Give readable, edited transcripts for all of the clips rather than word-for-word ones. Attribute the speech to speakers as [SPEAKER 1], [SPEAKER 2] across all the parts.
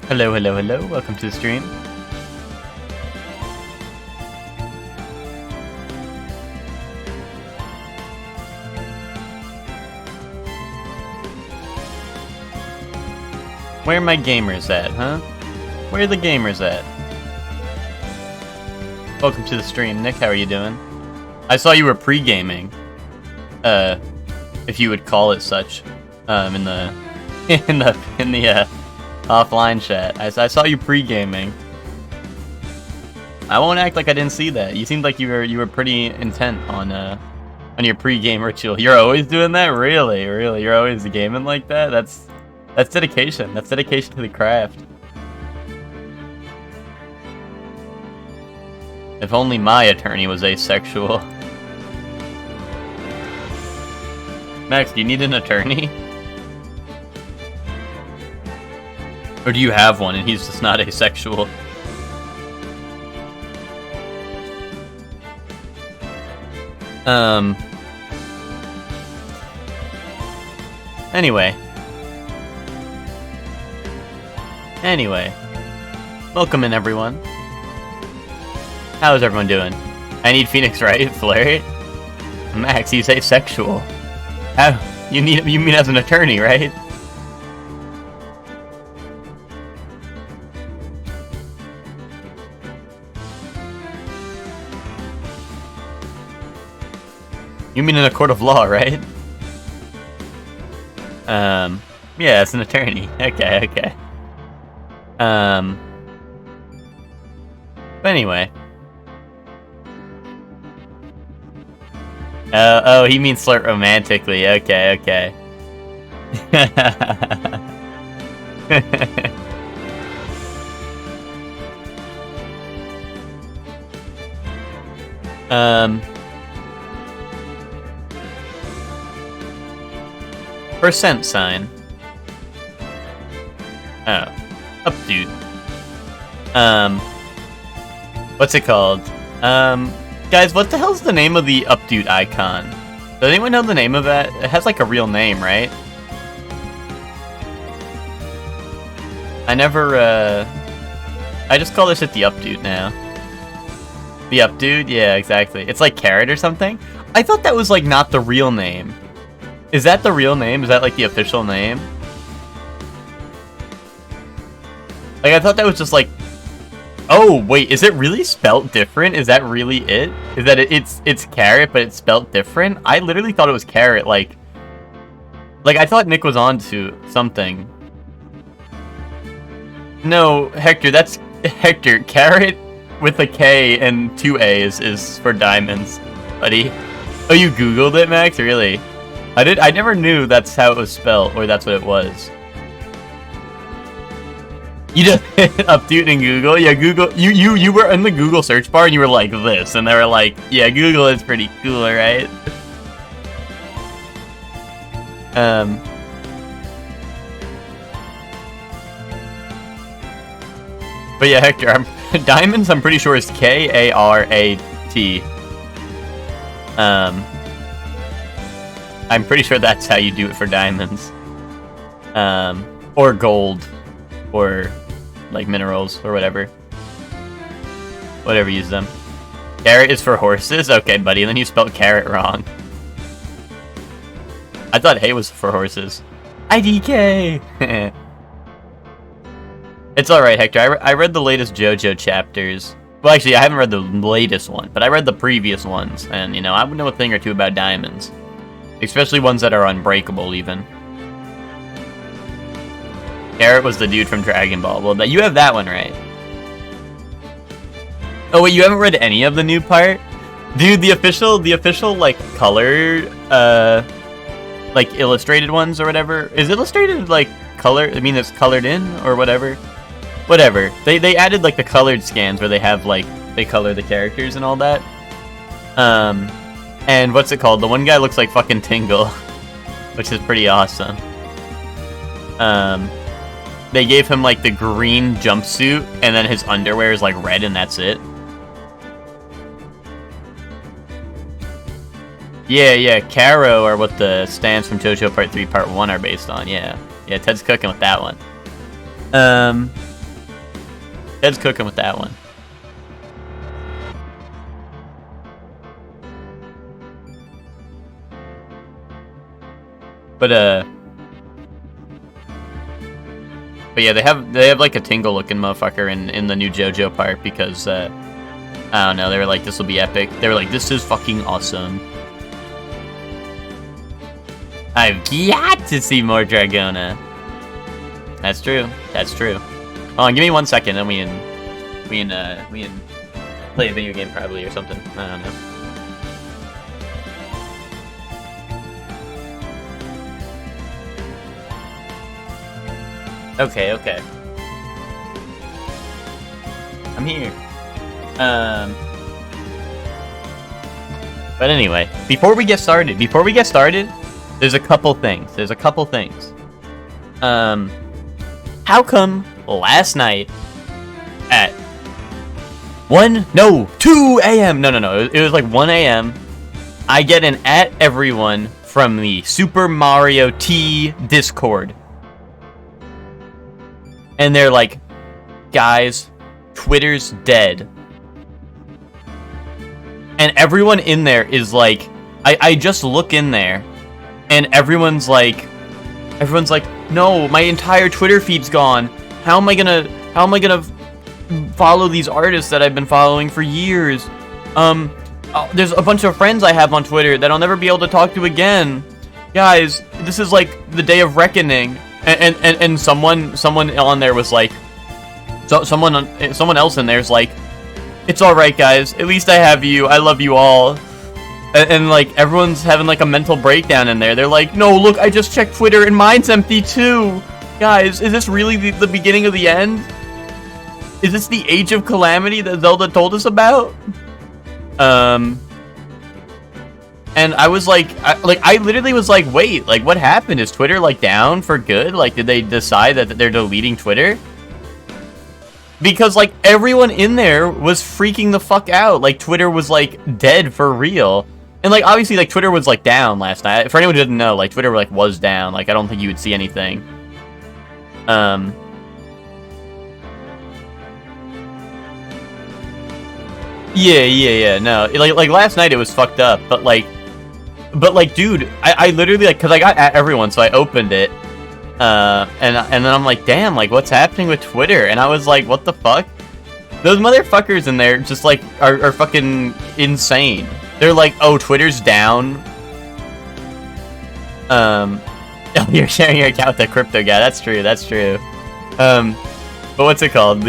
[SPEAKER 1] Hello, hello, hello. Welcome to the stream. Where are my gamers at, huh? Where are the gamers at? Welcome to the stream, Nick. How are you doing? I saw you were pre-gaming. If you would call it such, in the offline chat. I saw you pre-gaming. I won't act like I didn't see that. You seemed like you were pretty intent on your pre-game ritual. You're always doing that? Really? You're always gaming like that? That's dedication. That's dedication to the craft. If only my attorney was asexual. Max, do you need an attorney? Or do you have one and he's just not asexual? Anyway. Welcome in, everyone. How's everyone doing? I need Phoenix, right? Flare? Max, he's asexual. How? You mean as an attorney, right? You mean in a court of law, right? Yeah, as an attorney. Okay. But anyway. Oh, he means flirt romantically. Okay. Percent sign. Oh. Updude. What's it called? Guys, what the hell's the name of the updude icon? Does anyone know the name of that? It has like a real name, right? I just call this shit the updude now. The updude? Yeah, exactly. It's like carrot or something? I thought that was like not the real name. Is that the real name? Is that like the official name? Like, I thought that was just like... Oh, wait, is it really spelt different? Is that really it? Is that it's carrot, but it's spelt different? I literally thought it was carrot, like... Like, I thought Nick was on to something. No, Hector, that's... Hector, carrot with a K and 2 A's is for diamonds, buddy. Oh, you Googled it, Max? Really? I never knew that's how it was spelled, or that's what it was. You just update in Google? Yeah, Google. You were in the Google search bar and you were like this, and they were like, yeah, Google is pretty cool, right? But yeah, Hector, diamonds, I'm pretty sure is K-A-R-A-T. I'm pretty sure that's how you do it for diamonds. Or gold. Or, like, minerals, or whatever. Whatever, use them. Carrot is for horses? Okay, buddy, and then you spelled carrot wrong. I thought hay was for horses. IDK! It's alright, Hector. I read the latest JoJo chapters. Well, actually, I haven't read the latest one, but I read the previous ones, and, you know, I would know a thing or two about diamonds. Especially ones that are unbreakable, even. Carrot was the dude from Dragon Ball. Well, you have that one right. Oh, wait, you haven't read any of the new part? Dude, the official, like, color, like, illustrated ones or whatever. Is illustrated, like, color? I mean, it's colored in or whatever? Whatever. They added, like, the colored scans where they have, like, they color the characters and all that. And what's it called? The one guy looks like fucking Tingle, which is pretty awesome. They gave him, like, the green jumpsuit, and then his underwear is, like, red, and that's it. Yeah, Caro are what the stands from JoJo Part 3, Part 1 are based on, yeah. Yeah, Ted's cooking with that one. Ed's cooking with that one. But yeah, they have like a Tingle looking motherfucker in the new JoJo part because I don't know, they were like, this will be epic. They were like, this is fucking awesome. I've got to see more Dragona. That's true. That's true. Hold on, give me 1 second, then we can play a video game probably or something. I don't know. Okay. I'm here. But anyway, before we get started, there's a couple things. How come last night at 2 a.m. No, it was like 1 a.m. I get an @everyone from the Super Mario T Discord. And they're like, guys, Twitter's dead. And everyone in there is like, I just look in there, and everyone's like, no, my entire Twitter feed's gone. How am I gonna follow these artists that I've been following for years? There's a bunch of friends I have on Twitter that I'll never be able to talk to again. Guys, this is like the day of reckoning. And someone on there was like, someone else in there's like, it's all right, guys. At least I have you. I love you all. And like everyone's having like a mental breakdown in there. They're like, no, look, I just checked Twitter and mine's empty too. Guys, is this really the beginning of the end? Is this the age of calamity that Zelda told us about? And I was like, I literally was like, wait, like, what happened? Is Twitter, like, down for good? Like, did they decide that they're deleting Twitter? Because, like, everyone in there was freaking the fuck out. Like, Twitter was, like, dead for real. And, like, obviously, like, Twitter was, like, down last night. For anyone who didn't know, like, Twitter, like, was down. Like, I don't think you would see anything. Yeah, no. Like, last night it was fucked up, but, like, dude, I literally, like, because I got @everyone, so I opened it, and then I'm like, damn, like, what's happening with Twitter? And I was like, what the fuck? Those motherfuckers in there just, like, are fucking insane. They're like, oh, Twitter's down. Oh, you're sharing your account with the crypto guy. That's true. But what's it called?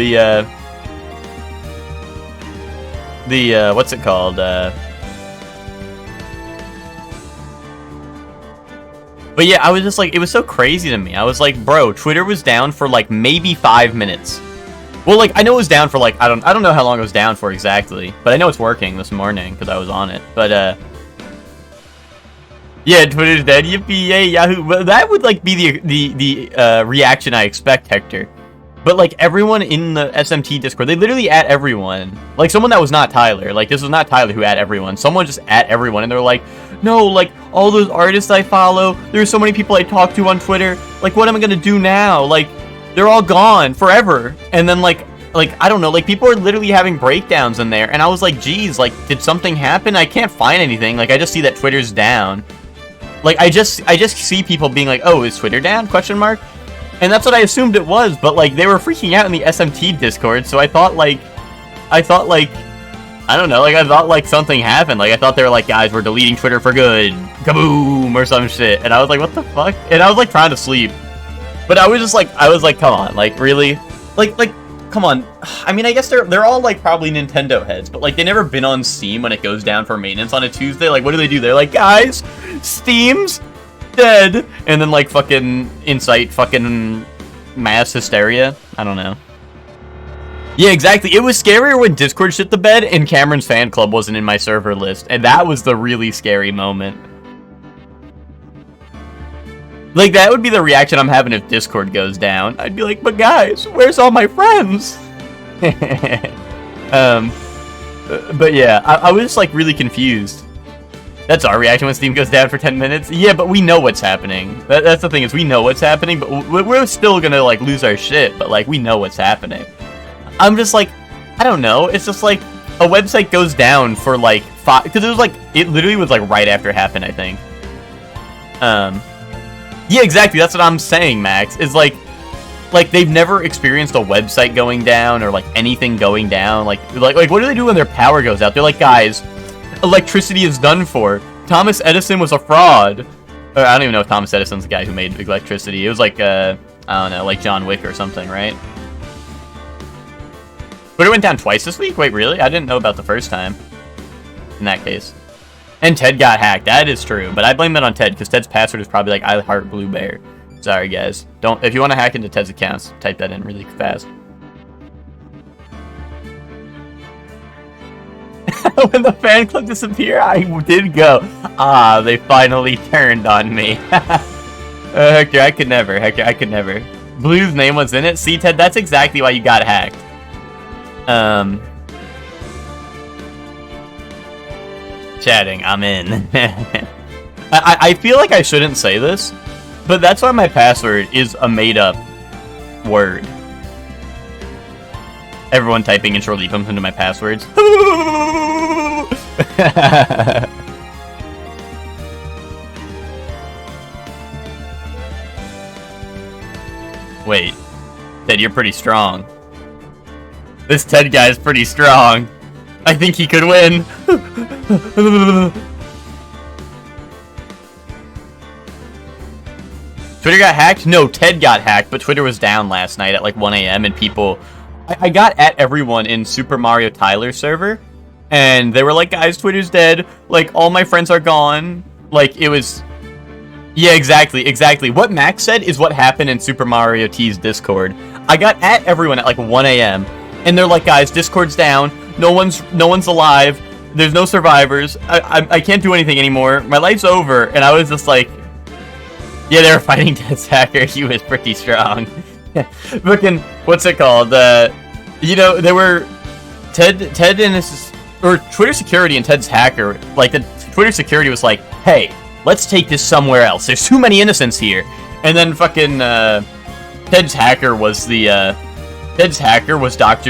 [SPEAKER 1] What's it called? But yeah, I was just like, it was so crazy to me. I was like, bro, Twitter was down for like maybe 5 minutes. Well, like, I know it was down for like, I don't know how long it was down for exactly, but I know it's working this morning because I was on it. But yeah, Twitter's dead. Yippee, yay, Yahoo. Well, that would like be the reaction I expect, Hector. But like everyone in the SMT Discord, they literally @everyone. Like someone that was not Tyler. Like this was not Tyler who @everyone. Someone just @everyone, and they're like, no, like all those artists I follow. There's so many people I talk to on Twitter. Like, what am I gonna do now? Like, they're all gone forever. And then like I don't know. Like people are literally having breakdowns in there, and I was like, geez, like did something happen? I can't find anything. Like I just see that Twitter's down. Like I just see people being like, oh, is Twitter down? Question mark. And that's what I assumed it was, but like they were freaking out in the SMT Discord, so I thought like I don't know, like I thought like something happened. Like I thought they were like, guys, we're deleting Twitter for good. Kaboom or some shit. And I was like, what the fuck? And I was like trying to sleep. But I was like, come on, like really? Like come on. I mean, I guess they're all like probably Nintendo heads, but like they never been on Steam when it goes down for maintenance on a Tuesday. Like what do? They're like, guys, Steam's dead. And then like fucking Insight, fucking mass hysteria. I don't know. Yeah, exactly. It was scarier when Discord shit the bed and Cameron's fan club wasn't in my server list, and that was the really scary moment. Like that would be the reaction I'm having if Discord goes down. I'd be like, but guys, where's all my friends? But yeah, I was just like really confused. That's our reaction when Steam goes down for 10 minutes. Yeah, but we know what's happening. That's the thing, is we know what's happening, but we're still gonna, like, lose our shit, but, like, we know what's happening. I'm just like, I don't know, it's just like, a website goes down for, like, 5, because it was, like, it literally was, like, right after it happened, I think. Yeah, exactly, that's what I'm saying, Max, is, like, they've never experienced a website going down, or, like, anything going down, like, what do they do when their power goes out? They're like, guys, electricity is done for. Thomas Edison was a fraud. I don't even know if Thomas Edison's the guy who made electricity. It was like, I don't know, like John Wick or something, right? But it went down twice this week? Wait, really? I didn't know about the first time. In that case. And Ted got hacked. That is true. But I blame that on Ted, because Ted's password is probably like, I heart Blue Bear. Sorry, guys. If you want to hack into Ted's accounts, type that in really fast. When the fan club disappeared, I did go, ah, they finally turned on me. Hector, I could never. Hector, I could never. Blue's name was in it. See, Ted, that's exactly why you got hacked. Chatting, I'm in. I feel like I shouldn't say this, but that's why my password is a made-up word. Everyone typing intro leap into my passwords. Wait, Ted, you're pretty strong. This Ted guy is pretty strong. I think he could win. Twitter got hacked? No, Ted got hacked, but Twitter was down last night at like 1 a.m. and people... I got at everyone in Super Mario Tyler's server, and they were like, guys, Twitter's dead. Like, all my friends are gone. Like, it was... Yeah, exactly. What Max said is what happened in Super Mario T's Discord. I got at everyone at like 1 a.m., and they're like, guys, Discord's down. No one's alive. There's no survivors. I can't do anything anymore. My life's over. And I was just like, yeah, they were fighting Ted's hacker. He was pretty strong. Fucking, what's it called? You know, there were Ted and his, or Twitter security and Ted's hacker. Like, the Twitter security was like, hey, let's take this somewhere else. There's too many innocents here. And then fucking Ted's hacker was Dr.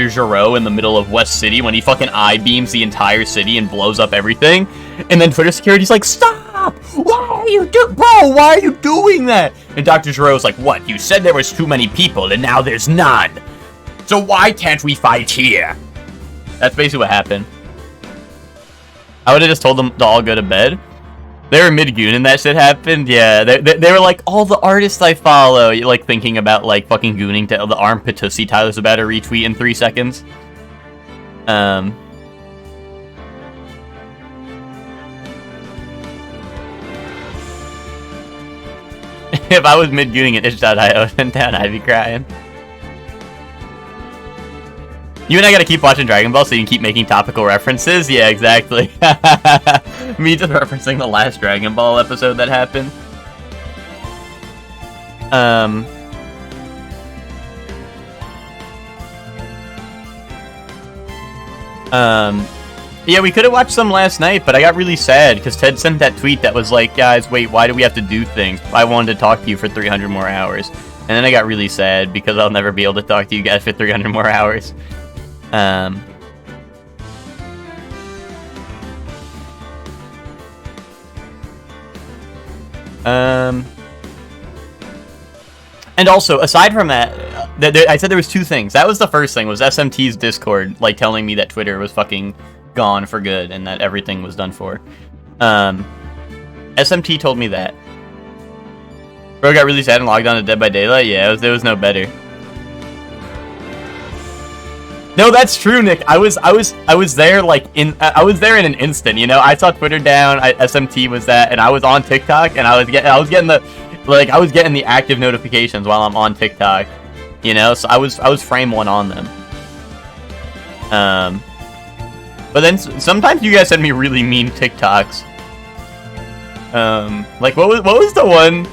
[SPEAKER 1] Giro in the middle of West City when he fucking I-beams the entire city and blows up everything. And then Twitter security's like, stop! Why are you doing that? And Dr. Giro's like, what? You said there was too many people and now there's none. So why can't we fight here? That's basically what happened. I would have just told them to all go to bed. They were mid-goon and that shit happened. Yeah, they were like, all the artists I follow, like thinking about like fucking gooning to the armpit to see Tyler's about to retweet in 3 seconds. If I was mid-gooning at itch.io and down, I'd be crying. You and I gotta keep watching Dragon Ball so you can keep making topical references? Yeah, exactly. Me just referencing the last Dragon Ball episode that happened. Yeah, we could have watched some last night, but I got really sad because Ted sent that tweet that was like, guys, wait, why do we have to do things? I wanted to talk to you for 300 more hours. And then I got really sad because I'll never be able to talk to you guys for 300 more hours. And also, aside from that, I said there was 2 things. That was the first thing, was SMT's Discord, like, telling me that Twitter was fucking gone for good and that everything was done for. SMT told me that. Bro got really sad and logged on to Dead by Daylight? Yeah, it was no better. No, that's true, Nick. I was there like I was there in an instant, you know. I saw Twitter down, SMT was that, and I was on TikTok, and I was getting the active notifications while I'm on TikTok, you know. So I was frame 1 on them. But then sometimes you guys send me really mean TikToks. Like what was the one?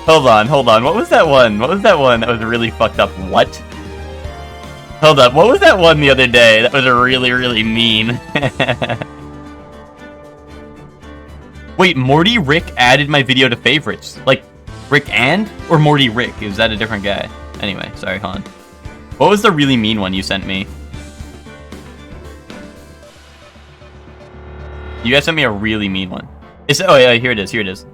[SPEAKER 1] Hold on. What was that one? That was really fucked up? What? Hold up, what was that one the other day that was really, really mean? Wait, Morty Rick added my video to favorites. Like, Rick and? Or Morty Rick? Is that a different guy? Anyway, sorry, Han. What was the really mean one you sent me? You guys sent me a really mean one. Oh yeah, here it is, here it is.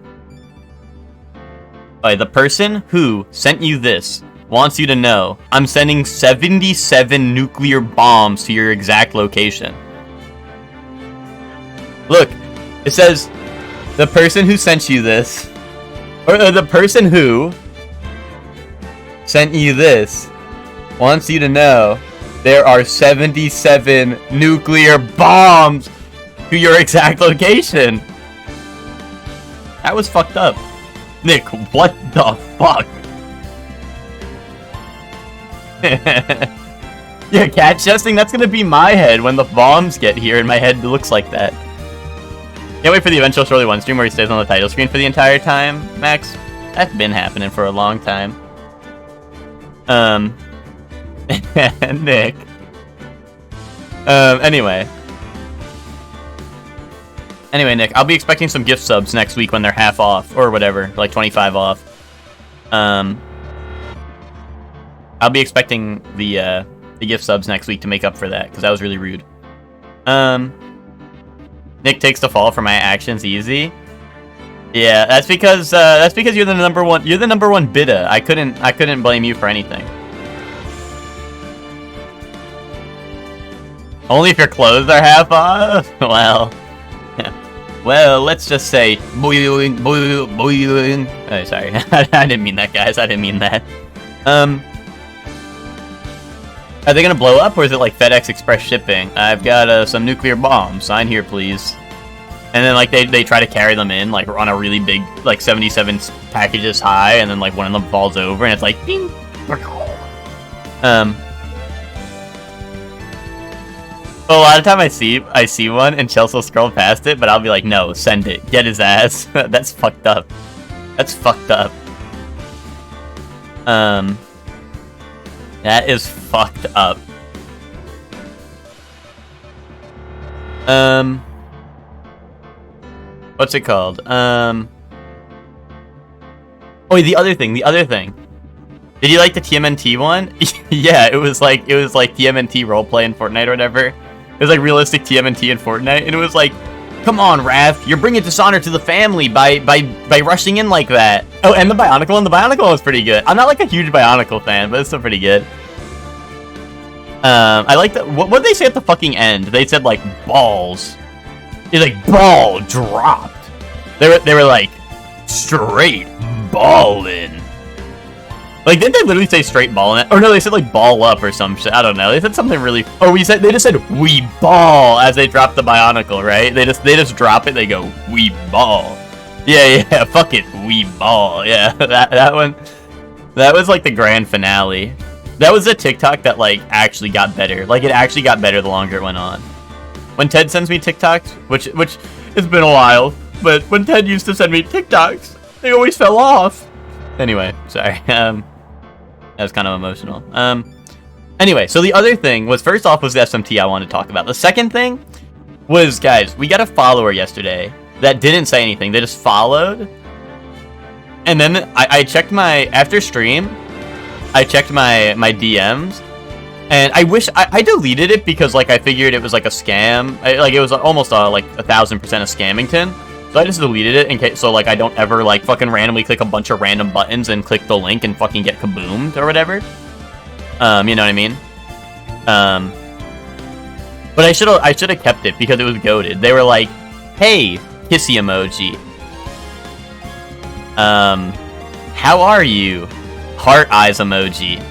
[SPEAKER 1] Alright, the person who sent you this wants you to know I'm sending 77 nuclear bombs to your exact location. Look, it says, the person who sent you this, or the person who sent you this wants you to know there are 77 nuclear bombs to your exact location. That was fucked up. Nick, what the fuck? Yeah, cat chesting, that's gonna be my head when the bombs get here and my head looks like that. Can't wait for the eventual Surely One stream where he stays on the title screen for the entire time, Max. That's been happening for a long time. Nick. Anyway, Nick, I'll be expecting some gift subs next week when they're half off, or whatever, like 25 off. I'll be expecting the gift subs next week to make up for that, because that was really rude. Nick takes the fall for my actions easy. Yeah, that's because you're the number one. You're the number one bidda. I couldn't blame you for anything. Only if your clothes are half off. Well, let's just say boing, boing, boing. Oh, sorry, I didn't mean that, guys. I didn't mean that. Are they gonna blow up, or is it like FedEx Express shipping? I've got some nuclear bombs. Sign here, please. And then like they try to carry them in like on a really big like 77 packages high, and then like one of them falls over, and it's like ding. A lot of time I see one, and Chelsea will scroll past it, but I'll be like, no, send it, get his ass. That's fucked up. That's fucked up. That is fucked up. What's it called? Oh, the other thing. Did you like the TMNT one? Yeah, it was like TMNT roleplay in Fortnite or whatever. It was like realistic TMNT in Fortnite, and it was like, come on, Raph, you're bringing dishonor to the family by rushing in like that. Oh, and the Bionicle one. The Bionicle one was pretty good. I'm not like a huge Bionicle fan, but it's still pretty good. I like the what did they say at the fucking end? They said like balls. It's like ball dropped. They were like straight ballin'. Like, didn't they literally say straight ballin'? Or no, they said like ball up or some shit. I don't know. They said something really. Or they just said we ball as they dropped the Bionicle, right? They just drop it. They go we ball. Yeah. Fuck it, we ball. Yeah, that one. That was like the grand finale. That was a TikTok that like actually got better. Like it actually got better the longer it went on. When Ted sends me TikToks, which it's been a while, but when Ted used to send me TikToks, they always fell off. Anyway, sorry. That was kind of emotional. Anyway, so the other thing was, first off, was the SMT I wanted to talk about. The second thing was, guys, we got a follower yesterday that didn't say anything. They just followed. And then I checked after stream, I checked my DMs, and I wish I deleted it because like I figured it was like a scam. Like it was almost like 1000% a Scammington. So I just deleted it in case, so like I don't ever like fucking randomly click a bunch of random buttons and click the link and fucking get kaboomed or whatever. You know what I mean? But I should have kept it because it was goated. They were like, "Hey, kissy emoji. How are you? Heart eyes emoji.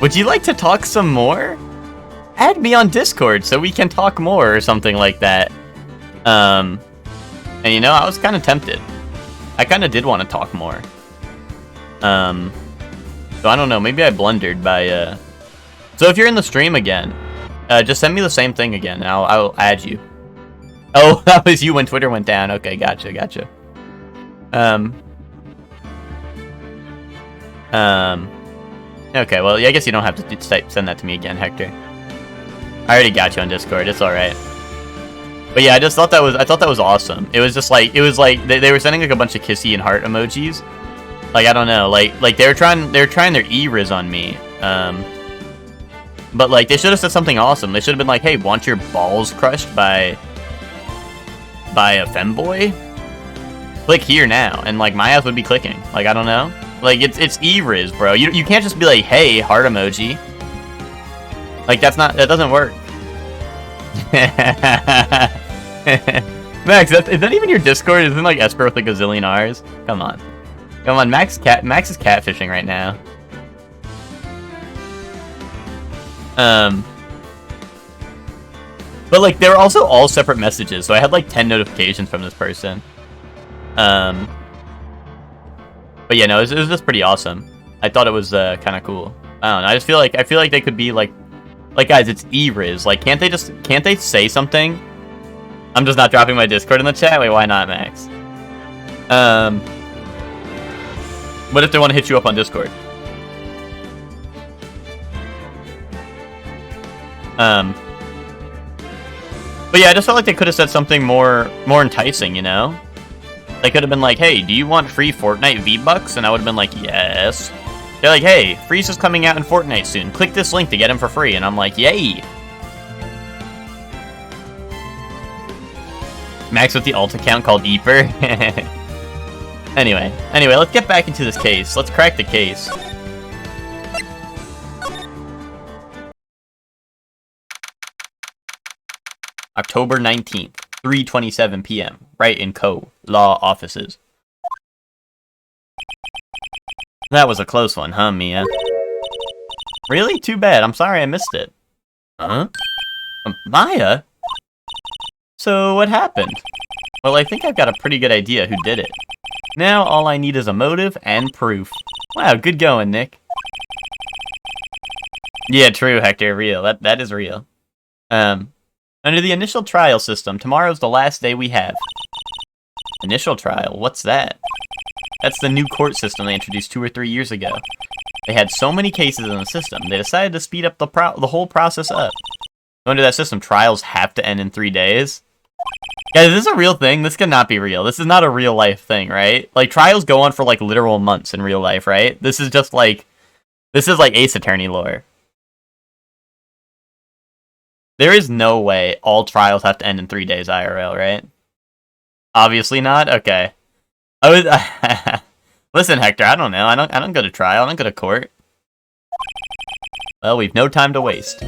[SPEAKER 1] Would you like to talk some more? Add me on Discord so we can talk more," or something like that. And you know, I was kind of tempted. I kind of did want to talk more. So I don't know, maybe I blundered by, So if you're in the stream again, just send me the same thing again, and I'll add you. Oh, that was you when Twitter went down. Okay, gotcha. Okay, well, yeah, I guess you don't have to send that to me again, Hector. I already got you on Discord, it's alright. But yeah, I thought that was awesome. It was just like, they were sending like a bunch of kissy and heart emojis. Like, I don't know, like they were trying their e-riz on me. But like they should have said something awesome. They should have been like, hey, want your balls crushed by a femboy? Click here now, and like my ass would be clicking. Like, I don't know. Like, it's e-riz, bro. You can't just be like, hey, heart emoji. Like, that doesn't work. Max, is that even your Discord? Isn't like Esper with like a zillion R's? Come on. Max is catfishing right now. But like they were also all separate messages, so I had like 10 notifications from this person. But yeah, no, it was just pretty awesome. I thought it was kind of cool. I don't know. I feel like they could be like guys, it's e-riz. Like, can't they say something? I'm just not dropping my Discord in the chat. Wait, why not, Max? What if they want to hit you up on Discord? But yeah, I just felt like they could have said something more enticing, you know? They could have been like, hey, do you want free Fortnite V-Bucks? And I would have been like, yes. They're like, hey, Freeze is coming out in Fortnite soon. Click this link to get him for free. And I'm like, yay. Max with the alt account called Eeper. Anyway, let's get back into this case. Let's crack the case. October 19th, 3:27 p.m. Right in law offices. That was a close one, huh, Mia? Really? Too bad. I'm sorry I missed it. Huh? Maya? So, what happened? Well, I think I've got a pretty good idea who did it. Now, all I need is a motive and proof. Wow, good going, Nick. Yeah, true, Hector. Real. That is real. Under the initial trial system, tomorrow's the last day we have. Initial trial? What's that? That's the new court system they introduced 2 or 3 years ago. They had so many cases in the system, they decided to speed up the whole process up. Under that system, trials have to end in 3 days. Guys, is this a real thing? This cannot be real. This is not a real life thing, right? Like, trials go on for like literal months in real life, right? This is just like, this is like Ace Attorney lore. There is no way all trials have to end in 3 days IRL, right? Obviously not? Okay. Listen, Hector, I don't know. I don't go to trial. I don't go to court. Well, we've no time to waste.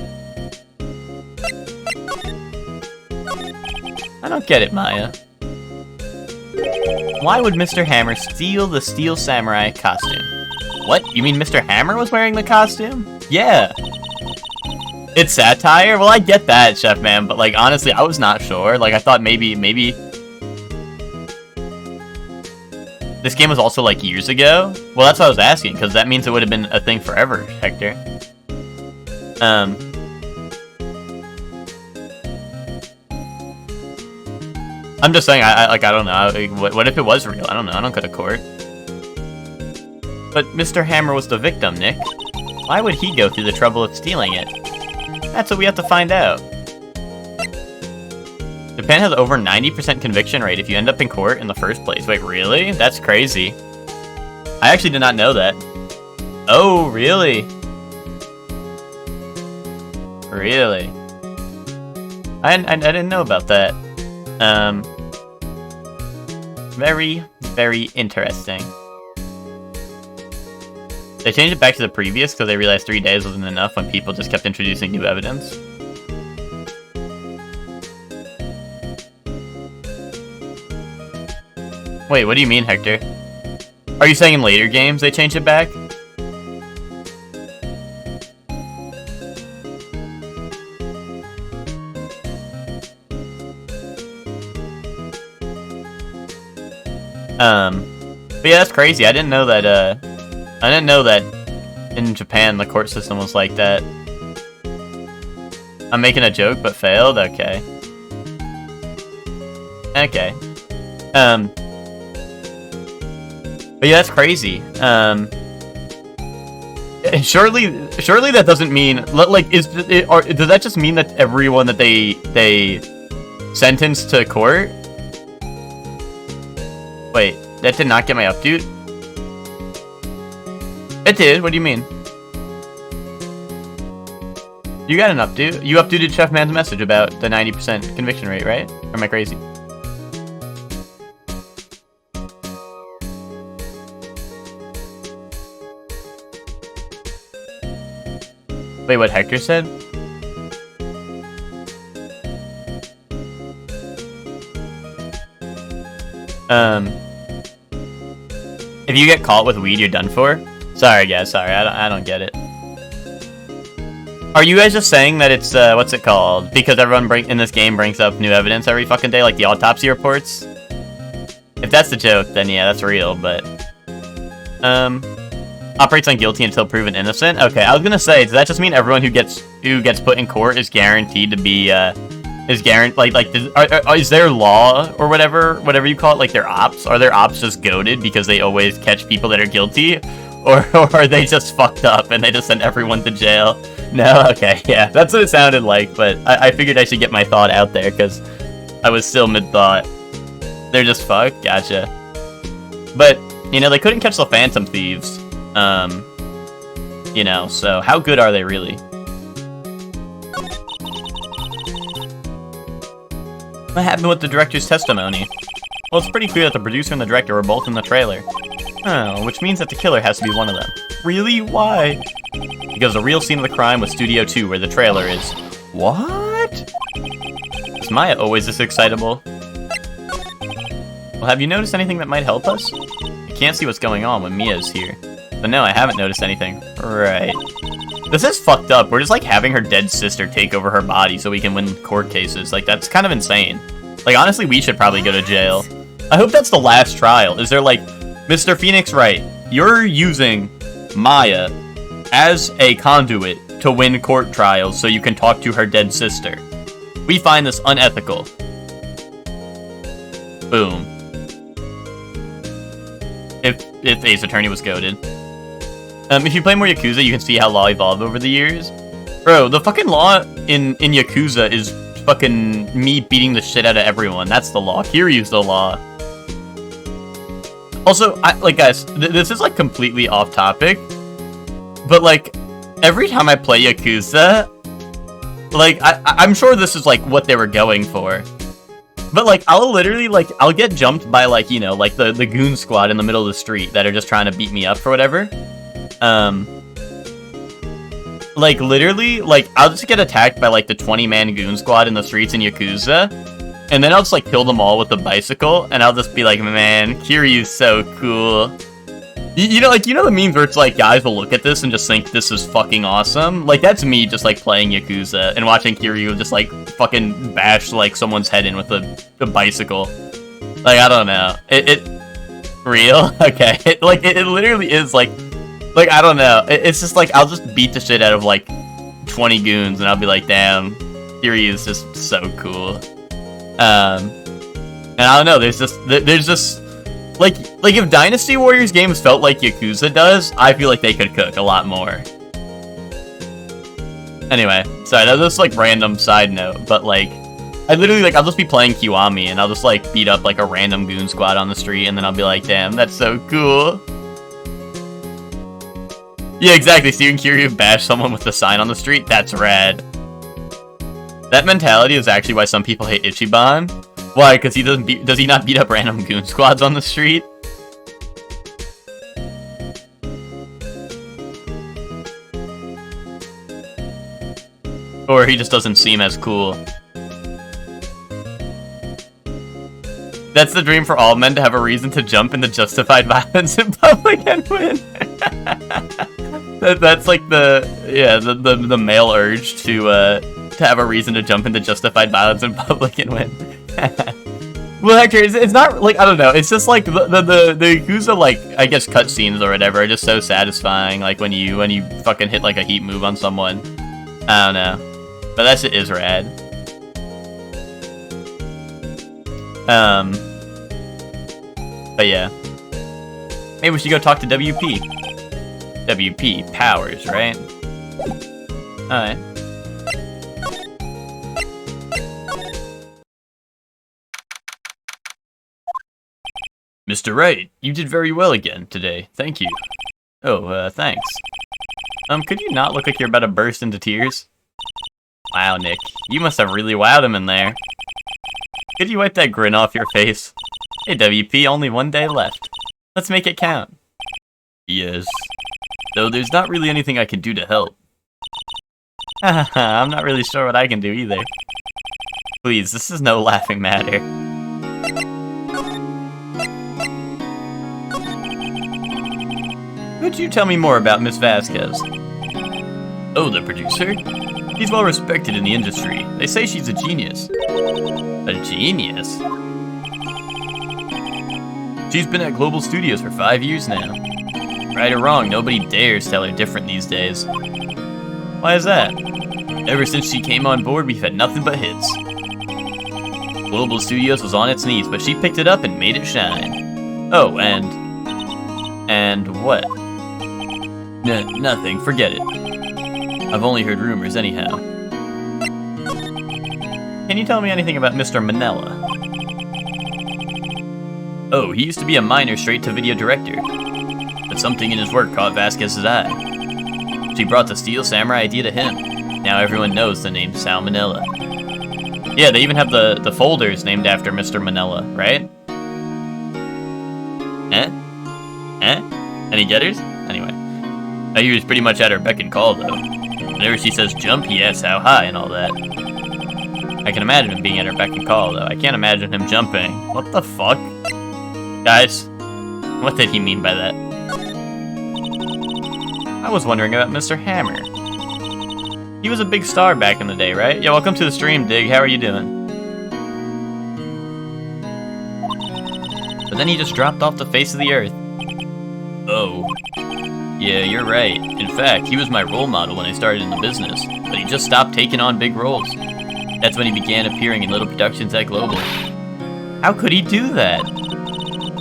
[SPEAKER 1] I don't get it, Maya. Why would Mr. Hammer steal the Steel Samurai costume? What? You mean Mr. Hammer was wearing the costume? Yeah. It's satire? Well, I get that, Chef Man, but like honestly, I was not sure. Like I thought maybe this game was also like years ago. Well, that's what I was asking, because that means it would have been a thing forever, Hector. I'm just saying, I don't know. What if it was real? I don't know. I don't go to court. But Mr. Hammer was the victim, Nick. Why would he go through the trouble of stealing it? That's what we have to find out. Japan has over 90% conviction rate if you end up in court in the first place. Wait, really? That's crazy. I actually did not know that. Oh, really? Really? I didn't know about that. Very, very interesting. They changed it back to the previous because they realized 3 days wasn't enough when people just kept introducing new evidence. Wait, what do you mean, Hector? Are you saying in later games they changed it back? But yeah, that's crazy. I didn't know that, in Japan the court system was like that. I'm making a joke, but failed? Okay. Okay. But yeah, that's crazy. Surely that doesn't mean, like, does that just mean that everyone that they Sentenced to court? Wait, that did not get my update? It did, what do you mean? You got an update. You updated Chef Man's message about the 90% conviction rate, right? Or am I crazy? Wait, what Hector said? If you get caught with weed, you're done for? Sorry, guys, sorry, I don't get it. Are you guys just saying that it's, what's it called? Because everyone in this game brings up new evidence every fucking day, like the autopsy reports? If that's the joke, then yeah, that's real, but... Operates on guilty until proven innocent? Okay, I was gonna say, does that just mean everyone who gets put in court is guaranteed to be, is there law or whatever you call it, like their ops? Are their ops just goated because they always catch people that are guilty? Or are they just fucked up and they just send everyone to jail? No? Okay, yeah, that's what it sounded like, but I figured I should get my thought out there because I was still mid-thought. They're just fucked? Gotcha. But, you know, they couldn't catch the Phantom Thieves. You know, so how good are they really? What happened with the director's testimony? Well, it's pretty clear that the producer and the director were both in the trailer. Oh, which means that the killer has to be one of them. Really? Why? Because the real scene of the crime was Studio 2, where the trailer is. What? Is Maya always this excitable? Well, have you noticed anything that might help us? I can't see what's going on when Mia's here. But no, I haven't noticed anything. Right. This is fucked up. We're just like having her dead sister take over her body so we can win court cases. Like, that's kind of insane. Like, honestly, we should probably go to jail. I hope that's the last trial. Is there like, Mr. Phoenix Wright, you're using Maya as a conduit to win court trials so you can talk to her dead sister. We find this unethical. Boom. If Ace Attorney was goated. If you play more Yakuza, you can see how law evolved over the years. Bro, the fucking law in Yakuza is fucking me beating the shit out of everyone. That's the law. Kiryu's the law. Also, like, guys, this is, like, completely off topic. But, like, every time I play Yakuza, like, I'm sure this is, like, what they were going for. But, like, I'll literally, like, I'll get jumped by, like, you know, like, the goon squad in the middle of the street that are just trying to beat me up for whatever. Like, literally, like, I'll just get attacked by, like, the 20-man goon squad in the streets in Yakuza, and then I'll just, like, kill them all with a bicycle, and I'll just be like, man, Kiryu's so cool. You know, like, you know the memes where it's like, guys will look at this and just think this is fucking awesome? Like, that's me just, like, playing Yakuza and watching Kiryu just, like, fucking bash, like, someone's head in with a bicycle. Like, I don't know. Real? Okay. It literally is, like, I don't know. It's just, like, I'll just beat the shit out of, like, 20 goons, and I'll be like, damn, Kiryu is just so cool. And I don't know, there's just, like, if Dynasty Warriors games felt like Yakuza does, I feel like they could cook a lot more. Anyway, sorry, that was just, like, random side note, but, like, I literally, like, I'll just be playing Kiwami, and I'll just, like, beat up, like, a random goon squad on the street, and then I'll be like, damn, that's so cool. Yeah, exactly, seeing Kiryu bash someone with a sign on the street, that's rad. That mentality is actually why some people hate Ichiban. Why? Because he does he not beat up random goon squads on the street? Or he just doesn't seem as cool. That's the dream for all men, to have a reason to jump into justified violence in public and win. That's like the male urge to have a reason to jump into justified violence in public and win. Well, Hector, it's not, like, I don't know, it's just, like, the Yakuza, like, I guess cutscenes or whatever are just so satisfying, like, when you fucking hit, like, a heat move on someone. I don't know. But that shit is rad. But yeah. Maybe we should go talk to WP. WP Powers, right? Alright. Mr. Wright, you did very well again today. Thank you. Oh, thanks. Could you not look like you're about to burst into tears? Wow, Nick, you must have really wowed him in there. Could you wipe that grin off your face? Hey, WP, only 1 day left. Let's make it count. Yes. Though there's not really anything I can do to help. I'm not really sure what I can do either. Please, this is no laughing matter. Could you tell me more about Miss Vasquez? Oh, the producer? She's well respected in the industry. They say she's a genius. A genius? She's been at Global Studios for 5 years now. Right or wrong, nobody dares tell her different these days. Why is that? Ever since she came on board, we've had nothing but hits. Global Studios was on its knees, but she picked it up and made it shine. Oh, and what? Nothing, forget it. I've only heard rumors anyhow. Can you tell me anything about Mr. Manella? Oh, he used to be a minor straight-to-video director. But something in his work caught Vasquez's eye. She brought the Steel Samurai idea to him. Now everyone knows the name Sal Manella. Yeah, they even have the folders named after Mr. Manella, right? Any getters? Anyway. He was pretty much at her beck and call, though. Whenever she says jump, he asks how high and all that. I can imagine him being at her beck and call, though. I can't imagine him jumping. What the fuck? Guys, what did he mean by that? I was wondering about Mr. Hammer. He was a big star back in the day, right? Yeah, welcome to the stream, Dig. How are you doing? But then he just dropped off the face of the earth. Oh. Yeah, you're right. In fact, he was my role model when I started in the business, but he just stopped taking on big roles. That's when he began appearing in little productions at Global. How could he do that?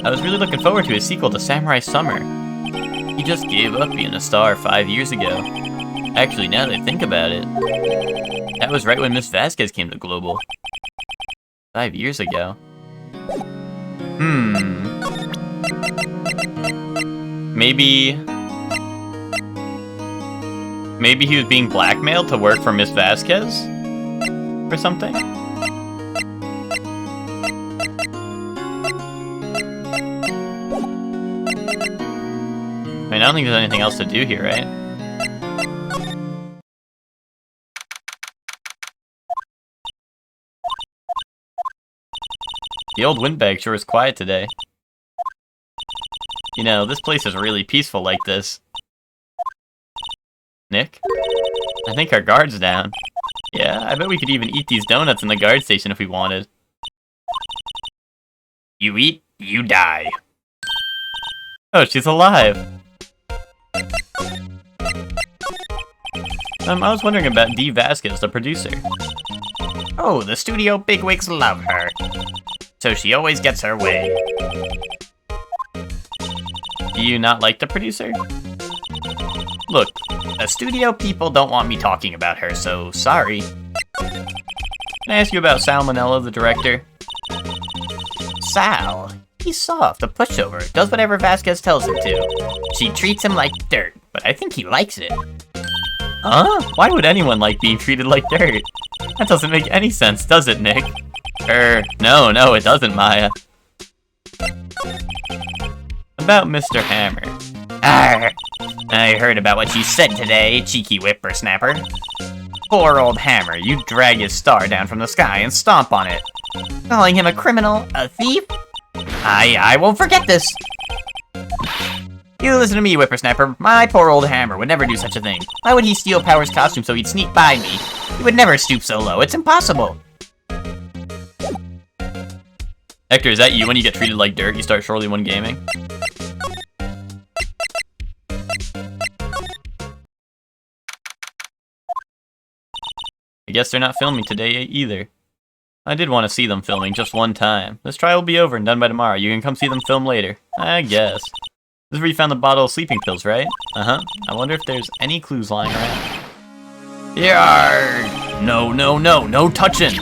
[SPEAKER 1] I was really looking forward to his sequel to Samurai Summer. He just gave up being a star 5 years ago. Actually, now that I think about it, that was right when Miss Vasquez came to Global. 5 years ago. Maybe he was being blackmailed to work for Miss Vasquez? Or something? I mean, I don't think there's anything else to do here, right? The old windbag sure is quiet today. You know, this place is really peaceful like this. Nick? I think our guard's down. Yeah, I bet we could even eat these donuts in the guard station if we wanted. You eat, you die. Oh, she's alive. I was wondering about Dee Vasquez, the producer. Oh, the studio bigwigs love her. So she always gets her way. Do you not like the producer? Look, the studio people don't want me talking about her, so sorry. Can I ask you about Sal Manella, the director? Sal? He's soft, a pushover, does whatever Vasquez tells him to. She treats him like dirt, but I think he likes it. Huh? Why would anyone like being treated like dirt? That doesn't make any sense, does it, Nick? No, it doesn't, Maya. About Mr. Hammer. Arr! I heard about what you said today, cheeky whippersnapper. Poor old Hammer, you drag his star down from the sky and stomp on it. Calling him a criminal, a thief? I won't forget this! You listen to me, whippersnapper. My poor old Hammer would never do such a thing. Why would he steal Power's costume so he'd sneak by me? He would never stoop so low, it's impossible. Hector, is that you when you get treated like dirt, you start Surely One Gaming? I guess they're not filming today either. I did want to see them filming just one time. This trial will be over and done by tomorrow. You can come see them film later. I guess. This is where you found the bottle of sleeping pills, right? Uh-huh. I wonder if there's any clues lying around. Yarr! No touching!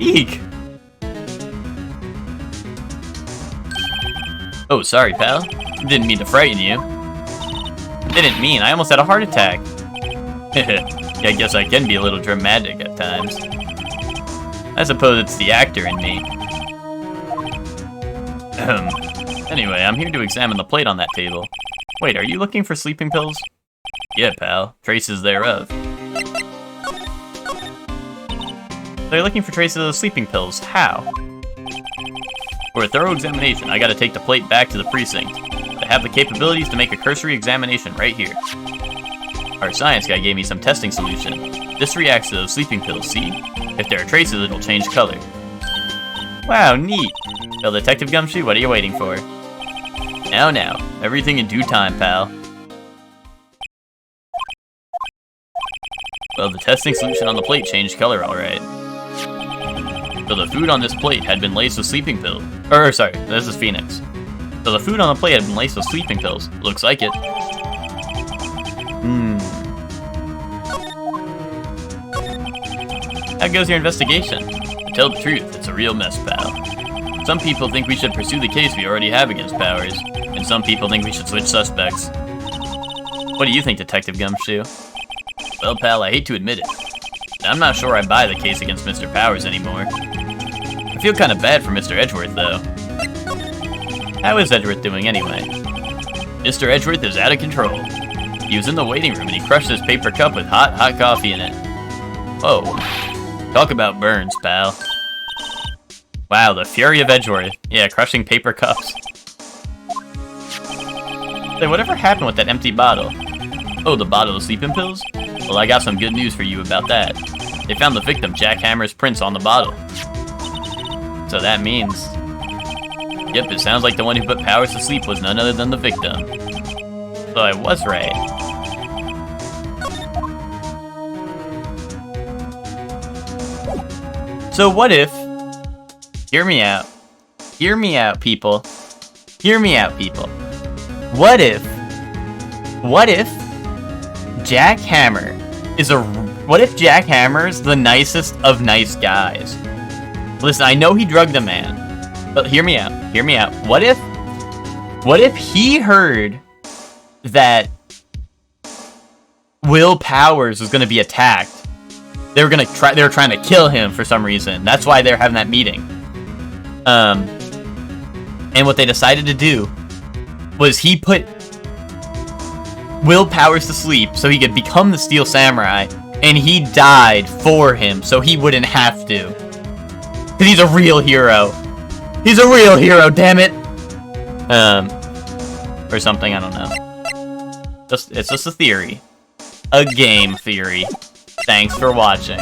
[SPEAKER 1] Eek! Oh, sorry, pal. Didn't mean to frighten you. Didn't mean. I almost had a heart attack. Yeah, I guess I can be a little dramatic at times. I suppose it's the actor in me. Anyway, I'm here to examine the plate on that table. Wait, are you looking for sleeping pills? Yeah, pal. Traces thereof. They're looking for traces of sleeping pills. How? For a thorough examination, I gotta take the plate back to the precinct. They have the capabilities to make a cursory examination right here. Our science guy gave me some testing solution. This reacts to those sleeping pills, see? If there are traces, it'll change color. Wow, neat. Well, Detective Gumshoe, what are you waiting for? Now, everything in due time, pal. Well, the testing solution on the plate changed color, alright. So the food on this plate had been laced with sleeping pills. Sorry, this is Phoenix. So the food on the plate had been laced with sleeping pills. Looks like it. How goes your investigation? To tell the truth, it's a real mess, pal. Some people think we should pursue the case we already have against Powers, and some people think we should switch suspects. What do you think, Detective Gumshoe? Well, pal, I hate to admit it. I'm not sure I buy the case against Mr. Powers anymore. I feel kind of bad for Mr. Edgeworth, though. How is Edgeworth doing, anyway? Mr. Edgeworth is out of control. He was in the waiting room and he crushed his paper cup with hot coffee in it. Whoa. Talk about burns, pal. Wow, the fury of Edgeworth. Yeah, crushing paper cups. Hey, whatever happened with that empty bottle? Oh, the bottle of sleeping pills? Well, I got some good news for you about that. They found the victim, Jack Hammer's prints on the bottle. So that means... Yep, it sounds like the one who put Powers to sleep was none other than the victim. So I was right. So what if... Hear me out. Hear me out, people. Hear me out, people. What if Jack Hammer is what if Jack Hammer's the nicest of nice guys? Listen, I know he drugged a man, but hear me out. Hear me out. What if he heard that Will Powers was going to be attacked? They were trying to kill him for some reason. That's why they're having that meeting. And what they decided to do was he put Will Powers to sleep so he could become the Steel Samurai, and he died for him so he wouldn't have to. Because he's a real hero. He's a real hero, damn it! Or something, I don't know. It's just a theory. A game theory. Thanks for watching.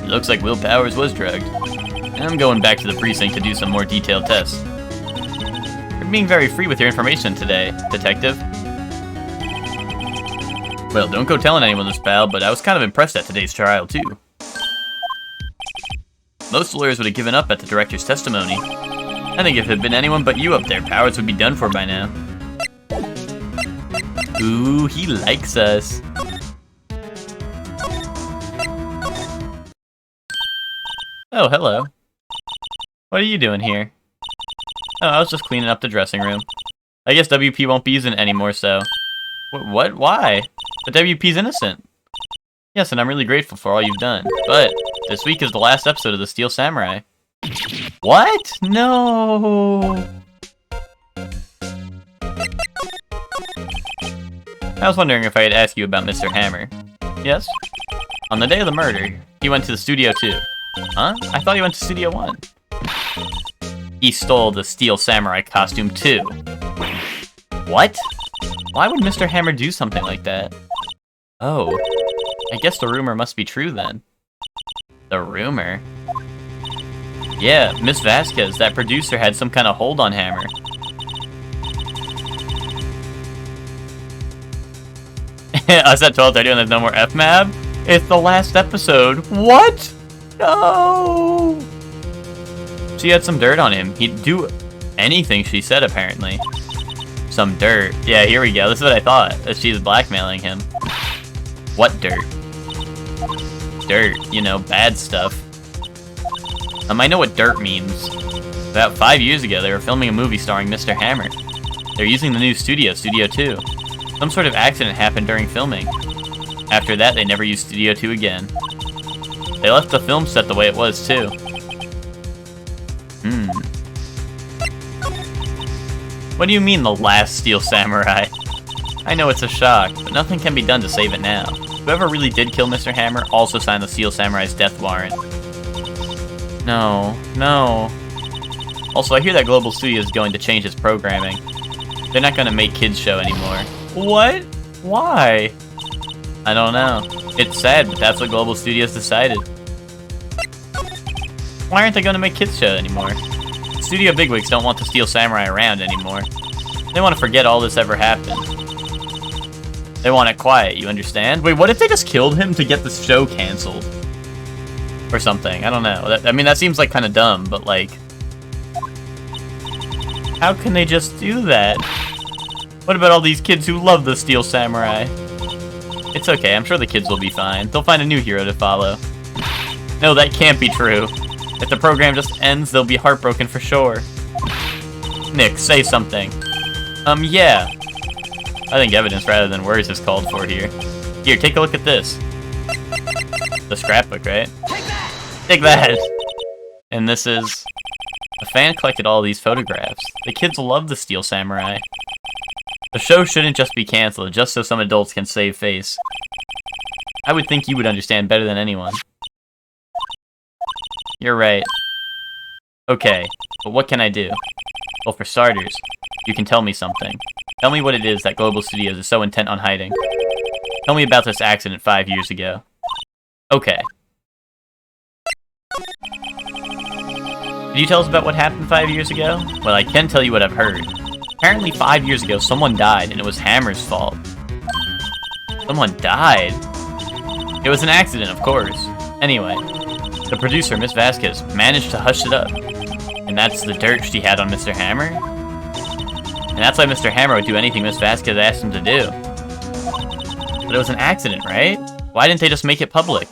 [SPEAKER 1] It looks like Will Powers was drugged. And I'm going back to the precinct to do some more detailed tests. You're being very free with your information today, Detective. Well, don't go telling anyone this, pal, but I was kind of impressed at today's trial, too. Most lawyers would have given up at the director's testimony. I think if it had been anyone but you up there, Powers would be done for by now. Ooh, he likes us. Oh, hello. What are you doing here? Oh, I was just cleaning up the dressing room. I guess WP won't be using it anymore, so... What? Why? But WP's innocent. Yes, and I'm really grateful for all you've done. But this week is the last episode of the Steel Samurai. What? No! I was wondering if I could ask you about Mr. Hammer. Yes? On the day of the murder, he went to the Studio 2. Huh? I thought he went to Studio 1. He stole the Steel Samurai costume too. What? Why would Mr. Hammer do something like that? Oh. I guess the rumor must be true then. The rumor? Yeah, Miss Vasquez, that producer, had some kind of hold on Hammer. Us at 12:30 and there's no more FMAB? It's the last episode. What? No! She had some dirt on him. He'd do anything she said, apparently. Some dirt. Yeah, here we go. This is what I thought. That she's blackmailing him. What dirt? Dirt. You know, bad stuff. I know what dirt means. About 5 years ago, they were filming a movie starring Mr. Hammer. They're using the new studio, Studio 2. Some sort of accident happened during filming. After that, they never used Studio 2 again. They left the film set the way it was, too. What do you mean, the last Steel Samurai? I know it's a shock, but nothing can be done to save it now. Whoever really did kill Mr. Hammer also signed the Steel Samurai's death warrant. No. Also, I hear that Global Studio is going to change its programming. They're not going to make kids show anymore. What? Why? I don't know. It's sad, but that's what Global Studios decided. Why aren't they going to make kids show anymore? Studio bigwigs don't want the Steel Samurai around anymore. They want to forget all this ever happened. They want it quiet, you understand? Wait, what if they just killed him to get the show canceled? Or something, I don't know. I mean, that seems like kind of dumb, but like... how can they just do that? What about all these kids who love the Steel Samurai? It's okay, I'm sure the kids will be fine. They'll find a new hero to follow. No, that can't be true. If the program just ends, they'll be heartbroken for sure. Nick, say something. Yeah. I think evidence rather than words is called for here. Here, take a look at this. The scrapbook, right? Take that! And this is... a fan collected all these photographs. The kids love the Steel Samurai. The show shouldn't just be cancelled, just so some adults can save face. I would think you would understand better than anyone. You're right. Okay, but what can I do? Well, for starters, you can tell me something. Tell me what it is that Global Studios is so intent on hiding. Tell me about this accident 5 years ago. Okay. Can you tell us about what happened 5 years ago? Well, I can tell you what I've heard. Apparently 5 years ago, someone died, and it was Hammer's fault. Someone died? It was an accident, of course. Anyway, the producer, Miss Vasquez, managed to hush it up. And that's the dirt she had on Mr. Hammer? And that's why Mr. Hammer would do anything Miss Vasquez asked him to do. But it was an accident, right? Why didn't they just make it public?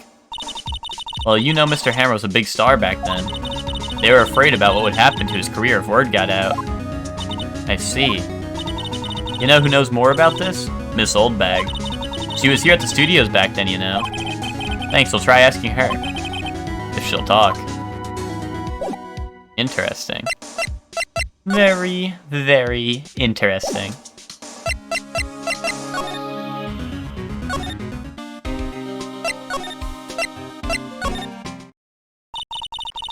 [SPEAKER 1] Well, you know Mr. Hammer was a big star back then. They were afraid about what would happen to his career if word got out. I see. You know who knows more about this? Miss Oldbag. She was here at the studios back then, you know. Thanks, we'll try asking her. If she'll talk. Interesting. Very, very interesting.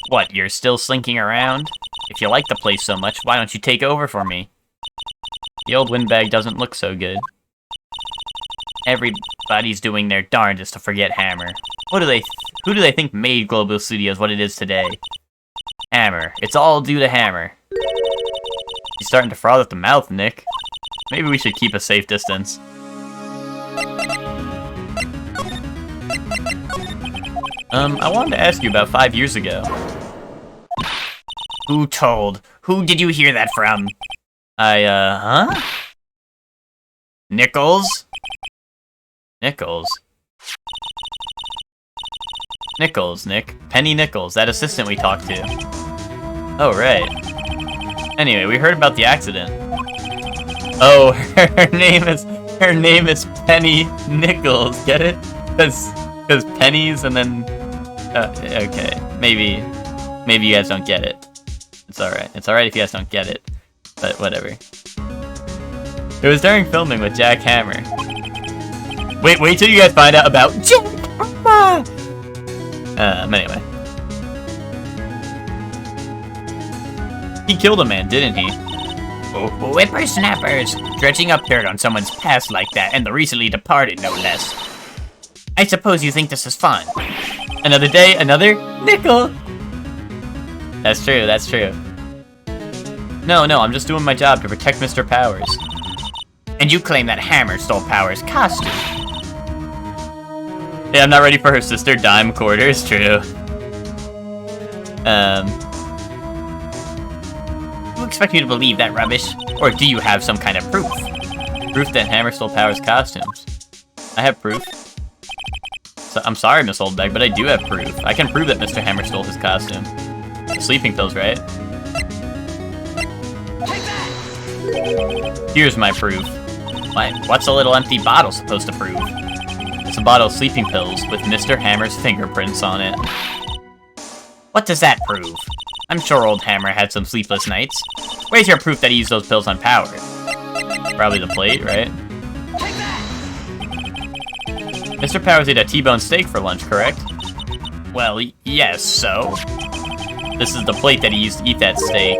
[SPEAKER 1] What, you're still slinking around? If you like the place so much, why don't you take over for me? The old windbag doesn't look so good. Everybody's doing their darndest to forget Hammer. Who do they think made Global Studios what it is today? Hammer. It's all due to Hammer. He's starting to froth at the mouth, Nick. Maybe we should keep a safe distance. I wanted to ask you about 5 years ago. Who told? Who did you hear that from? Huh? Nichols? Nichols? Nichols, Nick. Penny Nichols, that assistant we talked to. Oh, right. Anyway, we heard about the accident. Oh, her name is Penny Nichols, get it? Because pennies and then... okay, maybe you guys don't get it. It's alright. It's alright if you guys don't get it. But whatever. It was during filming with Jack Hammer. Wait till you guys find out about Jack Hammer! Anyway. He killed a man, didn't he? Whippersnappers! Dredging up dirt on someone's past like that, and the recently departed, no less. I suppose you think this is fun. Another day, another nickel! That's true, that's true. No, I'm just doing my job to protect Mr. Powers. And you claim that Hammer stole Powers' costume. Yeah, I'm not ready for her sister dime quarters, true. Who expect you to believe that rubbish? Or do you have some kind of proof? Proof that Hammer stole Powers' costumes. I have proof. So, I'm sorry, Miss Oldbag, but I do have proof. I can prove that Mr. Hammer stole his costume. The sleeping pills, right? Here's my proof. What's a little empty bottle supposed to prove? It's a bottle of sleeping pills with Mr. Hammer's fingerprints on it. What does that prove? I'm sure old Hammer had some sleepless nights. Where's your proof that he used those pills on Power? Probably the plate, right? Mr. Powers ate a T-bone steak for lunch, correct? Well, yes, so? This is the plate that he used to eat that steak.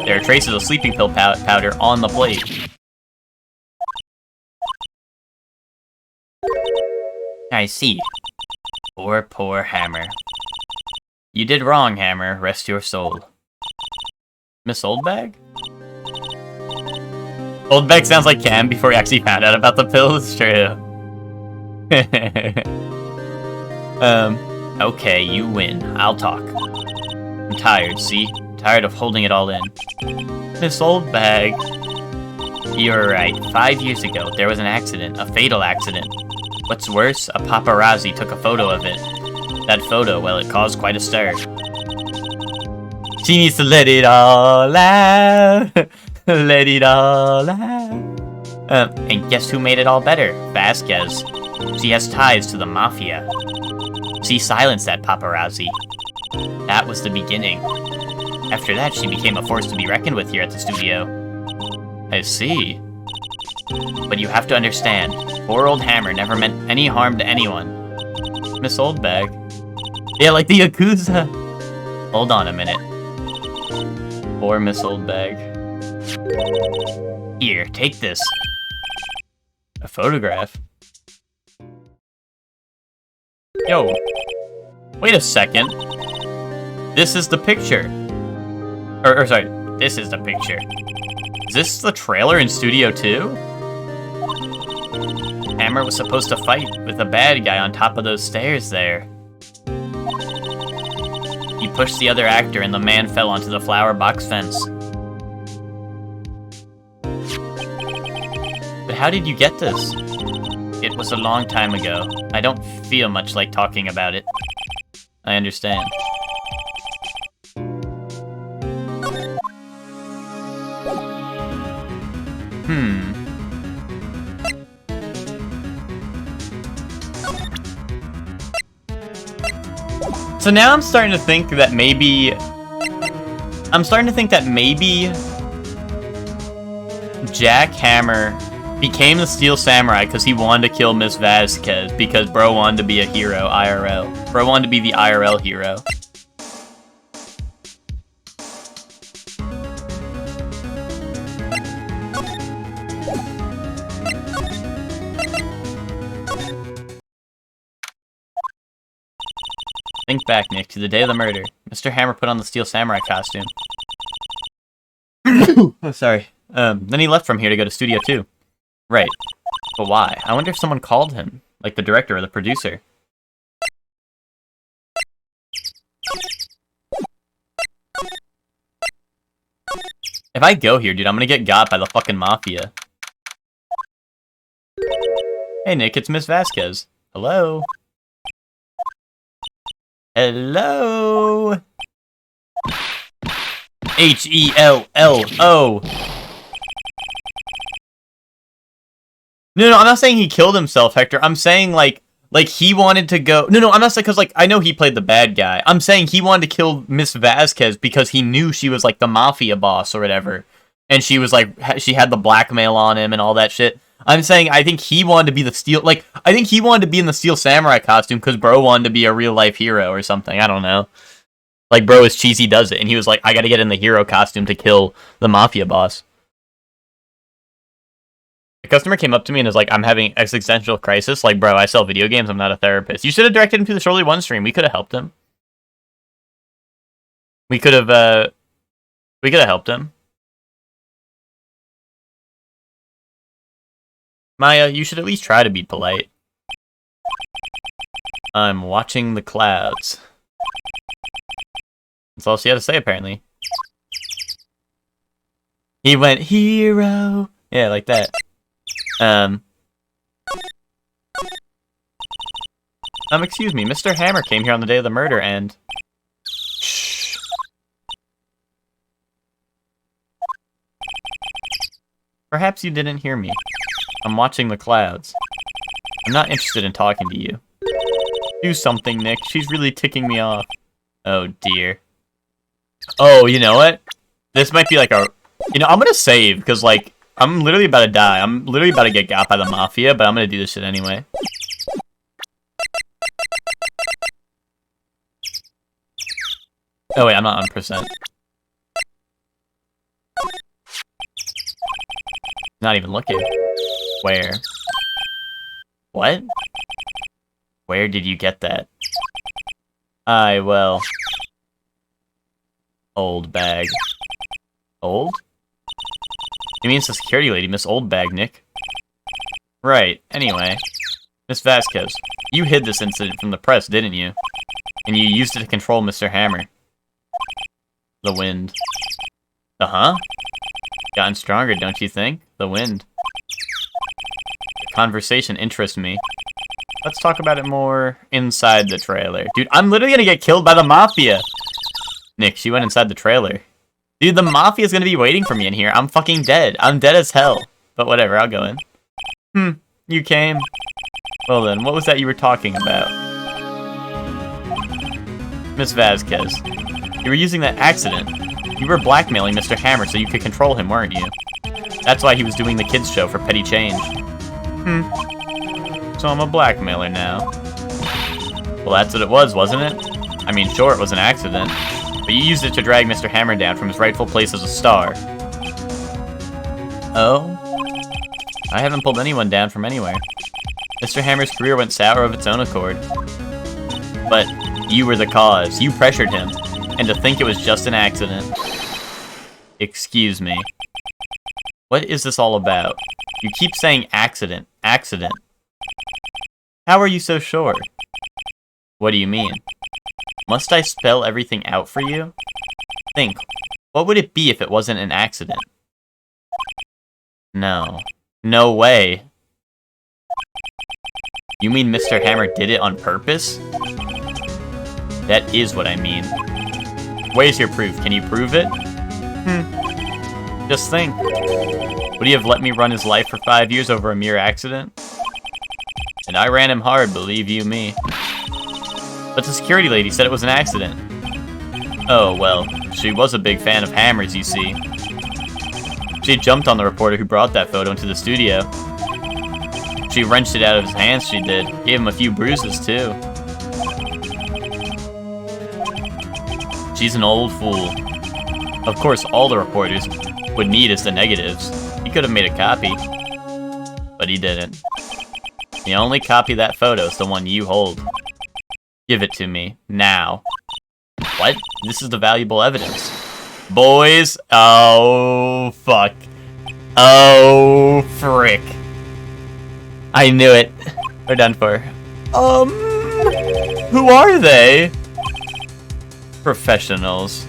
[SPEAKER 1] There are traces of sleeping pill powder on the plate. I see. Poor, poor Hammer. You did wrong, Hammer. Rest your soul. Miss Oldbag? Oldbag sounds like Cam before he actually found out about the pills. True. Okay, you win. I'll talk. I'm tired, see? Tired of holding it all in. Miss Oldbag. You're right. 5 years ago, there was an accident. A fatal accident. What's worse, a paparazzi took a photo of it. That photo, well, it caused quite a stir. She needs to let it all out. Let it all out. And guess who made it all better? Vasquez. She has ties to the mafia. She silenced that paparazzi. That was the beginning. After that, she became a force to be reckoned with here at the studio. I see. But you have to understand, poor old Hammer never meant any harm to anyone. Miss Oldbag. Yeah, like the Yakuza. Hold on a minute. Poor Miss Oldbag. Here, take this. A photograph? Yo. Wait a second. This is the picture. Or sorry, this is the picture. Is this the trailer in Studio 2? Hammer was supposed to fight with a bad guy on top of those stairs there. He pushed the other actor and the man fell onto the flower box fence. But how did you get this? It was a long time ago. I don't feel much like talking about it. I understand. So now I'm starting to think that maybe... Jack Hammer became the Steel Samurai because he wanted to kill Miss Vasquez because bro wanted to be a hero, IRL. Bro wanted to be the IRL hero. Think back, Nick, to the day of the murder. Mr. Hammer put on the Steel Samurai costume. Oh, sorry. Then he left from here to go to Studio 2. Right. But why? I wonder if someone called him. Like the director or the producer. If I go here, dude, I'm gonna get got by the fucking mafia. Hey, Nick, it's Miss Vasquez. Hello? Hello? H-E-L-L-O. No, I'm not saying he killed himself, Hector. I'm saying, like he wanted to go... No, I'm not saying... Because, like, I know he played the bad guy. I'm saying he wanted to kill Miss Vasquez because he knew she was, like, the mafia boss or whatever. And she was, like... She had the blackmail on him and all that shit. I'm saying I think he wanted to be the Steel... Like, I think he wanted to be in the Steel Samurai costume because bro wanted to be a real-life hero or something. I don't know. Like, bro is cheesy does it. And he was like, I gotta get in the hero costume to kill the mafia boss. The customer came up to me and was like, I'm having existential crisis. Like, bro, I sell video games. I'm not a therapist. You should have directed him to the Surely One stream. We could have helped him. We could have helped him. Maya, you should at least try to be polite. I'm watching the clouds. That's all she had to say, apparently. He went, hero. Yeah, like that. Excuse me, Mr. Hammer came here on the day of the murder and... Shh. Perhaps you didn't hear me. I'm watching the clouds. I'm not interested in talking to you. Do something, Nick. She's really ticking me off. Oh, dear. Oh, you know what? This might be like a... You know, I'm gonna save, because, like, I'm literally about to die. I'm literally about to get got by the Mafia, but I'm gonna do this shit anyway. Oh, wait, I'm not on percent. Not even looking. Where? What? Where did you get that? Well... Old bag. Old? You mean it's the security lady, Miss Old Bag, Nick. Right, anyway. Miss Vasquez, you hid this incident from the press, didn't you? And you used it to control Mr. Hammer. The wind. Uh-huh? Gotten stronger, don't you think? The wind. The conversation interests me. Let's talk about it more inside the trailer. Dude, I'm literally gonna get killed by the Mafia! Nick, she went inside the trailer. Dude, the Mafia's gonna be waiting for me in here. I'm fucking dead. I'm dead as hell. But whatever, I'll go in. You came? Well then, what was that you were talking about? Miss Vasquez, you were using that accident. You were blackmailing Mr. Hammer so you could control him, weren't you? That's why he was doing the kids show for petty change. So I'm a blackmailer now. Well, that's what it was, wasn't it? I mean, sure, it was an accident. But you used it to drag Mr. Hammer down from his rightful place as a star. Oh? I haven't pulled anyone down from anywhere. Mr. Hammer's career went sour of its own accord. But you were the cause. You pressured him. And to think it was just an accident. Excuse me. What is this all about? You keep saying accident. Accident. How are you so sure? What do you mean? Must I spell everything out for you? Think. What would it be if it wasn't an accident? No. No way. You mean Mr. Hammer did it on purpose? That is what I mean. Where's your proof? Can you prove it? Just think. Would he have let me run his life for 5 years over a mere accident? And I ran him hard, believe you me. But the security lady said it was an accident. Oh, well, she was a big fan of Hammers, you see. She jumped on the reporter who brought that photo into the studio. She wrenched it out of his hands, she did. Gave him a few bruises, too. She's an old fool. Of course, all the reporters would need is the negatives. He could have made a copy. But he didn't. The only copy of that photo is the one you hold. Give it to me. Now. What? This is the valuable evidence. Boys. Oh, fuck. Oh, frick. I knew it. We're done for. Who are they? Professionals.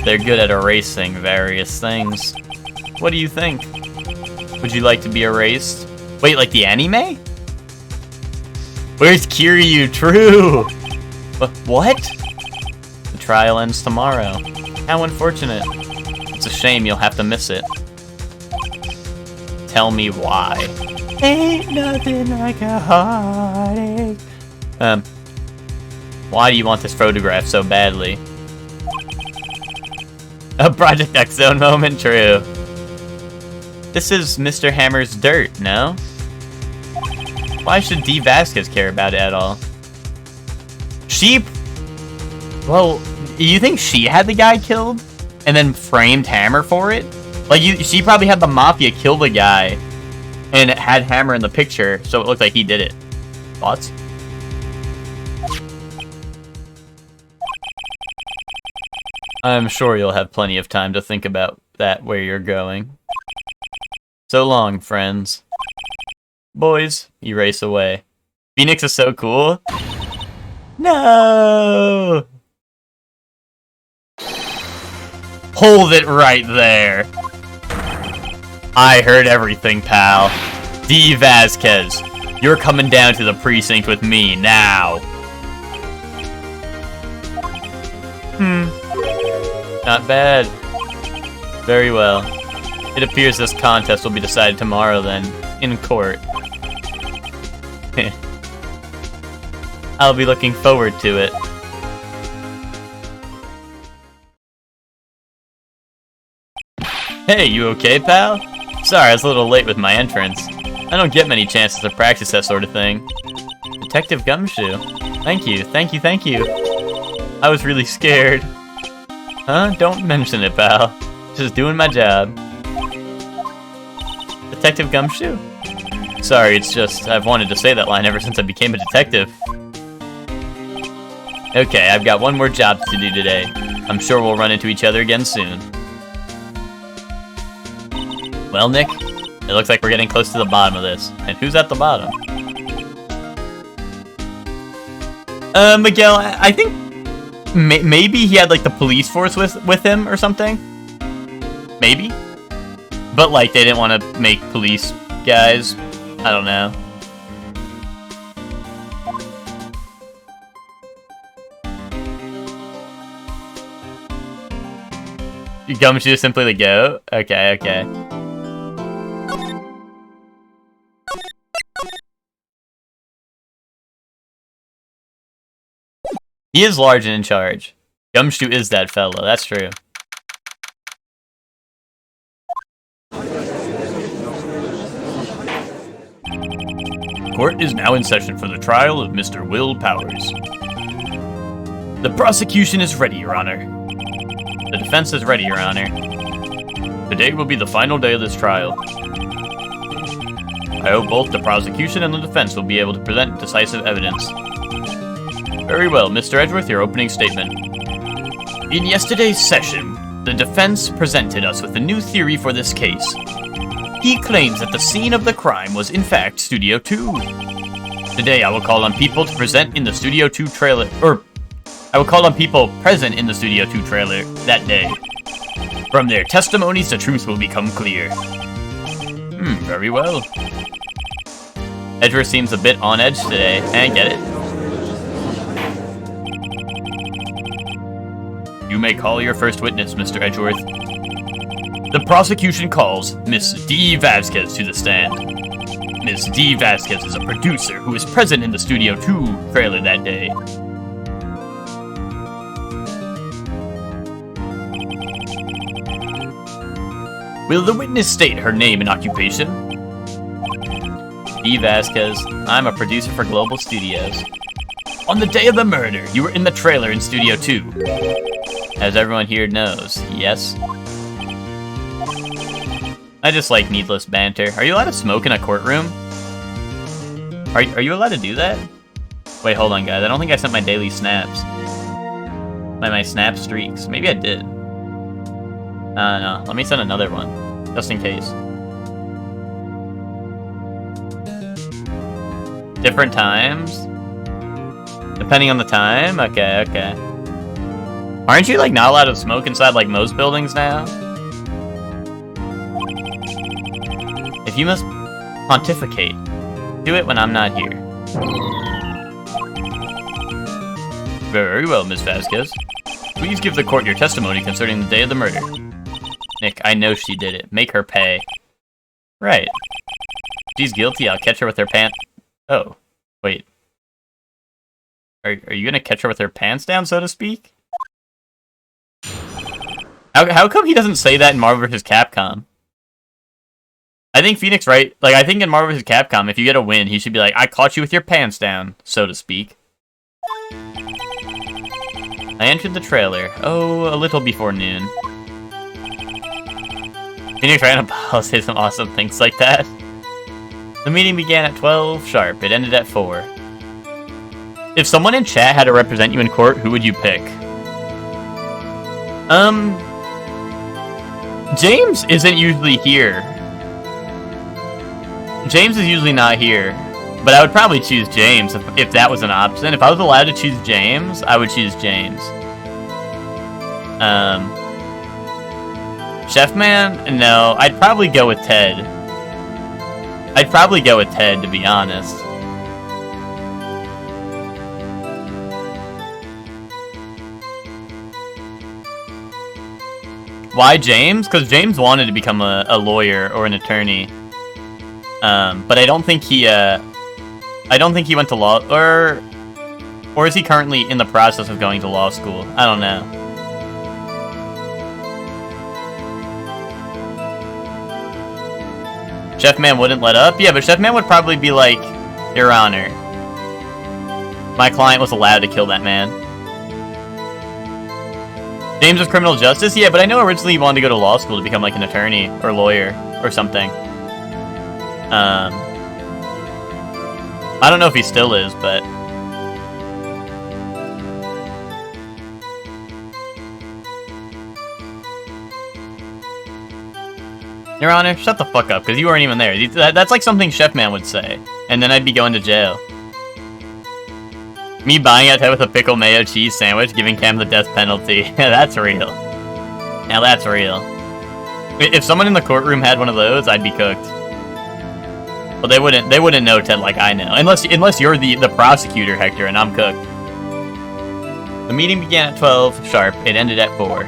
[SPEAKER 1] They're good at erasing various things. What do you think? Would you like to be erased? Wait, like the anime? Where's Kiryu? True! What? The trial ends tomorrow. How unfortunate. It's a shame you'll have to miss it. Tell me why. Ain't nothing like a heartache. Why do you want this photograph so badly? A Project X Zone moment, true. This is Mr. Hammer's dirt, no? Why should D. Vasquez care about it at all? She... Well, you think she had the guy killed? And then framed Hammer for it? Like, she probably had the Mafia kill the guy. And it had Hammer in the picture, so it looked like he did it. Thoughts? I'm sure you'll have plenty of time to think about that where you're going. So long, friends. Boys, you race away. Phoenix is so cool. No! Hold it right there. I heard everything, pal. D. Vasquez, you're coming down to the precinct with me now. Not bad. Very well. It appears this contest will be decided tomorrow then, in court. I'll be looking forward to it. Hey, you okay, pal? Sorry, I was a little late with my entrance. I don't get many chances to practice that sort of thing. Detective Gumshoe. Thank you, thank you, thank you. I was really scared. Huh? Don't mention it, pal. Just doing my job. Detective Gumshoe? Sorry, it's just, I've wanted to say that line ever since I became a detective. Okay, I've got one more job to do today. I'm sure we'll run into each other again soon. Well, Nick, it looks like we're getting close to the bottom of this. And who's at the bottom? Miguel, I think maybe he had, like, the police force with him or something? Maybe? But, like, they didn't want to make police guys. I don't know. Gumshoe is simply the goat? Okay, okay. He is large and in charge. Gumshoe is that fellow, that's true. Court is now in session for the trial of Mr. Will Powers. The prosecution is ready, Your Honor. The defense is ready, Your Honor. Today will be the final day of this trial. I hope both the prosecution and the defense will be able to present decisive evidence. Very well, Mr. Edgeworth, your opening statement. In yesterday's session, the defense presented us with a new theory for this case. He claims that the scene of the crime was in fact Studio 2. Today I will call on people to present in the Studio 2 trailer, I will call on people present in the Studio 2 trailer that day. From their testimonies, the truth will become clear. Very well. Edgeworth seems a bit on edge today. I get it. You may call your first witness, Mr. Edgeworth. The prosecution calls Miss D. Vasquez to the stand. Miss D. Vasquez is a producer who was present in the Studio 2 trailer that day. Will the witness state her name and occupation? D. Vasquez. I'm a producer for Global Studios. On the day of the murder, you were in the trailer in Studio 2. As everyone here knows, yes? I just like needless banter. Are you allowed to smoke in a courtroom? Are you allowed to do that? Wait, hold on, guys. I don't think I sent my daily snaps. My snap streaks. Maybe I did. No. Let me send another one. Just in case. Different times? Depending on the time? Okay, okay. Aren't you, like, not allowed to smoke inside, like, most buildings now? If you must pontificate, do it when I'm not here. Very well, Miss Vasquez. Please give the court your testimony concerning the day of the murder. Nick, I know she did it. Make her pay. Right. She's guilty, I'll catch her with her pants... Oh. Wait. Are you gonna catch her with her pants down, so to speak? How come he doesn't say that in Marvel vs. Capcom? I think Phoenix, right? Like, I think in Marvel vs. Capcom, if you get a win, he should be like, I caught you with your pants down, so to speak. I entered the trailer. Oh, a little before noon. Phoenix ran up, I'll say some awesome things like that. The meeting began at 12 sharp. It ended at 4. If someone in chat had to represent you in court, who would you pick? James isn't usually here. James is usually not here. But I would probably choose James if that was an option. If I was allowed to choose James, I would choose James. Chef Man? No, I'd probably go with Ted. I'd probably go with Ted, to be honest. Why James? Because James wanted to become a lawyer or an attorney. But I don't think he went to law, or is he currently in the process of going to law school? I don't know. Chef Man wouldn't let up? Yeah, but Chef Man would probably be like, Your Honor, my client was allowed to kill that man. James of Criminal Justice? Yeah, but I know originally he wanted to go to law school to become like an attorney or lawyer or something. I don't know if he still is, but... Your Honor, shut the fuck up, because you weren't even there. That's like something Chef Man would say, and then I'd be going to jail. Me buying out Ted with a pickle mayo cheese sandwich, giving Cam the death penalty. Yeah, that's real. Now that's real. If someone in the courtroom had one of those, I'd be cooked. Well, they wouldn't know Ted like I know. Unless you're the prosecutor, Hector, and I'm cooked. The meeting began at 12 sharp. It ended at 4.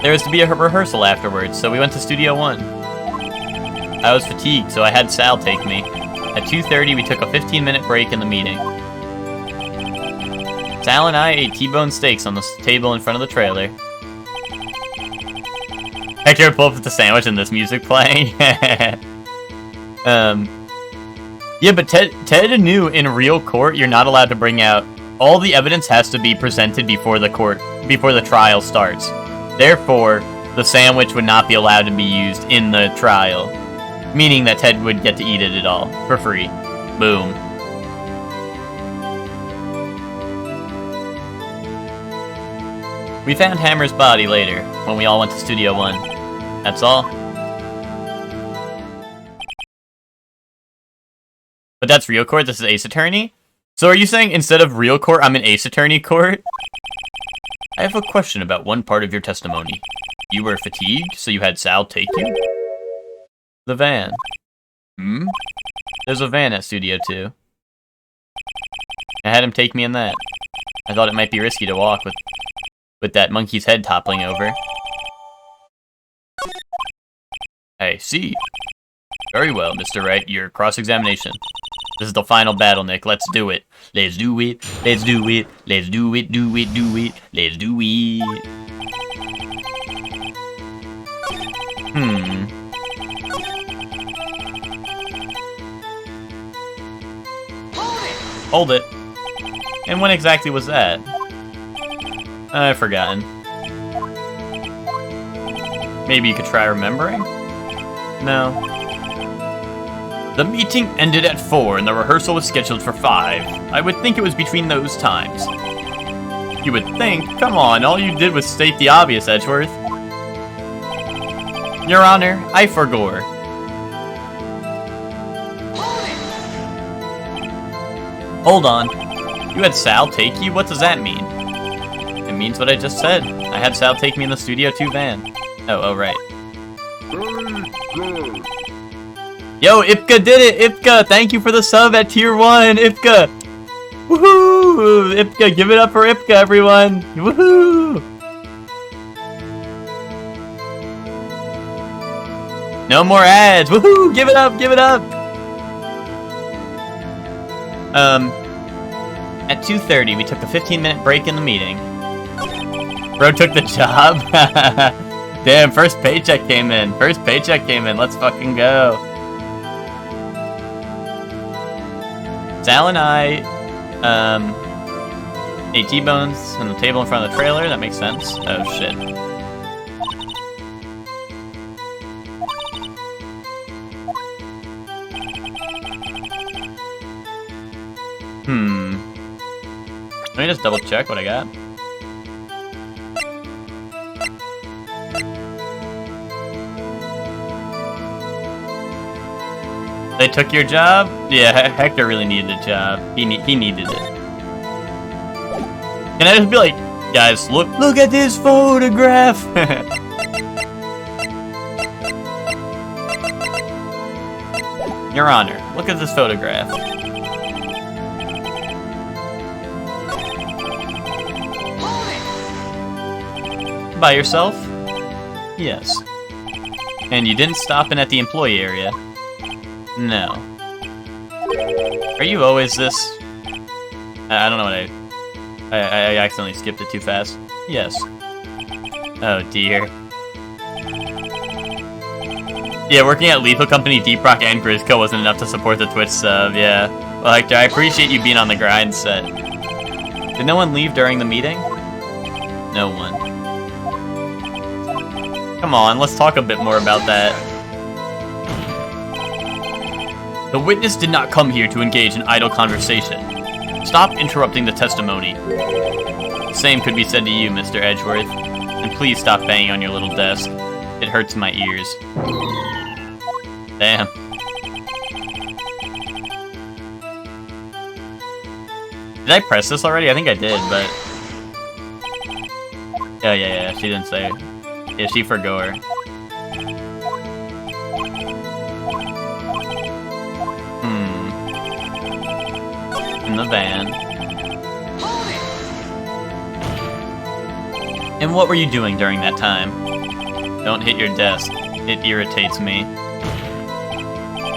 [SPEAKER 1] There was to be a rehearsal afterwards, so we went to Studio 1. I was fatigued, so I had Sal take me. At 2:30, we took a 15-minute break in the meeting. Sal and I ate T-bone steaks on the table in front of the trailer. Hector would pull up with the sandwich and this music playing. Yeah, but Ted knew in real court you're not allowed to bring out... All the evidence has to be presented before the trial starts. Therefore, the sandwich would not be allowed to be used in the trial. Meaning that Ted would get to eat it all, for free. Boom. We found Hammer's body later, when we all went to Studio 1. That's all. But that's real court, this is Ace Attorney? So are you saying instead of real court, I'm in Ace Attorney court? I have a question about one part of your testimony. You were fatigued, so you had Sal take you? The van. Hmm? There's a van at Studio 2. I had him take me in that. I thought it might be risky to walk with that monkey's head toppling over. I see. Very well, Mr. Wright, your cross-examination. This is the final battle, Nick. Let's do it. Let's do it. Let's do it. Let's do it. Do it. Do it. Let's do it. Hold it. And when exactly was that? I've forgotten. Maybe you could try remembering? No. The meeting ended at 4 and the rehearsal was scheduled for 5. I would think it was between those times. You would think? Come on, all you did was state the obvious, Edgeworth. Your Honor, I forgore. Hold on. You had Sal take you? What does that mean? It means what I just said. I had Sal take me in the Studio 2 van. Oh, right. Yo, Ipka did it! Ipka, thank you for the sub at tier 1! Ipka! Woohoo! Ipka, give it up for Ipka, everyone! Woohoo! No more ads! Woohoo! Give it up! Give it up! At 2:30, we took a 15-minute break in the meeting. Bro took the job? Damn, first paycheck came in. First paycheck came in. Let's fucking go. Sal and I, ate T-bones on the table in front of the trailer. That makes sense. Oh, shit. Let me just double check what I got. They took your job? Yeah, Hector really needed a job. He needed it. Can I just be like, guys, look at this photograph! Your Honor, look at this photograph. By yourself? Yes. And you didn't stop in at the employee area? No. Are you always this? I don't know what I accidentally skipped it too fast. Yes. Oh dear. Yeah, working at Lethal Company, Deep Rock, and Grisco wasn't enough to support the Twitch sub, yeah. Well, Hector, I appreciate you being on the grind set. Did no one leave during the meeting? No one. Come on, let's talk a bit more about that. The witness did not come here to engage in idle conversation. Stop interrupting the testimony. The same could be said to you, Mr. Edgeworth. And please stop banging on your little desk. It hurts my ears. Damn. Did I press this already? I think I did, but... Oh, yeah, she didn't say it. Yeah, she forgot her. In the van. And what were you doing during that time? Don't hit your desk. It irritates me.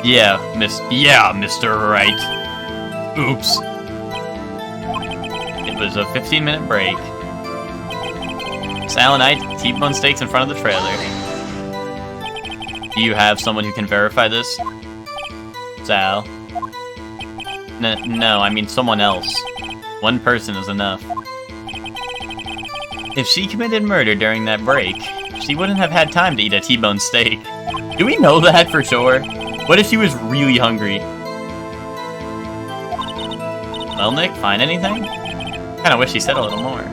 [SPEAKER 1] Yeah, Mr. Wright. Oops. It was a 15-minute break. Sal and I ate T-bone steaks in front of the trailer. Do you have someone who can verify this? Sal. No, I mean someone else. One person is enough. If she committed murder during that break, she wouldn't have had time to eat a T-bone steak. Do we know that for sure? What if she was really hungry? Well, Nick, find anything? Kinda wish he said a little more.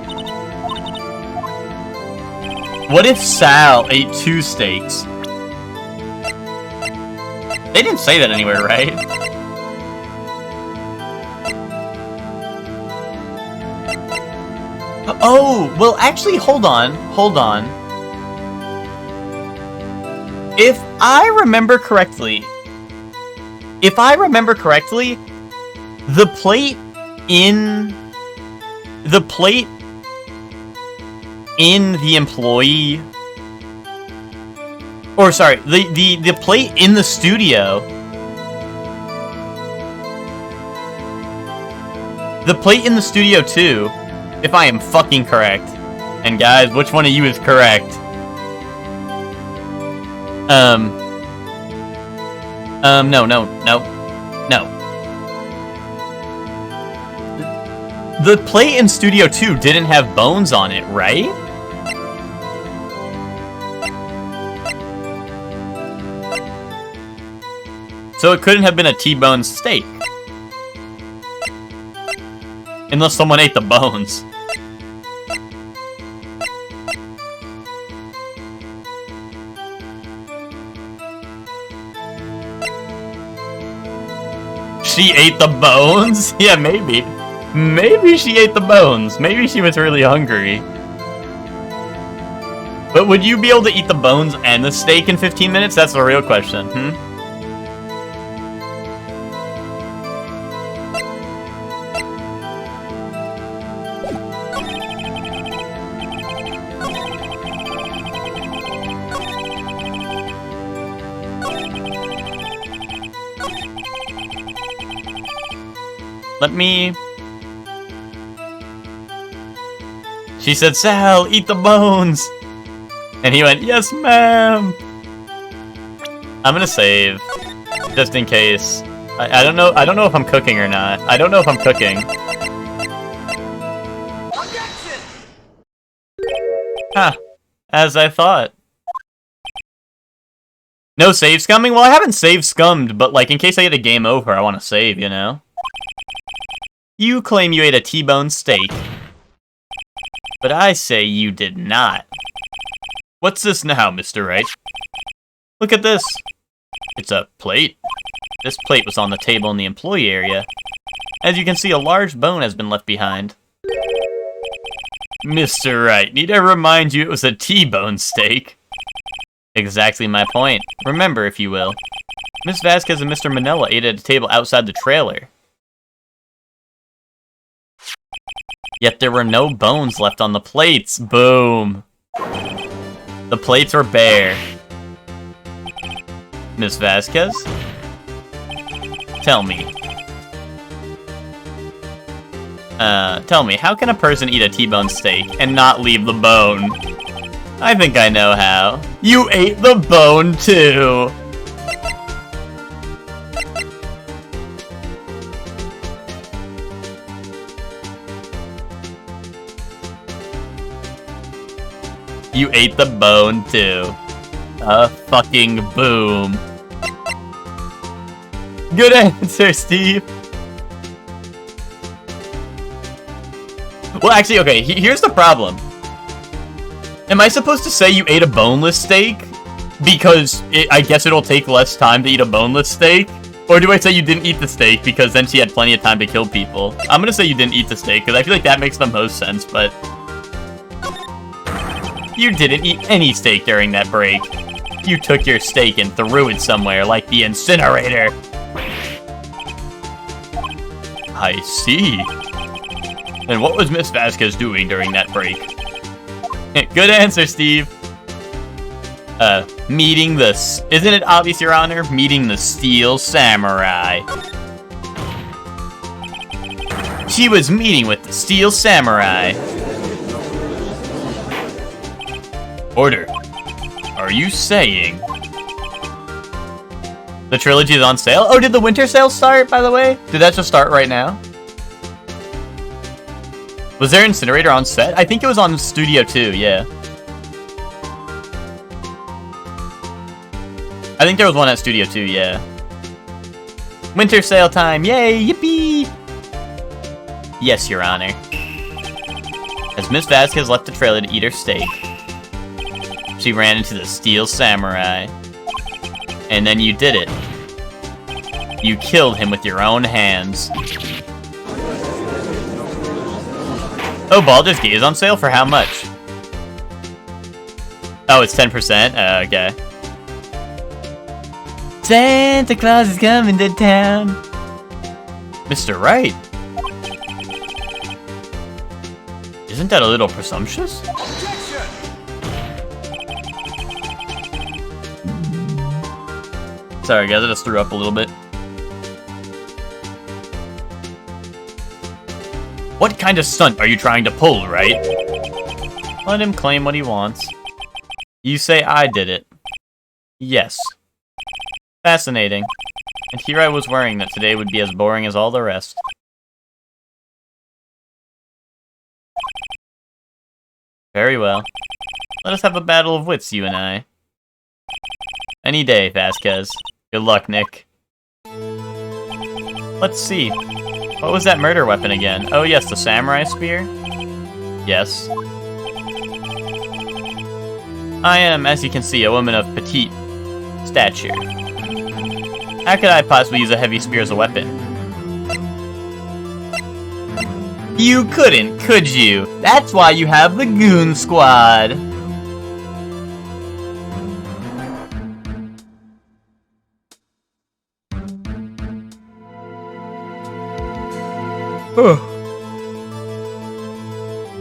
[SPEAKER 1] What if Sal ate 2 steaks? They didn't say that anywhere, right? Oh, well, actually, hold on. If I remember correctly, the plate in the employee, or sorry, the plate in the studio, too, if I am fucking correct. And guys, which one of you is correct? No. The plate in Studio 2 didn't have bones on it, right? So it couldn't have been a T-bone steak. Unless someone ate the bones. She ate the bones? Yeah, maybe. Maybe she ate the bones. Maybe she was really hungry. But would you be able to eat the bones and the steak in 15 minutes? That's the real question, Let me... She said, Sal, eat the bones! And he went, yes, ma'am! I'm gonna save. Just in case. I don't know if I'm cooking or not. I don't know if I'm cooking. Huh. As I thought. No save scumming? Well, I haven't save scummed, but like in case I get a game over, I want to save, you know? You claim you ate a T-bone steak. But I say you did not. What's this now, Mr. Wright? Look at this. It's a plate. This plate was on the table in the employee area. As you can see, a large bone has been left behind. Mr. Wright, need I remind you it was a T-bone steak? Exactly my point. Remember, if you will. Miss Vasquez and Mr. Manella ate at a table outside the trailer. Yet there were no bones left on the plates. Boom. The plates were bare. Miss Vasquez? Tell me. Tell me, how can a person eat a T-bone steak and not leave the bone? I think I know how. You ate the bone, too! You ate the bone, too. A fucking boom. Good answer, Steve. Well, actually, okay, here's the problem. Am I supposed to say you ate a boneless steak? Because I guess it'll take less time to eat a boneless steak? Or do I say you didn't eat the steak because then she had plenty of time to kill people? I'm gonna say you didn't eat the steak because I feel like that makes the most sense, but... You didn't eat any steak during that break. You took your steak and threw it somewhere, like the incinerator. I see. And what was Miss Vasquez doing during that break? Good answer, Steve. Meeting the... Isn't it obvious, Your Honor? Meeting the Steel Samurai. She was meeting with the Steel Samurai. Order. Are you saying... The Trilogy is on sale? Oh, did the winter sale start, by the way? Did that just start right now? Was there Incinerator on set? I think it was on Studio 2, yeah. I think there was one at Studio 2, yeah. Winter sale time, yay, yippee! Yes, Your Honor. As Miss Vasquez left the trailer to eat her steak, she ran into the Steel Samurai. And then you did it. You killed him with your own hands. Oh, Baldur's Gate is on sale for how much? Oh, it's 10%? Okay. Santa Claus is coming to town. Mr. Wright. Isn't that a little presumptuous? Sorry guys, I just threw up a little bit. What kind of stunt are you trying to pull, right? Let him claim what he wants. You say I did it. Yes. Fascinating. And here I was worrying that today would be as boring as all the rest. Very well. Let us have a battle of wits, you and I. Any day, Vasquez. Good luck, Nick. Let's see. What was that murder weapon again? Oh yes, the samurai spear? Yes. I am, as you can see, a woman of petite stature. How could I possibly use a heavy spear as a weapon? You couldn't, could you? That's why you have the Goon Squad.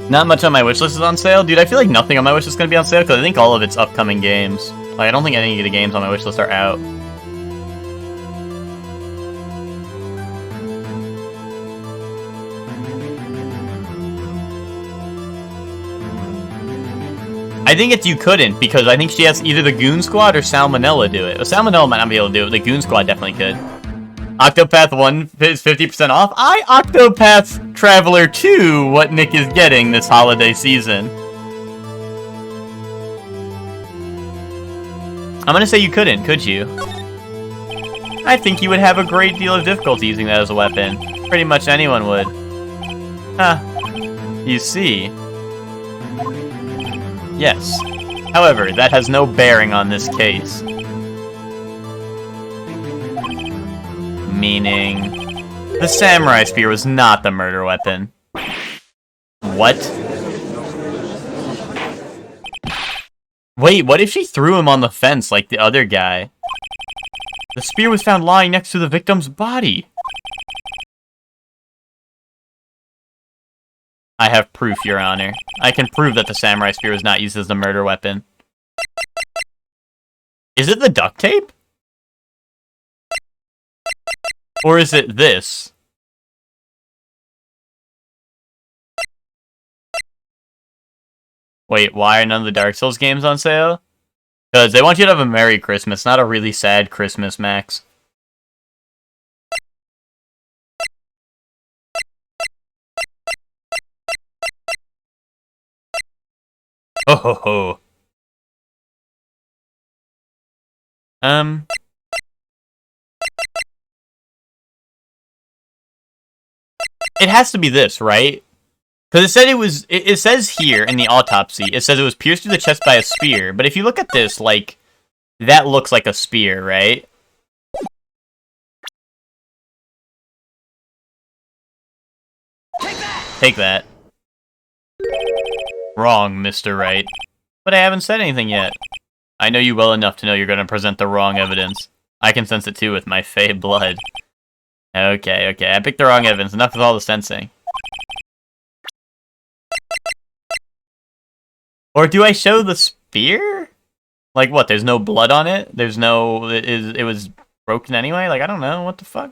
[SPEAKER 1] Not much on my wishlist is on sale. Dude, I feel like nothing on my wishlist is going to be on sale because I think all of it's upcoming games. Like, I don't think any of the games on my wishlist are out. I think it's you couldn't, because I think she has either the Goon Squad or Salmonella do it. Well, Salmonella might not be able to do it, the Goon Squad definitely could. Octopath 1 is 50% off. I Octopath Traveler 2 what Nick is getting this holiday season. I'm gonna say you couldn't, could you? I think you would have a great deal of difficulty using that as a weapon. Pretty much anyone would. Huh. You see. Yes. However, that has no bearing on this case. Meaning... the samurai spear was not the murder weapon. What? Wait, what if she threw him on the fence like the other guy? The spear was found lying next to the victim's body. I have proof, Your Honor. I can prove that the samurai spear was not used as the murder weapon. Is it the duct tape? Or is it this? Wait, why are none of the Dark Souls games on sale? Because they want you to have a Merry Christmas, not a really sad Christmas, Max. Ho ho ho. It has to be this, right? Because it said it was. It says here in the autopsy, it says it was pierced through the chest by a spear. But if you look at this, like, that looks like a spear, right? Take that. Wrong, Mr. Wright. But I haven't said anything yet. I know you well enough to know you're going to present the wrong evidence. I can sense it too with my fey blood. Okay, I picked the wrong evidence. Enough with all the sensing. Or do I show the spear? Like what, there's no blood on it? There's no... It was broken anyway? Like, I don't know. What the fuck?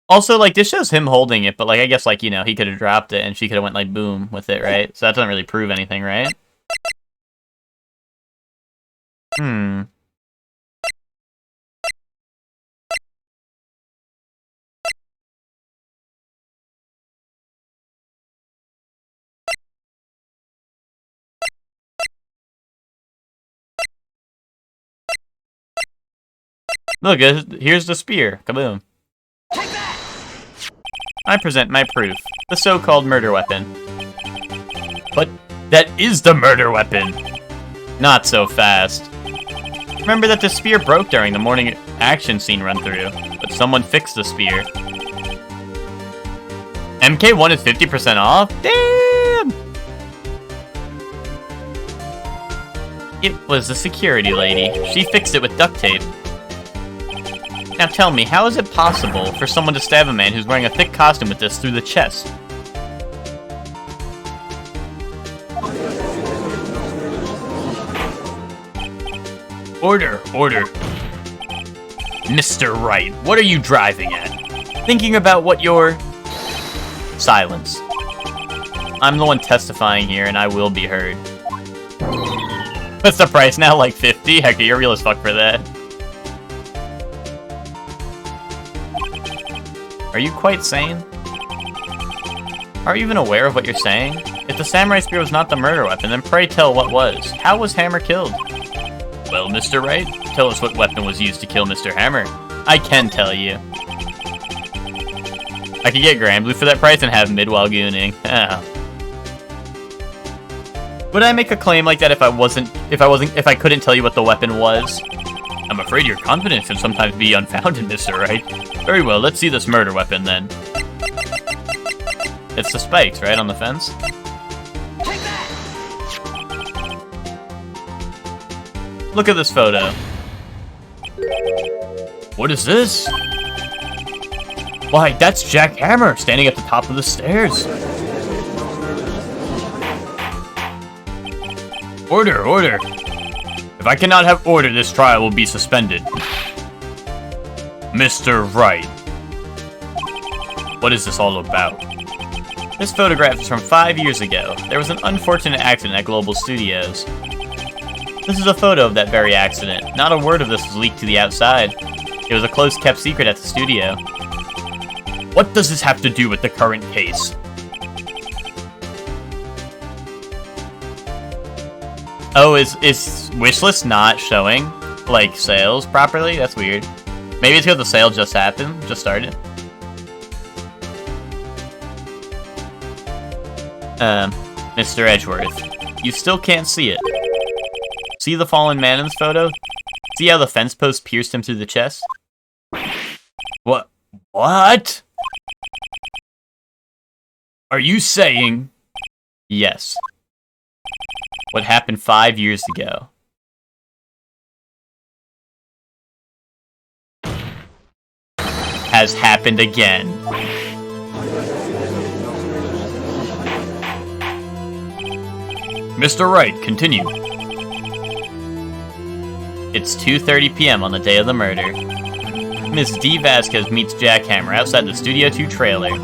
[SPEAKER 1] Also, like, this shows him holding it, but, like, I guess, like, you know, he could have dropped it and she could have went, like, boom with it, right? So that doesn't really prove anything, right? Look, here's the spear. Kaboom. I present my proof. The so-called murder weapon. But that is the murder weapon! Not so fast. Remember that the spear broke during the morning action scene run-through, but someone fixed the spear. MK1 is 50% off? Damn! It was the security lady. She fixed it with duct tape. Now tell me, how is it possible for someone to stab a man who's wearing a thick costume with this through the chest? Order, order. Mr. Wright, what are you driving at? Thinking about what your... Silence. I'm the one testifying here, and I will be heard. What's the price now, like 50? Heck, you're real as fuck for that. Are you quite sane? Are you even aware of what you're saying? If the samurai spear was not the murder weapon, then pray tell what was. How was Hammer killed? Well, Mr. Wright, tell us what weapon was used to kill Mr. Hammer. I can tell you. I could get Grand Blue for that price and have mid while gooning. Oh. Would I make a claim like that if I couldn't tell you what the weapon was? I'm afraid your confidence should sometimes be unfounded, Mr. Wright. Very well, let's see this murder weapon then. It's the spikes, right, on the fence? Look at this photo. What is this? Why, that's Jack Hammer standing at the top of the stairs. Order, order. If I cannot have order, this trial will be suspended. Mr. Wright. What is this all about? This photograph is from 5 years ago. There was an unfortunate accident at Global Studios. This is a photo of that very accident. Not a word of this was leaked to the outside. It was a close-kept secret at the studio. What does this have to do with the current case? Oh, is Wishlist not showing, like, sales properly? That's weird. Maybe it's because the sale just happened, just started. Mr. Edgeworth, you still can't see it. See the fallen man in this photo? See how the fence post pierced him through the chest? What? What? Are you saying? Yes. What happened 5 years ago. has happened again. Mr. Wright, continue. It's 2:30 p.m. on the day of the murder. Miss D. Vasquez meets Jack Hammer outside the Studio 2 trailer.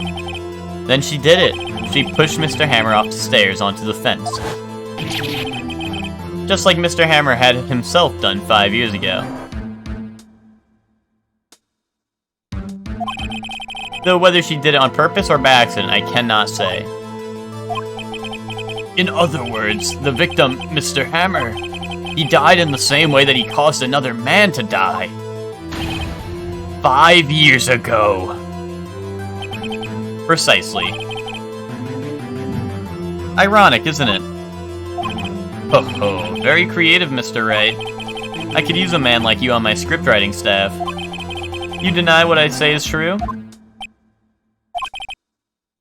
[SPEAKER 1] Then she did it. She pushed Mr. Hammer off the stairs onto the fence. Just like Mr. Hammer had himself done 5 years ago. Though whether she did it on purpose or by accident, I cannot say. In other words, the victim, Mr. Hammer, he died in the same way that he caused another man to die. 5 years ago. Precisely. Ironic, isn't it? Oh, very creative, Mr. Wright. I could use a man like you on my scriptwriting staff. You deny what I say is true?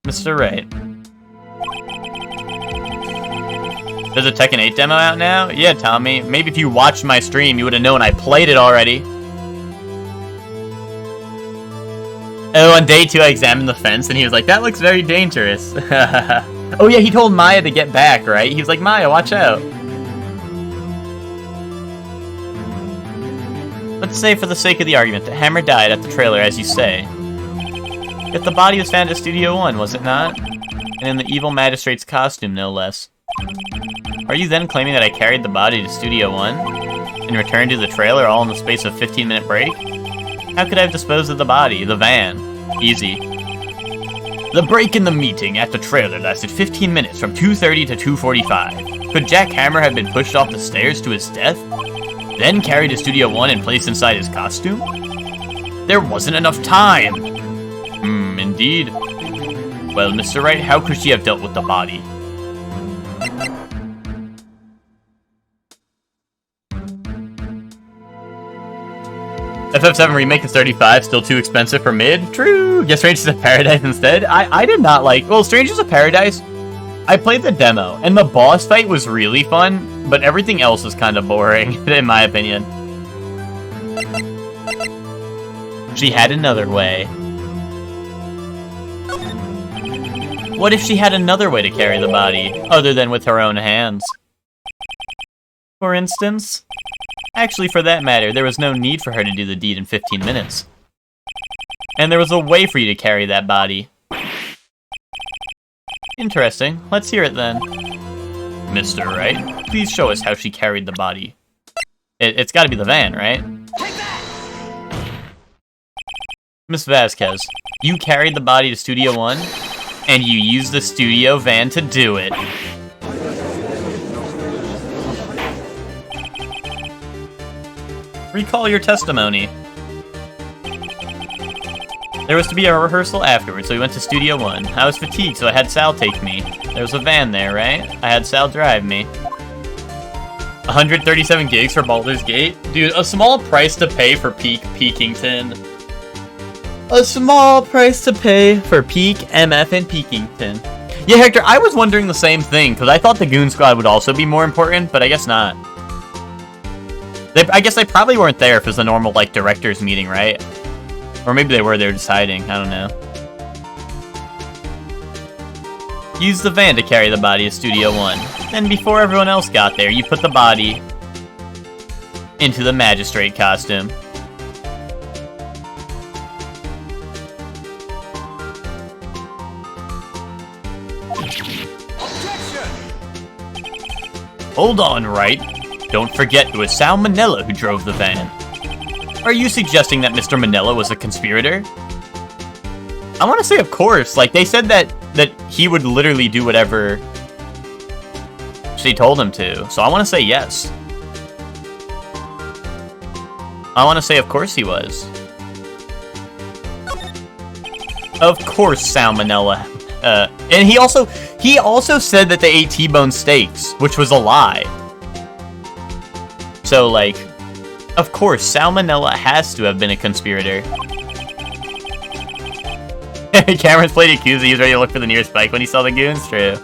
[SPEAKER 1] Mr. Wright. There's a Tekken 8 demo out now? Yeah, Tommy. Maybe if you watched my stream, you would have known I played it already. Oh, on day 2 I examined the fence and he was like, that looks very dangerous. Oh yeah, he told Maya to get back, right? He was like, Maya, watch out. Let's say for the sake of the argument that Hammer died at the trailer, as you say. Yet the body was found at Studio 1, was it not? And in the evil magistrate's costume, no less. Are you then claiming that I carried the body to Studio 1? And returned to the trailer all in the space of a 15-minute break? How could I have disposed of the body, the van? Easy. The break in the meeting at the trailer lasted 15 minutes from 2:30 to 2:45. Could Jack Hammer have been pushed off the stairs to his death? Then carried to Studio 1 and placed inside his costume? There wasn't enough time! Indeed. Well, Mr. Wright, how could she have dealt with the body? FF7 Remake is $35, still too expensive for mid? True! Get Strangers of Paradise instead? I did not like... Well, Strangers of Paradise, I played the demo, and the boss fight was really fun, but everything else was kind of boring, in my opinion. She had another way. What if she had another way to carry the body, other than with her own hands? For instance? Actually, for that matter, there was no need for her to do the deed in 15 minutes. And there was a way for you to carry that body. Interesting. Let's hear it then. Mr. Wright, please show us how she carried the body. It's gotta be the van, right? Miss Vasquez, you carried the body to Studio 1, and you used the studio van to do it. Recall your testimony. There was to be a rehearsal afterwards, so we went to Studio 1. I was fatigued, so I had Sal take me. There was a van there, right? I had Sal drive me. 137 gigs for Baldur's Gate? Dude, a small price to pay for Peak Peakington. A small price to pay for Peak MF and Peakington. Yeah, Hector, I was wondering the same thing, because I thought the Goon Squad would also be more important, but I guess not. I guess they probably weren't there if it was a normal, like, director's meeting, right? Or maybe they were deciding, I don't know. Use the van to carry the body to Studio 1. Then before everyone else got there, you put the body into the magistrate costume. Hold on, Wright. Don't forget it was Sal Manella who drove the van. Are you suggesting that Mr. Manella was a conspirator? I want to say of course. Like, they said that he would literally do whatever she told him to. So I want to say yes. I want to say of course he was. Of course Sal Manella. And he also said that they ate T-bone steaks, which was a lie. So, like, of course, Salmonella has to have been a conspirator. Cameron's played Yakuza, he was ready to look for the nearest bike when he saw the goons, true.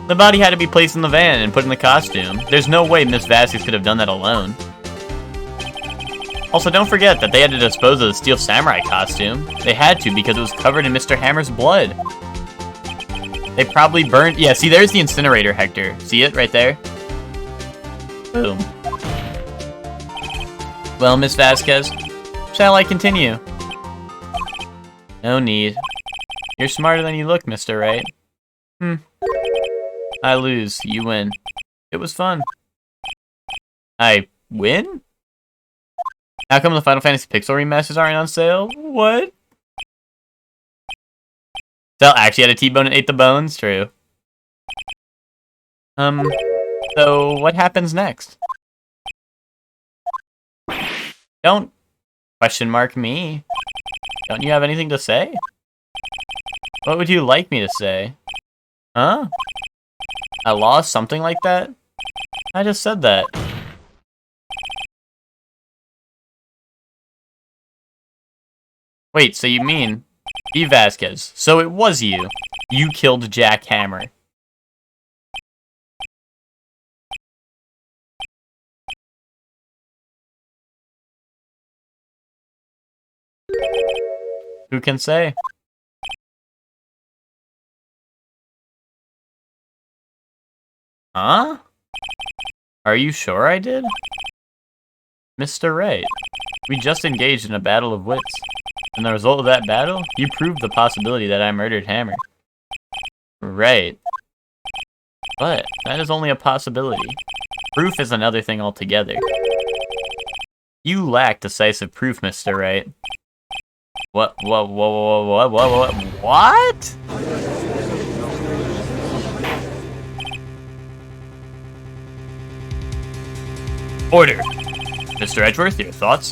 [SPEAKER 1] The body had to be placed in the van and put in the costume. There's no way Miss Vasquez could have done that alone. Also, don't forget that they had to dispose of the Steel Samurai costume. They had to because it was covered in Mr. Hammer's blood. They probably burned... Yeah, see, there's the incinerator, Hector. See it right there? Boom. Well, Miss Vasquez, shall I continue? No need. You're smarter than you look, Mr. Right. I lose. You win. It was fun. I win? How come the Final Fantasy Pixel remasters aren't on sale? What? Cell actually had a T-bone and ate the bones? True. So what happens next? Don't question mark me. Don't you have anything to say? What would you like me to say? Huh? I lost something like that? I just said that. Wait, so you mean... E. Vasquez. So it was you. You killed Jack Hammer. Who can say? Huh? Are you sure I did? Mr. Right. We just engaged in a battle of wits. And the result of that battle, you proved the possibility that I murdered Hammer. Right. But that is only a possibility. Proof is another thing altogether. You lack decisive proof, Mr. Right. What? Order. Mr. Edgeworth, your thoughts?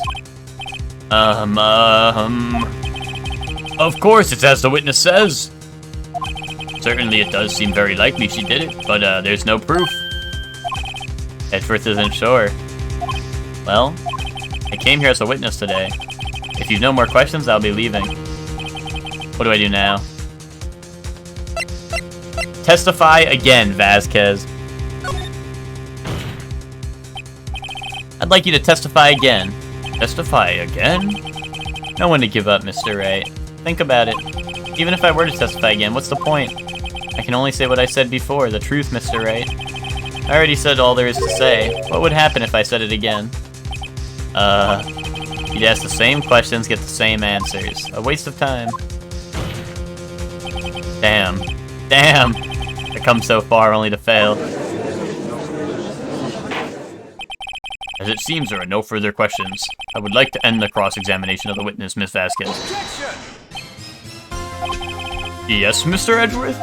[SPEAKER 1] Of course, it's as the witness says. Certainly it does seem very likely she did it, but there's no proof. Edgeworth isn't sure. Well, I came here as a witness today. If you've no more questions, I'll be leaving. What do I do now? Testify again, Vasquez. I'd like you to testify again. Testify again? No one to give up, Mr. Wright. Think about it. Even if I were to testify again, what's the point? I can only say what I said before, the truth, Mr. Wright. I already said all there is to say. What would happen if I said it again? You'd ask the same questions, get the same answers. A waste of time. Damn. Damn! I come so far only to fail. As it seems there are no further questions, I would like to end the cross-examination of the witness, Miss Vasquez. Objection! Yes, Mr. Edgeworth?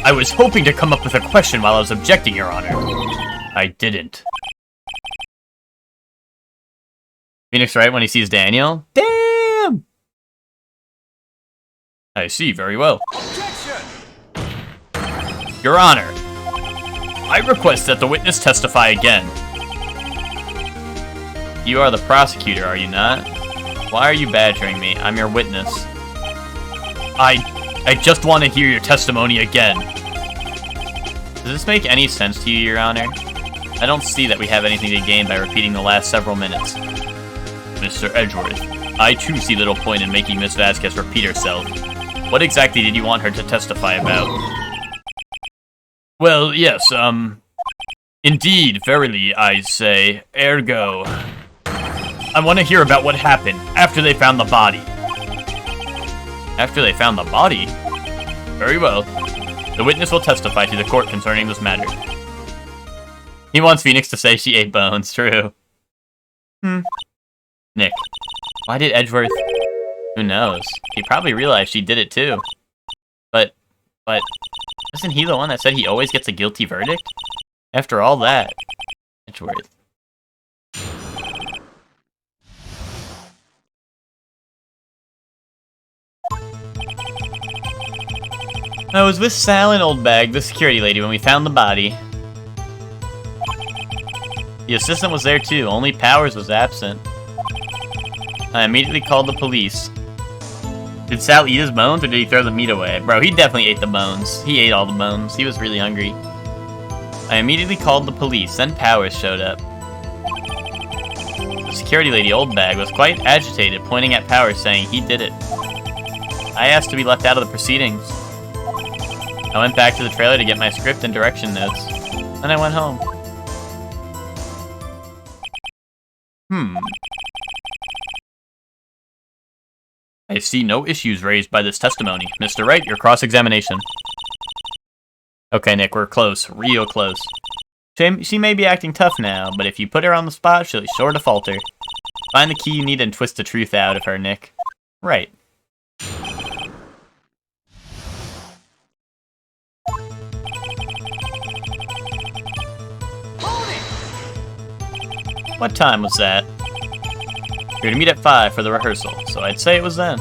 [SPEAKER 1] I was hoping to come up with a question while I was objecting, Your Honor. I didn't. Phoenix Wright when he sees Daniel? Damn! I see, very well. Objection! Your Honor, I request that the witness testify again. You are the prosecutor, are you not? Why are you badgering me? I'm your witness. I just want to hear your testimony again. Does this make any sense to you, Your Honor? I don't see that we have anything to gain by repeating the last several minutes. Mr. Edgeworth, I too see little point in making Miss Vasquez repeat herself. What exactly did you want her to testify about? Well, yes, indeed, verily, I say, ergo. I want to hear about what happened after they found the body. After they found the body? Very well. The witness will testify to the court concerning this matter. He wants Phoenix to say she ate bones, true. Nick, why did Edgeworth... Who knows? He probably realized she did it too. But, isn't he the one that said he always gets a guilty verdict? After all that, Edgeworth. I was with Sal and Old Bag, the security lady, when we found the body. The assistant was there too, only Powers was absent. I immediately called the police. Did Sal eat his bones, or did he throw the meat away? Bro, he definitely ate the bones. He ate all the bones. He was really hungry. I immediately called the police, then Powers showed up. The security lady, Oldbag, was quite agitated, pointing at Powers, saying he did it. I asked to be left out of the proceedings. I went back to the trailer to get my script and direction notes. Then I went home. I see no issues raised by this testimony. Mr. Wright, your cross-examination. Okay, Nick, we're close. Real close. She may be acting tough now, but if you put her on the spot, she'll be sure to falter. Find the key you need and twist the truth out of her, Nick. Right. What time was that? You're to meet at 5 for the rehearsal, so I'd say it was then.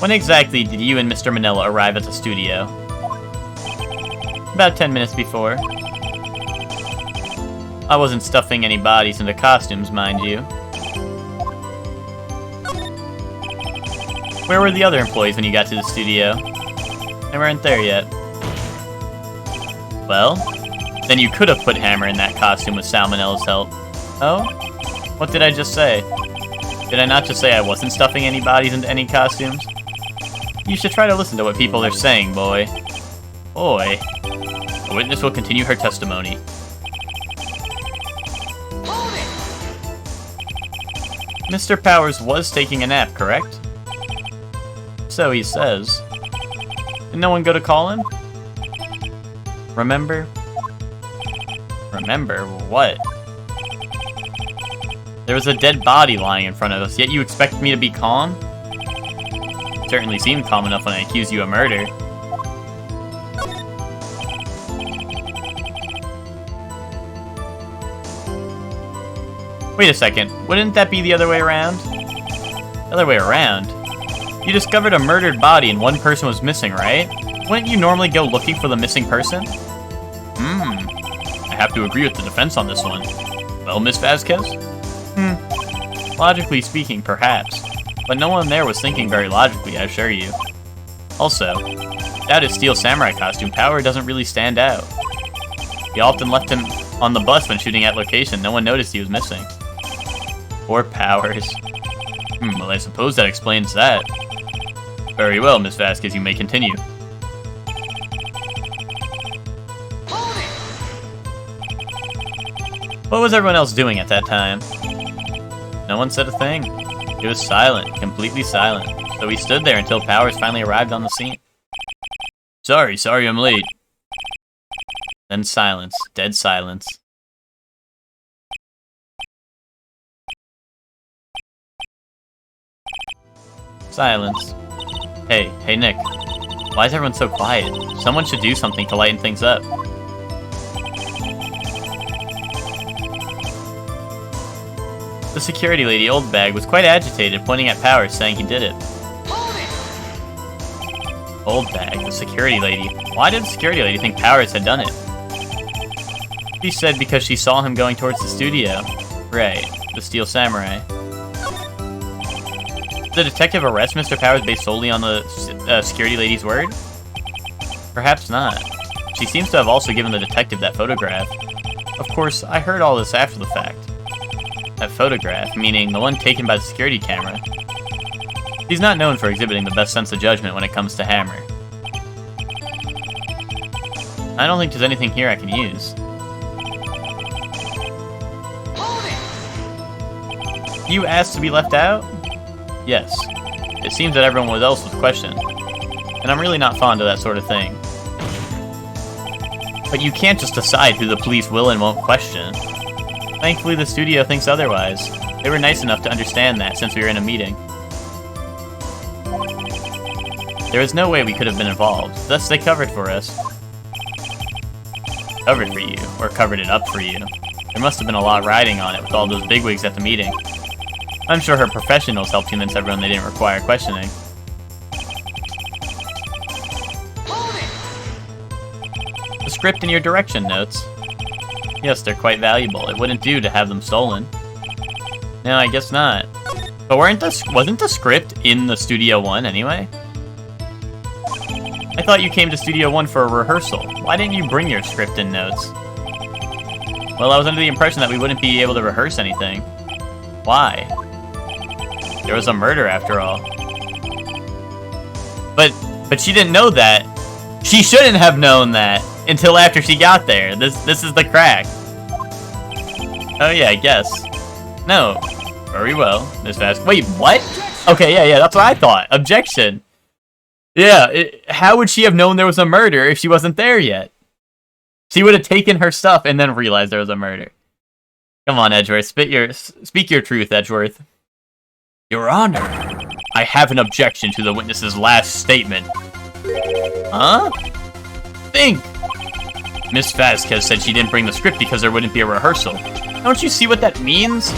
[SPEAKER 1] When exactly did you and Mr. Manila arrive at the studio? About 10 minutes before. I wasn't stuffing any bodies into costumes, mind you. Where were the other employees when you got to the studio? They weren't there yet. Well, then you could have put Hammer in that costume with Salmonella's help. Oh? What did I just say? Did I not just say I wasn't stuffing any bodies into any costumes? You should try to listen to what people are saying, boy. Boy. The witness will continue her testimony. Mr. Powers was taking a nap, correct? So he says. Did no one go to call him? Remember? Remember what? There was a dead body lying in front of us, yet you expect me to be calm? You certainly seemed calm enough when I accused you of murder. Wait a second, wouldn't that be the other way around? The other way around? You discovered a murdered body and one person was missing, right? Wouldn't you normally go looking for the missing person? I have to agree with the defense on this one. Well, Miss Vasquez? Logically speaking, perhaps. But no one there was thinking very logically, I assure you. Also, without his steel samurai costume, Power doesn't really stand out. We often left him on the bus when shooting at location. No one noticed he was missing. Poor Powers. Well, I suppose that explains that. Very well, Miss Vasquez, you may continue. What was everyone else doing at that time? No one said a thing. It was silent, completely silent. So we stood there until Powers finally arrived on the scene. Sorry I'm late. Then silence, dead silence. Silence. Hey Nick. Why is everyone so quiet? Someone should do something to lighten things up. The security lady, Oldbag, was quite agitated, pointing at Powers, saying he did it. Oldbag, the security lady. Why did the security lady think Powers had done it? She said because she saw him going towards the studio. Right, the Steel Samurai. Did the detective arrest Mr. Powers based solely on the security lady's word? Perhaps not. She seems to have also given the detective that photograph. Of course, I heard all this after the fact. That photograph, meaning the one taken by the security camera. He's not known for exhibiting the best sense of judgment when it comes to Hammer. I don't think there's anything here I can use. You asked to be left out? Yes. It seems that everyone else was questioned. And I'm really not fond of that sort of thing. But you can't just decide who the police will and won't question. Thankfully, the studio thinks otherwise. They were nice enough to understand that since we were in a meeting. There was no way we could have been involved, thus they covered for us. Covered for you, or covered it up for you. There must have been a lot riding on it with all those bigwigs at the meeting. I'm sure her professionals helped convince everyone they didn't require questioning. The script and your direction notes. Yes, they're quite valuable. It wouldn't do to have them stolen. No, I guess not. But wasn't the script in the Studio 1 anyway? I thought you came to Studio 1 for a rehearsal. Why didn't you bring your script and notes? Well, I was under the impression that we wouldn't be able to rehearse anything. Why? There was a murder after all. But she didn't know that. She shouldn't have known that until after she got there. This is the crack. Oh yeah, I guess. No. Very well, Miss Vasquez. Wait, what? Okay, yeah, that's what I thought. Objection. Yeah, how would she have known there was a murder if she wasn't there yet? She would have taken her stuff and then realized there was a murder. Come on, Edgeworth. Speak your truth, Edgeworth. Your Honor, I have an objection to the witness's last statement. Huh? Think! Miss Vasquez said she didn't bring the script because there wouldn't be a rehearsal. Don't you see what that means?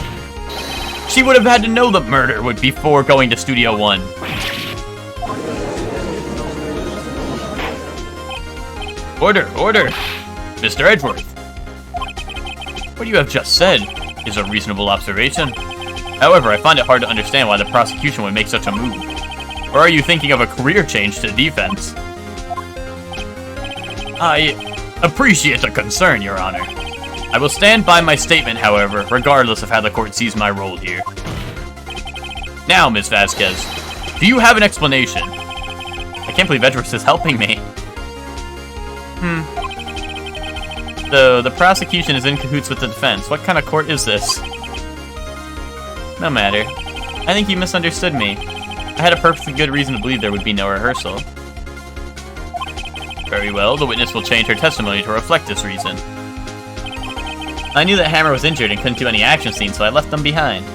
[SPEAKER 1] She would have had to know the murder would before going to Studio One. Order, order! Mr. Edgeworth. What you have just said is a reasonable observation. However, I find it hard to understand why the prosecution would make such a move. Or are you thinking of a career change to defense? I appreciate the concern, Your Honor. I will stand by my statement, however, regardless of how the court sees my role here. Now, Ms. Vasquez, do you have an explanation? I can't believe Edgeworth is helping me. So, the prosecution is in cahoots with the defense. What kind of court is this? No matter. I think you misunderstood me. I had a perfectly good reason to believe there would be no rehearsal. Very well, the witness will change her testimony to reflect this reason. I knew that Hammer was injured and couldn't do any action scenes, so I left them behind.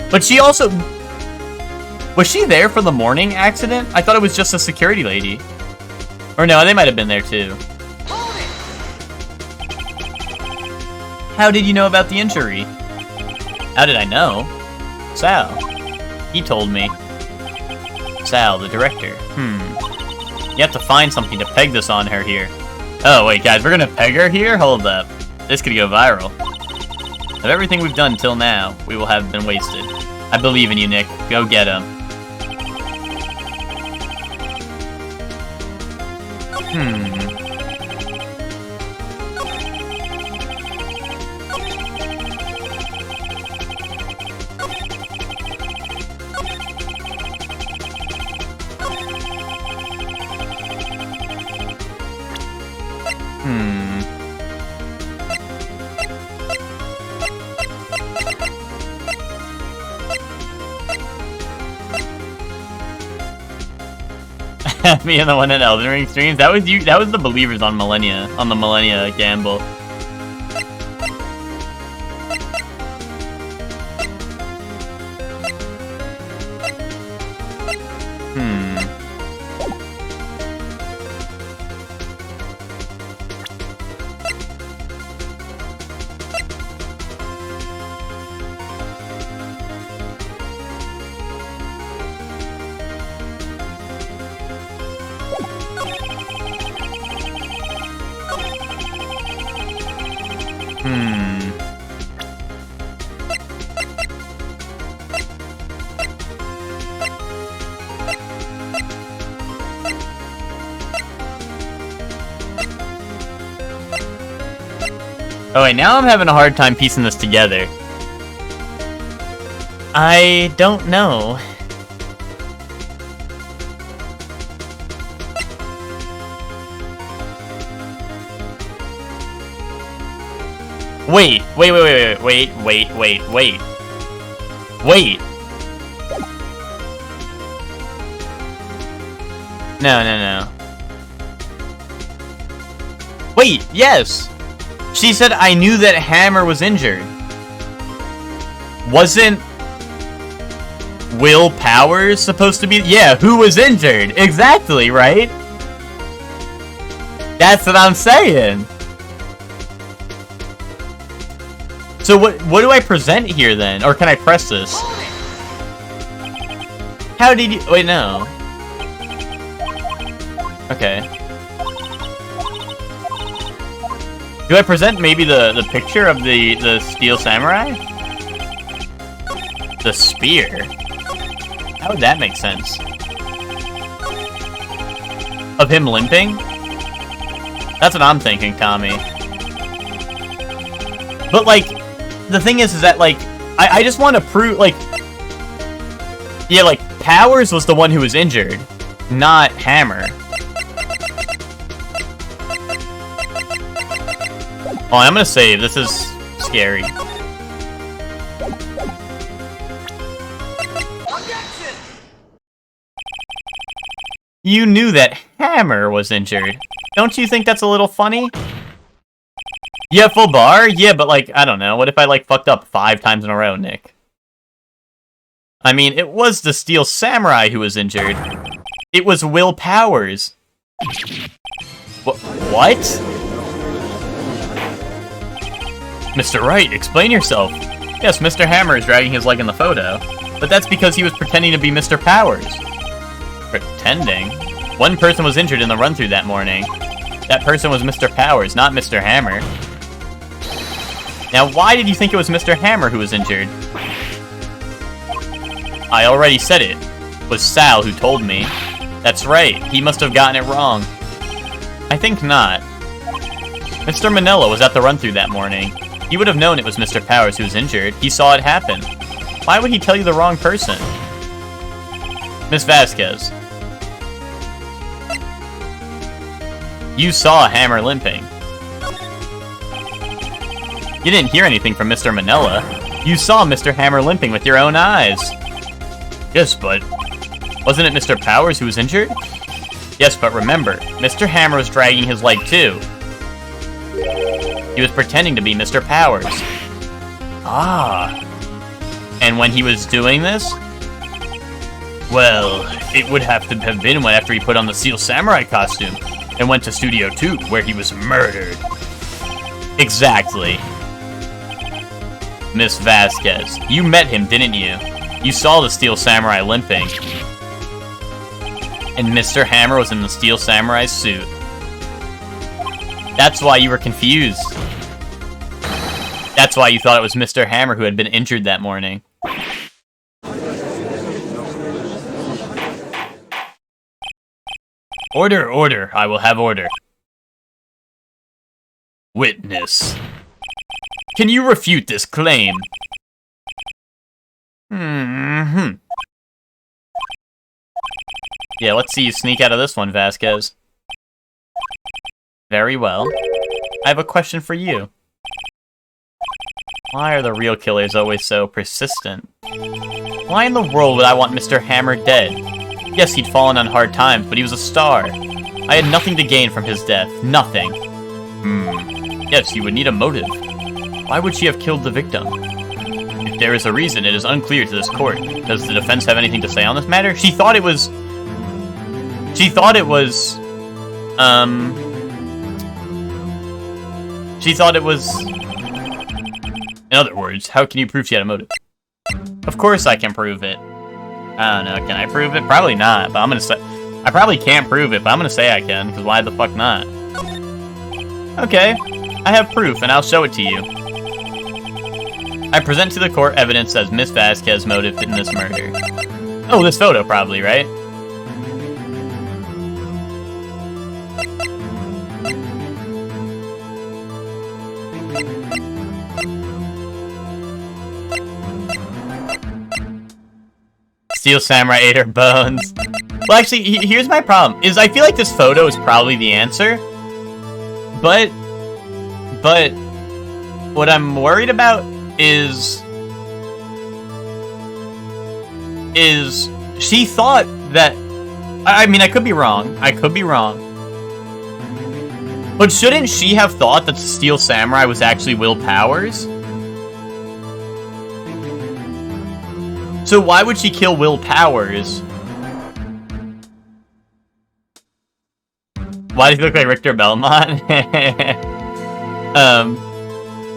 [SPEAKER 1] But she also... Was she there for the morning accident? I thought it was just a security lady. Or no, they might have been there too. How did you know about the injury? How did I know? Sal. He told me. Sal, the director. You have to find something to peg this on her here. Oh, wait, guys, we're gonna peg her here? Hold up. This could go viral. Of everything we've done till now, we will have been wasted. I believe in you, Nick. Go get him. Me and the one in Elden Ring streams. That was you. That was the believers on Millennia, on the Millennia gamble. Oh wait, now I'm having a hard time piecing this together. I don't know. Wait. No. Wait, yes! She said, I knew that Hammer was injured. Wasn't Will Powers supposed to be? Yeah, who was injured? Exactly, right? That's what I'm saying. So what do I present here then? Or can I press this? How did you... Wait, no. Okay. Do I present maybe the picture of the Steel Samurai? The spear? How would that make sense? Of him limping? That's what I'm thinking, Tommy. But, like, the thing is that, like, I just want to prove, like... Yeah, like, Powers was the one who was injured, not Hammer. Oh, I'm gonna save. This is scary. You knew that Hammer was injured. Don't you think that's a little funny? Yeah, full bar? Yeah, but like, I don't know. What if I like fucked up 5 times in a row, Nick? I mean, it was the Steel Samurai who was injured. It was Will Powers. What? Mr. Wright, explain yourself. Yes, Mr. Hammer is dragging his leg in the photo, but that's because he was pretending to be Mr. Powers. Pretending? One person was injured in the run-through that morning. That person was Mr. Powers, not Mr. Hammer. Now, why did you think it was Mr. Hammer who was injured? I already said it. It was Sal who told me. That's right, he must have gotten it wrong. I think not. Mr. Manila was at the run-through that morning. He would have known it was Mr. Powers who was injured. He saw it happen. Why would he tell you the wrong person? Miss Vasquez. You saw Hammer limping. You didn't hear anything from Mr. Manila. You saw Mr. Hammer limping with your own eyes. Yes, but... wasn't it Mr. Powers who was injured? Yes, but remember, Mr. Hammer was dragging his leg too. He was pretending to be Mr. Powers. Ah. And when he was doing this? Well, it would have to have been after he put on the Steel Samurai costume and went to Studio 2, where he was murdered. Exactly. Miss Vasquez, you met him, didn't you? You saw the Steel Samurai limping. And Mr. Hammer was in the Steel Samurai's suit. That's why you were confused. That's why you thought it was Mr. Hammer who had been injured that morning. Order, order. I will have order. Witness. Can you refute this claim? Yeah, let's see you sneak out of this one, Vasquez. Very well. I have a question for you. Why are the real killers always so persistent? Why in the world would I want Mr. Hammer dead? Yes, he'd fallen on hard times, but he was a star. I had nothing to gain from his death. Nothing. Yes, you would need a motive. Why would she have killed the victim? If there is a reason, it is unclear to this court. Does the defense have anything to say on this matter? She thought it was... She thought it was... In other words, how can you prove she had a motive? Of course I can prove it. I don't know, can I prove it? Probably not, but I'm gonna say... I probably can't prove it, but I'm gonna say I can, because why the fuck not? Okay, I have proof, and I'll show it to you. I present to the court evidence as Miss Vasquez's motive in this murder. Oh, this photo probably, right? Steel Samurai ate her bones. Well, actually, here's my problem. Is I feel like this photo is probably the answer. But what I'm worried about is she thought that... I mean, I could be wrong. I could be wrong. But shouldn't she have thought that the Steel Samurai was actually Will Powers? So why would she kill Will Powers? Why does he look like Richter Belmont?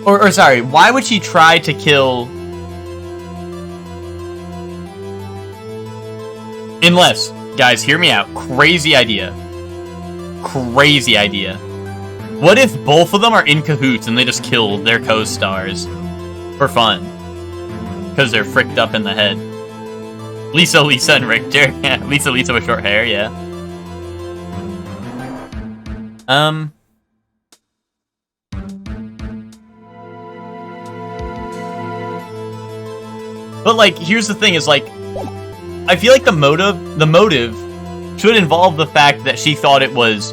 [SPEAKER 1] Or sorry, why would she try to kill... Unless, guys, hear me out. Crazy idea. Crazy idea. What if both of them are in cahoots and they just kill their co-stars? For fun. Because they're fricked up in the head. Lisa and Richter. Yeah, Lisa with short hair, yeah. But, like, here's the thing, is, like, I feel like the motive should involve the fact that she thought it was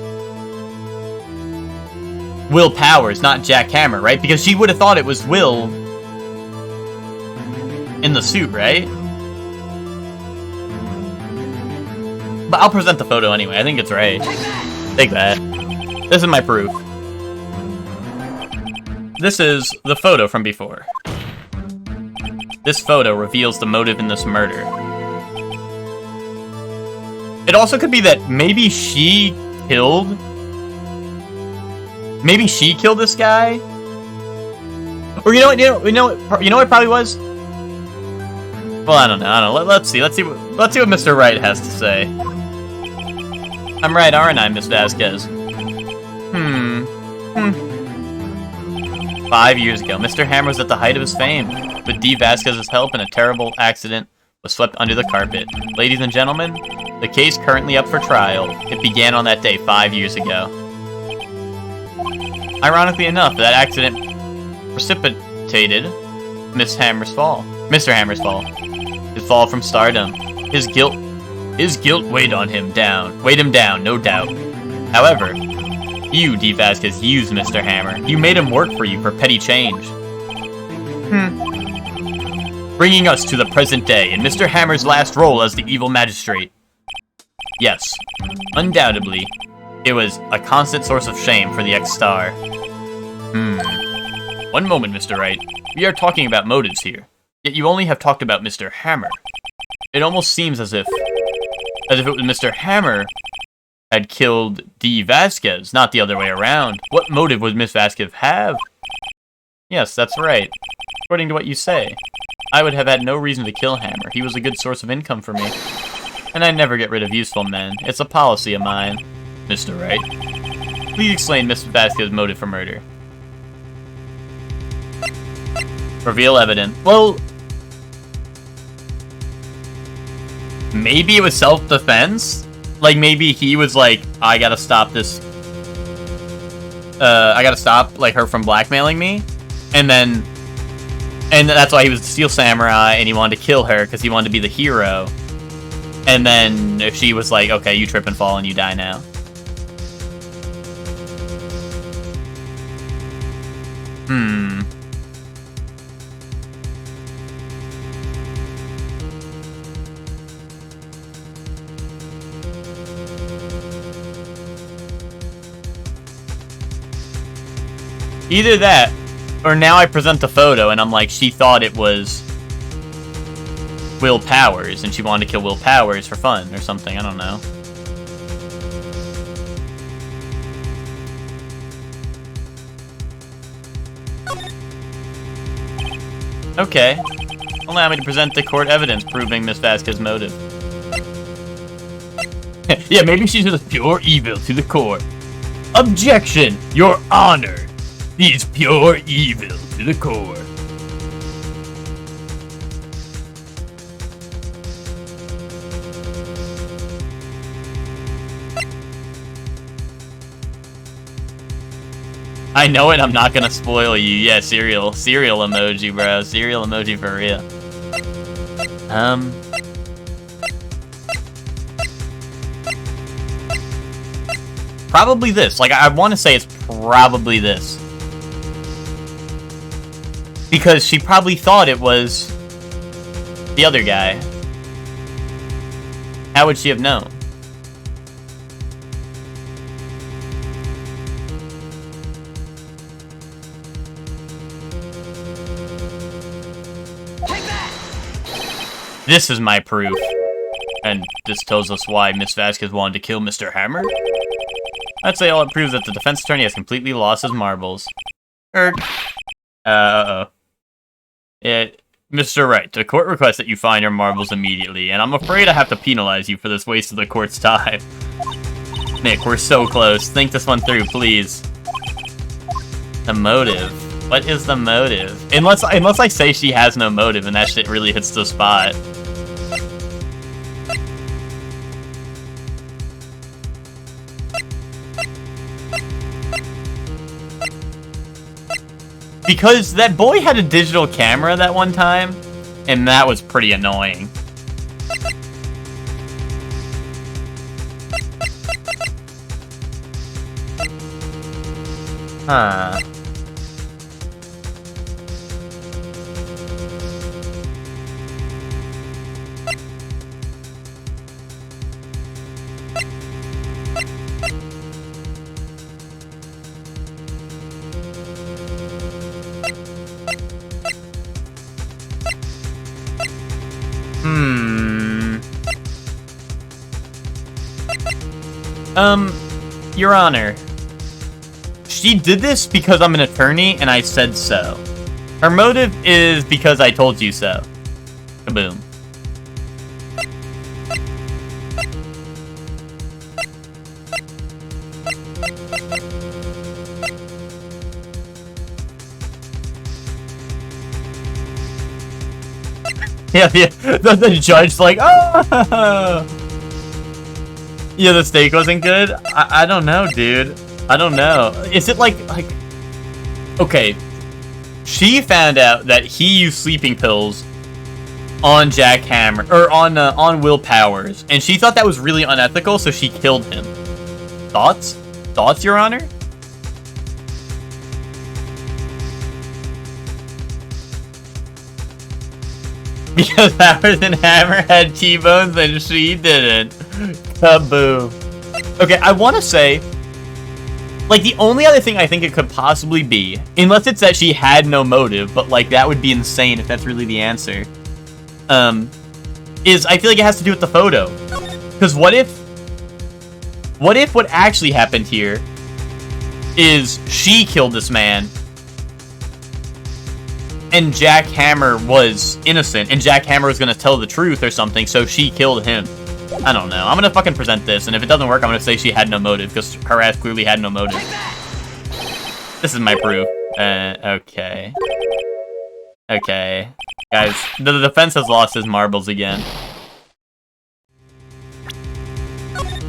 [SPEAKER 1] Will Powers, not Jack Hammer, right? Because she would have thought it was Will in the suit, right? But I'll present the photo anyway. I think it's right. Take that. This is my proof. This is the photo from before. This photo reveals the motive in this murder. It also could be that maybe she killed... Maybe she killed this guy? Or you know what it probably was? Well, I don't know. Let's see what Mr. Wright has to say. I'm right, aren't I, Miss Vasquez? 5 years ago, Mr. Hammer was at the height of his fame. With D. Vasquez's help, and a terrible accident was swept under the carpet. Ladies and gentlemen, the case currently up for trial. It began on that day 5 years ago. Ironically enough, that accident precipitated Mr. Hammer's fall. His fall from stardom. His guilt weighed him down, no doubt. However, you, D. Vasquez, used Mr. Hammer. You made him work for you for petty change. Bringing us to the present day, in Mr. Hammer's last role as the evil magistrate. Yes, undoubtedly, it was a constant source of shame for the ex-star. One moment, Mr. Wright. We are talking about motives here. Yet you only have talked about Mr. Hammer. It almost seems as if it was Mr. Hammer had killed D. Vasquez, not the other way around. What motive would Miss Vasquez have? Yes, that's right. According to what you say, I would have had no reason to kill Hammer. He was a good source of income for me. And I never get rid of useful men. It's a policy of mine. Mr. Wright, please explain Miss Vasquez's motive for murder. Reveal evidence. Well, maybe it was self-defense? Like, maybe he was like, I gotta stop this... I gotta stop, like, her from blackmailing me? And that's why he was the Steel Samurai, and he wanted to kill her, because he wanted to be the hero. And then if she was like, okay, you trip and fall and you die now. Either that, or now I present the photo and I'm like, she thought it was Will Powers, and she wanted to kill Will Powers for fun or something, I don't know. Okay. Allow me to present the court evidence proving Miss Vasquez's motive. Yeah, maybe she's just pure evil to the court. Objection, Your Honor! He's pure evil to the core. I know it, I'm not gonna spoil you. Yeah, cereal emoji, bro. Cereal emoji for real. Probably this. Like, I want to say it's probably this. Because she probably thought it was the other guy. How would she have known? This is my proof. And this tells us why Miss Vasquez wanted to kill Mr. Hammer. I'd say all it proves that the defense attorney has completely lost his marbles. Uh-oh. Mr. Wright, the court requests that you find your marbles immediately, and I'm afraid I have to penalize you for this waste of the court's time. Nick, we're so close. Think this one through, please. The motive. What is the motive? Unless I say she has no motive and that shit really hits the spot. Because that boy had a digital camera that one time, And that was pretty annoying. Huh. Your Honor. She did this because I'm an attorney and I said so. Her motive is because I told you so. Kaboom. Yeah, the judge's like, oh! Yeah, the steak wasn't good? I don't know, dude. I don't know. Is it like... Okay. She found out that he used sleeping pills on Jack Hammer, or on Will Powers, and she thought that was really unethical, so she killed him. Thoughts? Thoughts, Your Honor? Because Powers and Hammer had T-bones and she didn't. Kaboom. Okay, I want to say, like, the only other thing I think it could possibly be, unless it's that she had no motive, but, like, that would be insane if that's really the answer, is I feel like it has to do with the photo. Because what if what actually happened here is she killed this man, and Jack Hammer was innocent, and Jack Hammer was gonna tell the truth or something, so she killed him. I don't know. I'm gonna fucking present this, and if it doesn't work, I'm gonna say she had no motive, because her ass clearly had no motive. This is my proof. Okay. Okay. Guys, the defense has lost his marbles again.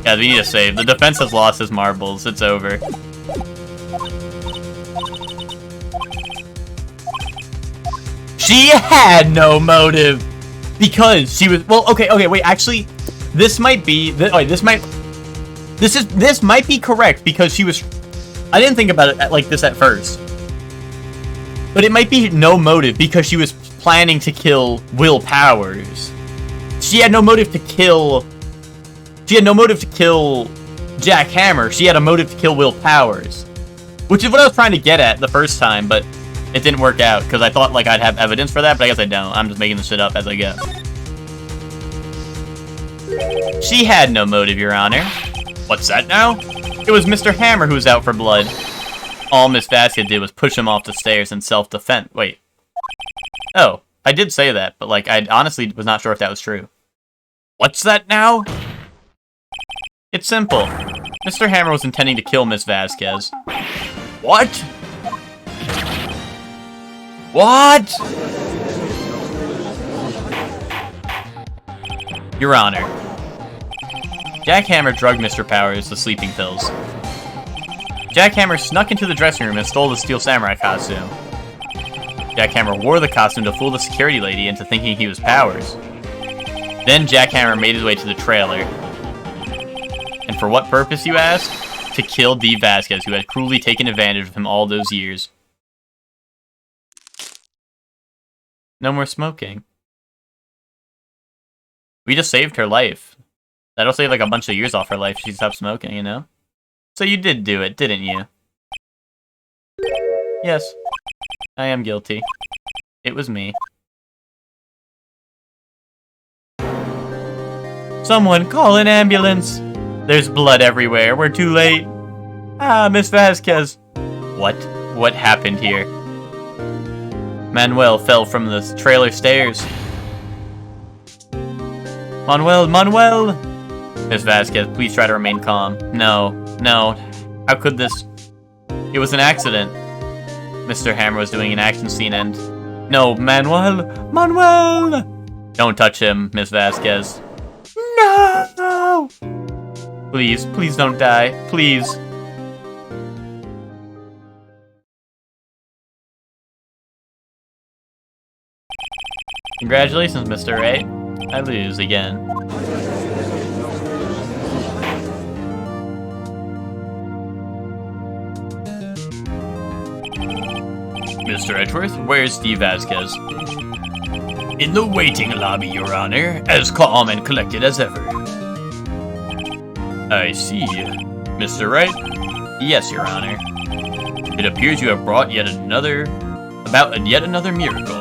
[SPEAKER 1] Guys, we need to save. The defense has lost his marbles. It's over. She had no motive! Because she was... Well, okay, wait, actually... This might be... This might be correct, because she was... I didn't think about it like this at first. But it might be no motive, because she was planning to kill Will Powers. She had no motive to kill... She had no motive to kill Jack Hammer. She had a motive to kill Will Powers. Which is what I was trying to get at the first time, but it didn't work out, because I thought like I'd have evidence for that, but I guess I don't. I'm just making this shit up as I go. She had no motive, Your Honor. What's that now? It was Mr. Hammer who was out for blood. All Miss Vasquez did was push him off the stairs in self-defense. Wait. Oh, I did say that, but like I honestly was not sure if that was true. What's that now? It's simple. Mr. Hammer was intending to kill Miss Vasquez. What? What? Your Honor. Jack Hammer drugged Mr. Powers with sleeping pills. Jack Hammer snuck into the dressing room and stole the Steel Samurai costume. Jack Hammer wore the costume to fool the security lady into thinking he was Powers. Then Jack Hammer made his way to the trailer. And for what purpose, you ask? To kill Dee Vasquez, who had cruelly taken advantage of him all those years. No more smoking. We just saved her life. That'll save like a bunch of years off her life if she stopped smoking, you know? So you did do it, didn't you? Yes. I am guilty. It was me. Someone call an ambulance! There's blood everywhere. We're too late. Ah, Miss Vasquez. What? What happened here? Manuel fell from the trailer stairs. Manuel! Miss Vasquez, please try to remain calm. No. How could this... It was an accident. Mr. Hammer was doing an action scene and... No, Manuel! Don't touch him, Miss Vasquez. No! Please don't die. Please. Congratulations, Mr. Wright. I lose again. Mr. Edgeworth, where's Steve Vasquez? In the waiting lobby, Your Honor, as calm and collected as ever. I see. Mr. Wright? Yes, Your Honor. It appears you have brought yet another miracle.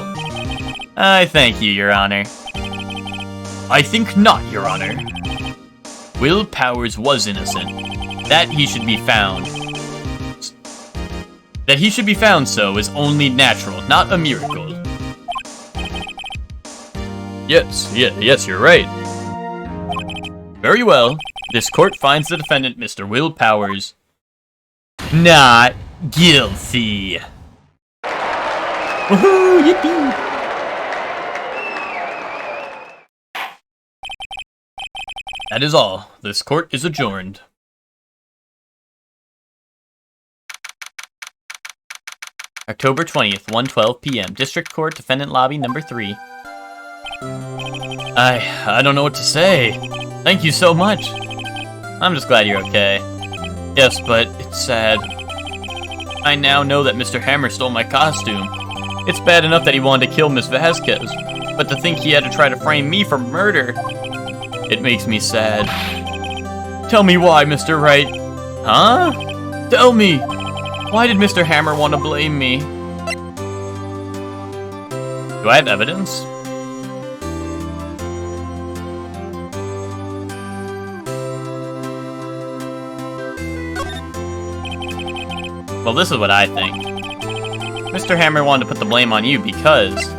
[SPEAKER 1] I thank you, Your Honor. I think not, Your Honor. Will Powers was innocent. That he should be found so is only natural, not a miracle. Yes, you're right. Very well. This court finds the defendant, Mr. Will Powers, not guilty. Woohoo! Yippee! That is all. This court is adjourned. October 20th, 1:12 p.m. District Court, Defendant Lobby, number 3. I don't know what to say. Thank you so much. I'm just glad you're okay. Yes, but it's sad. I now know that Mr. Hammer stole my costume. It's bad enough that he wanted to kill Miss Vasquez, but to think he had to try to frame me for murder, it makes me sad. Tell me why, Mr. Wright. Huh? Tell me. Why did Mr. Hammer want to blame me? Do I have evidence? Well, this is what I think. Mr. Hammer wanted to put the blame on you because...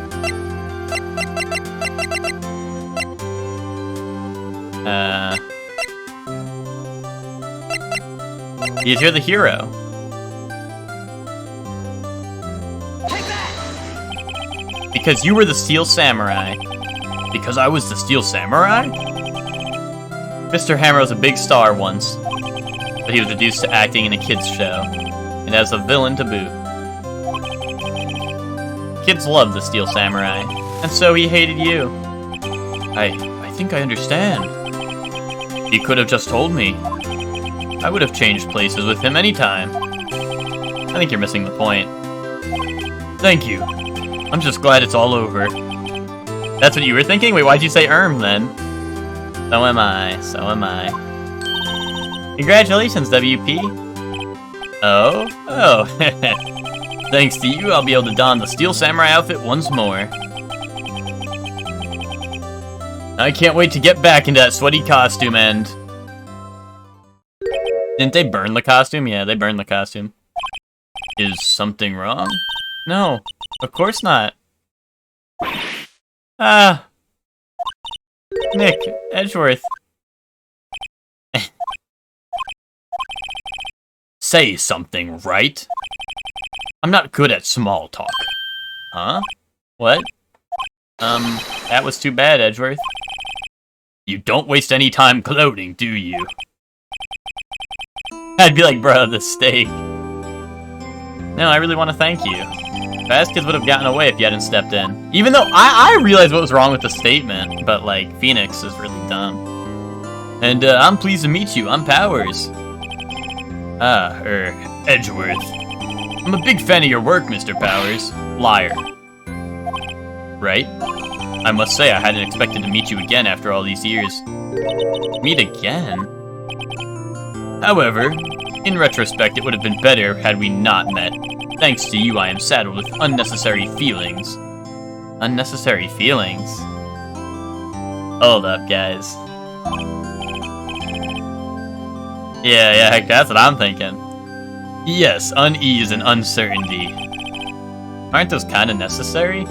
[SPEAKER 1] because you're the hero. Because you were the Steel Samurai. Because I was the Steel Samurai? Mr. Hammer was a big star once, but he was reduced to acting in a kids' show, and as a villain to boot. Kids loved the Steel Samurai, and so he hated you. I think I understand. You could have just told me. I would have changed places with him anytime. I think you're missing the point. Thank you. I'm just glad it's all over. That's what you were thinking? Wait, why'd you say then? So am I. Congratulations, WP. Oh. Thanks to you, I'll be able to don the Steel Samurai outfit once more. I can't wait to get back into that sweaty costume and... Didn't they burn the costume? Yeah, they burned the costume. Is something wrong? No, of course not. Nick, Edgeworth. Say something, right? I'm not good at small talk. Huh? What? That was too bad, Edgeworth. You don't waste any time gloating, do you? I'd be like, bro, the steak. No, I really want to thank you. Vasquez would have gotten away if you hadn't stepped in. Even though I realized what was wrong with the statement, but, like, Phoenix is really dumb. And, I'm pleased to meet you. I'm Powers. Edgeworth. I'm a big fan of your work, Mr. Powers. Liar. Right? I must say, I hadn't expected to meet you again after all these years. Meet again? However, in retrospect, it would have been better had we not met. Thanks to you, I am saddled with unnecessary feelings. Unnecessary feelings? Hold up, guys. Yeah, that's what I'm thinking. Yes, unease and uncertainty. Aren't those kind of necessary?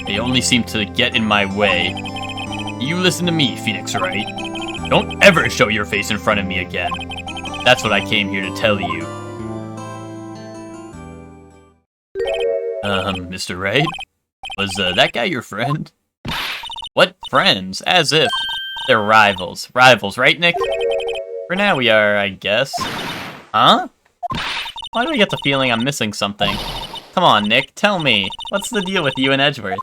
[SPEAKER 1] They only seem to get in my way. You listen to me, Phoenix Wright. Don't ever show your face in front of me again. That's what I came here to tell you. Mr. Wright? Was, that guy your friend? What friends? As if. They're rivals. Rivals, right, Nick? For now we are, I guess. Huh? Why do I get the feeling I'm missing something? Come on, Nick, tell me. What's the deal with you and Edgeworth?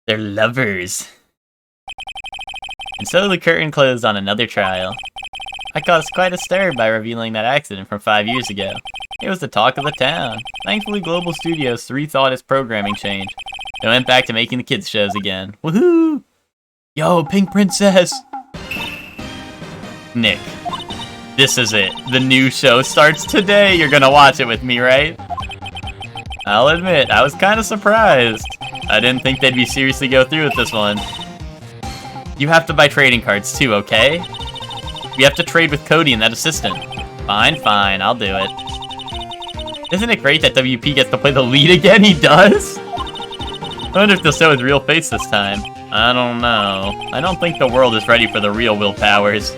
[SPEAKER 1] They're lovers. And so the curtain closed on another trial. I caused quite a stir by revealing that accident from 5 years ago. It was the talk of the town. Thankfully, Global Studios rethought its programming change. They went back to making the kids' shows again. Woohoo! Yo, Pink Princess! Nick, this is it. The new show starts today. You're gonna watch it with me, right? I'll admit, I was kind of surprised. I didn't think they'd be seriously go through with this one. You have to buy trading cards too, okay? We have to trade with Cody and that assistant. Fine, fine, I'll do it. Isn't it great that WP gets to play the lead again? He does? I wonder if they'll show his real face this time. I don't know. I don't think the world is ready for the real Will Powers.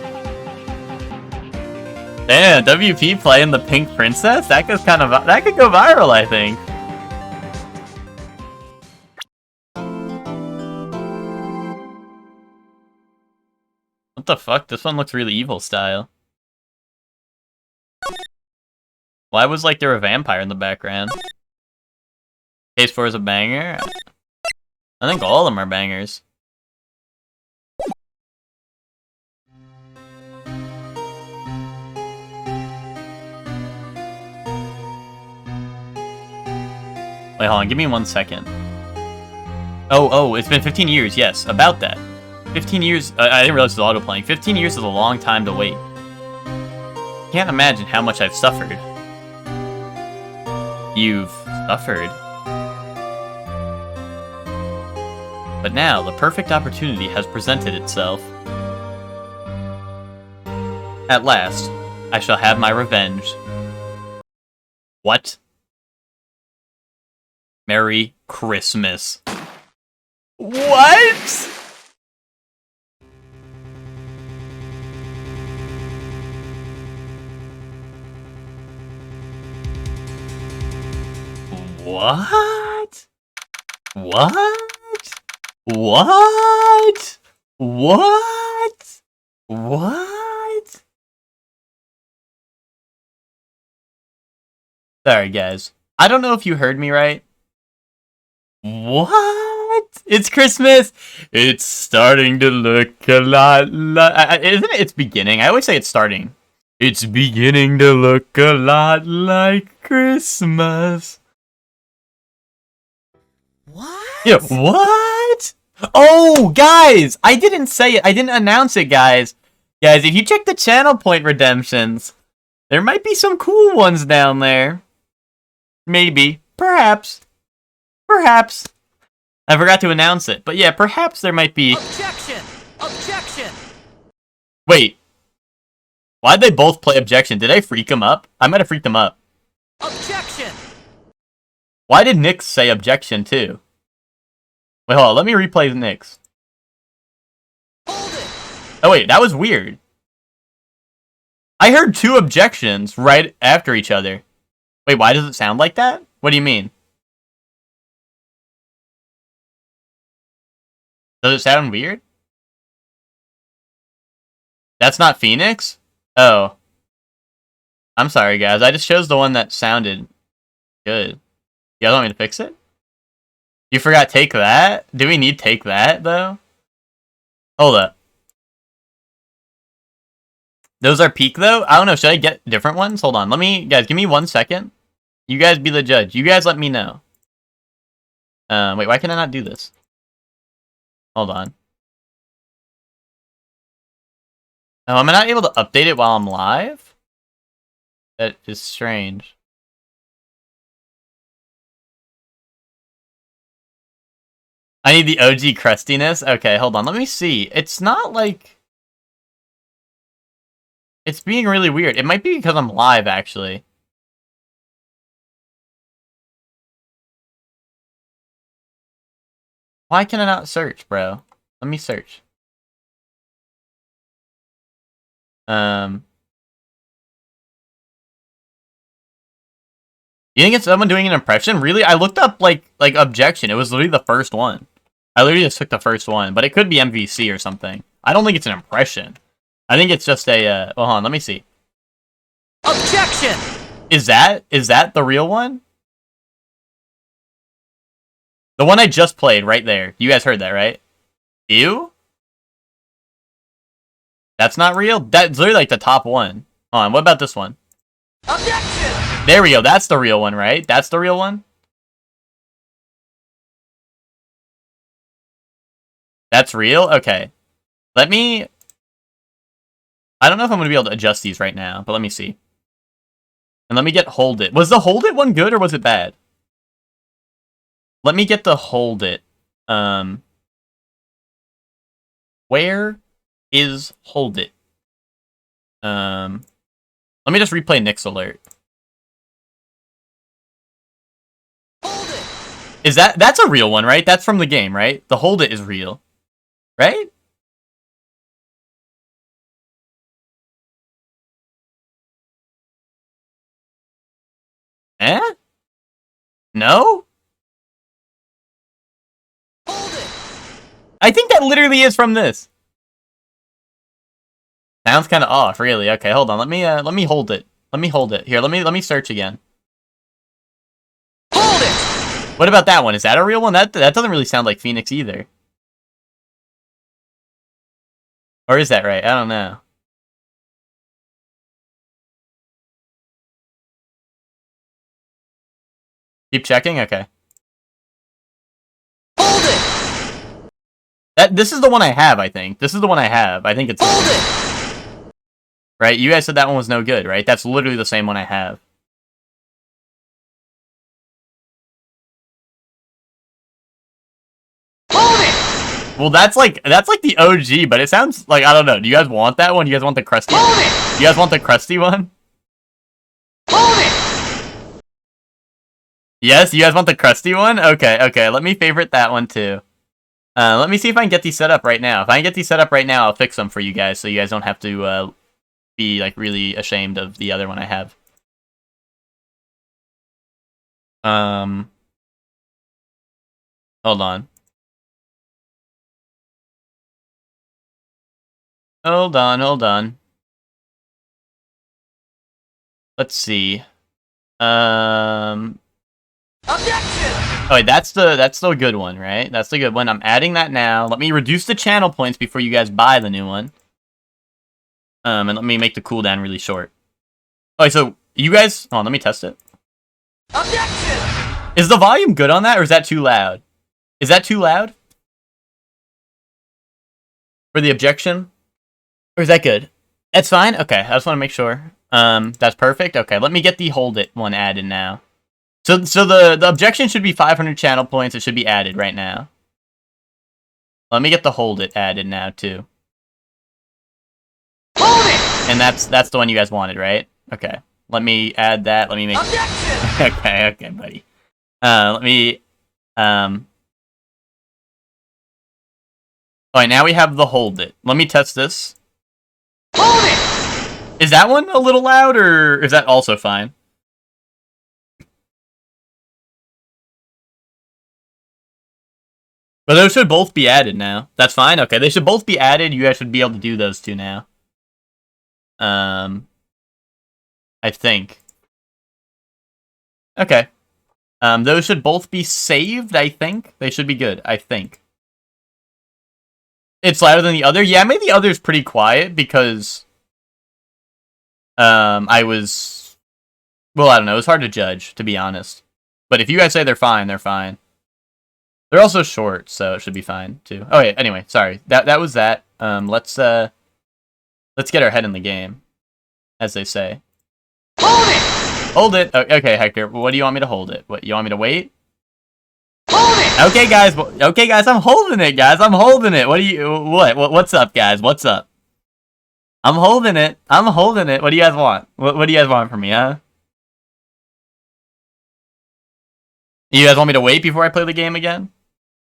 [SPEAKER 1] Damn, WP playing the Pink Princess? That could go viral, I think. What the fuck? This one looks really evil style. Why was like there a vampire in the background? Case 4 is a banger? I think all of them are bangers. Wait, hold on, give me 1 second. Oh, it's been 15 years, yes, about that. 15 years, I didn't realize it was auto-playing. 15 years is a long time to wait. Can't imagine how much I've suffered. You've suffered. But now, the perfect opportunity has presented itself. At last, I shall have my revenge. What? Merry Christmas. What? What? What? What? What? What? Sorry, guys. I don't know if you heard me right. What? It's Christmas! It's starting to look a lot like... Isn't it? It's beginning. I always say it's starting. It's beginning to look a lot like Christmas.
[SPEAKER 2] What?
[SPEAKER 1] Yeah, what? Oh, guys! I didn't say it. I didn't announce it, guys. Guys, if you check the channel point redemptions, there might be some cool ones down there. Maybe. Perhaps. Perhaps. I forgot to announce it, but yeah, perhaps there might be...
[SPEAKER 2] Objection! Objection!
[SPEAKER 1] Wait. Why'd they both play objection? Did I freak them up? I might have freaked them up.
[SPEAKER 2] Objection!
[SPEAKER 1] Why did Nyx say objection too? Wait, hold on, let me replay Nyx.
[SPEAKER 2] Hold it!
[SPEAKER 1] Oh wait, that was weird. I heard 2 objections right after each other. Wait, why does it sound like that? What do you mean? Does it sound weird? That's not Phoenix? Oh. I'm sorry, guys. I just chose the one that sounded good. You guys want me to fix it? You forgot take that? Do we need take that, though? Hold up. Those are peak, though? I don't know. Should I get different ones? Hold on. Guys, give me 1 second. You guys be the judge. You guys let me know. Wait, why can I not do this? Hold on. Oh, am I not able to update it while I'm live? That is strange. I need the OG crustiness? Okay, hold on. Let me see. It's not like... It's being really weird. It might be because I'm live, actually. Why can I not search, bro? Let me search. You think it's someone doing an impression? Really? I looked up, like objection. It was literally the first one. I literally just took the first one, but it could be MVC or something. I don't think it's an impression. I think it's just a, well, hold on, let me see.
[SPEAKER 2] Objection!
[SPEAKER 1] Is that the real one? The one I just played right there. You guys heard that, right? Ew? That's not real? That's literally like the top one. Hold on, what about this one?
[SPEAKER 2] Objection!
[SPEAKER 1] There we go. That's the real one, right? That's the real one? That's real? Okay. Let me... I don't know if I'm going to be able to adjust these right now, but let me see. And let me get Hold It. Was the Hold It one good or was it bad? Let me get the Hold It. Where is Hold It? Let me just replay Nick's alert.
[SPEAKER 2] Hold it!
[SPEAKER 1] Is that's a real one, right? That's from the game, right? The Hold It is real. Right? Eh? No?
[SPEAKER 2] Hold it!
[SPEAKER 1] I think that literally is from this. Sounds kind of off, really. Okay, hold on. Let me hold it. Let me hold it. Here, let me search again.
[SPEAKER 2] Hold it!
[SPEAKER 1] What about that one? Is that a real one? That doesn't really sound like Phoenix either. Or is that right? I don't know. Keep checking? Okay.
[SPEAKER 2] Hold it!
[SPEAKER 1] This is the one I have, I think. This is the one I have. I think it's...
[SPEAKER 2] Hold it!
[SPEAKER 1] Right? You guys said that one was no good, right? That's literally the same one I have.
[SPEAKER 2] Hold it!
[SPEAKER 1] Well, that's like the OG, but it sounds like, I don't know. Do you guys want that one? You guys want the crusty?
[SPEAKER 2] Hold it!
[SPEAKER 1] You guys want the crusty one?
[SPEAKER 2] Hold it!
[SPEAKER 1] Yes, you guys want the crusty one? Okay, okay. Let me favorite that one too. Let me see if I can get these set up right now. If I can get these set up right now, I'll fix them for you guys, so you guys don't have to be like really ashamed of the other one I have. Hold on. Hold on. Let's see.
[SPEAKER 2] Objection!
[SPEAKER 1] Oh, wait, that's the good one, right? That's the good one. I'm adding that now. Let me reduce the channel points before you guys buy the new one. And let me make the cooldown really short. Okay, so you guys... Oh, let me test it.
[SPEAKER 2] Objection!
[SPEAKER 1] Is the volume good on that, or is that too loud? Is that too loud? For the objection? Or is that good? That's fine? Okay, I just want to make sure. That's perfect? Okay, let me get the Hold It one added now. So the objection should be 500 channel points. It should be added right now. Let me get the Hold It added now, too.
[SPEAKER 2] Hold it!
[SPEAKER 1] And that's the one you guys wanted, right? Okay. Let me add that. Let me make...
[SPEAKER 2] Objection!
[SPEAKER 1] okay, buddy. Let me... Alright, now we have the Hold It. Let me test this.
[SPEAKER 2] Hold it!
[SPEAKER 1] Is that one a little loud, or is that also fine? But those should both be added now. That's fine? Okay, they should both be added. You guys should be able to do those two now. I think. Okay. Those should both be saved, I think. They should be good, I think. It's louder than the other? Yeah, I made the others pretty quiet because... I was... Well, I don't know. It was hard to judge, to be honest. But if you guys say they're fine, they're fine. They're also short, so it should be fine, too. Oh, yeah, anyway, sorry. That was that. Let's get our head in the game, as they say.
[SPEAKER 2] Hold it!
[SPEAKER 1] Hold it! Okay, Hector, what do you want me to hold it? What, you want me to wait?
[SPEAKER 2] Hold it!
[SPEAKER 1] Okay, guys, I'm holding it, guys. I'm holding it. What's up, guys? What's up? I'm holding it. What do you guys want? What do you guys want from me, huh? You guys want me to wait before I play the game again?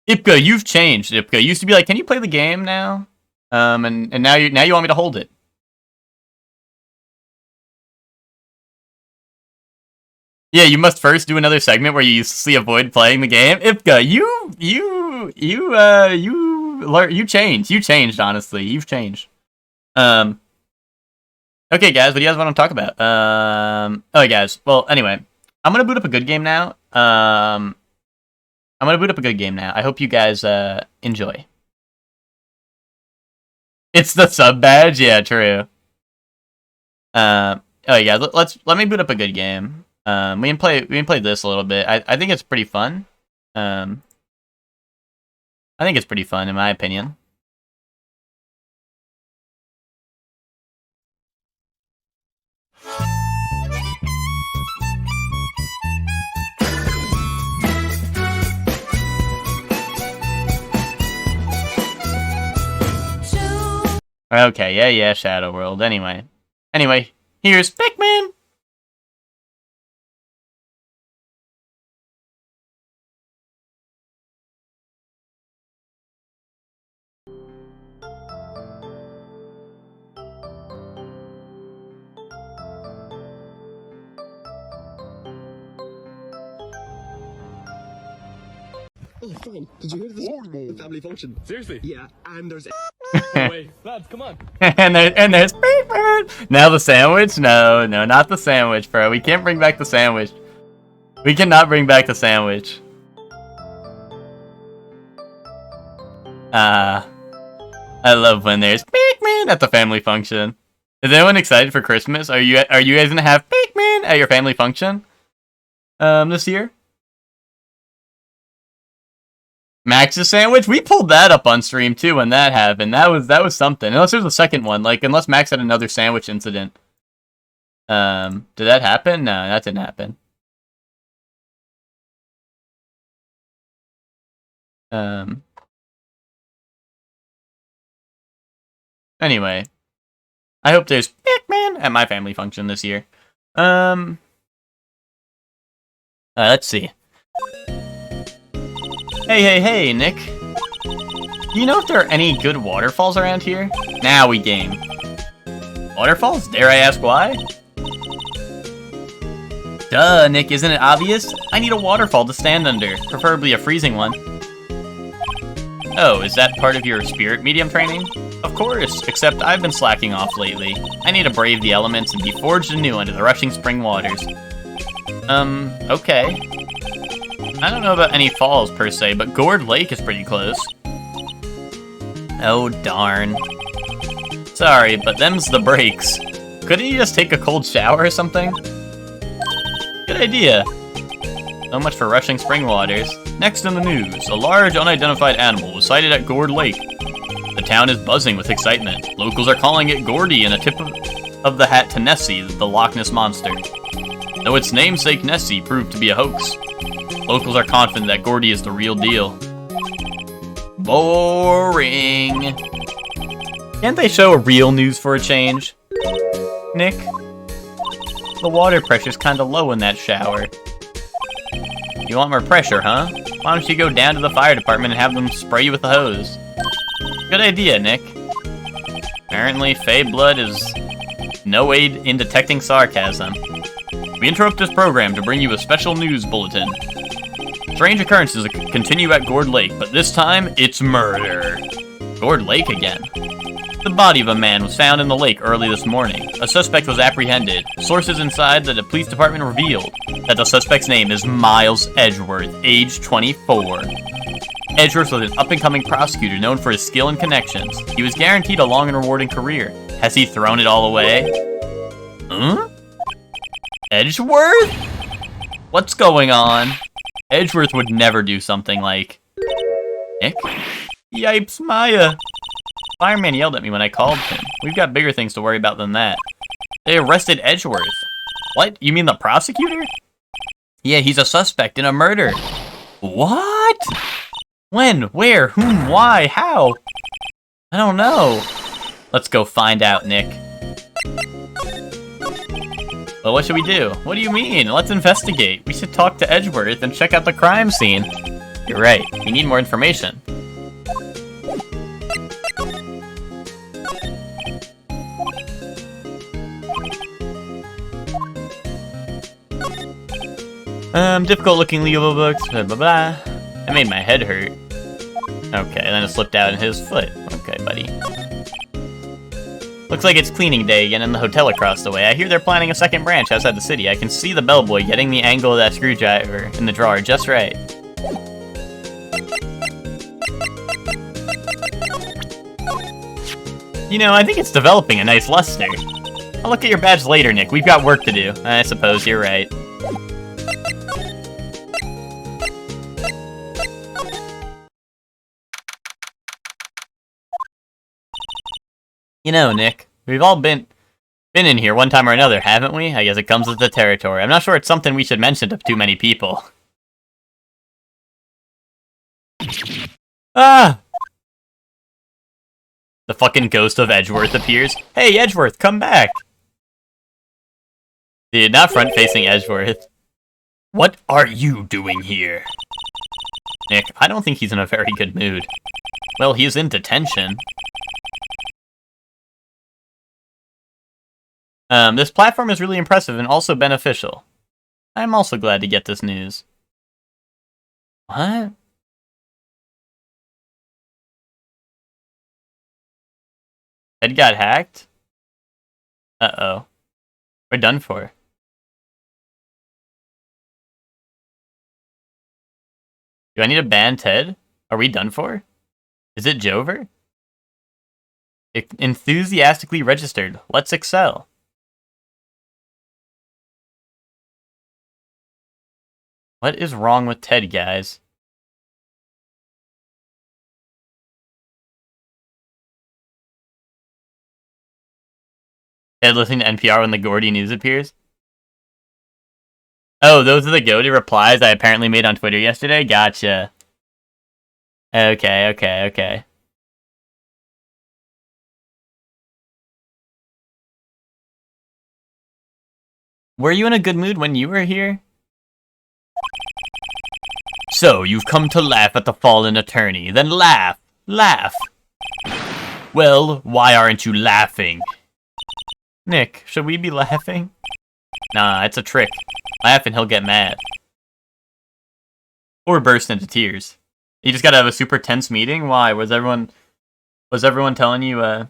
[SPEAKER 1] Ipka, you've changed, Ipka. You used to be like, can you play the game now? And now you want me to hold it. Yeah, you must first do another segment where you uselessly avoid playing the game. Ipka, you changed. You changed, honestly. You've changed. Okay, guys, what do you guys want to talk about? Okay, guys. Well, anyway, I'm gonna boot up a good game now. I'm gonna boot up a good game now. I hope you guys enjoy. It's the sub badge? Yeah, true. Oh yeah, let me boot up a good game. We can play this a little bit. I think it's pretty fun. I think it's pretty fun in my opinion. Okay, yeah, Shadow World. Anyway, here's Pikmin.
[SPEAKER 3] Oh, fine. Did you hear this? The family function.
[SPEAKER 4] Seriously?
[SPEAKER 3] Yeah, and there's...
[SPEAKER 4] Oh, wait, lads, come on.
[SPEAKER 1] and there's Pikmin. Now the sandwich? No, not the sandwich, bro. We can't bring back the sandwich. We cannot bring back the sandwich. I love when there's Pikmin at the family function. Is anyone excited for Christmas? Are you guys gonna have Pikmin at your family function? This year? Max's sandwich? We pulled that up on stream too when that happened. That was something. Unless there's a second one, like unless Max had another sandwich incident. Did that happen? No, that didn't happen. Anyway, I hope there's Pikmin at my family function this year. Let's see. Hey, Nick. Do you know if there are any good waterfalls around here? Now we game. Waterfalls? Dare I ask why? Duh, Nick, isn't it obvious? I need a waterfall to stand under, preferably a freezing one. Oh, is that part of your spirit medium training? Of course, except I've been slacking off lately. I need to brave the elements and be forged anew under the rushing spring waters. Okay. I don't know about any falls per se, but Gourd Lake is pretty close. Oh darn. Sorry, but them's the breaks. Couldn't you just take a cold shower or something? Good idea. So much for rushing spring waters. Next in the news, a large unidentified animal was sighted at Gourd Lake. The town is buzzing with excitement. Locals are calling it Gordy and a tip of the hat to Nessie, the Loch Ness Monster. Though its namesake Nessie proved to be a hoax. Locals are confident that Gordy is the real deal. Boring. Can't they show real news for a change? Nick? The water pressure's kinda low in that shower. You want more pressure, huh? Why don't you go down to the fire department and have them spray you with a hose? Good idea, Nick. Apparently, Fey Blood is no aid in detecting sarcasm. We interrupt this program to bring you a special news bulletin. Strange occurrences continue at Gourd Lake, but this time, it's murder. Gourd Lake again. The body of a man was found in the lake early this morning. A suspect was apprehended. Sources inside the police department revealed that the suspect's name is Miles Edgeworth, age 24. Edgeworth was an up-and-coming prosecutor known for his skill and connections. He was guaranteed a long and rewarding career. Has he thrown it all away? Huh? Edgeworth? What's going on? Edgeworth would never do something like... Nick? Yipes, Maya. Fireman yelled at me when I called him. We've got bigger things to worry about than that. They arrested Edgeworth. What? You mean the prosecutor? Yeah, he's a suspect in a murder. What? When? Where? Whom? Why? How? I don't know. Let's go find out, Nick. Well, what should we do? What do you mean? Let's investigate. We should talk to Edgeworth and check out the crime scene. You're right. We need more information. Difficult looking legal books, blah blah blah. That made my head hurt. Okay, then it slipped out in his foot. Okay, buddy. Looks like it's cleaning day again in the hotel across the way. I hear they're planning a second branch outside the city. I can see the bellboy getting the angle of that screwdriver in the drawer just right. You know, I think it's developing a nice luster. I'll look at your badge later, Nick. We've got work to do. I suppose you're right. You know, Nick, we've all been in here one time or another, haven't we? I guess it comes with the territory. I'm not sure it's something we should mention to too many people. Ah! The fucking ghost of Edgeworth appears. Hey, Edgeworth, come back! Dude, not front-facing Edgeworth. What are you doing here? Nick, I don't think he's in a very good mood. Well, he's in detention. This platform is really impressive and also beneficial. I'm also glad to get this news. What? Ed got hacked? Uh-oh. We're done for. Do I need to ban Ted? Are we done for? Is it Jover? Enthusiastically registered. Let's excel. What is wrong with Ted, guys? Ted listening to NPR when the Gordy news appears? Oh, those are the goated replies I apparently made on Twitter yesterday? Gotcha. Okay. Were you in a good mood when you were here? So, you've come to laugh at the fallen attorney. Then laugh. Laugh. Well, why aren't you laughing? Nick, should we be laughing? Nah, it's a trick. Laugh and he'll get mad. Or burst into tears. You just gotta have a super tense meeting? Why? Was everyone telling you,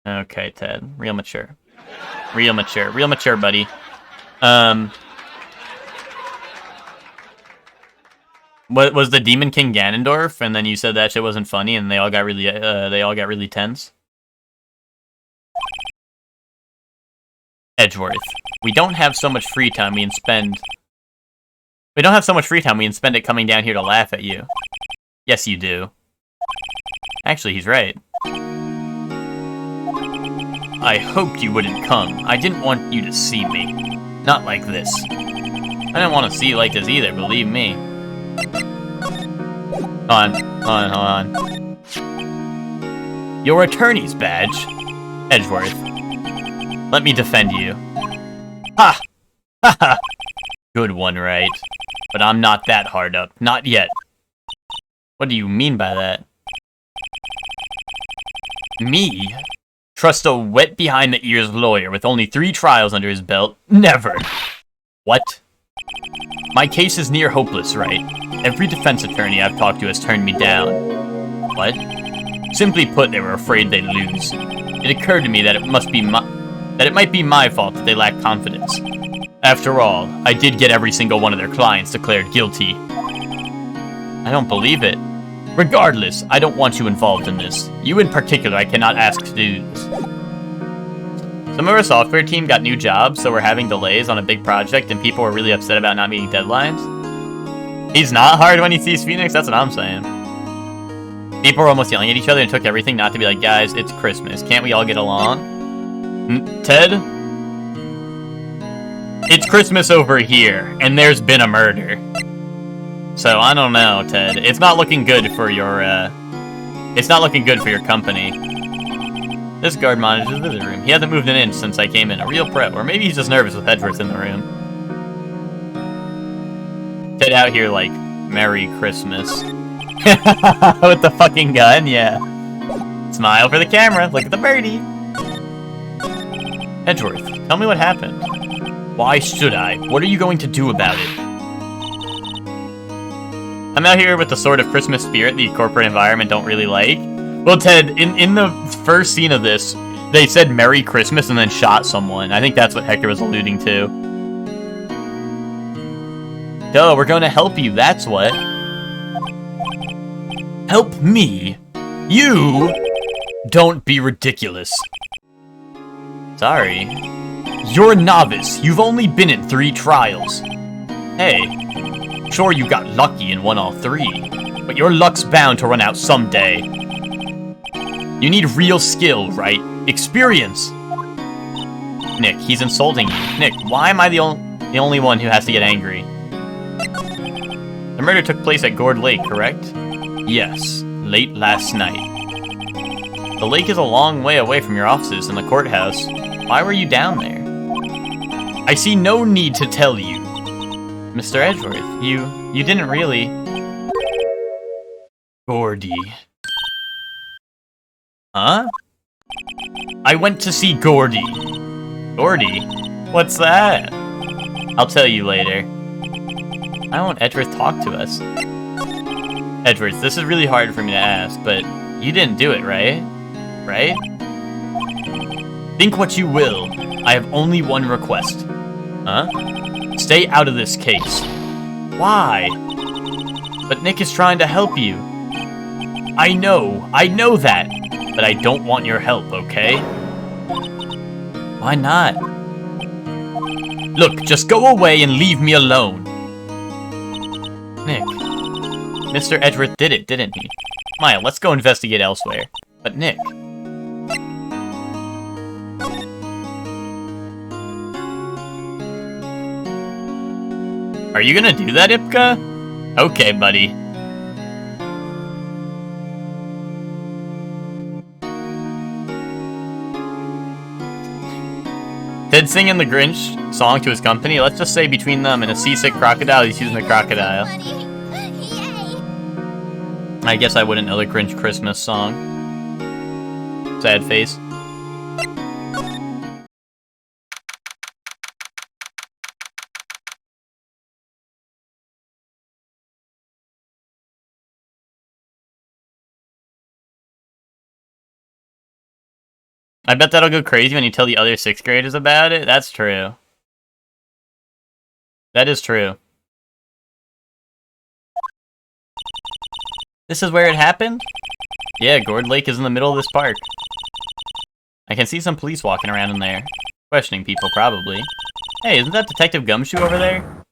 [SPEAKER 1] Okay, Ted. Real mature. Real mature, buddy. What was the Demon King Ganondorf? And then you said that shit wasn't funny, and they all got really tense. Edgeworth, we don't have so much free time. We can spend it coming down here to laugh at you. Yes, you do. Actually, he's right. I hoped you wouldn't come. I didn't want you to see me. Not like this. I didn't want to see you like this either, believe me. Hold on. Your attorney's badge? Edgeworth. Let me defend you. Ha! Ha ha! Good one, right? But I'm not that hard up. Not yet. What do you mean by that? Me? Trust a wet behind-the-ears lawyer with only 3 trials under his belt? Never! What? My case is near hopeless, right? Every defense attorney I've talked to has turned me down. What? Simply put, they were afraid they'd lose. It occurred to me that it might be my fault that they lack confidence. After all, I did get every single one of their clients declared guilty. I don't believe it. Regardless, I don't want you involved in this. You in particular, I cannot ask to do this. Some of our software team got new jobs, so we're having delays on a big project, and people were really upset about not meeting deadlines. He's not hard when he sees Phoenix, that's what I'm saying. People were almost yelling at each other and took everything not to be like, guys, it's Christmas. Can't we all get along? Ted? It's Christmas over here, and there's been a murder. So, I don't know, Ted. It's not looking good for your, company. This guard monitors the visitor room. He hasn't moved an inch since I came in. A real pro. Or maybe he's just nervous with Edgeworth in the room. Ted out here like, Merry Christmas. With the fucking gun, yeah. Smile for the camera. Look at the birdie. Edgeworth, tell me what happened. Why should I? What are you going to do about it? I'm out here with the sort of Christmas spirit the corporate environment don't really like. Well, Ted, in the first scene of this, they said Merry Christmas and then shot someone. I think that's what Hector was alluding to. Duh, we're going to help you, that's what. Help me? You? don't be ridiculous. Sorry. You're a novice. You've only been in 3 trials. Hey, sure you got lucky and won all 3, but your luck's bound to run out someday. You need real skill, right? Experience. Nick, he's insulting you. Nick, why am I the only one who has to get angry? The murder took place at Gourd Lake, correct? Yes, late last night. The lake is a long way away from your offices and the courthouse. Why were you down there? I see no need to tell you. Mr. Edgeworth, you didn't really... Gordy. Huh? I went to see Gordy. Gordy? What's that? I'll tell you later. Why won't Edgeworth talk to us? Edgeworth, this is really hard for me to ask, but you didn't do it, right? Right? Think what you will. I have only one request. Huh? Stay out of this case. Why? But Nick is trying to help you. I know that. But I don't want your help, okay? Why not? Look, just go away and leave me alone. Nick. Mr. Edgeworth did it, didn't he? Maya, let's go investigate elsewhere. But Nick... Are you gonna do that, Ipka? Okay, buddy. Ted singing the Grinch song to his company. Let's just say between them and a seasick crocodile, he's using a crocodile. I guess I wouldn't know the Grinch Christmas song. Sad face. I bet that'll go crazy when you tell the other 6th graders about it. That's true. That is true. This is where it happened? Yeah, Gourd Lake is in the middle of this park. I can see some police walking around in there. Questioning people, probably. Hey, isn't that Detective Gumshoe over there?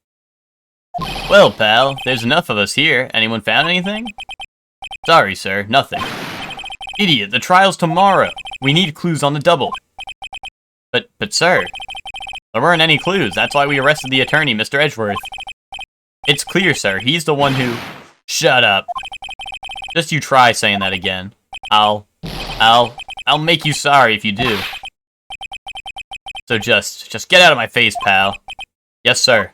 [SPEAKER 1] Well, pal, there's enough of us here. Anyone found anything? Sorry, sir, nothing. Idiot, the trial's tomorrow. We need clues on the double. But sir, there weren't any clues. That's why we arrested the attorney, Mr. Edgeworth. It's clear, sir. He's the one who... Shut up. Just you try saying that again. I'll make you sorry if you do. So just get out of my face, pal. Yes, sir.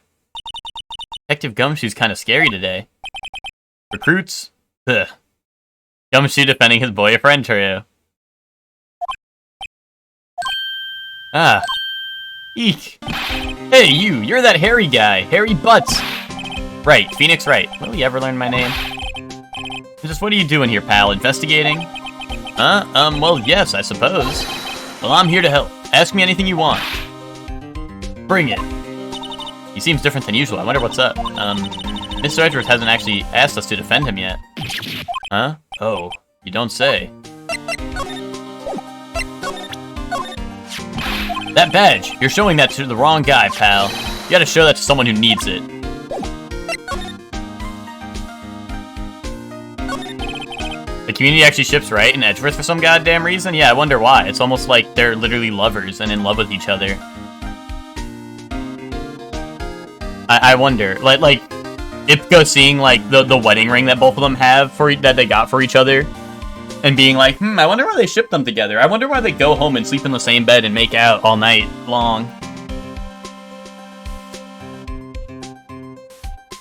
[SPEAKER 1] Detective Gumshoe's kind of scary today. Recruits? Ugh. Gumshoe defending his boyfriend, true. Ah. Eek. Hey, you're that hairy guy. Hairy Butts. Right, Phoenix Wright. Will you ever learn my name? Just what are you doing here, pal? Investigating? Huh? Well, yes, I suppose. Well, I'm here to help. Ask me anything you want. Bring it. He seems different than usual. I wonder what's up. Mr. Edgeworth hasn't actually asked us to defend him yet. Huh? Oh, you don't say. That badge! You're showing that to the wrong guy, pal. You gotta show that to someone who needs it. The community actually ships Wright and Edgeworth for some goddamn reason? Yeah, I wonder why. It's almost like they're literally lovers and in love with each other. I wonder. Like Ipko seeing, like, the wedding ring that both of them have that they got for each other. And being like, I wonder why they ship them together. I wonder why they go home and sleep in the same bed and make out all night long.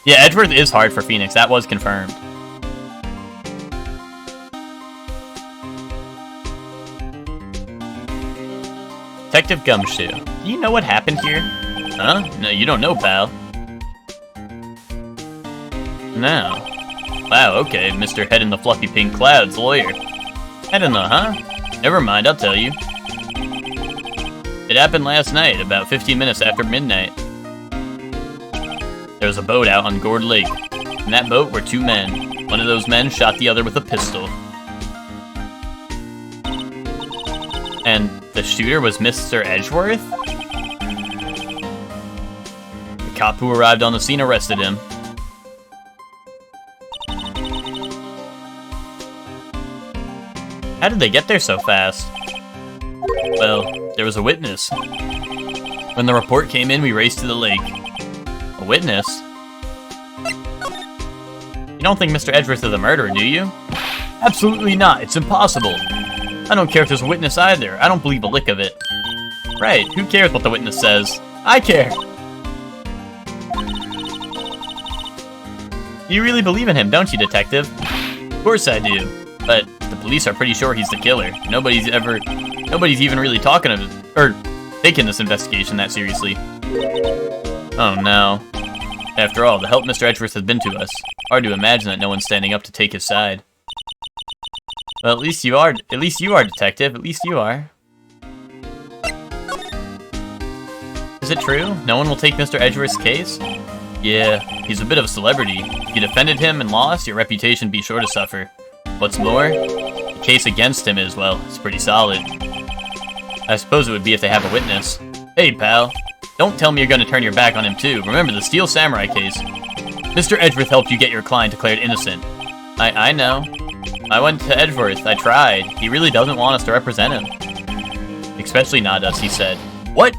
[SPEAKER 1] Yeah, Edgeworth is hard for Phoenix. That was confirmed. Detective Gumshoe. Do you know what happened here? Huh? No, you don't know, pal. No. Wow, okay, Mr. Head in the Fluffy Pink Clouds, lawyer. I don't know, huh? Never mind, I'll tell you. It happened last night, about 15 minutes after midnight. There was a boat out on Gourd Lake. In that boat were 2 men. One of those men shot the other with a pistol. The shooter was Mr. Edgeworth? The cop who arrived on the scene arrested him. How did they get there so fast? Well, there was a witness. When the report came in, we raced to the lake. A witness? You don't think Mr. Edgeworth is the murderer, do you? Absolutely not. It's impossible. I don't care if there's a witness either. I don't believe a lick of it. Right. Who cares what the witness says? I care. You really believe in him, don't you, detective? Of course I do. But the police are pretty sure he's the killer. Nobody's even really talking of it, or taking this investigation that seriously. Oh no. After all, the help Mr. Edgeworth has been to us. Hard to imagine that no one's standing up to take his side. Well, at least you are, detective. At least you are. Is it true? No one will take Mr. Edgeworth's case? Yeah, he's a bit of a celebrity. If you defended him and lost, your reputation would be sure to suffer. What's more, the case against him is, well, it's pretty solid. I suppose it would be if they have a witness. Hey, pal. Don't tell me you're gonna turn your back on him too. Remember the Steel Samurai case. Mr. Edgeworth helped you get your client declared innocent. I know. I went to Edgeworth. I tried. He really doesn't want us to represent him. Especially not us, he said. What?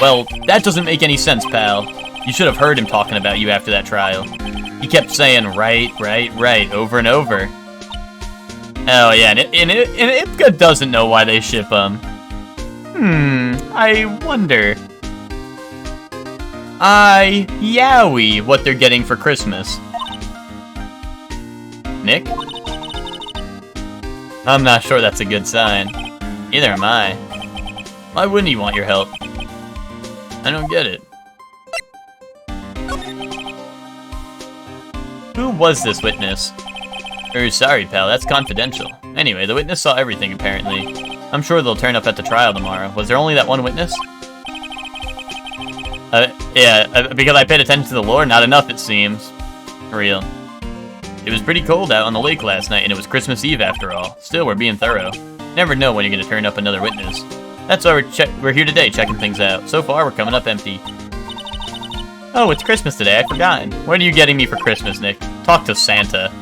[SPEAKER 1] Well, that doesn't make any sense, pal. You should have heard him talking about you after that trial. He kept saying right over and over. Oh yeah, and Ipka doesn't know why they ship them. I wonder. Yowie, what they're getting for Christmas. Nick? I'm not sure that's a good sign. Neither am I. Why wouldn't he want your help? I don't get it. Who was this witness? Sorry, pal, that's confidential. Anyway, the witness saw everything, apparently. I'm sure they'll turn up at the trial tomorrow. Was there only that one witness? Because I paid attention to the lore, not enough, it seems. For real. It was pretty cold out on the lake last night, and it was Christmas Eve after all. Still, we're being thorough. Never know when you're gonna turn up another witness. That's why we're here today, checking things out. So far, we're coming up empty. Oh, it's Christmas today, I'd forgotten. What are you getting me for Christmas, Nick? Talk to Santa.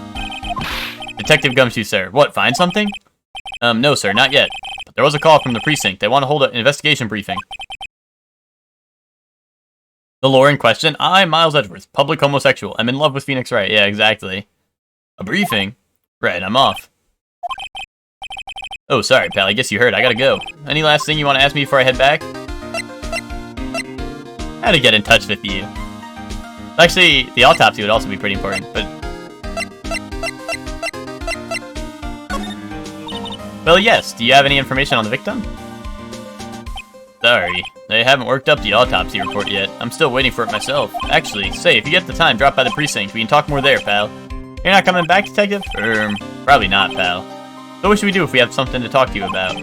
[SPEAKER 1] Detective Gumshoe, sir. What, find something? No, sir, not yet. But there was a call from the precinct. They want to hold an investigation briefing. The lore in question, I'm Miles Edgeworth, public homosexual. I'm in love with Phoenix Wright. Yeah, exactly. A briefing? Right, I'm off. Oh, sorry, pal, I guess you heard. I gotta go. Any last thing you want to ask me before I head back? How to get in touch with you. Actually, the autopsy would also be pretty important, but... Well, yes. Do you have any information on the victim? Sorry. They haven't worked up the autopsy report yet. I'm still waiting for it myself. Actually, say, if you get the time, drop by the precinct. We can talk more there, pal. You're not coming back, detective? Probably not, pal. So what should we do if we have something to talk to you about?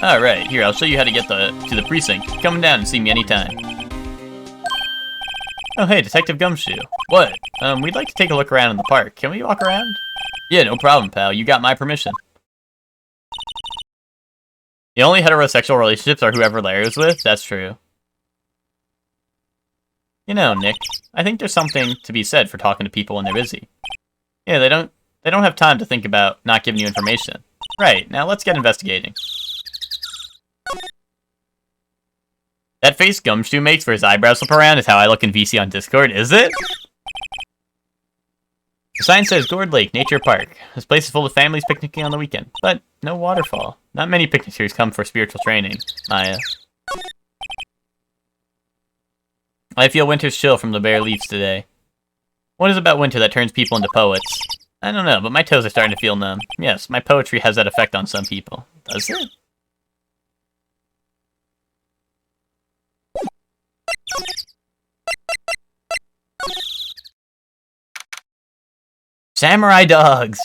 [SPEAKER 1] Alright, here, I'll show you how to get to the precinct. Come down and see me anytime. Oh, hey, Detective Gumshoe. What? We'd like to take a look around in the park. Can we walk around? Yeah, no problem, pal. You got my permission. The only heterosexual relationships are whoever Larry's with? That's true. You know, Nick, I think there's something to be said for talking to people when they're busy. Yeah, they don't have time to think about not giving you information. Right, now let's get investigating. That face Gumshoe makes for his eyebrows flip around is how I look in VC on Discord, is it? The sign says Gourd Lake Nature Park. This place is full of families picnicking on the weekend, but no waterfall. Not many picnickers come for spiritual training, Maya. I feel winter's chill from the bare leaves today. What is it about winter that turns people into poets? I don't know, but my toes are starting to feel numb. Yes, my poetry has that effect on some people. Does it? Samurai dogs!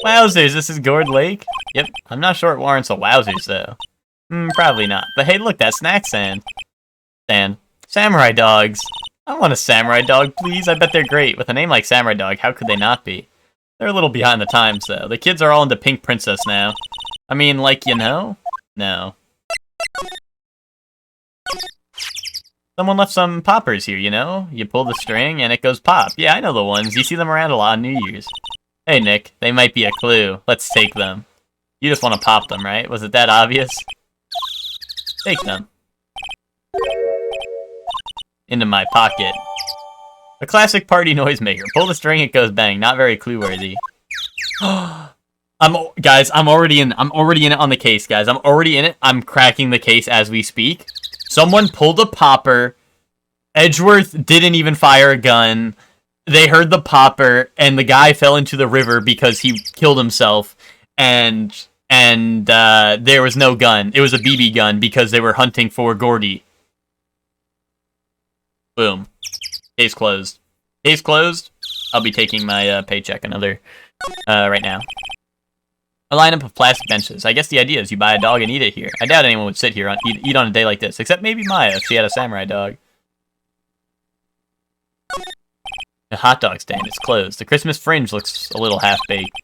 [SPEAKER 1] Wowzers, this is Gourd Lake? Yep, I'm not sure it warrants a wowzers, though. Probably not. But hey, look, that snack stand. Samurai dogs! I want a samurai dog, please. I bet they're great. With a name like Samurai Dog, how could they not be? They're a little behind the times, though. The kids are all into Pink Princess now. I mean, like, you know? No. Someone left some poppers here, you know? You pull the string and it goes pop. Yeah, I know the ones. You see them around a lot on New Year's. Hey, Nick. They might be a clue. Let's take them. You just want to pop them, right? Was it that obvious? Take them. Into my pocket. A classic party noisemaker. Pull the string, it goes bang. Not very clue-worthy. Guys, I'm already in it on the case, guys. I'm already in it. I'm cracking the case as we speak. Someone pulled a popper. Edgeworth didn't even fire a gun. They heard the popper, and the guy fell into the river because he killed himself. And there was no gun. It was a BB gun because they were hunting for Gordy. Boom. Case closed. Case closed. I'll be taking my paycheck right now. A lineup of plastic benches. I guess the idea is you buy a dog and eat it here. I doubt anyone would sit here eat on a day like this, except maybe Maya if she had a samurai dog. A hot dog stand. It's closed. The Christmas fringe looks a little half-baked.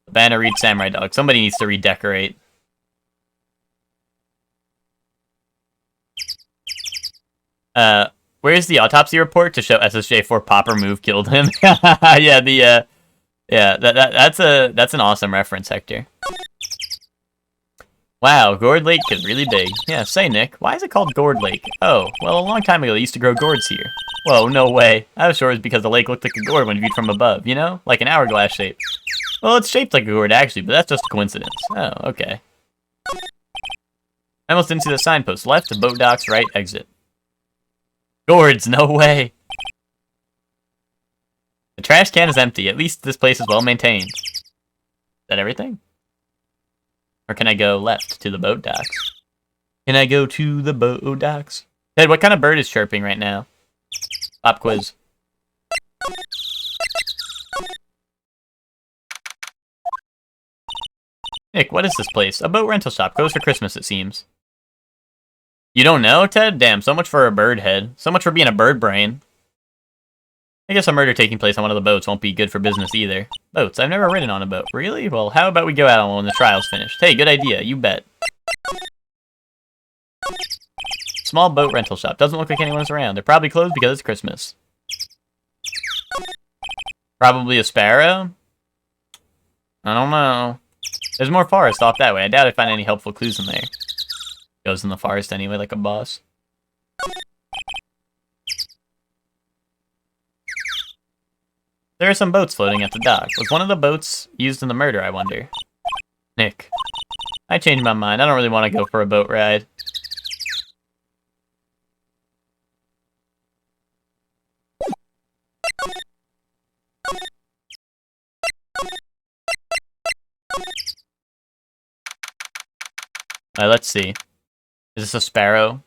[SPEAKER 1] The banner reads samurai dog. Somebody needs to redecorate. Where's the autopsy report to show SSJ4 Popper move killed him? Yeah, that's an awesome reference, Hector. Wow, Gourd Lake is really big. Yeah, say, Nick, why is it called Gourd Lake? Oh, well, a long time ago they used to grow gourds here. Whoa, no way. I was sure it was because the lake looked like a gourd when viewed from above, you know? Like an hourglass shape. Well, it's shaped like a gourd, actually, but that's just a coincidence. Oh, okay. I almost didn't see the signpost. Left, boat docks, right, exit. Gourds, no way. The trash can is empty. At least this place is well maintained. Is that everything? Or can I go left to the boat docks? Can I go to the boat docks? Ted, what kind of bird is chirping right now? Pop quiz. Nick, what is this place? A boat rental shop. Goes for Christmas, it seems. You don't know, Ted? Damn, so much for a bird head. So much for being a bird brain. I guess a murder taking place on one of the boats won't be good for business either. Boats. I've never ridden on a boat. Really? Well, how about we go out on one when the trial's finished? Hey, good idea. You bet. Small boat rental shop. Doesn't look like anyone's around. They're probably closed because it's Christmas. Probably a sparrow? I don't know. There's more forest off that way. I doubt I'd find any helpful clues in there. Goes in the forest anyway, like a boss. There are some boats floating at the dock. Was one of the boats used in the murder, I wonder? Nick. I changed my mind. I don't really want to go for a boat ride. Let's see. Is this a sparrow?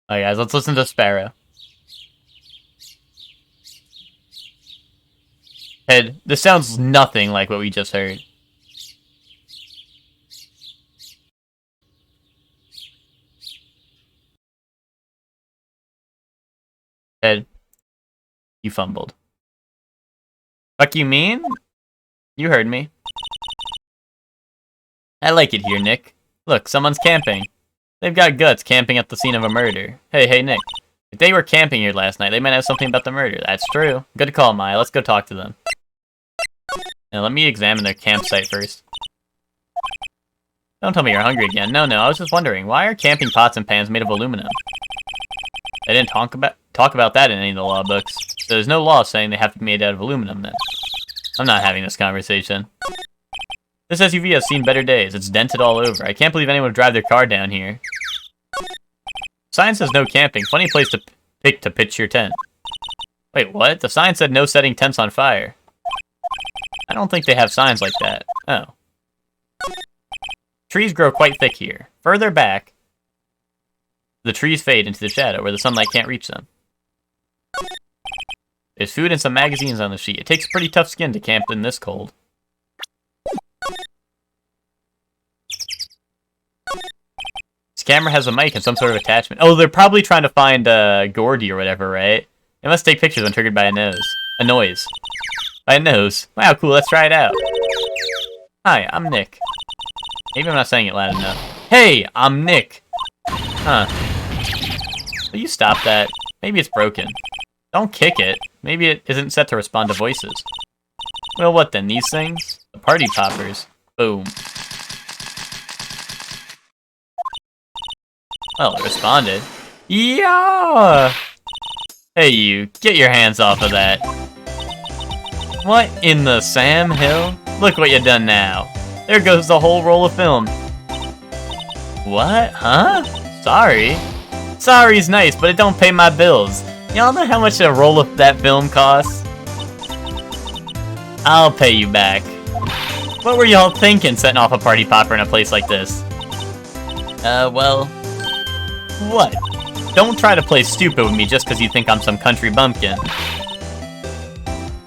[SPEAKER 1] Alright guys, let's listen to Sparrow. Ed, this sounds nothing like what we just heard. Ed, you fumbled. Fuck you mean? You heard me. I like it here, Nick. Look, someone's camping. They've got guts camping at the scene of a murder. Hey, Nick. If they were camping here last night, they might have something about the murder. That's true. Good call, Maya. Let's go talk to them. Now, let me examine their campsite first. Don't tell me you're hungry again. No, I was just wondering, why are camping pots and pans made of aluminum? They didn't talk about that in any of the law books. So there's no law saying they have to be made out of aluminum, then. I'm not having this conversation. This SUV has seen better days. It's dented all over. I can't believe anyone would drive their car down here. Sign says no camping. Funny place to pick to pitch your tent. Wait, what? The sign said no setting tents on fire. I don't think they have signs like that. Oh. Trees grow quite thick here. Further back, the trees fade into the shadow where the sunlight can't reach them. There's food and some magazines on the sheet. It takes pretty tough skin to camp in this cold. This camera has a mic and some sort of attachment. Oh, they're probably trying to find Gordy or whatever, right? It must take pictures when triggered by a noise. By a nose. Wow, cool, let's try it out. Hi, I'm Nick. Maybe I'm not saying it loud enough. Hey, I'm Nick. Huh. Will you stop that? Maybe it's broken. Don't kick it. Maybe it isn't set to respond to voices. Well, what then? These things? The party poppers. Boom. Well, it responded. Yeah! Hey, you. Get your hands off of that. What in the Sam Hill? Look what you done now. There goes the whole roll of film. What? Huh? Sorry. Sorry's nice, but it don't pay my bills. Y'all know how much a roll of that film costs? I'll pay you back. What were y'all thinking setting off a party popper in a place like this? Well... What? Don't try to play stupid with me just because you think I'm some country bumpkin.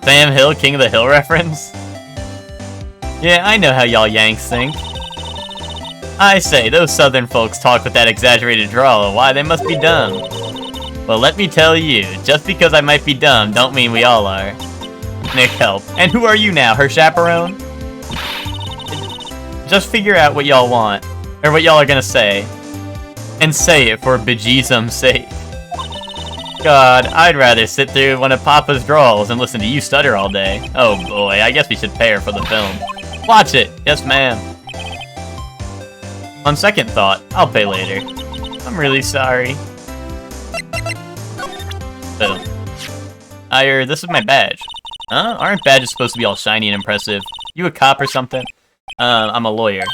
[SPEAKER 1] Sam Hill, King of the Hill reference? Yeah, I know how y'all Yanks think. I say, those southern folks talk with that exaggerated drawl. Why, they must be dumb. Well, let me tell you, just because I might be dumb, don't mean we all are. Nick, help. And who are you now, her chaperone? Just figure out what y'all want, or what y'all are gonna say. And say it for bejesusum's sake. God, I'd rather sit through one of Papa's drawls and listen to you stutter all day. Oh boy, I guess we should pay her for the film. Watch it! Yes, ma'am. On second thought, I'll pay later. I'm really sorry. Boom. This is my badge. Huh? Aren't badges supposed to be all shiny and impressive? You a cop or something? I'm a lawyer.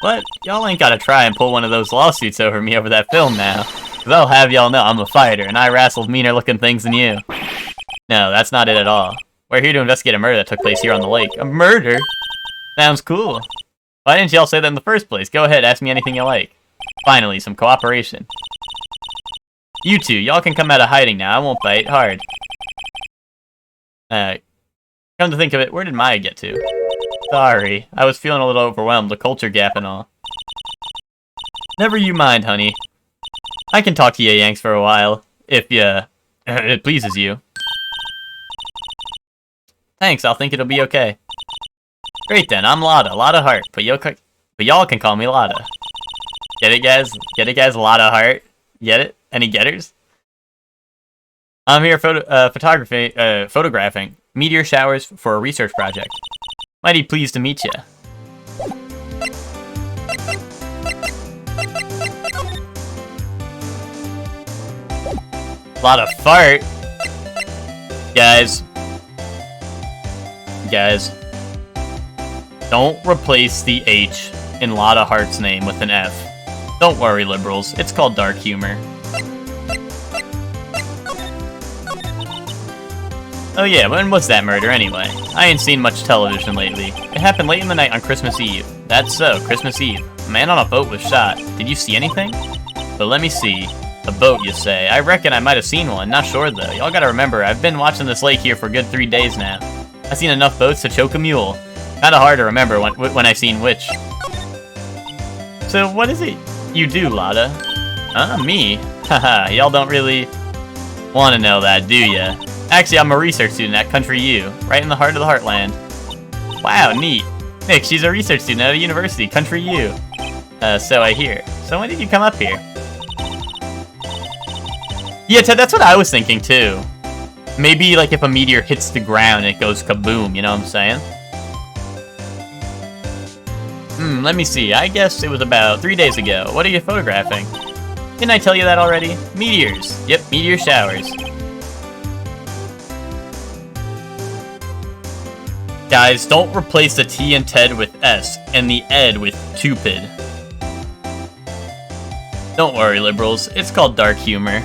[SPEAKER 1] What? Y'all ain't gotta try and pull one of those lawsuits over me over that film now. Cause I'll have y'all know I'm a fighter, and I wrestled meaner looking things than you. No, that's not it at all. We're here to investigate a murder that took place here on the lake. A murder? Sounds cool. Why didn't y'all say that in the first place? Go ahead, ask me anything you like. Finally, some cooperation. You two, y'all can come out of hiding now. I won't bite hard. Come to think of it, where did Maya get to? Sorry, I was feeling a little overwhelmed, the culture gap and all. Never you mind, honey. I can talk to you Yanks for a while, if it pleases you. Thanks, I'll think it'll be okay. Great then, I'm Lotta Hart, but y'all can call me Lotta. Get it, guys? Get it, guys? Lotta Hart. Get it? Any getters? I'm here photographing meteor showers for a research project. Mighty pleased to meet ya. Lotta fart. Guys, don't replace the H in Lotta Hart's name with an F. Don't worry, liberals. It's called dark humor. Oh yeah, when was that murder anyway? I ain't seen much television lately. It happened late in the night on Christmas Eve. That's so, Christmas Eve. A man on a boat was shot. Did you see anything? But let me see. A boat, you say? I reckon I might have seen one. Not sure though. Y'all gotta remember, I've been watching this lake here for a good 3 days now. I've seen enough boats to choke a mule. Kinda hard to remember when I've seen which. So what is it you do, Lotta? Me? Haha, y'all don't really want to know that, do ya? Actually, I'm a research student at Country U, right in the heart of the Heartland. Wow, neat. Nick, she's a research student at a university, Country U. So I hear. So when did you come up here? Yeah, Ted, that's what I was thinking too. Maybe like if a meteor hits the ground, it goes kaboom, you know what I'm saying? Let me see. I guess it was about 3 days ago. What are you photographing? Didn't I tell you that already? Meteors. Yep, meteor showers. Guys, don't replace the T and Ted with S, and the ed with tupid. Don't worry, liberals. It's called dark humor.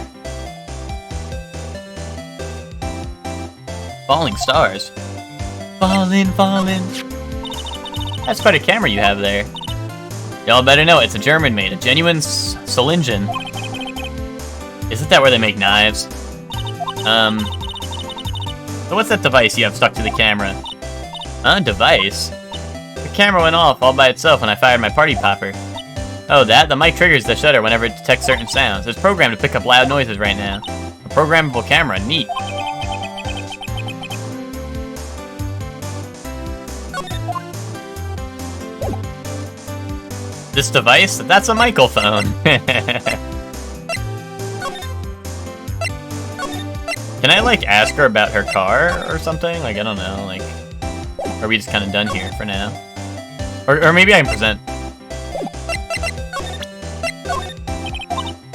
[SPEAKER 1] Falling stars. Falling. That's quite a camera you have there. Y'all better know it's a German made, a genuine Solingen. Isn't that where they make knives? So what's that device you have stuck to the camera? Device? The camera went off all by itself when I fired my party popper. Oh, that? The mic triggers the shutter whenever it detects certain sounds. It's programmed to pick up loud noises right now. A programmable camera, neat. This device? That's a microphone. Can I, like, ask her about her car or something? Like, I don't know, like... Are we just kind of done here for now? Or maybe I can present.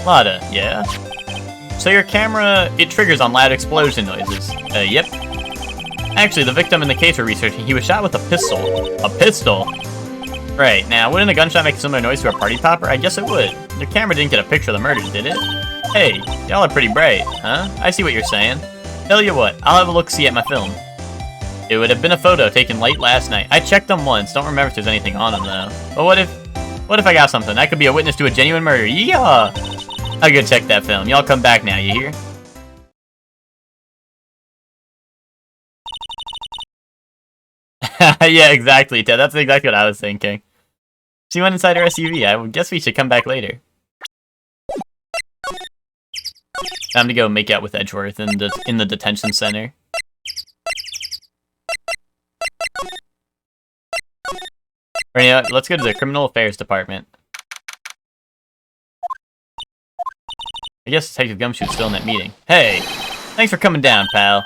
[SPEAKER 1] Lada, yeah? So your camera, it triggers on loud explosion noises. Yep. Actually, the victim in the case we're researching, he was shot with a pistol. A pistol? Right, now, wouldn't a gunshot make a similar noise to a party popper? I guess it would. Your camera didn't get a picture of the murder, did it? Hey, y'all are pretty bright, huh? I see what you're saying. Tell you what, I'll have a look-see at my film. It would have been a photo taken late last night. I checked them once, don't remember if there's anything on them, though. But what if I got something? I could be a witness to a genuine murder. Yeah! I'll go check that film. Y'all come back now, you hear? Yeah, exactly, Ted. That's exactly what I was thinking. She went inside her SUV. I guess we should come back later. Time to go make out with Edgeworth in the detention center. Or yeah, let's go to the Criminal Affairs Department. I guess Detective Gumshoe's still in that meeting. Hey! Thanks for coming down, pal.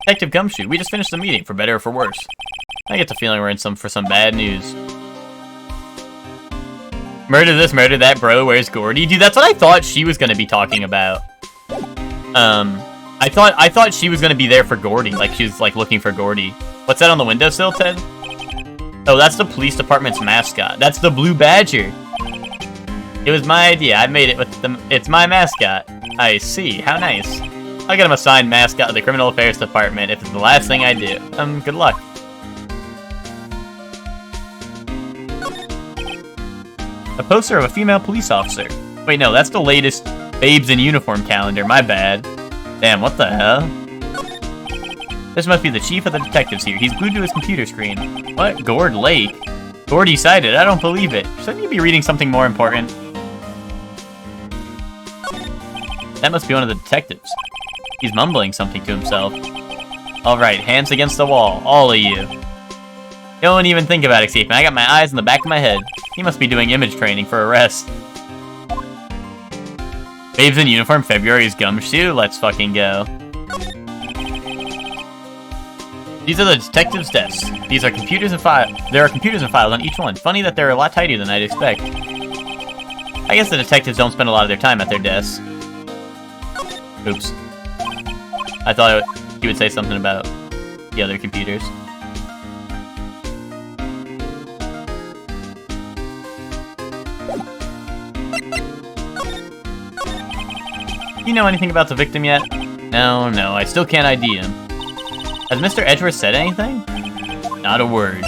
[SPEAKER 1] Detective Gumshoe, we just finished the meeting, for better or for worse. I get the feeling we're in for some bad news. Murder this, murder that, bro, where's Gordy? Dude, that's what I thought she was gonna be talking about. I thought she was gonna be there for Gordy, like she was like looking for Gordy. What's that on the windowsill, Ted? Oh, that's the police department's mascot. That's the Blue Badger. It was my idea. I made it with it's my mascot. I see. How nice. I'll get him a signed mascot of the Criminal Affairs Department if it's the last thing I do. Good luck. A poster of a female police officer. Wait, no, that's the latest Babes in Uniform calendar. My bad. Damn, what the hell? This must be the chief of the detectives here. He's glued to his computer screen. What? Gord Lake? Gord decided. I don't believe it. Shouldn't you be reading something more important? That must be one of the detectives. He's mumbling something to himself. Alright, hands against the wall. All of you. Don't even think about escaping. I got my eyes in the back of my head. He must be doing image training for arrest. Babes in Uniform, February's Gumshoe? Let's fucking go. These are the detectives' desks. These are computers and files. There are computers and files on each one. Funny that they're a lot tidier than I'd expect. I guess the detectives don't spend a lot of their time at their desks. Oops. I thought he would say something about the other computers. You know anything about the victim yet? No, I still can't ID him. Has Mr. Edgeworth said anything? Not a word.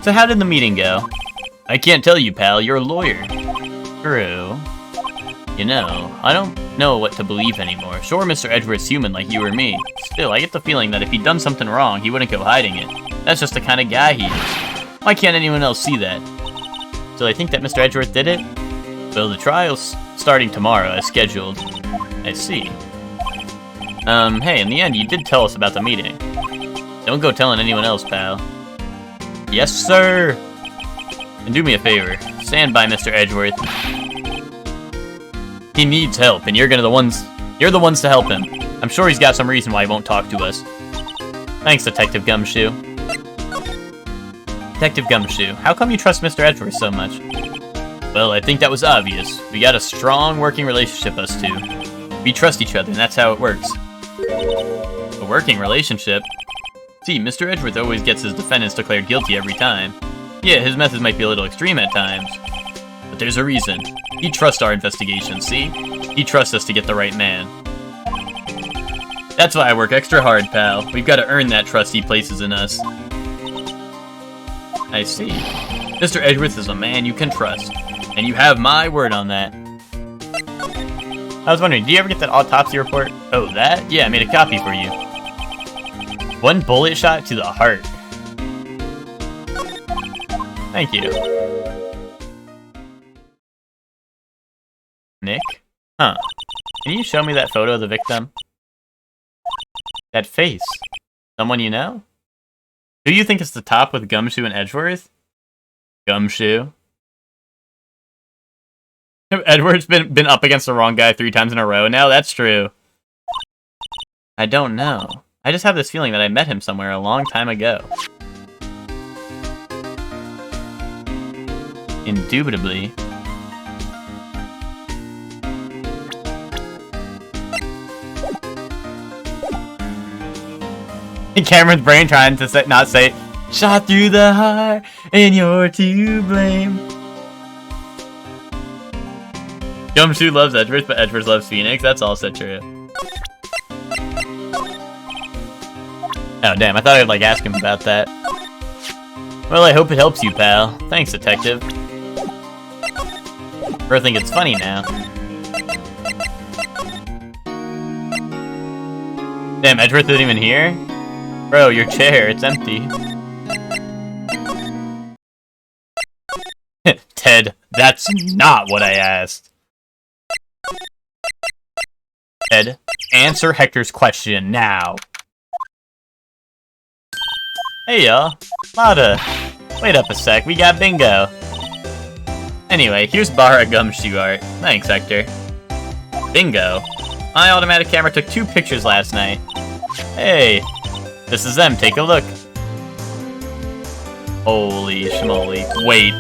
[SPEAKER 1] So how did the meeting go? I can't tell you, pal. You're a lawyer. True. You know, I don't know what to believe anymore. Sure, Mr. Edgeworth's human like you or me. Still, I get the feeling that if he'd done something wrong, he wouldn't go hiding it. That's just the kind of guy he is. Why can't anyone else see that? So I think that Mr. Edgeworth did it? Well, the trial's starting tomorrow, as scheduled. I see. Hey, in the end, you did tell us about the meeting. Don't go telling anyone else, pal. Yes, sir! And do me a favor. Stand by Mr. Edgeworth. He needs help, and you're the ones to help him. I'm sure he's got some reason why he won't talk to us. Thanks, Detective Gumshoe. Detective Gumshoe, how come you trust Mr. Edgeworth so much? Well, I think that was obvious. We got a strong working relationship, us two. We trust each other, and that's how it works. A working relationship? See, Mr. Edgeworth always gets his defendants declared guilty every time. Yeah, his methods might be a little extreme at times. But there's a reason. He trusts our investigation, see? He trusts us to get the right man. That's why I work extra hard, pal. We've got to earn that trust he places in us. I see. Mr. Edgeworth is a man you can trust. And you have my word on that. I was wondering, do you ever get that autopsy report? Oh, that? Yeah, I made a copy for you. One bullet shot to the heart. Thank you. Nick? Huh. Can you show me that photo of the victim? That face. Someone you know? Who do you think is the top with Gumshoe and Edgeworth? Gumshoe. Edward's been up against the wrong guy 3 times in a row now? That's true. I don't know. I just have this feeling that I met him somewhere a long time ago. Indubitably. Cameron's brain trying to not say, shot through the heart, and you're to blame. Gumshoe loves Edgeworth, but Edgeworth loves Phoenix. That's also true. Oh, damn. I thought I'd, like, ask him about that. Well, I hope it helps you, pal. Thanks, detective. I think it's funny now. Damn, Edgeworth isn't even here? Bro, your chair, it's empty. Ted, that's not what I asked. Ted, answer Hector's question now. Hey y'all, Lotta. Wait up a sec, we got bingo. Anyway, here's Barra Gumshoe art. Thanks, Hector. Bingo. My automatic camera took 2 pictures last night. Hey, this is them, take a look. Holy schmoly. Wait.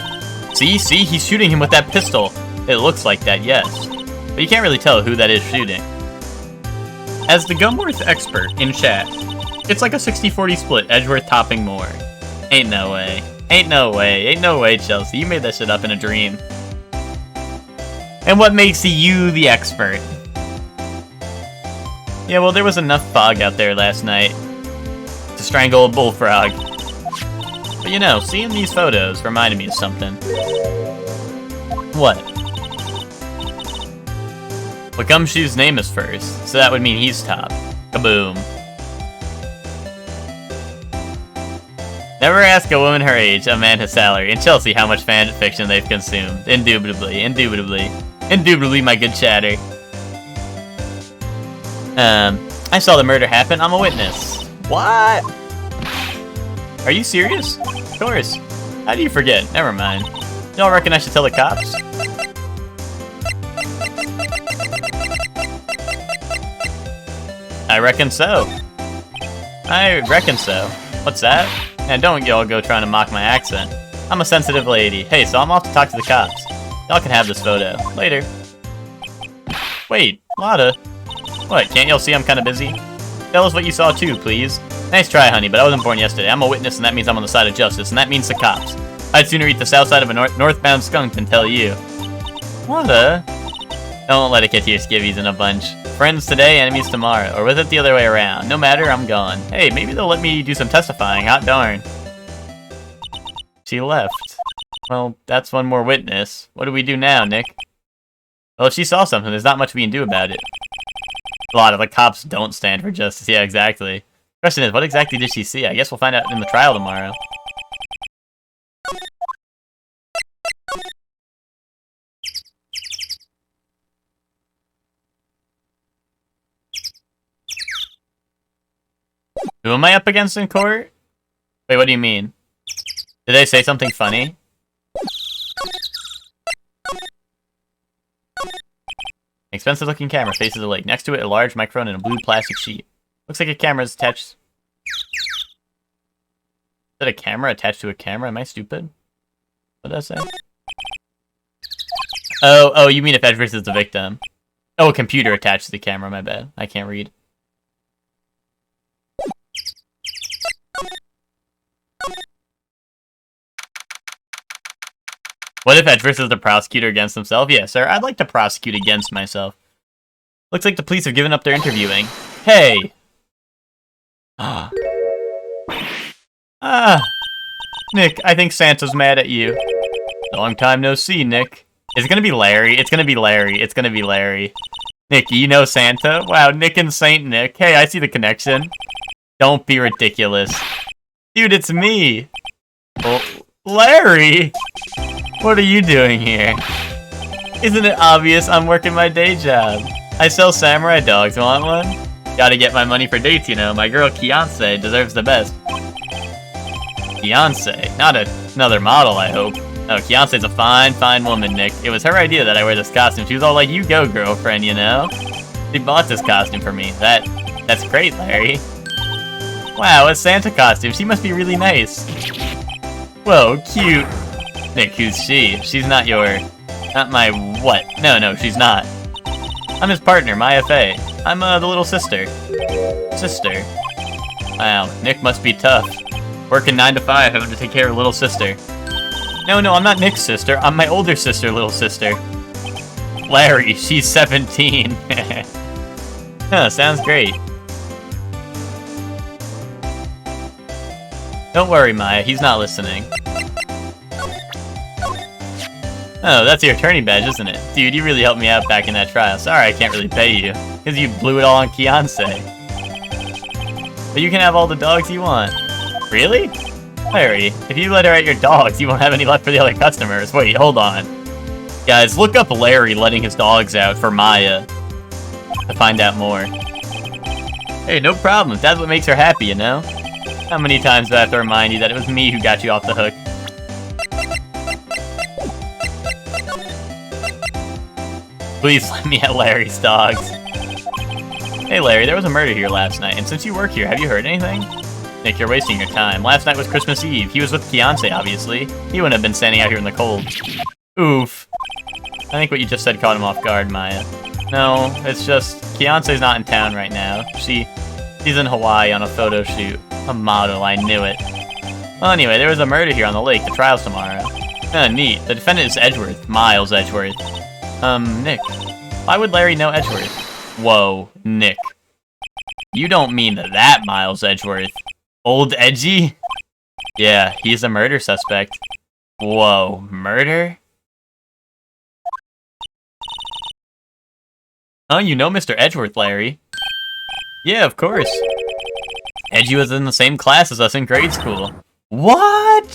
[SPEAKER 1] See, he's shooting him with that pistol. It looks like that, yes. But you can't really tell who that is shooting. As the Gumworth expert in chat, it's like a 60-40 split, Edgeworth topping more. Ain't no way. Ain't no way, Chelsea. You made that shit up in a dream. And what makes you the expert? Yeah, well, there was enough fog out there last night to strangle a bullfrog. But you know, seeing these photos reminded me of something. What? Well, Gumshoe's name is first, so that would mean he's top. Kaboom. Never ask a woman her age, a man his salary, and Chelsea how much fan fiction they've consumed. Indubitably, my good chatter. I saw the murder happen, I'm a witness. What? Are you serious? Of course. How do you forget? Never mind. You don't reckon I should tell the cops? I reckon so. What's that? And don't y'all go trying to mock my accent. I'm a sensitive lady. Hey, so I'm off to talk to the cops. Y'all can have this photo. Later. Wait, Lotta. What, can't y'all see I'm kinda busy? Tell us what you saw too, please. Nice try, honey, but I wasn't born yesterday. I'm a witness, and that means I'm on the side of justice, and that means the cops. I'd sooner eat the south side of a northbound skunk than tell you. Lotta? Don't let it get to your skivvies in a bunch. Friends today, enemies tomorrow. Or was it the other way around? No matter, I'm gone. Hey, maybe they'll let me do some testifying. Hot darn. She left. Well, that's one more witness. What do we do now, Nick? Well, if she saw something, there's not much we can do about it. A lot of the cops don't stand for justice. Yeah, exactly. Question is, what exactly did she see? I guess we'll find out in the trial tomorrow. Who am I up against in court? Wait, what do you mean? Did they say something funny? Expensive looking camera faces the lake. Next to it, a large microphone and a blue plastic sheet. Looks like a camera is attached. Is that a camera attached to a camera? Am I stupid? What did I say? Oh, you mean if Edgeworth is the victim. Oh, a computer attached to the camera, my bad. I can't read. What if Edgeworth is the prosecutor against himself? Yeah, sir, I'd like to prosecute against myself. Looks like the police have given up their interviewing. Hey! Nick, I think Santa's mad at you. Long time no see, Nick. Is it gonna be Larry? It's gonna be Larry. Nick, you know Santa? Wow, Nick and Saint Nick. Hey, I see the connection. Don't be ridiculous. Dude, it's me! Well, Larry! What are you doing here? Isn't it obvious I'm working my day job? I sell samurai dogs, want one? Gotta get my money for dates, you know. My girl Beyonce deserves the best. Beyonce, not another model, I hope. Oh, Beyonce's a fine, fine woman, Nick. It was her idea that I wear this costume. She was all like, you go, girlfriend, you know? She bought this costume for me. That's great, Larry. Wow, a Santa costume. She must be really nice. Whoa, cute. Nick, who's she? She's not my what? No, she's not. I'm his partner, Maya Fey. I'm, the little sister. Sister. Wow, Nick must be tough. Working 9 to 5, having to take care of little sister. No, I'm not Nick's sister. I'm my older sister, little sister. Larry, she's 17. Huh, sounds great. Don't worry, Maya, he's not listening. Oh, that's your attorney badge, isn't it? Dude, you really helped me out back in that trial. Sorry I can't really pay you, because you blew it all on Beyonce. But you can have all the dogs you want. Really? Larry, if you let her out your dogs, you won't have any left for the other customers. Wait, hold on. Guys, look up Larry letting his dogs out for Maya to find out more. Hey, no problem. If that's what makes her happy, you know? How many times do I have to remind you that it was me who got you off the hook? Please let me at Larry's dogs. Hey Larry, there was a murder here last night, and since you work here, have you heard anything? Nick, you're wasting your time. Last night was Christmas Eve. He was with Beyonce, obviously. He wouldn't have been standing out here in the cold. Oof. I think what you just said caught him off guard, Maya. No, it's just, Beyonce's not in town right now. She's in Hawaii on a photo shoot. A model, I knew it. Well, anyway, there was a murder here on the lake. The trial's tomorrow. Neat. The defendant is Edgeworth. Miles Edgeworth. Nick. Why would Larry know Edgeworth? Whoa, Nick. You don't mean that Miles Edgeworth. Old Edgy? Yeah, he's a murder suspect. Whoa, murder? Oh, you know Mr. Edgeworth, Larry. Yeah, of course. Edgy was in the same class as us in grade school. What?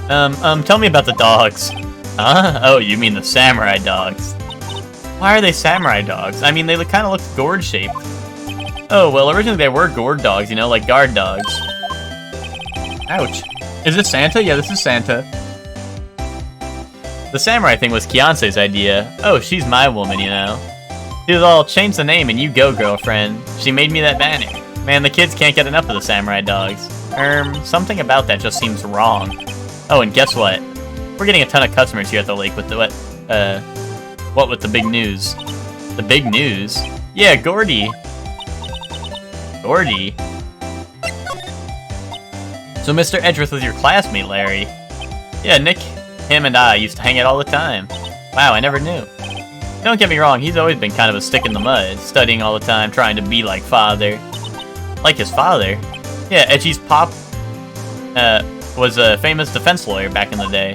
[SPEAKER 1] Tell me about the dogs. Huh? Oh, you mean the samurai dogs. Why are they samurai dogs? I mean, they kind of look gourd-shaped. Oh, well, originally they were gourd dogs, you know, like guard dogs. Ouch. Is this Santa? Yeah, this is Santa. The samurai thing was Beyonce's idea. Oh, she's my woman, you know. She was all, change the name and you go, girlfriend. She made me that banner. Man, the kids can't get enough of the samurai dogs. Something about that just seems wrong. Oh, and guess what? We're getting a ton of customers here at the lake with the, what with the big news? The big news? Yeah, Gordy. Gordy? So Mr. Edgeworth was your classmate, Larry? Yeah, Nick, him and I used to hang out all the time. Wow, I never knew. Don't get me wrong, he's always been kind of a stick in the mud, studying all the time, trying to be like father. Like his father? Yeah, Edgy's pop, was a famous defense lawyer back in the day.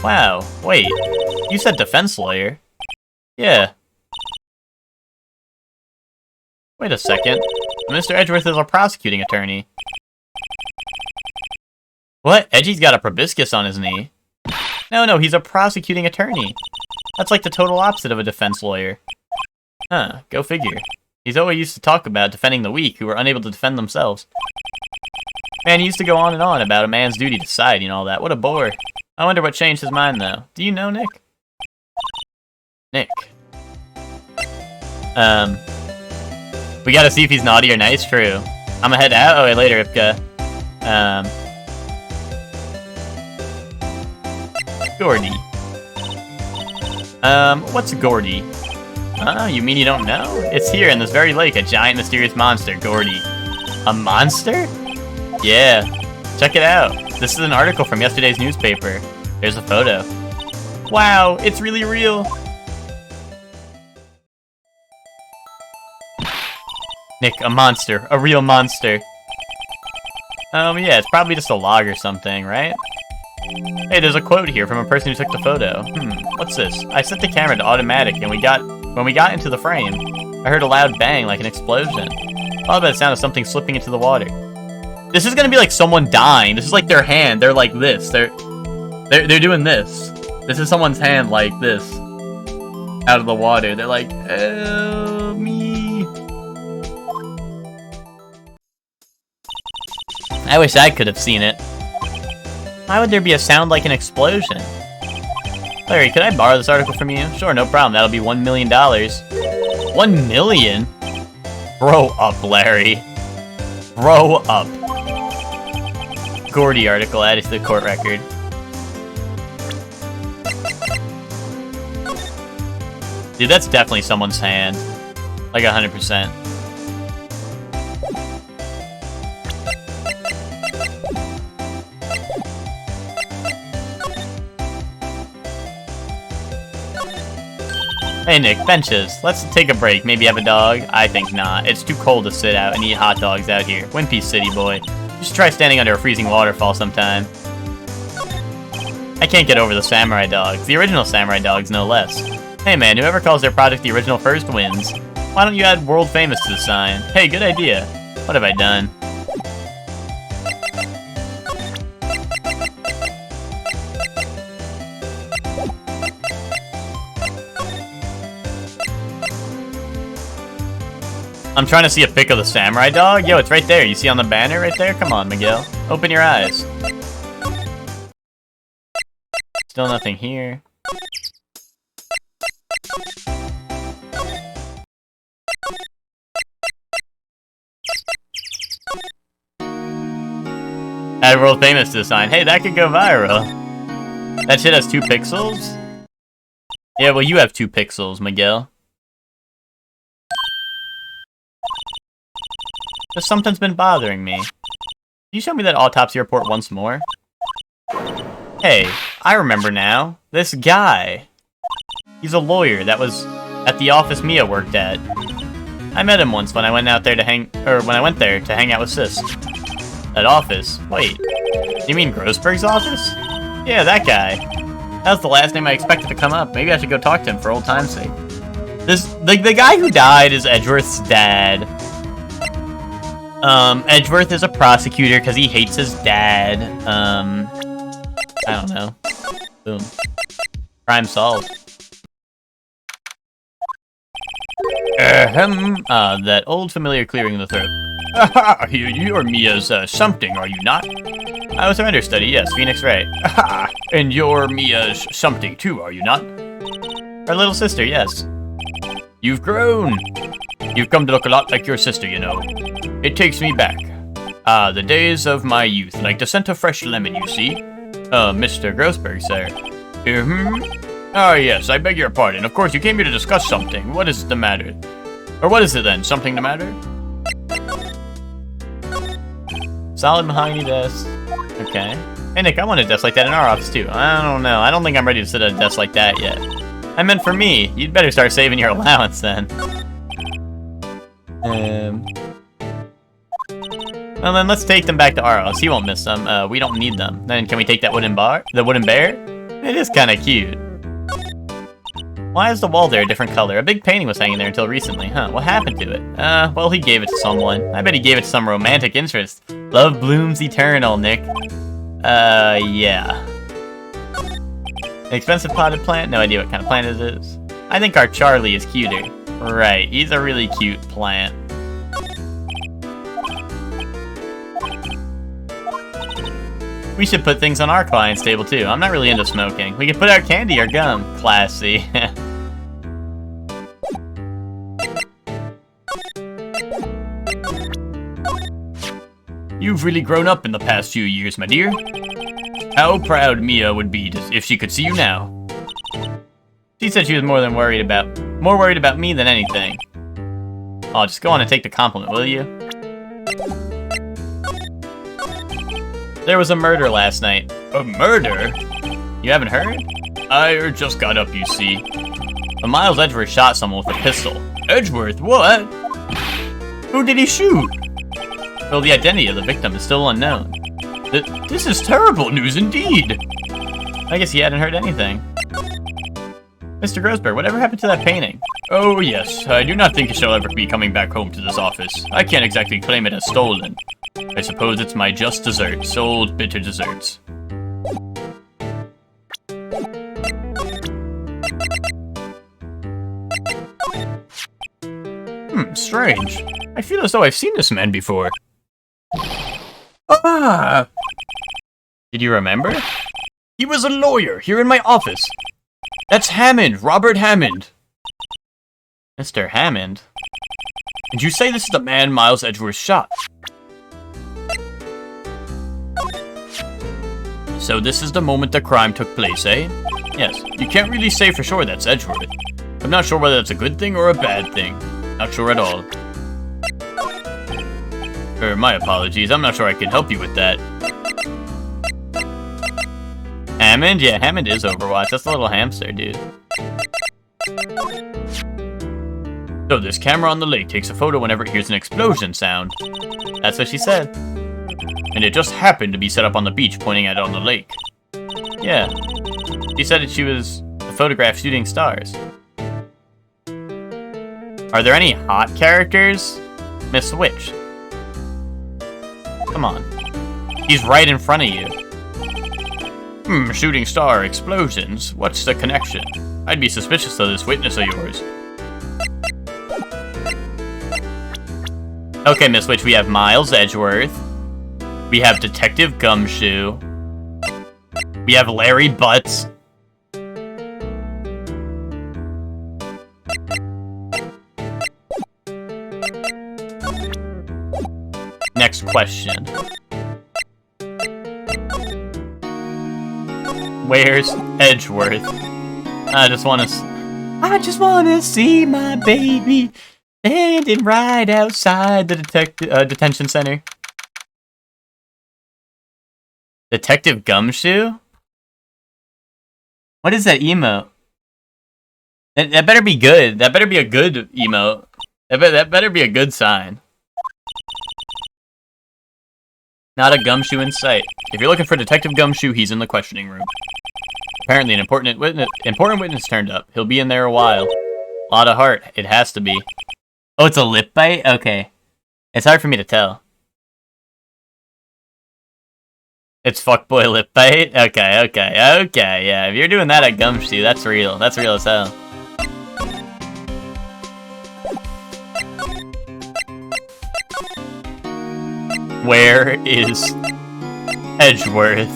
[SPEAKER 1] Wow, wait, you said defense lawyer? Yeah. Wait a second. Mr. Edgeworth is a prosecuting attorney. What? Edgy's got a proboscis on his knee. No, he's a prosecuting attorney. That's like the total opposite of a defense lawyer. Huh, go figure. He's always used to talk about defending the weak who were unable to defend themselves. Man, he used to go on and on about a man's duty to society and all that. What a bore. I wonder what changed his mind, though. Do you know, Nick? Nick. We gotta see if he's naughty or nice, true. I'ma head out. Oh, wait, later, Ipka. Gordy. What's Gordy? You mean you don't know? It's here in this very lake, a giant mysterious monster, Gordy. A monster? Yeah. Check it out. This is an article from yesterday's newspaper. There's a photo. Wow, it's really real. Nick, a monster. A real monster. Yeah, it's probably just a log or something, right? Hey, there's a quote here from a person who took the photo. What's this? I set the camera to automatic, and when we got into the frame, I heard a loud bang like an explosion. Followed by the sound of something slipping into the water. This is gonna be like someone dying. This is like their hand. They're like this. They're doing this. This is someone's hand like this. Out of the water. They're like, help me. I wish I could have seen it. Why would there be a sound like an explosion? Larry, could I borrow this article from you? Sure, no problem. That'll be $1 million. 1 million? Grow up, Larry. Grow up. Gordy article added to the court record. Dude, that's definitely someone's hand. Like 100%. Hey Nick, benches. Let's take a break, maybe have a dog? I think not. It's too cold to sit out and eat hot dogs out here. Wimpy City boy. You should try standing under a freezing waterfall sometime. I can't get over the samurai dogs. The original samurai dogs, no less. Hey man, whoever calls their project the original first wins. Why don't you add world famous to the sign? Hey, good idea. What have I done? I'm trying to see a pic of the samurai dog. Yo, it's right there. You see on the banner right there? Come on, Miguel. Open your eyes. Still nothing here. Add world famous to the sign. Hey, that could go viral. That shit has 2 pixels? Yeah, well, you have 2 pixels, Miguel. Just something's been bothering me. Can you show me that autopsy report once more? Hey, I remember now. This guy. He's a lawyer that was at the office Mia worked at. I met him once when I went out there to hang out with Sis. That office? Wait. You mean Grossberg's office? Yeah, that guy. That was the last name I expected to come up. Maybe I should go talk to him for old time's sake. The guy who died is Edgeworth's dad. Edgeworth is a prosecutor because he hates his dad. I don't know. Boom. Crime solved. That old familiar clearing in the throat. You're Mia's, something, are you not? I was her understudy, yes, Phoenix Ray. And you're Mia's something too, are you not? Her little sister, yes. You've grown. You've come to look a lot like your sister, you know. It takes me back. The days of my youth, like the scent of fresh lemon, you see. Mr. Grossberg, sir. Ah, yes, I beg your pardon. Of course, you came here to discuss something. What is the matter? Or what is it then? Something the matter? Solid mahogany desk. Okay. Hey, Nick, I want a desk like that in our office, too. I don't know. I don't think I'm ready to sit at a desk like that yet. I meant for me. You'd better start saving your allowance, then. Well, then let's take them back to our house. He won't miss them. We don't need them. Then can we take that wooden bar? The wooden bear? It is kind of cute. Why is the wall there a different color? A big painting was hanging there until recently, huh? What happened to it? Well, he gave it to someone. I bet he gave it to some romantic interest. Love blooms eternal, Nick. Yeah. An expensive potted plant? No idea what kind of plant it is. I think our Charlie is cuter. Right, he's a really cute plant. We should put things on our client's table too. I'm not really into smoking. We can put out candy or gum. Classy. You've really grown up in the past few years, my dear. How proud Mia would be if she could see you now. She said she was more worried about me than anything. Oh, just go on and take the compliment, will you? There was a murder last night. A murder? You haven't heard? I just got up, you see. Miles Edgeworth shot someone with a pistol. Edgeworth? What? Who did he shoot? Well, the identity of the victim is still unknown. This is terrible news indeed. I guess he hadn't heard anything. Mr. Grossberg, whatever happened to that painting? Oh, yes. I do not think it shall ever be coming back home to this office. I can't exactly claim it as stolen. I suppose it's my just desserts, old bitter desserts. Strange. I feel as though I've seen this man before. Ah! Did you remember? He was a lawyer here in my office. That's Hammond, Robert Hammond. Mr. Hammond? Did you say this is the man Miles Edgeworth shot? So this is the moment the crime took place, eh? Yes, you can't really say for sure that's Edgeworth. I'm not sure whether that's a good thing or a bad thing. Not sure at all. My apologies, I'm not sure I can help you with that. Hammond? Yeah, Hammond is Overwatch. That's the little hamster, dude. So this camera on the lake takes a photo whenever it hears an explosion sound. That's what she said. And it just happened to be set up on the beach pointing at it on the lake. Yeah. She said that she was a photograph shooting stars. Are there any hot characters? Miss Switch. Come on. He's right in front of you. Shooting star explosions. What's the connection? I'd be suspicious of this witness of yours. Okay, Miss Witch, we have Miles Edgeworth. We have Detective Gumshoe. We have Larry Butts. Next question. Where's Edgeworth? I just want to see my baby standing right outside the detention center. Detective Gumshoe? What is that emote? That better be good. That better be a good emote. That better be a good sign. Not a Gumshoe in sight. If you're looking for Detective Gumshoe, he's in the questioning room. Apparently an important witness turned up. He'll be in there a while. Lot of heart. It has to be. Oh, it's a lip bite? Okay. It's hard for me to tell. It's fuckboy lip bite? Okay. Yeah, if you're doing that at Gumshoe, that's real. That's real as hell. Where is Edgeworth?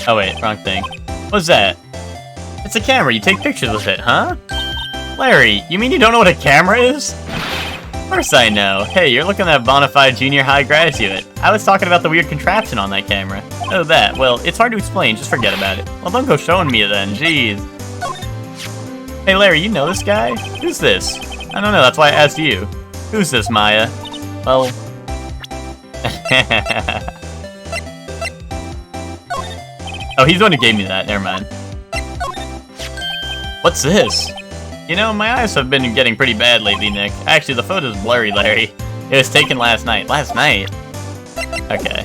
[SPEAKER 1] Oh wait, wrong thing. What's that? It's a camera, you take pictures with it, huh? Larry, you mean you don't know what a camera is? Of course I know. Hey, you're looking at a bona fide junior high graduate. I was talking about the weird contraption on that camera. Oh, that. Well, it's hard to explain, just forget about it. Well, don't go showing me it then, jeez. Hey Larry, you know this guy? Who's this? I don't know, that's why I asked you. Who's this, Maya? Well... Oh, he's the one who gave me that, never mind. What's this? You know, my eyes have been getting pretty bad lately, Nick. Actually, the photo's blurry, Larry. It was taken last night. Last night? Okay.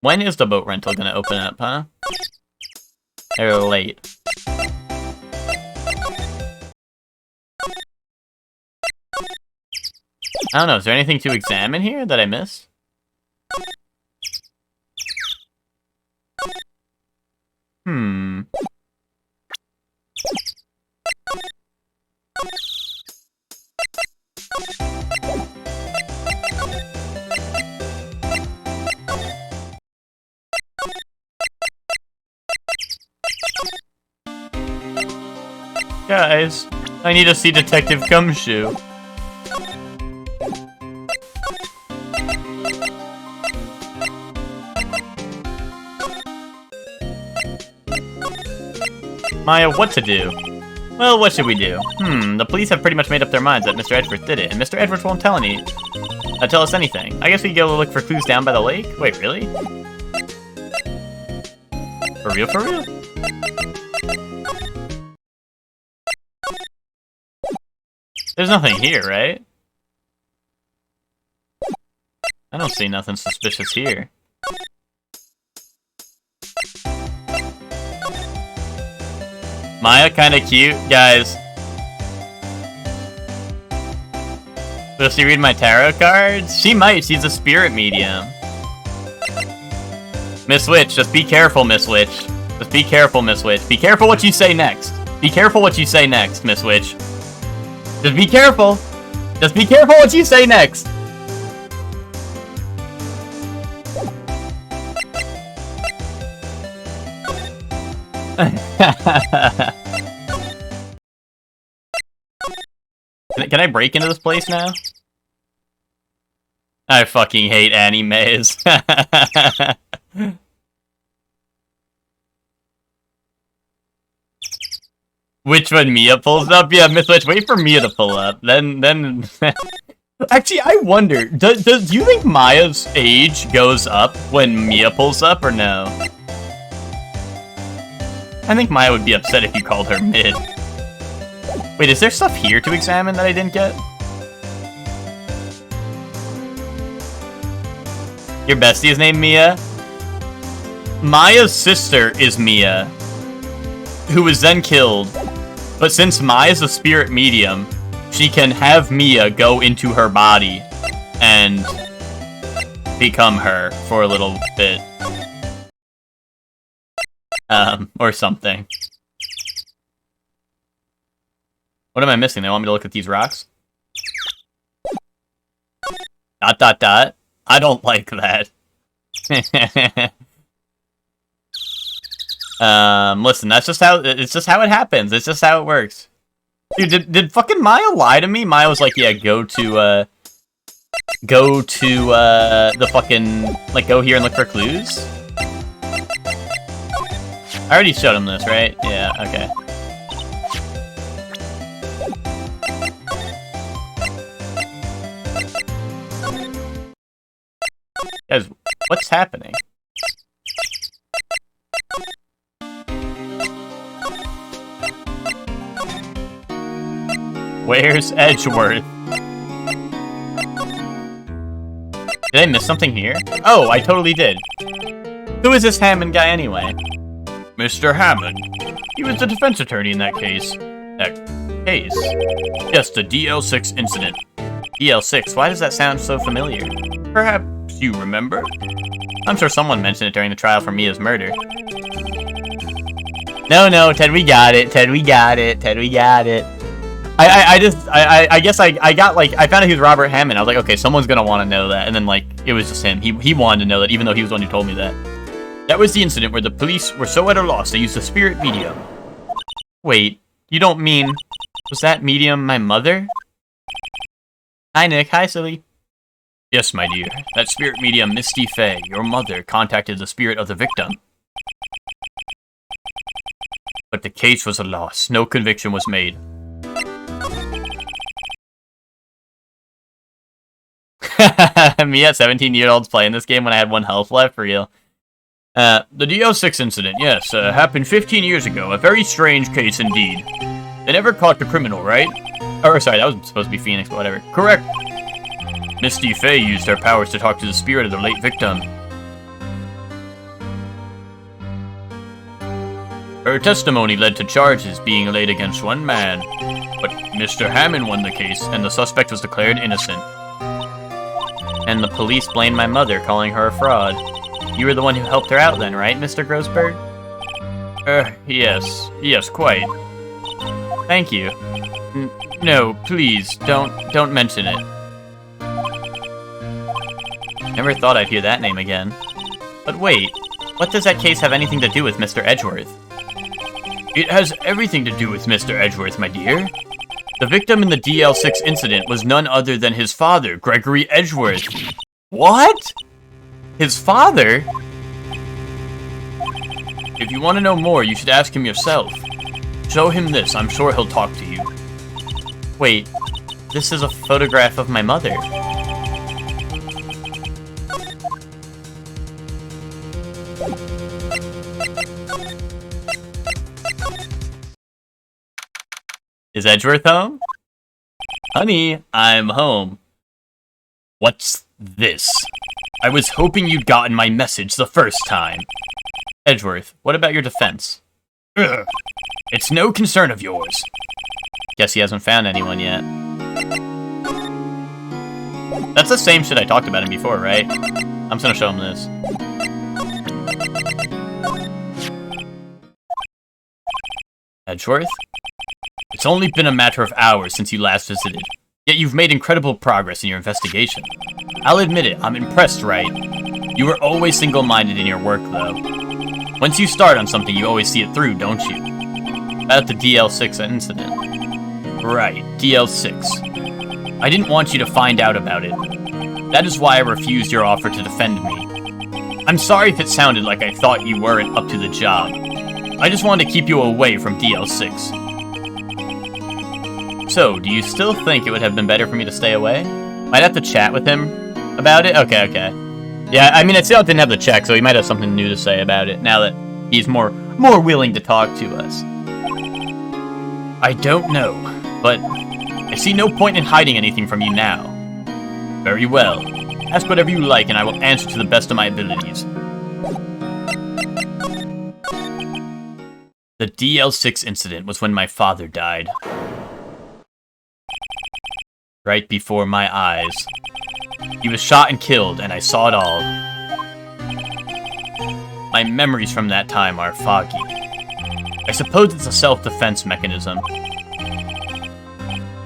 [SPEAKER 1] When is the boat rental gonna open up, huh? They're late. I don't know, is there anything to examine here that I missed? Guys, I need to see Detective Gumshoe. Maya, what to do? Well, what should we do? The police have pretty much made up their minds that Mr. Edgeworth did it, and Mr. Edgeworth won't tell us anything. I guess we could go look for clues down by the lake? Wait, really? For real, for real? There's nothing here, right? I don't see nothing suspicious here. Maya kinda cute, guys. Does she read my tarot cards? She might. She's a spirit medium. Miss Witch, just be careful, Miss Witch. Just be careful, Miss Witch. Be careful what you say next. Be careful what you say next, Miss Witch. Just be careful. Just be careful what you say next. Can I break into this place now? I fucking hate animes. Which one Mia pulls up? Yeah, Miss Witch, wait for Mia to pull up. Then... Actually, I wonder, do you think Maya's age goes up when Mia pulls up, or no? I think Maya would be upset if you called her mid. Wait, is there stuff here to examine that I didn't get? Your bestie is named Mia? Maya's sister is Mia, who was then killed. But since Maya's a spirit medium, she can have Mia go into her body and become her for a little bit. Or something. What am I missing? They want me to look at these rocks? ... I don't like that. Listen, that's just how it's just how it happens. It's just how it works. Dude, did fucking Maya lie to me? Maya was like, yeah, go to the fucking, like, go here and look for clues? I already showed him this, right? Yeah, okay. Guys, what's happening? Where's Edgeworth? Did I miss something here? Oh, I totally did. Who is this Hammond guy anyway? Mr. Hammond. He was the defense attorney in that case. Yes, the DL6 incident. DL6, why does that sound so familiar? Perhaps you remember? I'm sure someone mentioned it during the trial for Mia's murder. No, Ted, we got it. Ted, we got it. Ted, we got it. I guess I got, like, I found out he was Robert Hammond. I was like, okay, someone's gonna want to know that. And then, like, it was just him. He wanted to know that, even though he was the one who told me that. That was the incident where the police were so at a loss they used a spirit medium. Wait, you don't mean... Was that medium my mother? Hi, Nick. Hi, Silly. Yes, my dear. That spirit medium, Misty Faye, your mother, contacted the spirit of the victim. But the case was a loss. No conviction was made. Me at 17-year-olds playing this game when I had 1 health left, for real. The DL6 incident, yes, happened 15 years ago. A very strange case indeed. They never caught the criminal, right? Or, sorry, that was supposed to be Phoenix, but whatever. Correct. Misty Faye used her powers to talk to the spirit of the late victim. Her testimony led to charges being laid against one man. But Mr. Hammond won the case, and the suspect was declared innocent. And the police blamed my mother, calling her a fraud. You were the one who helped her out then, right, Mr. Grossberg? Yes. Yes, quite. Thank you. No, please, don't mention it. Never thought I'd hear that name again. But wait, what does that case have anything to do with Mr. Edgeworth? It has everything to do with Mr. Edgeworth, my dear. The victim in the DL6 incident was none other than his father, Gregory Edgeworth. What? His father? If you want to know more, you should ask him yourself. Show him this, I'm sure he'll talk to you. Wait, this is a photograph of my mother. Is Edgeworth home? Honey, I'm home. What's this? I was hoping you'd gotten my message the first time. Edgeworth, what about your defense? Ugh. It's no concern of yours. Guess he hasn't found anyone yet. That's the same shit I talked about him before, right? I'm just gonna show him this. Edgeworth? It's only been a matter of hours since you last visited, yet you've made incredible progress in your investigation. I'll admit it, I'm impressed, right? You were always single-minded in your work, though. Once you start on something, you always see it through, don't you? About the DL6 incident. Right, DL6. I didn't want you to find out about it. That is why I refused your offer to defend me. I'm sorry if it sounded like I thought you weren't up to the job. I just wanted to keep you away from DL6. So, do you still think it would have been better for me to stay away? Might have to chat with him about it? Okay. Yeah, I mean, I still didn't have the check, so he might have something new to say about it, now that he's more willing to talk to us. I don't know, but I see no point in hiding anything from you now. Very well. Ask whatever you like, and I will answer to the best of my abilities. The DL6 incident was when my father died. Right before my eyes. He was shot and killed, and I saw it all. My memories from that time are foggy. I suppose it's a self-defense mechanism.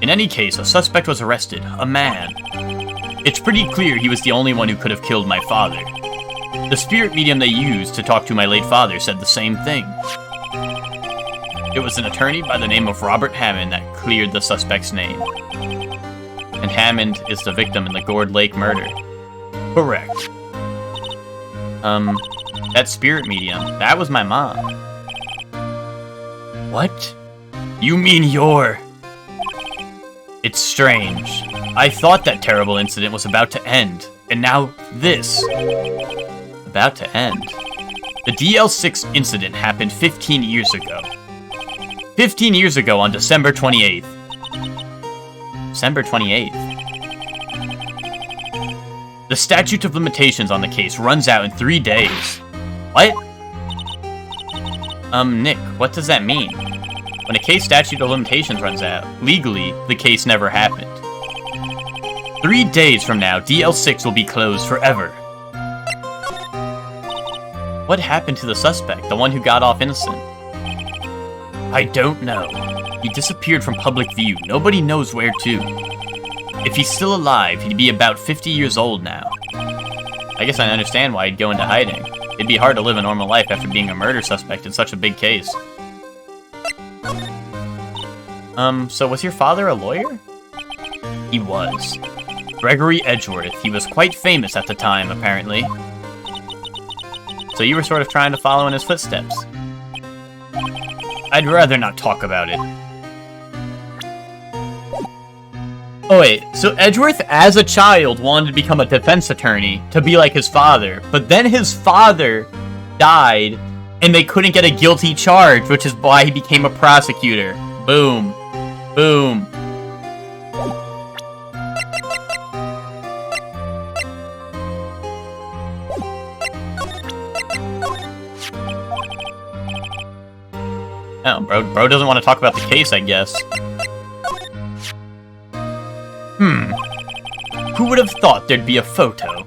[SPEAKER 1] In any case, a suspect was arrested, a man. It's pretty clear he was the only one who could have killed my father. The spirit medium they used to talk to my late father said the same thing. It was an attorney by the name of Robert Hammond that cleared the suspect's name. And Hammond is the victim in the Gourd Lake murder. Correct. That spirit medium, that was my mom. What? You mean you're... It's strange. I thought that terrible incident was about to end, and now this. About to end. The DL6 incident happened 15 years ago. 15 years ago on December 28th. December 28th. The statute of limitations on the case runs out in 3 days. What? Nick, what does that mean? When a case statute of limitations runs out, legally, the case never happened. 3 days from now, DL6 will be closed forever. What happened to the suspect, the one who got off innocent? I don't know. He disappeared from public view. Nobody knows where to. If he's still alive, he'd be about 50 years old now. I guess I understand why he'd go into hiding. It'd be hard to live a normal life after being a murder suspect in such a big case. So was your father a lawyer? He was. Gregory Edgeworth. He was quite famous at the time, apparently. So you were sort of trying to follow in his footsteps. I'd rather not talk about it. Oh wait, so Edgeworth as a child wanted to become a defense attorney to be like his father, but then his father died and they couldn't get a guilty charge, which is why he became a prosecutor. Boom. Boom. Oh, bro doesn't want to talk about the case, I guess. Who would have thought there'd be a photo?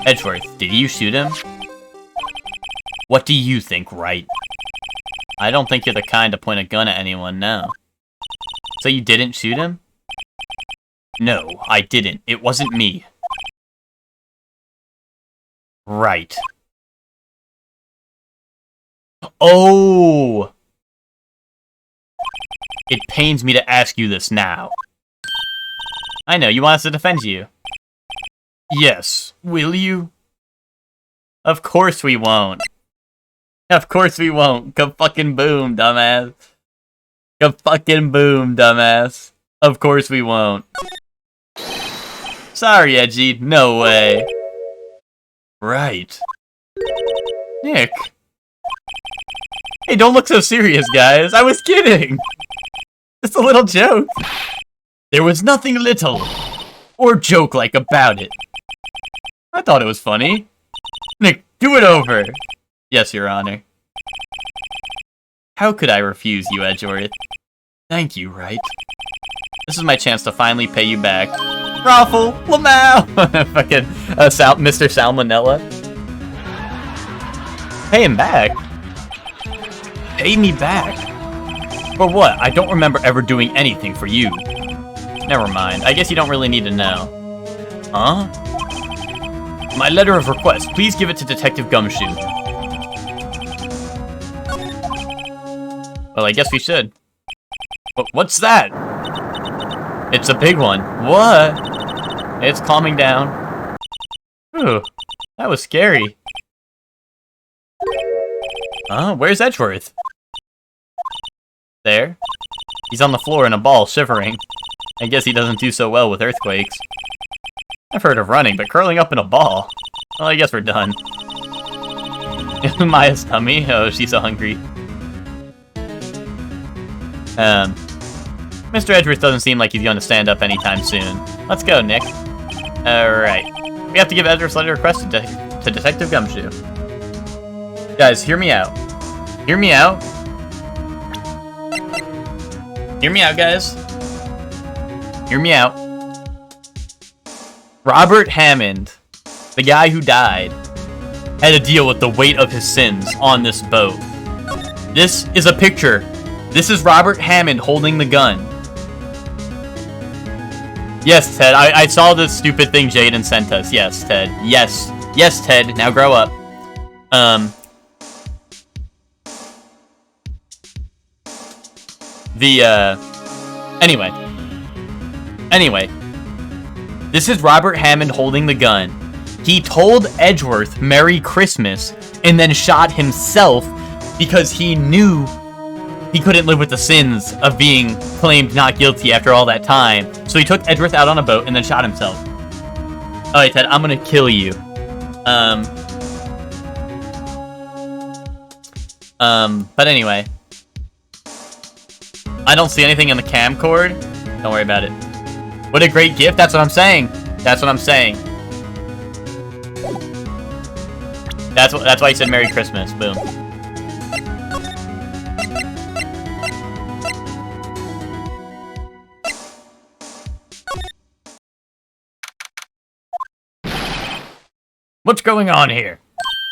[SPEAKER 1] Edgeworth, did you shoot him? What do you think, right? I don't think you're the kind to point a gun at anyone now. So you didn't shoot him? No, I didn't. It wasn't me. Right. Oh! It pains me to ask you this now. I know, you want us to defend you. Yes, will you? Of course we won't. Of course we won't. Ka-fucking boom, dumbass. Ka-fucking boom, dumbass. Of course we won't. Sorry, Edgy. No way. Right. Nick. Hey, don't look so serious, guys. I was kidding. Just a little joke. There was nothing little or joke-like about it. I thought it was funny. Nick, do it over. Yes, Your Honor. How could I refuse you, Edgeworth? Thank you, right? This is my chance to finally pay you back. Raffle, Lamau! Fucking Mr. Salmonella. Pay him back? Pay me back? For what? I don't remember ever doing anything for you. Never mind. I guess you don't really need to know. Huh? My letter of request. Please give it to Detective Gumshoe. Well, I guess we should. What's that? It's a big one. What? It's calming down. Ooh, that was scary. Where's Edgeworth? There. He's on the floor in a ball, shivering. I guess he doesn't do so well with earthquakes. I've heard of running, but curling up in a ball. Well, I guess we're done. Maya's tummy? Oh, she's so hungry. Mr. Edgeworth doesn't seem like he's going to stand up anytime soon. Let's go, Nick. Alright. We have to give Edgeworth's letter request to Detective Gumshoe. Guys, hear me out. Hear me out. Hear me out, guys. Hear me out. Robert Hammond, the guy who died, had to deal with the weight of his sins on this boat. This is a picture. This is Robert Hammond holding the gun. Yes, Ted, I saw this stupid thing Jaden sent us. Yes, Ted. Yes. Yes, Ted. Now grow up. Anyway. This is Robert Hammond holding the gun. He told Edgeworth Merry Christmas and then shot himself because he knew he couldn't live with the sins of being claimed not guilty after all that time. So he took Edgeworth out on a boat and then shot himself. Alright, Ted, I'm gonna kill you. But anyway. I don't see anything in the camcord. Don't worry about it. What a great gift. That's what I'm saying. That's what I'm saying. That's why he said Merry Christmas. Boom. What's going on here?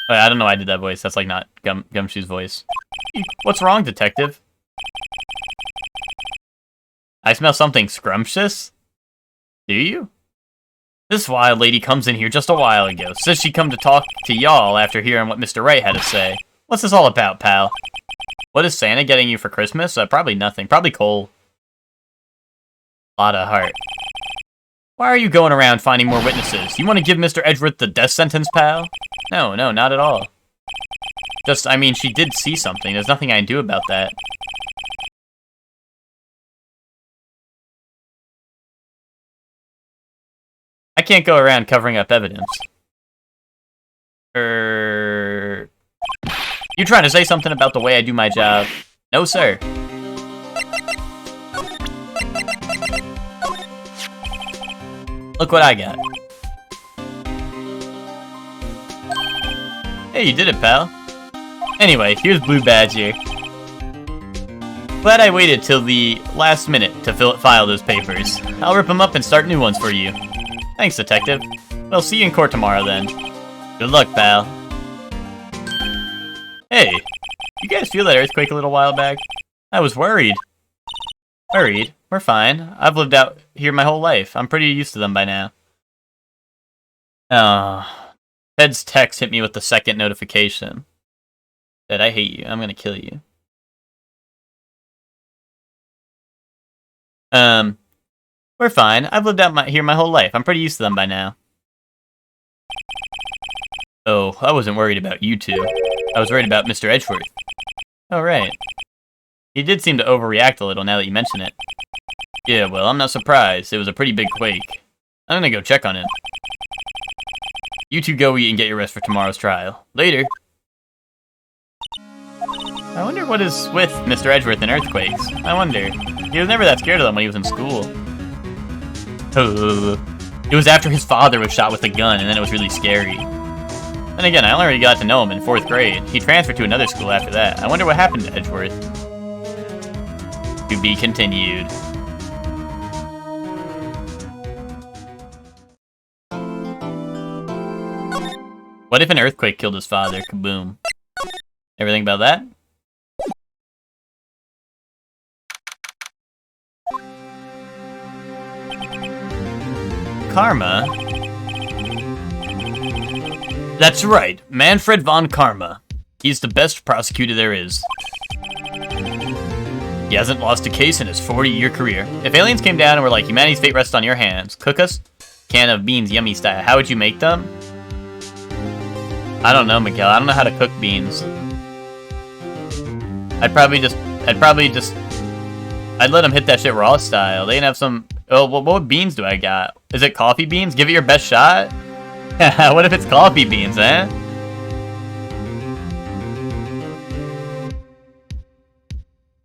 [SPEAKER 1] I don't know why I did that voice. That's like not Gumshoe's voice. What's wrong, detective? I smell something scrumptious. Do you? This wild lady comes in here just a while ago. Says she come to talk to y'all after hearing what Mr. Wright had to say. What's this all about, pal? What is Santa getting you for Christmas? Probably nothing. Probably coal. Lot of heart. Why are you going around finding more witnesses? You want to give Mr. Edgeworth the death sentence, pal? No, not at all. Just, I mean, she did see something. There's nothing I can do about that. I can't go around covering up evidence. You trying to say something about the way I do my job? No, sir. Look what I got. Hey, you did it, pal. Anyway, here's Blue Badger. Glad I waited till the last minute to file those papers. I'll rip them up and start new ones for you. Thanks, detective. Well, see you in court tomorrow, then. Good luck, pal. Hey, you guys feel that earthquake a little while back? I was worried. Worried? We're fine. I've lived out here my whole life. I'm pretty used to them by now. Oh, Ted's text hit me with the second notification. Ted, I hate you. I'm gonna kill you. We're fine. I've lived out here my whole life. I'm pretty used to them by now. Oh, I wasn't worried about you two. I was worried about Mr. Edgeworth. Oh, right. He did seem to overreact a little now that you mention it. Yeah, well, I'm not surprised. It was a pretty big quake. I'm gonna go check on him. You two go eat and get your rest for tomorrow's trial. Later. I wonder what is with Mr. Edgeworth and earthquakes. I wonder. He was never that scared of them when he was in school. It was after his father was shot with a gun, and then it was really scary. Then again, I only really got to know him in 4th grade. He transferred to another school after that. I wonder what happened to Edgeworth. To be continued. What if an earthquake killed his father? Kaboom. Ever think about that? Karma? That's right, Manfred von Karma. He's the best prosecutor there is. He hasn't lost a case in his 40-year career. If aliens came down and were like, humanity's fate rests on your hands, cook us can of beans yummy style, how would you make them? I don't know, Miguel. I don't know how to cook beans. I'd let them hit that shit raw style. They didn't have some... Oh, what beans do I got? Is it coffee beans? Give it your best shot? What if it's coffee beans, eh?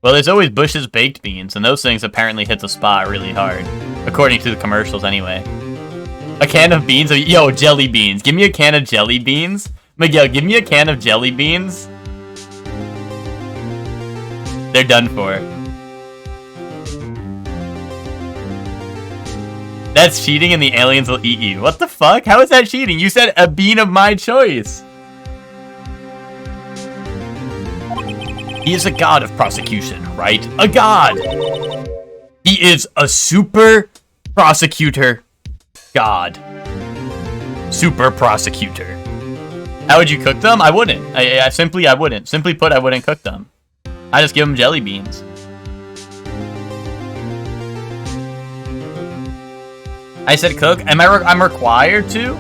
[SPEAKER 1] Well, there's always Bush's baked beans, and those things apparently hit the spot really hard. According to the commercials, anyway. A can of beans? Yo, jelly beans. Give me a can of jelly beans. Miguel, give me a can of jelly beans. They're done for. That's cheating and the aliens will eat you. What the fuck? How is that cheating? You said a bean of my choice. He is a god of prosecution, right? A god! He is a super prosecutor god. Super prosecutor. How would you cook them? I wouldn't. I wouldn't. Simply put, I wouldn't cook them. I just give them jelly beans. I said cook? I'm required to?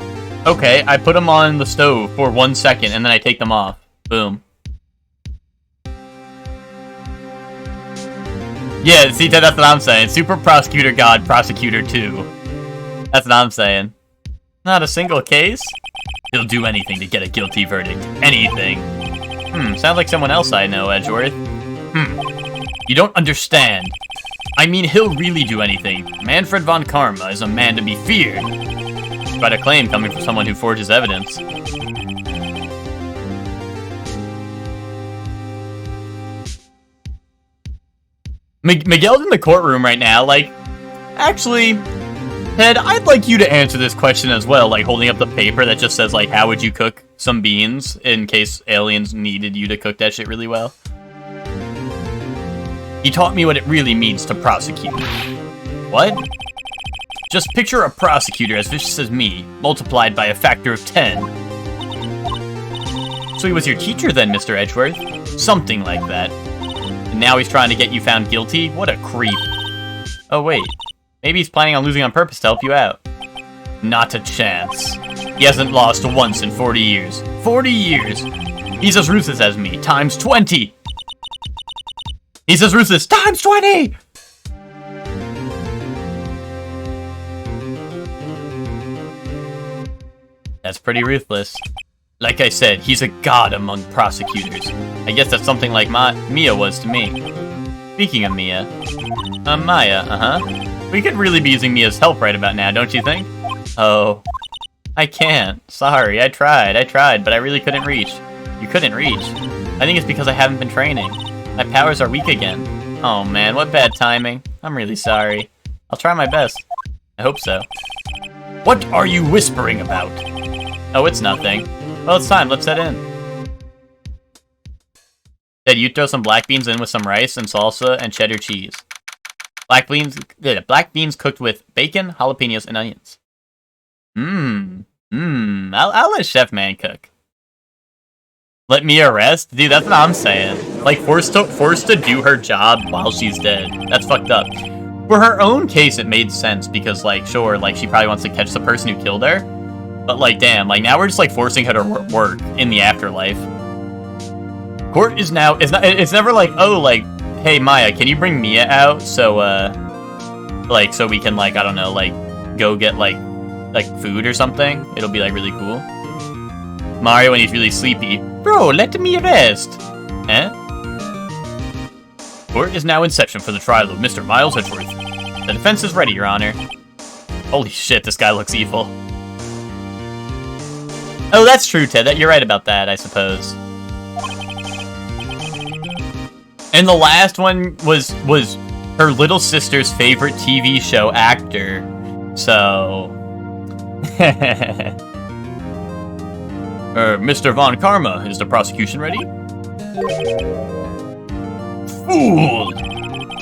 [SPEAKER 1] Okay, I put them on the stove for 1 second and then I take them off. Boom. Yeah, see, that's what I'm saying. Super Prosecutor God, Prosecutor 2. That's what I'm saying. Not a single case? He'll do anything to get a guilty verdict. Anything. Sounds like someone else I know, Edgeworth. You don't understand. I mean, he'll really do anything. Manfred von Karma is a man to be feared. Quite a claim coming from someone who forges evidence. Miguel's in the courtroom right now, like, actually, Ted, I'd like you to answer this question as well, like holding up the paper that just says, like, how would you cook some beans in case aliens needed you to cook that shit really well? He taught me what it really means to prosecute. What? Just picture a prosecutor as vicious as me, multiplied by a factor of 10. So he was your teacher then, Mr. Edgeworth? Something like that. And now he's trying to get you found guilty? What a creep. Oh wait, maybe he's planning on losing on purpose to help you out. Not a chance. He hasn't lost once in 40 years. 40 years! He's as ruthless as me, times 20! He's as ruthless, times 20! That's pretty ruthless. Like I said, he's a god among prosecutors. I guess that's something like Mia was to me. Speaking of Mia. Maya, We could really be using Mia's help right about now, don't you think? Oh. I can't. Sorry, I tried, but I really couldn't reach. You couldn't reach? I think it's because I haven't been training. My powers are weak again. Oh man, what bad timing. I'm really sorry. I'll try my best. I hope so. What are you whispering about? Oh, it's nothing. Well, it's time. Let's head in. Did you throw some black beans in with some rice and salsa and cheddar cheese? Black beans cooked with bacon, jalapenos, and onions. I'll let Chef Man cook. Let me arrest? Dude, that's what I'm saying. Like, forced to do her job while she's dead. That's fucked up. For her own case, it made sense because, like, sure, like, she probably wants to catch the person who killed her. But, like, damn, like, now we're just, like, forcing her to work in the afterlife. Court is now, it's never like, oh, like, hey, Maya, can you bring Mia out so, like, so we can, like, I don't know, like, go get, like food or something? It'll be, like, really cool. Mario, when he's really sleepy, bro, let me rest. Eh? Court is now in session for the trial of Mr. Miles Edgeworth. The defense is ready, Your Honor. Holy shit, this guy looks evil. Oh, that's true, Ted. You're right about that, I suppose. And the last one was her little sister's favorite TV show actor. So... Mr. Von Karma, is the prosecution ready? Fool!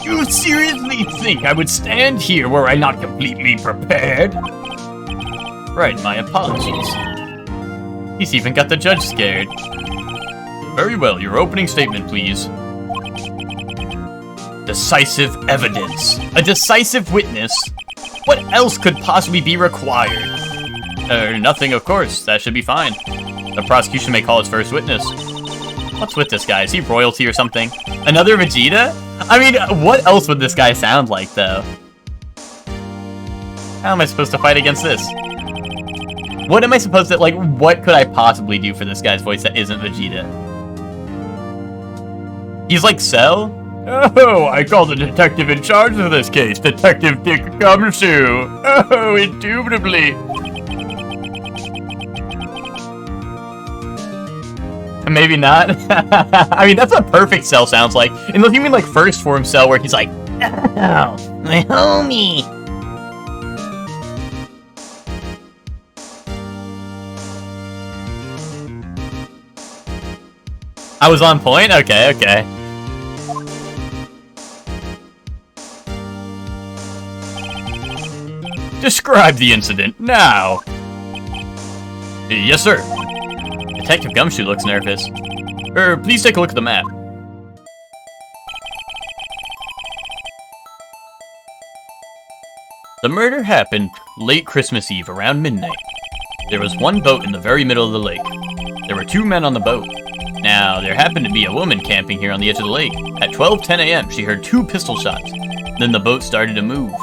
[SPEAKER 1] You seriously think I would stand here were I not completely prepared? Right, my apologies. He's even got the judge scared. Very well, your opening statement, please. Decisive evidence. A decisive witness? What else could possibly be required? Nothing, of course. That should be fine. The prosecution may call its first witness. What's with this guy? Is he royalty or something? Another Vegeta? I mean, what else would this guy sound like, though? How am I supposed to fight against this? What am I supposed to, like, what could I possibly do for this guy's voice that isn't Vegeta? He's like Cell? Oh, I call the detective in charge of this case, Detective Dick Gumshoe. Oh, indubitably. Maybe not. I mean, that's what perfect Cell sounds like. Unless you mean like first form Cell, where he's like, oh, my homie. I was on point? Okay, okay. Describe the incident, now! Yes, sir. Detective Gumshoe looks nervous. Please take a look at the map. The murder happened late Christmas Eve around midnight. There was one boat in the very middle of the lake. There were 2 men on the boat. Now, there happened to be a woman camping here on the edge of the lake. At 12:10 a.m., she heard 2 pistol shots. Then the boat started to move.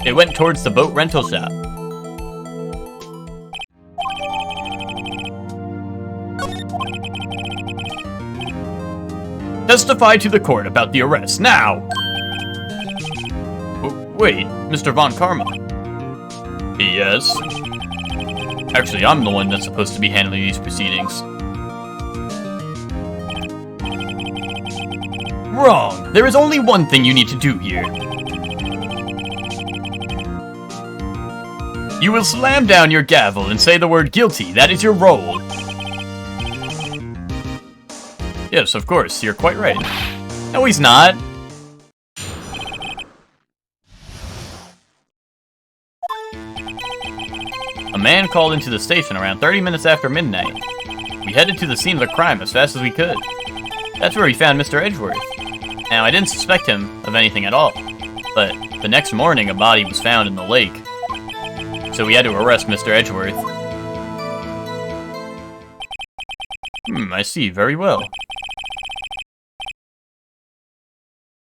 [SPEAKER 1] It went towards the boat rental shop. Testify to the court about the arrest, now! Wait, Mr. Von Karma. Yes? Actually, I'm the one that's supposed to be handling these proceedings. Wrong! There is only one thing you need to do here. You will slam down your gavel and say the word guilty. That is your role. Yes, of course. You're quite right. No, he's not. A man called into the station around 30 minutes after midnight. We headed to the scene of the crime as fast as we could. That's where we found Mr. Edgeworth. Now, I didn't suspect him of anything at all, but the next morning a body was found in the lake. So we had to arrest Mr. Edgeworth. I see, very well.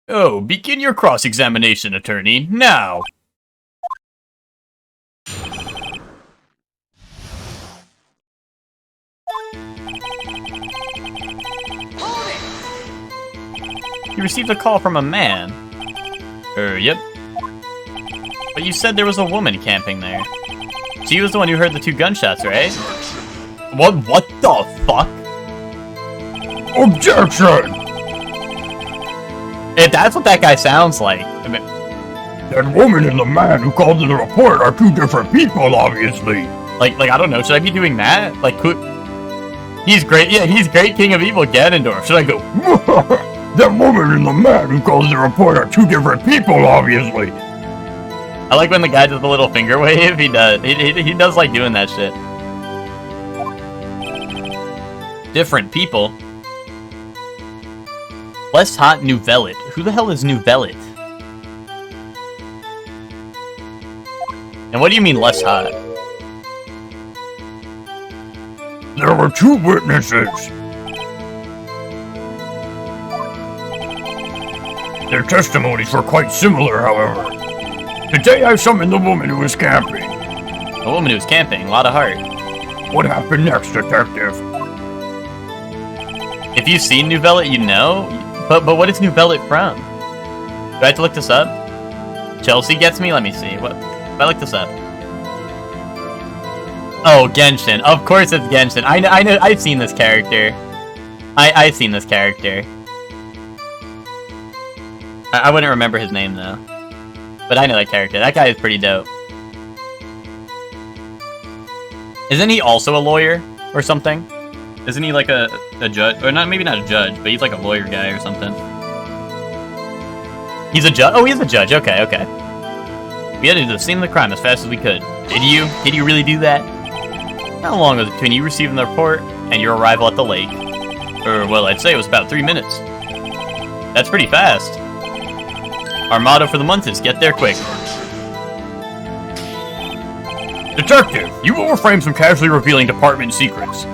[SPEAKER 1] Oh, begin your cross-examination, attorney, now! You received a call from a man. Yep. But you said there was a woman camping there. She was the one who heard the 2 gunshots, right? What the fuck? Objection! If that's what that guy sounds like. I mean, that woman and the man who called in the report are 2 different people, obviously. Like, I don't know, should I be doing that? Like, who... He's great, yeah, he's great King of Evil Ganondorf. Should I go, that woman and the man who calls the report are 2 different people, obviously. I like when the guy does the little finger wave. He does. He does like doing that shit. Different people. Less hot Nouvellet. Who the hell is Nouvellet? And what do you mean less hot? There were 2 witnesses. Their testimonies were quite similar, however. Today I summoned the woman who was camping. A woman who was camping? A lot of heart. What happened next, detective? If you've seen Nouvellet, you know. But what is Nouvellet from? Do I have to look this up? Chelsea gets me? Let me see. What? If I look this up. Oh, Genshin. Of course it's Genshin. I know. I've seen this character. I've seen this character. I wouldn't remember his name though. But I know that character. That guy is pretty dope. Isn't he also a lawyer or something? Isn't he like a judge? Or not, maybe not a judge, but he's like a lawyer guy or something. He's a judge? Oh, he's a judge. Okay, okay. We had to do the scene of the crime as fast as we could. Did you? Did you really do that? How long was it between you receiving the report and your arrival at the lake? Or, well, I'd say it was about 3 minutes. That's pretty fast. Our motto for the month is get there quick.
[SPEAKER 5] Detective, you will refrain from casually revealing department secrets.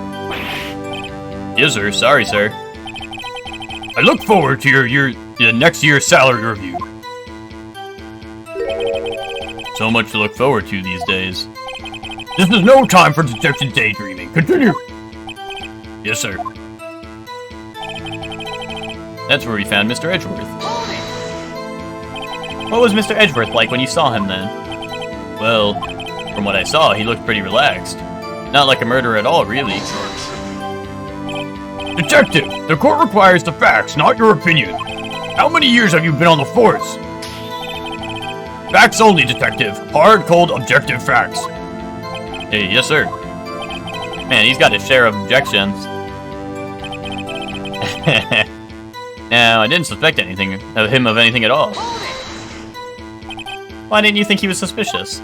[SPEAKER 1] Yes, sir. Sorry, sir.
[SPEAKER 5] I look forward to your next year's salary review.
[SPEAKER 1] So much to look forward to these days.
[SPEAKER 5] This is no time for detective daydreaming. Continue.
[SPEAKER 1] Yes, sir. That's where we found Mr. Edgeworth. What was Mr. Edgeworth like when you saw him then? Well, from what I saw, he looked pretty relaxed. Not like a murderer at all, really.
[SPEAKER 5] Detective, the court requires the facts, not your opinion. How many years have you been on the force? Facts only, detective. Hard, cold, objective facts.
[SPEAKER 1] Hey, yes, sir. Man, he's got his share of objections. Now, I didn't suspect anything of him of anything at all. Why didn't you think he was suspicious?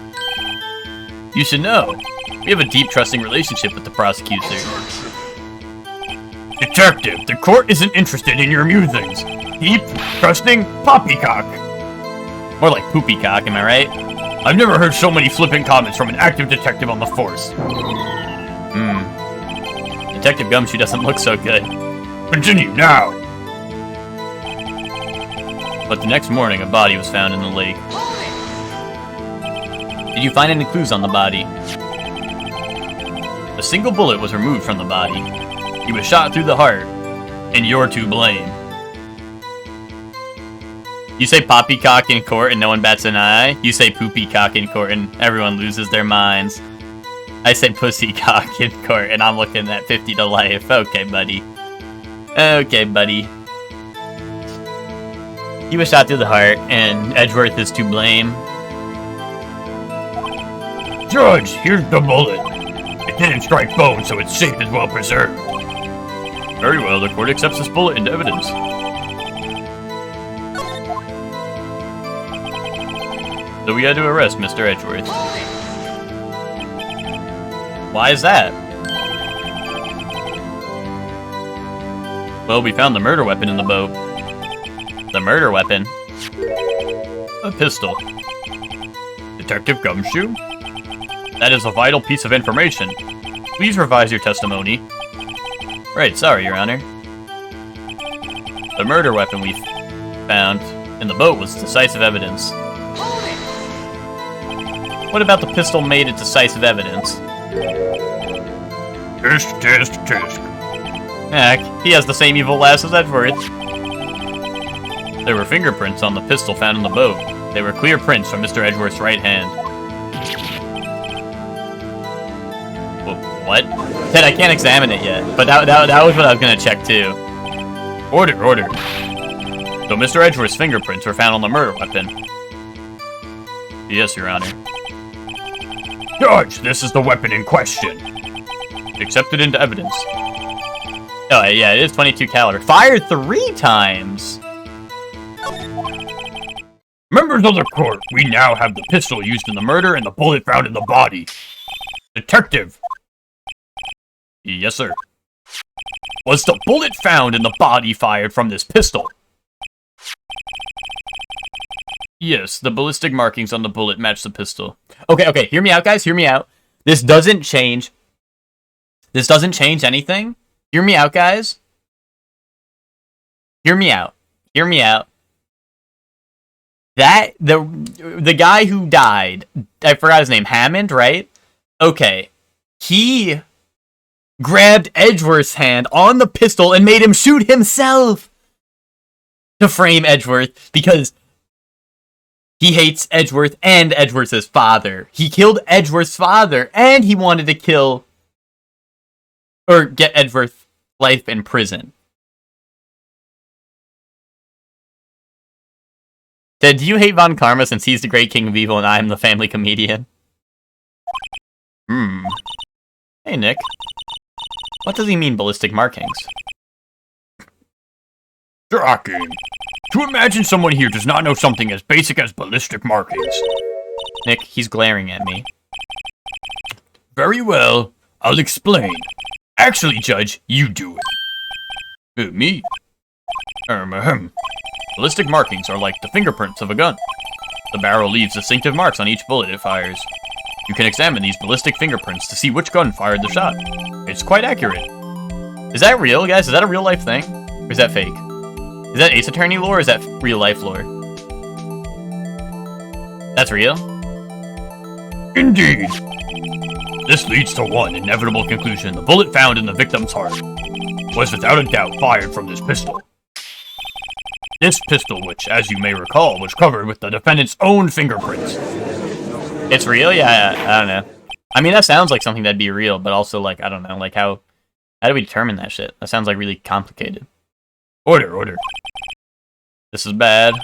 [SPEAKER 1] You should know. We have a deep, trusting relationship with the prosecutor.
[SPEAKER 5] Detective, the court isn't interested in your musings. Deep, trusting, poppycock.
[SPEAKER 1] More like poopycock, am I right?
[SPEAKER 5] I've never heard so many flippant comments from an active detective on the force.
[SPEAKER 1] Detective Gumshoe doesn't look so good.
[SPEAKER 5] Continue now.
[SPEAKER 1] But the next morning, a body was found in the lake. Did you find any clues on the body? A single bullet was removed from the body. He was shot through the heart, and you're to blame. You say poppycock in court and no one bats an eye. You say poopycock in court and everyone loses their minds. I say pussycock in court and I'm looking at 50 to life. Okay, buddy. Okay, buddy. He was shot through the heart, and Edgeworth is to blame.
[SPEAKER 5] Judge, here's the bullet. It didn't strike bone, so its shape is well preserved.
[SPEAKER 1] Very well, the court accepts this bullet into evidence. So we had to arrest Mr. Edgeworth. Why is that? Well, we found the murder weapon in the boat. The murder weapon? A pistol.
[SPEAKER 5] Detective Gumshoe?
[SPEAKER 1] That is a vital piece of information. Please revise your testimony. Right, sorry, Your Honor. The murder weapon we found in the boat was decisive evidence. What about the pistol made it decisive evidence?
[SPEAKER 5] Tisk.
[SPEAKER 1] Heck, he has the same evil laugh as Edgeworth. There were fingerprints on the pistol found in the boat. They were clear prints from Mr. Edgeworth's right hand. What? Ted, I can't examine it yet, but that was what I was gonna check too.
[SPEAKER 5] Order.
[SPEAKER 1] So Mr. Edgeworth's fingerprints were found on the murder weapon. Yes, Your Honor.
[SPEAKER 5] Judge, this is the weapon in question.
[SPEAKER 1] Accepted into evidence. Oh, yeah, it is 22 caliber. Fired 3 times!
[SPEAKER 5] Members of the court, we now have the pistol used in the murder and the bullet found in the body. Detective.
[SPEAKER 1] Yes, sir.
[SPEAKER 5] Was the bullet found in the body fired from this pistol?
[SPEAKER 1] Yes, the ballistic markings on the bullet match the pistol. Okay, hear me out, guys, hear me out. This doesn't change anything. Hear me out, guys. Hear me out. That, the guy who died, I forgot his name, Hammond, right? Okay, he grabbed Edgeworth's hand on the pistol and made him shoot himself to frame Edgeworth because he hates Edgeworth and Edgeworth's father. He killed Edgeworth's father and he wanted to kill or get Edgeworth life in prison. Ted, do you hate Von Karma since he's the great king of evil and I am the family comedian? Hey, Nick. What does he mean, ballistic markings?
[SPEAKER 5] Shocking. To imagine someone here does not know something as basic as ballistic markings.
[SPEAKER 1] Nick, he's glaring at me.
[SPEAKER 5] Very well, I'll explain. Actually, Judge, you do it. Me? Ahem. Ballistic markings are like the fingerprints of a gun. The barrel leaves distinctive marks on each bullet it fires. You can examine these ballistic fingerprints to see which gun fired the shot. It's quite accurate.
[SPEAKER 1] Is that real, guys? Is that a real life thing? Or is that fake? Is that Ace Attorney lore or is that real life lore? That's real?
[SPEAKER 5] Indeed. This leads to one inevitable conclusion. The bullet found in the victim's heart was without a doubt fired from this pistol. This pistol, which, as you may recall, was covered with the defendant's own fingerprints.
[SPEAKER 1] It's real? Yeah, I don't know. I mean, that sounds like something that'd be real, but also, like, I don't know, like, how do we determine that shit? That sounds, like, really complicated.
[SPEAKER 5] Order.
[SPEAKER 1] This is bad.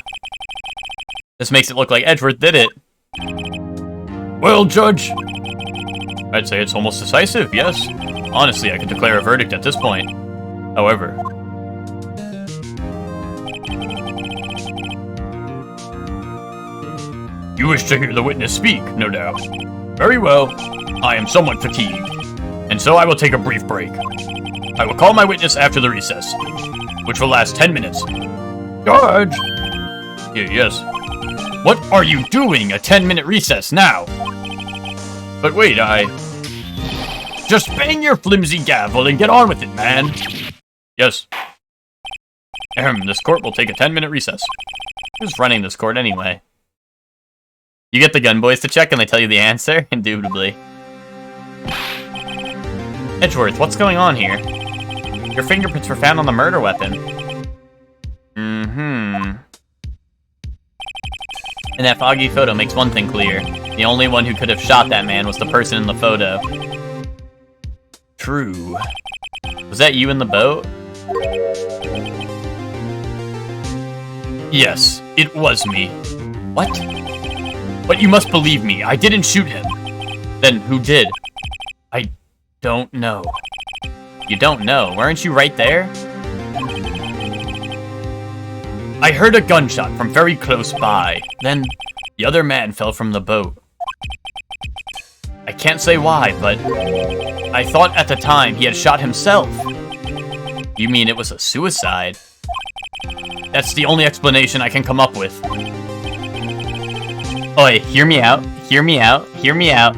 [SPEAKER 1] This makes it look like Edgeworth did it.
[SPEAKER 5] Well, Judge, I'd say it's almost decisive, yes. Honestly, I could declare a verdict at this point. However, you wish to hear the witness speak, no doubt. Very well. I am somewhat fatigued, and so I will take a brief break. I will call my witness after the recess, which will last 10 minutes. Judge! Yes. What are you doing? A 10-minute recess now? But wait, just bang your flimsy gavel and get on with it, man. Yes. This court will take a 10-minute recess.
[SPEAKER 1] Who's running this court anyway? You get the gun boys to check and they tell you the answer? Indubitably. Edgeworth, what's going on here? Your fingerprints were found on the murder weapon. And that foggy photo makes one thing clear. The only one who could have shot that man was the person in the photo.
[SPEAKER 5] True.
[SPEAKER 1] Was that you in the boat?
[SPEAKER 5] Yes, it was me.
[SPEAKER 1] What?
[SPEAKER 5] But you must believe me, I didn't shoot him.
[SPEAKER 1] Then who did?
[SPEAKER 5] I don't know.
[SPEAKER 1] You don't know? Weren't you right there?
[SPEAKER 5] I heard a gunshot from very close by.
[SPEAKER 1] Then
[SPEAKER 5] The other man fell from the boat. I can't say why, but I thought at the time he had shot himself.
[SPEAKER 1] you mean it was a suicide?
[SPEAKER 5] That's the only explanation I can come up with.
[SPEAKER 1] Oi, hear me out. Hear me out. Hear me out.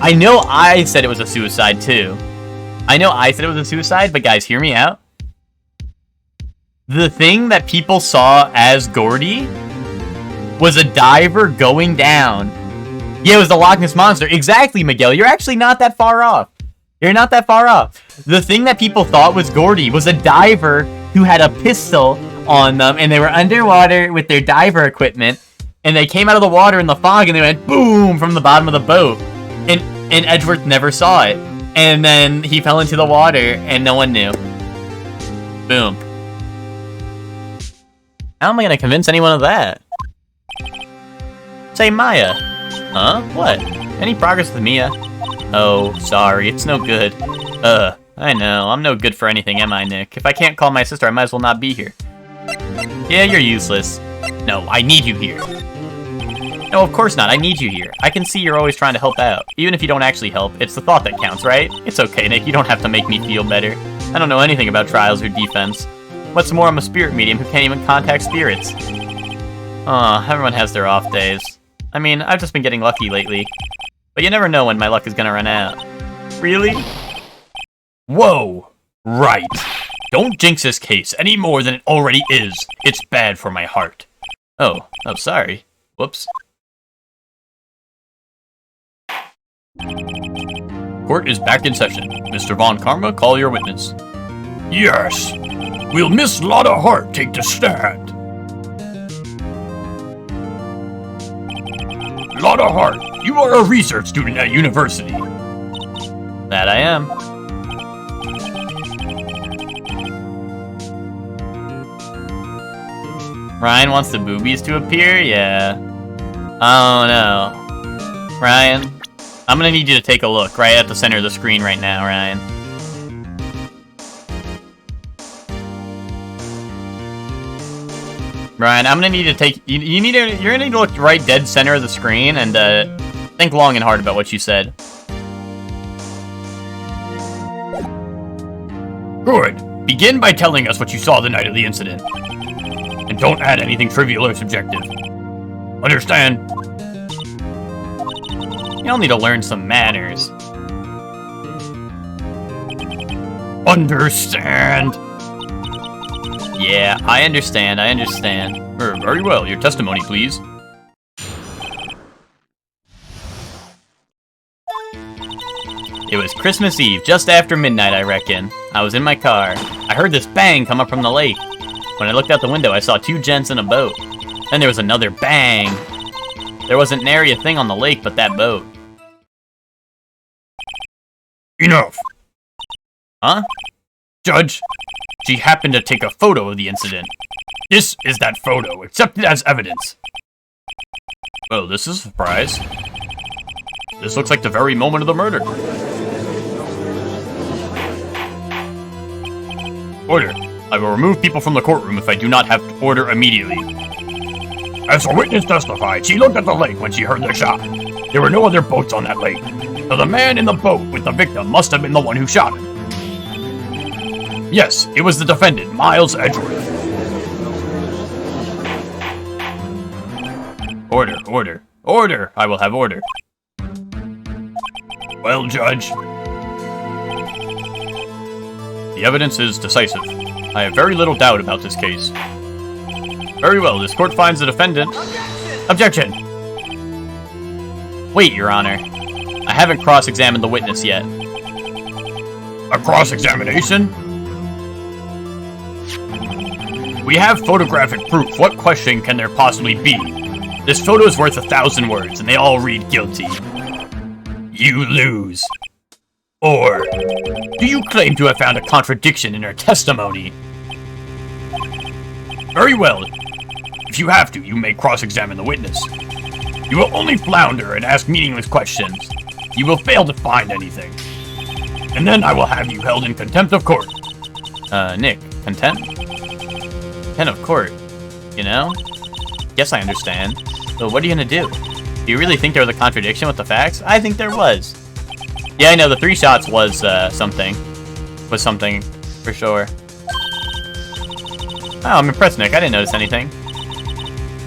[SPEAKER 1] I know I said it was a suicide too. I know I said it was a suicide, but guys, hear me out. The thing that people saw as Gordy was a diver going down. Yeah, it was the Loch Ness Monster. Exactly, Miguel. You're actually not that far off. You're not that far off. The thing that people thought was Gordy was a diver who had a pistol on them, and they were underwater with their diver equipment, and they came out of the water in the fog, and they went boom from the bottom of the boat. And Edgeworth never saw it. And then he fell into the water, and no one knew. Boom. How am I going to convince anyone of that? Say Maya. Huh? What? Any progress with Mia? Oh, sorry. It's no good. I know. I'm no good for anything, am I, Nick? If I can't call my sister, I might as well not be here. Yeah, you're useless. No, I need you here. No, of course not. I need you here. I can see you're always trying to help out. Even if you don't actually help, it's the thought that counts, right? It's okay, Nick. You don't have to make me feel better. I don't know anything about trials or defense. What's more, I'm a spirit medium who can't even contact spirits. Aw, everyone has their off days. I mean, I've just been getting lucky lately. But you never know when my luck is gonna run out. Really?
[SPEAKER 5] Whoa! Right. Don't jinx this case any more than it already is. It's bad for my heart.
[SPEAKER 1] Oh, sorry. Whoops.
[SPEAKER 5] Court is back in session. Mr. Von Karma, call your witness. Yes. Will Miss Lotta Hart take the stand? Lotta Hart, you are a research student at university.
[SPEAKER 1] That I am. Ryan wants the boobies to appear? Yeah. Oh no. Ryan, I'm gonna need you to take a look right at the center of the screen right now, Ryan. Ryan, I'm gonna need you to take... You're gonna need to look right dead center of the screen and think long and hard about what you said.
[SPEAKER 5] Good. Begin by telling us what you saw the night of the incident. And don't add anything trivial or subjective. Understand?
[SPEAKER 1] You'll need to learn some manners.
[SPEAKER 5] Understand?
[SPEAKER 1] Yeah, I understand.
[SPEAKER 5] Very well. Your testimony, please.
[SPEAKER 1] It was Christmas Eve, just after midnight, I reckon. I was in my car. I heard this bang come up from the lake. When I looked out the window, I saw two gents in a boat. Then there was another bang. There wasn't nary a thing on the lake but that boat.
[SPEAKER 5] Enough.
[SPEAKER 1] Huh?
[SPEAKER 5] Judge, she happened to take a photo of the incident. This is that photo, accepted as evidence. Well, this is a surprise. This looks like the very moment of the murder. Order. I will remove people from the courtroom if I do not have order immediately. As the witness testified, she looked at the lake when she heard the shot. There were no other boats on that lake, so the man in the boat with the victim must have been the one who shot him. Yes, it was the defendant, Miles Edgeworth. Order! I will have order. Well, Judge. The evidence is decisive. I have very little doubt about this case. Very well, this court finds the defendant... Objection!
[SPEAKER 1] Wait, Your Honor. I haven't cross-examined the witness yet.
[SPEAKER 5] A cross-examination? We have photographic proof. What question can there possibly be? This photo is worth 1,000 words, and they all read guilty. You lose. Or, do you claim to have found a contradiction in her testimony? Very well. If you have to, you may cross-examine the witness. You will only flounder and ask meaningless questions. You will fail to find anything. And then I will have you held in contempt of court.
[SPEAKER 1] Nick, contempt? Contempt of court, you know? Guess I understand. But what are you gonna do? Do you really think there was a contradiction with the facts? I think there was. Yeah, I know, the 3 shots was, something. Was something, for sure. Oh, I'm impressed, Nick. I didn't notice anything.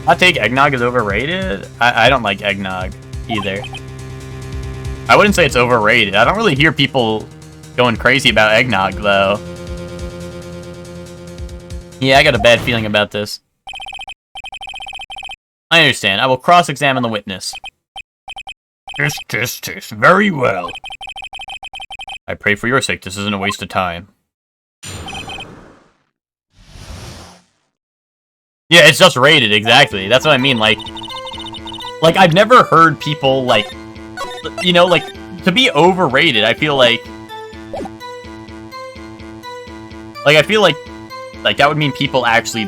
[SPEAKER 1] Hot take, eggnog is overrated? I don't like eggnog, either. I wouldn't say it's overrated. I don't really hear people going crazy about eggnog, though. Yeah, I got a bad feeling about this. I understand. I will cross-examine the witness.
[SPEAKER 5] Tisk. Very well. I pray for your sake this isn't a waste of time.
[SPEAKER 1] Yeah, it's just rated, exactly. That's what I mean, like, I've never heard people, like, you know, like, to be overrated, I feel like, that would mean people actually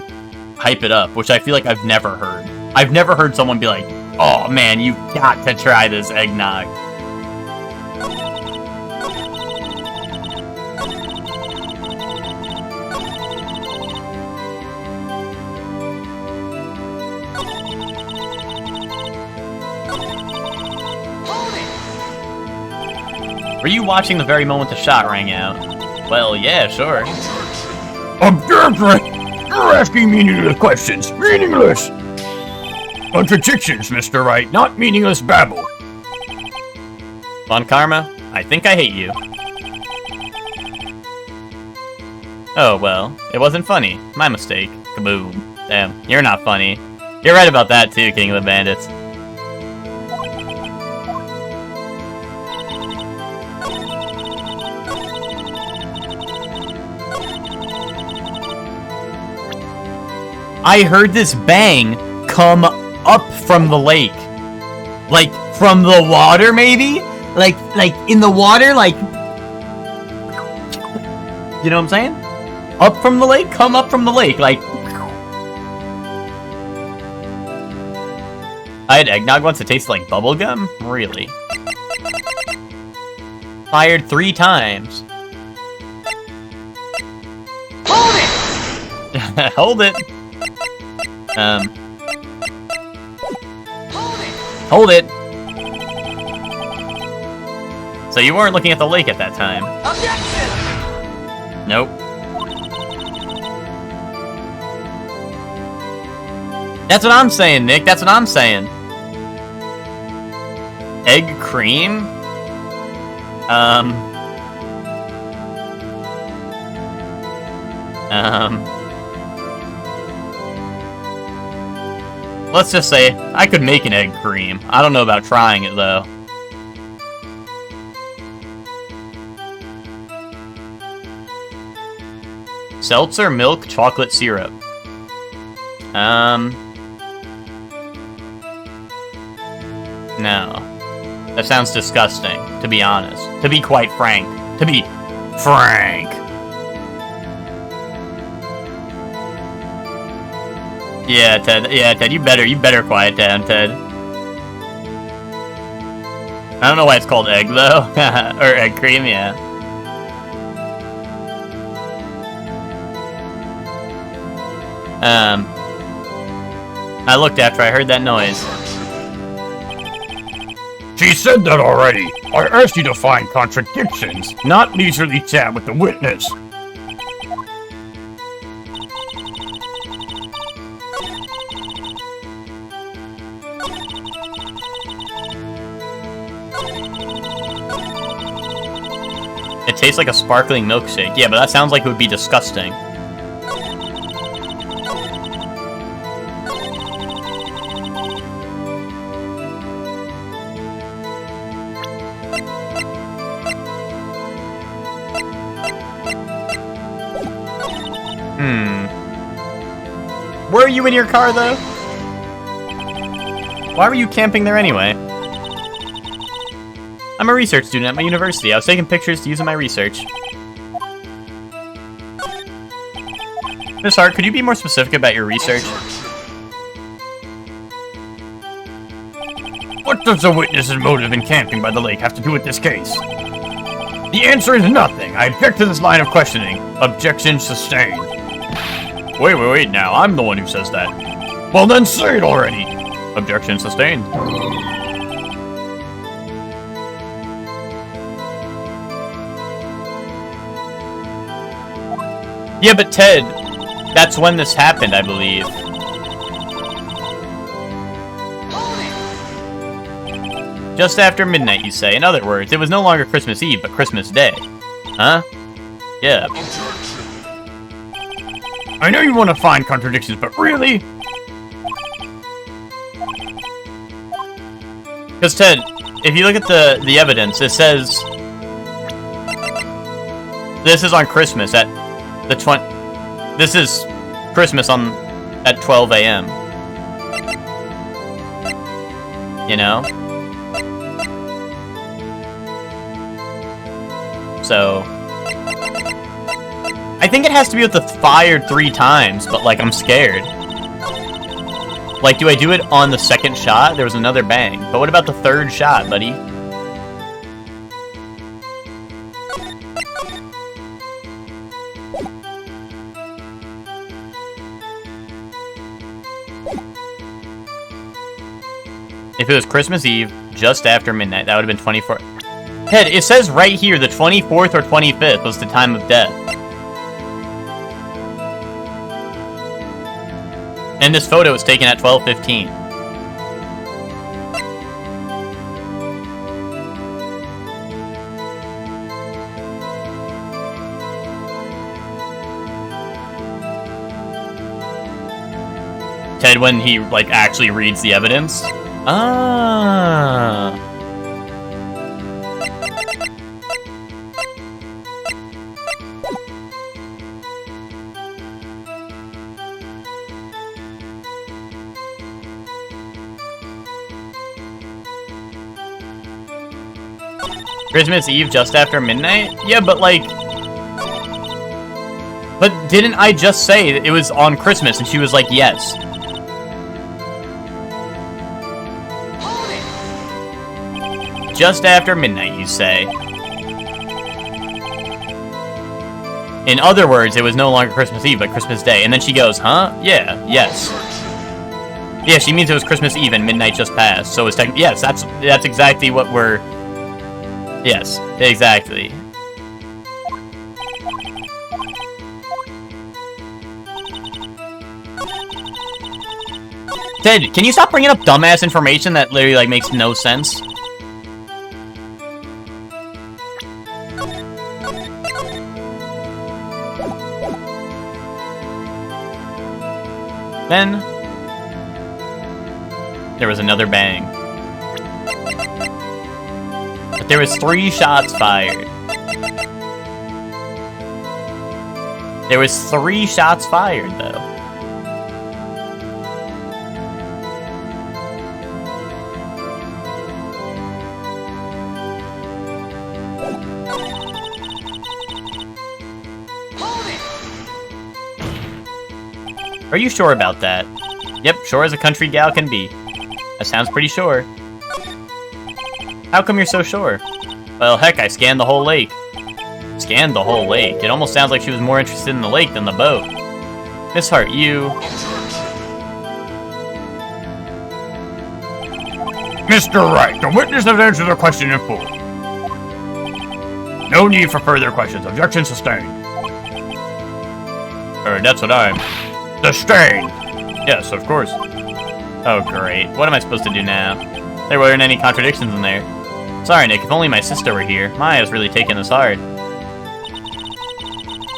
[SPEAKER 1] hype it up, which I feel like I've never heard. I've never heard someone be like, oh man, you got to try this eggnog. Were you watching the very moment the shot rang out? Well, yeah, sure.
[SPEAKER 5] Objection! You're asking meaningless questions. Meaningless! Contradictions, Mr. Wright, not meaningless babble.
[SPEAKER 1] Von Karma, I think I hate you. Oh, well, it wasn't funny. My mistake. Kaboom. Damn, you're not funny. You're right about that too, King of the Bandits. I heard this bang come up from the lake. Like, from the water, maybe? Like, in the water, like... You know what I'm saying? Up from the lake? Come up from the lake, like... I had eggnog once that tasted like bubblegum? Really? fired 3 times.
[SPEAKER 2] Hold it!
[SPEAKER 1] Hold it.
[SPEAKER 2] Hold it!
[SPEAKER 1] Hold it. So you weren't looking at the lake at that time.
[SPEAKER 2] Objection!
[SPEAKER 1] Nope. That's what I'm saying, Nick. That's what I'm saying. Egg cream? Let's just say I could make an egg cream. I don't know about trying it though. Seltzer, milk, chocolate syrup. No. That sounds disgusting, to be honest. To be quite frank. To be frank. Yeah, Ted. Yeah, Ted, you better quiet down, Ted. I don't know why it's called egg, though. Or egg cream, yeah. I looked after I heard that noise.
[SPEAKER 5] She said that already. I asked you to find contradictions, not leisurely chat with the witness.
[SPEAKER 1] It tastes like a sparkling milkshake. Yeah, but that sounds like it would be disgusting. Were you in your car, though? Why were you camping there anyway? I'm a research student at my university. I was taking pictures to use in my research. Miss Hart, could you be more specific about your research?
[SPEAKER 5] What does the witness's motive in camping by the lake have to do with this case? The answer is nothing. I object to this line of questioning. Objection sustained.
[SPEAKER 1] Wait now. I'm the one who says that.
[SPEAKER 5] Well then say it already.
[SPEAKER 1] Objection sustained. Yeah, but Ted, that's when this happened, I believe. Just after midnight, you say. In other words, it was no longer Christmas Eve, but Christmas Day. Huh? Yeah.
[SPEAKER 5] I know you want to find contradictions, but really?
[SPEAKER 1] Because, Ted, if you look at the evidence, it says... This is on Christmas at the This is Christmas at 12 a.m. You know? So... I think it has to be with the fired 3 times, but, like, I'm scared. Like, do I do it on the second shot? There was another bang. But what about the 3rd shot, buddy? If it was Christmas Eve, just after midnight, that would have been 24... Ted, it says right here the 24th or 25th was the time of death. And this photo was taken at 12:15. Ted, when he, like, actually reads the evidence? Ah. Christmas Eve just after midnight? Yeah, but like... But didn't I just say that it was on Christmas? And she was like, yes. Just after midnight, you say. In other words, it was no longer Christmas Eve, but Christmas Day. And then she goes, huh? Yeah, yes. Yeah, she means it was Christmas Eve and midnight just passed. So it's technically, yes, that's exactly what we're... Yes, exactly. Ted, can you stop bringing up dumbass information that literally, like, makes no sense? Then, there was another bang. But there was 3 shots fired. There was 3 shots fired, though. Are you sure about that? Yep, sure as a country gal can be. That sounds pretty sure. How come you're so sure? Well, heck, I scanned the whole lake. Scanned the whole lake? It almost sounds like she was more interested in the lake than the boat. Miss Hart, you...
[SPEAKER 5] Mr. Wright, the witness has answered the question in full. No need for further questions. Objection sustained. That's what I'm... Sustained! Yes, of course.
[SPEAKER 1] Oh, great. What am I supposed to do now? There weren't any contradictions in there. Sorry, Nick, if only my sister were here. Maya's really taking this hard.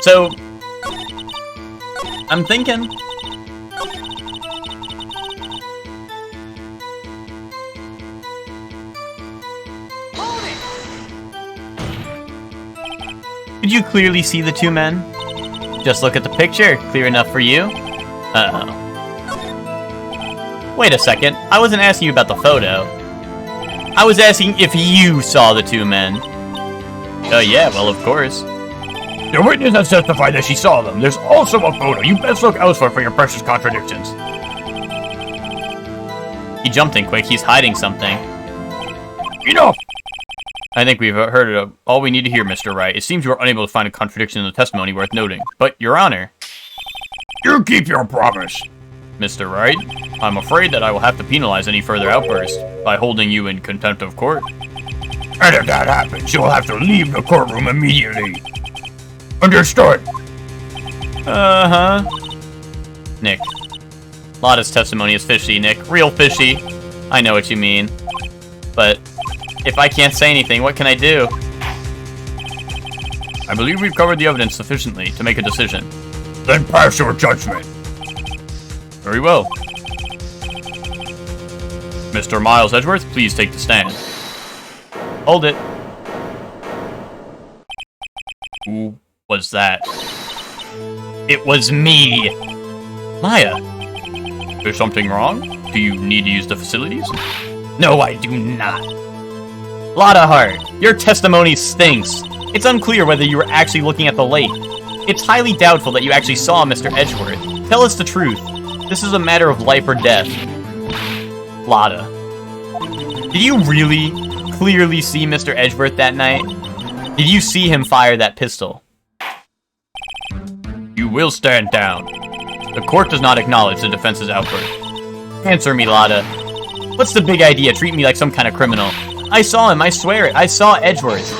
[SPEAKER 1] So... I'm thinking... Could you clearly see the 2 men? Just look at the picture. Clear enough for you? Uh-oh. Wait a second. I wasn't asking you about the photo. I was asking if you saw the 2 men. Oh, yeah, well, of course.
[SPEAKER 5] The witness has testified that she saw them. There's also a photo. You best look elsewhere for your precious contradictions.
[SPEAKER 1] He jumped in quick. He's hiding something.
[SPEAKER 5] Enough!
[SPEAKER 1] I think we've heard of all we need to hear, Mr. Wright. It seems you are unable to find a contradiction in the testimony worth noting. But, Your Honor...
[SPEAKER 5] You keep your promise.
[SPEAKER 1] Mr. Wright, I'm afraid that I will have to penalize any further outbursts by holding you in contempt of court.
[SPEAKER 5] And if that happens, you'll have to leave the courtroom immediately. Understood?
[SPEAKER 1] Uh-huh. Nick. Lotta's testimony is fishy, Nick. Real fishy. I know what you mean. But if I can't say anything, what can I do?
[SPEAKER 5] I believe we've covered the evidence sufficiently to make a decision. Then pass your judgment.
[SPEAKER 1] Very well.
[SPEAKER 5] Mr. Miles Edgeworth, please take the stand.
[SPEAKER 1] Hold it.
[SPEAKER 5] Who was that?
[SPEAKER 1] It was me. Maya.
[SPEAKER 5] Is something wrong? Do you need to use the facilities?
[SPEAKER 1] No, I do not. Lotta Hart, your testimony stinks. It's unclear whether you were actually looking at the lake. It's highly doubtful that you actually saw Mr. Edgeworth. Tell us the truth. This is a matter of life or death. Lotta. Did you really clearly see Mr. Edgeworth that night? Did you see him fire that pistol?
[SPEAKER 5] You will stand down. The court does not acknowledge the defense's outburst.
[SPEAKER 1] Answer me, Lotta. What's the big idea? Treat me like some kind of criminal. I saw him, I swear it. I saw Edgeworth.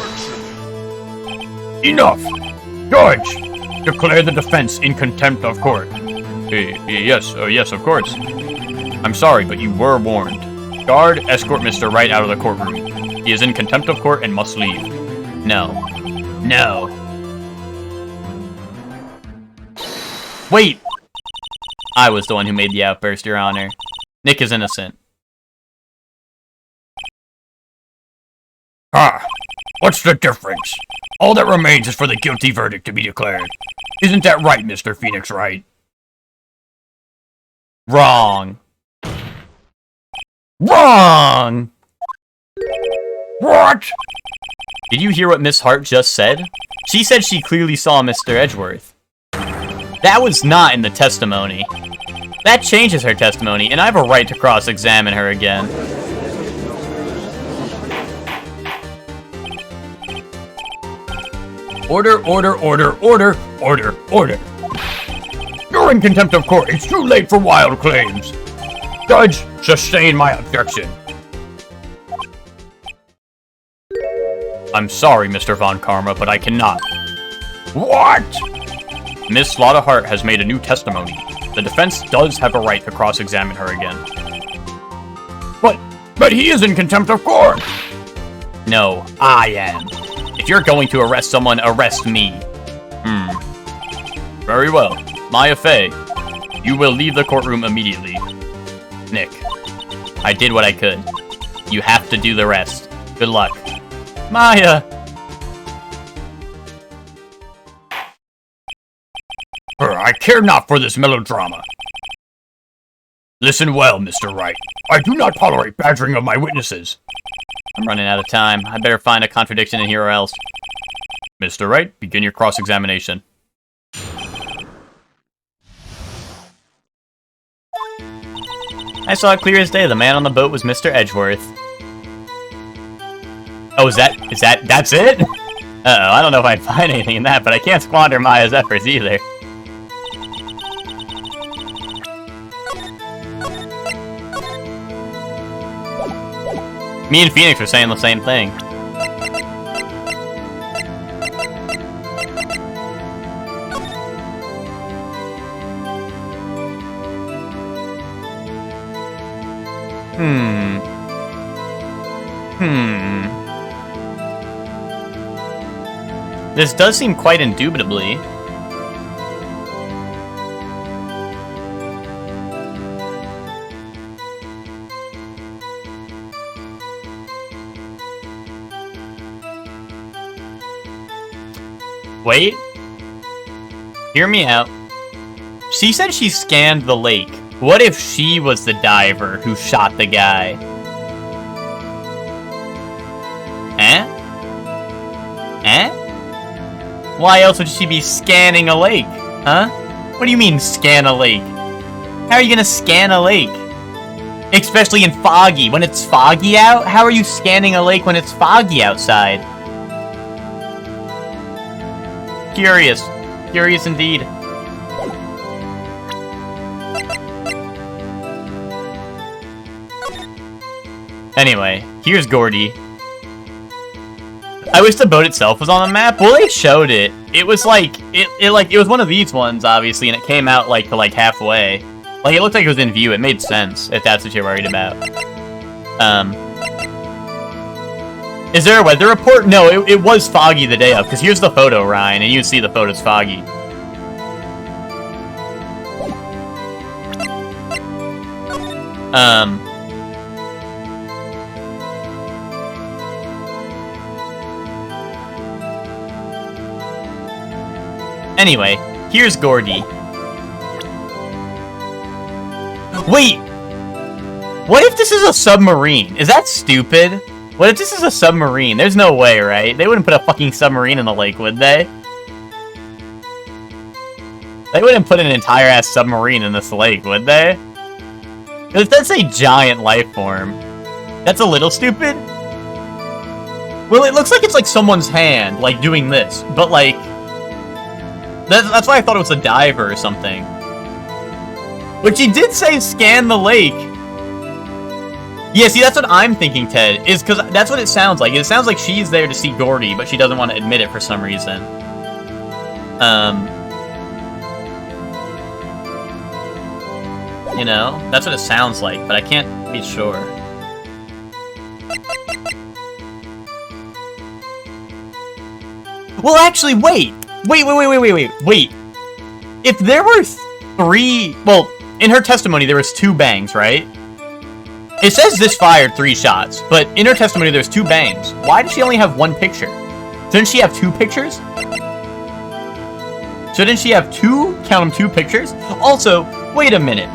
[SPEAKER 5] Enough! Judge! Declare the defense in contempt of court. Yes, of course. I'm sorry, but you were warned. Guard, escort Mr. Wright out of the courtroom. He is in contempt of court and must leave.
[SPEAKER 1] No. No. Wait! I was the one who made the outburst, Your Honor. Nick is innocent.
[SPEAKER 5] Ah, what's the difference? All that remains is for the guilty verdict to be declared. Isn't that right, Mr. Phoenix Wright?
[SPEAKER 1] Wrong. Wrong!
[SPEAKER 5] What?
[SPEAKER 1] Did you hear what Miss Hart just said? She said she clearly saw Mr. Edgeworth. That was not in the testimony. That changes her testimony, and I have a right to cross-examine her again.
[SPEAKER 5] Order, order, order, order, order, order. You're in contempt of court. It's too late for wild claims. Judge, sustain my objection. I'm sorry, Mr. Von Karma, but I cannot. What? Miss Slaughterheart has made a new testimony. The defense does have a right to cross-examine her again. But he is in contempt of court! No, I am. If you're going to arrest someone, arrest me. Very well. Maya Fey, you will leave the courtroom immediately. Nick, I did what I could. You have to do the rest. Good luck. Maya! I care not for this melodrama. Listen well, Mr. Wright. I do not tolerate badgering of my witnesses. I'm running out of time. I better find a contradiction in here or else. Mr. Wright, begin your cross-examination.
[SPEAKER 1] I saw it clear as day. The man on the boat was Mr. Edgeworth. Oh, that's it? Uh-oh, I don't know if I'd find anything in that, but I can't squander Maya's efforts either. Me and Phoenix were saying the same thing. This does seem quite indubitably. Wait. Hear me out. She said she scanned the lake. What if she was the diver who shot the guy? Eh? Why else would she be scanning a lake? Huh? What do you mean, scan a lake? How are you gonna scan a lake? Especially in foggy. When it's foggy out? How are you scanning a lake when it's foggy outside? Curious. Curious indeed. Anyway, here's Gordy. I wish the boat itself was on the map. Well, they showed it. It was like it was one of these ones, obviously, and it came out like to like halfway. Like it looked like it was in view. It made sense if that's what you're worried about. Is there a weather report? No, it was foggy the day of. Because here's the photo, Ryan, and you see the photo's foggy. Anyway, here's Gordy. Wait! What if this is a submarine? Is that stupid? What if this is a submarine? There's no way, right? They wouldn't put a fucking submarine in the lake, would they? They wouldn't put an entire-ass submarine in this lake, would they? Because that's a giant life form. That's a little stupid? Well, it looks like it's like someone's hand, like, doing this. But, like... That's why I thought it was a diver or something. But she did say scan the lake. Yeah, see, that's what I'm thinking, Ted. Is because that's what it sounds like. It sounds like she's there to see Gordy, but she doesn't want to admit it for some reason. You know, that's what it sounds like, but I can't be sure. Well, actually, wait. Wait. If there were three... Well, in her testimony, there was 2 bangs, right? It says this fired 3 shots, but in her testimony, there's 2 bangs. Why does she only have 1 picture? Shouldn't she have 2 pictures? Shouldn't she have 2? Count them 2 pictures? Also, wait a minute.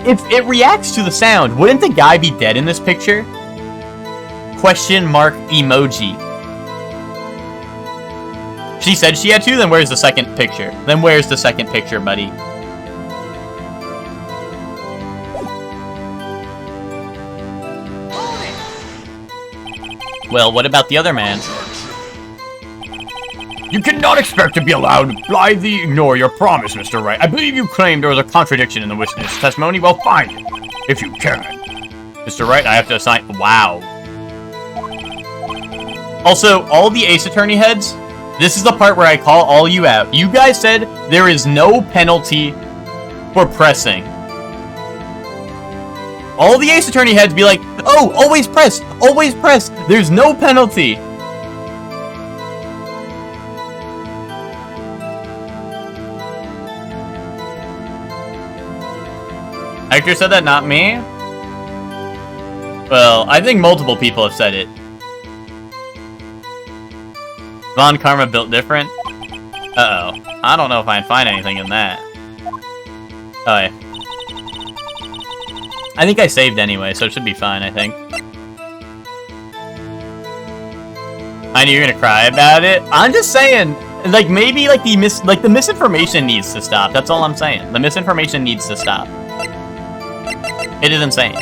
[SPEAKER 1] If it reacts to the sound, wouldn't the guy be dead in this picture? Question mark emoji. She said she had 2, then where's the second picture? Then where's the second picture, buddy? Well, what about the other man?
[SPEAKER 5] You cannot expect to be allowed to blithely ignore your promise, Mr. Wright. I believe you claimed there was a contradiction in the witness testimony. Well, find it, if you can. Mr. Wright, I have to assign... Wow. Also, all the Ace Attorney heads, this is the part where I call all you out. You guys said there is no penalty for pressing. All the Ace Attorney heads be like, oh, always press, always press. There's no penalty. Hector said that, not me? Well, I think multiple people have said it. Von Karma built different? Uh-oh. I don't know if I can find anything in that. Oh, yeah. I think I saved anyway, so it should be fine, I think. I knew you were gonna cry about it. I'm just saying, like, maybe, like, the misinformation needs to stop. That's all I'm saying. The misinformation needs to stop. It is insane.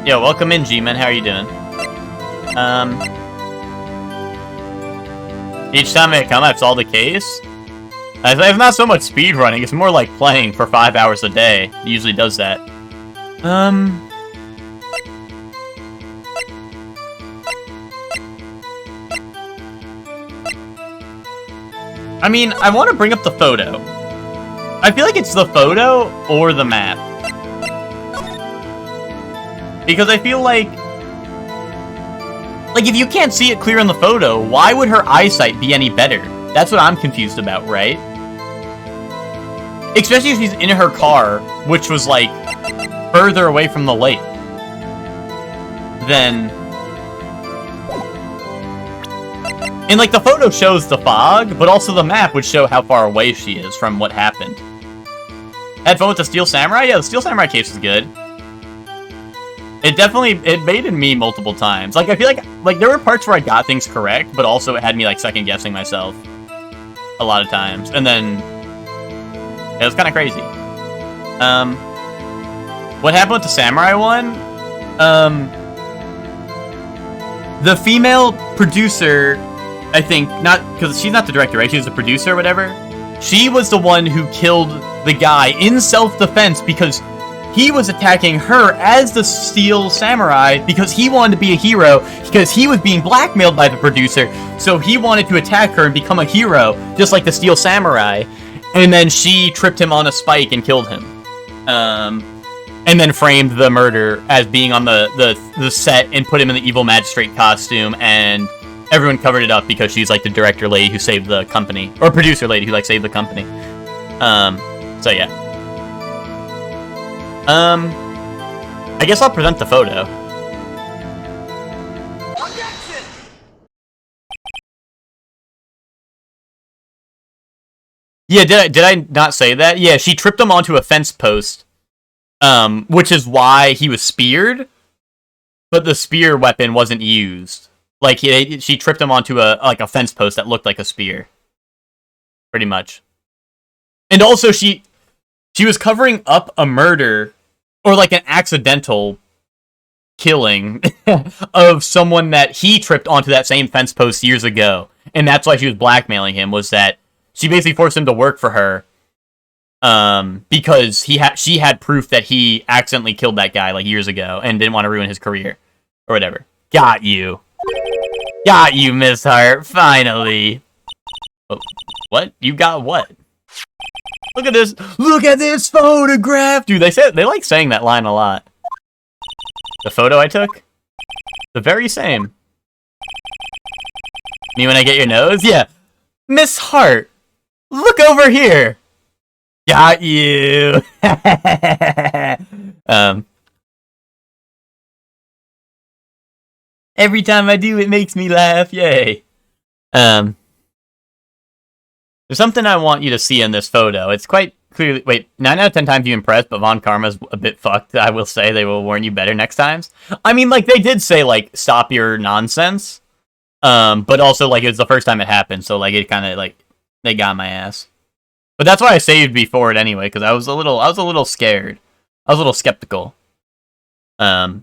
[SPEAKER 5] Yo, welcome in, G-Man. How are you doing? Each time I come, that's all the case. It's not so much speed running, it's more like playing for 5 hours a day. It usually does that. I mean, I want to bring up the photo. I feel like it's the photo or the map. Because I feel like if you can't see it clear in the photo, why would her eyesight be any better? That's what I'm confused about, right? Especially if she's in her car, which was, like, further away from the lake. Then... And, like, the photo shows the fog, but also the map would show how far away she is from what happened. Had fun with the Steel Samurai? Yeah, the Steel Samurai case is good. It baited me multiple times. Like, I feel like there were parts where I got things correct, but also it had me, like, second-guessing myself a lot of times. And then, it was kind of crazy. What happened with the Samurai one? The female producer, I think, because she's not the director, right? She was the producer or whatever. She was the one who killed the guy in self-defense because he was attacking her as the Steel Samurai because he wanted to be a hero because he was being blackmailed by the producer, so he wanted to attack her and become a hero, just like the Steel Samurai, and then she tripped him on a spike and killed him. And then framed the murder as being on the set and put him in the evil magistrate costume, and everyone covered it up because she's like the director lady who saved the company, or producer lady who like saved the company. So yeah. I guess I'll present the photo.
[SPEAKER 2] Objection!
[SPEAKER 5] Yeah, did I not say that? Yeah, she tripped him onto a fence post, which is why he was speared, but the spear weapon wasn't used. Like, she tripped him onto a fence post that looked like a spear. Pretty much. And also, she was covering up a murder, or like an accidental killing of someone that he tripped onto that same fence post years ago. And that's why she was blackmailing him, was that she basically forced him to work for her because she had proof that he accidentally killed that guy like years ago and didn't want to ruin his career or whatever. Got you. Got you, Miss Hart, finally. Oh, what? You got what? Look at this! Look at this photograph! Dude, they like saying that line a lot. The photo I took? The very same. Me when I get your nose? Yeah. Miss Hart, look over here! Got you! Every time I do, it makes me laugh, yay. There's something I want you to see in this photo. It's quite clearly... Wait, 9 out of 10 times you impressed, but Von Karma's a bit fucked. I will say they will warn you better next times. I mean, like, they did say, like, stop your nonsense. But also, like, it was the first time it happened, so, like, it kind of, like, they got my ass.
[SPEAKER 1] But that's why I saved before it anyway, because I was a little scared. I was a little skeptical. There's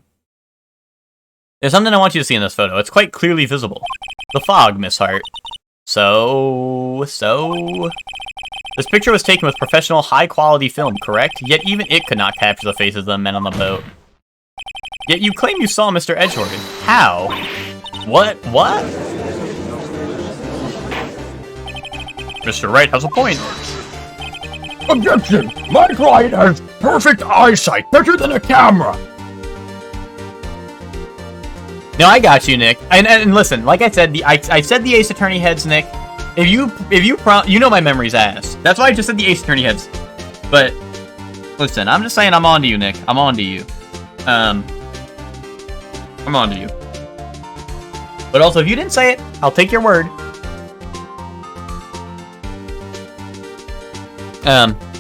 [SPEAKER 1] something I want you to see in this photo. It's quite clearly visible. The fog, Miss Hart. So... This picture was taken with professional, high-quality film, correct? Yet even it could not capture the faces of the men on the boat. Yet you claim you saw Mr. Edgeworth. How? What?
[SPEAKER 5] Mr. Wright has a point. Objection! My client has perfect eyesight, better than a camera.
[SPEAKER 1] No, I got you, Nick. And listen, like I said, I said the Ace Attorney heads, Nick. If you know my memory's ass. That's why I just said the Ace Attorney heads. But listen, I'm just saying I'm on to you, Nick. I'm on to you. I'm on to you. But also, if you didn't say it, I'll take your word.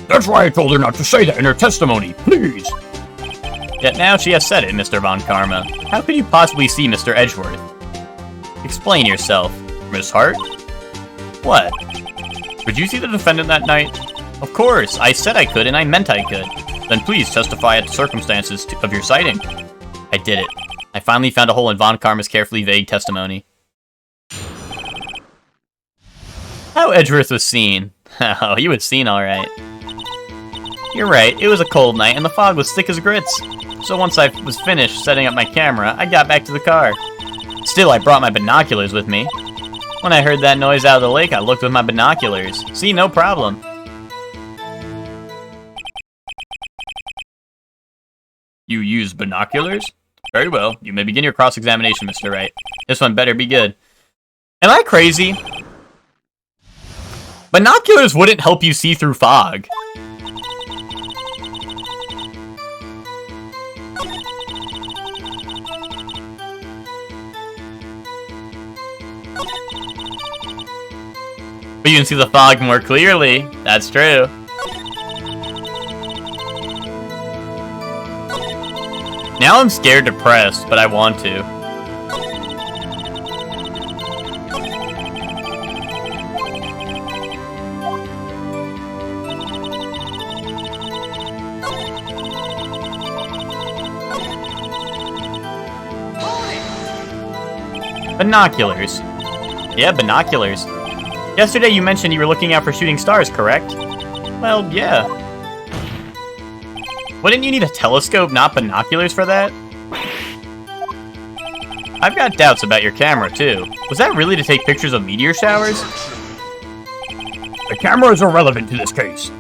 [SPEAKER 5] That's why I told her not to say that in her testimony, please.
[SPEAKER 1] Yet now she has said it, Mr. Von Karma. How could you possibly see Mr. Edgeworth? Explain yourself.
[SPEAKER 5] Miss Hart?
[SPEAKER 1] What?
[SPEAKER 5] Could you see the defendant that night?
[SPEAKER 1] Of course, I said I could and I meant I could.
[SPEAKER 5] Then please testify at the circumstances of your sighting.
[SPEAKER 1] I did it. I finally found a hole in Von Karma's carefully vague testimony. How Edgeworth was seen. Oh, he was seen alright. You're right, it was a cold night and the fog was thick as grits. So once I was finished setting up my camera, I got back to the car. Still, I brought my binoculars with me. When I heard that noise out of the lake, I looked with my binoculars. See, no problem.
[SPEAKER 5] You use binoculars? Very well. You may begin your cross-examination, Mr. Wright.
[SPEAKER 1] This one better be good. Am I crazy? Binoculars wouldn't help you see through fog. But you can see the fog more clearly. That's true. Now I'm scared to press, but I want to. Binoculars. Yeah, binoculars. Yesterday you mentioned you were looking out for shooting stars, correct? Well, yeah. Wouldn't you need a telescope, not binoculars for that? I've got doubts about your camera, too. Was that really to take pictures of meteor showers?
[SPEAKER 5] The camera is irrelevant to this case.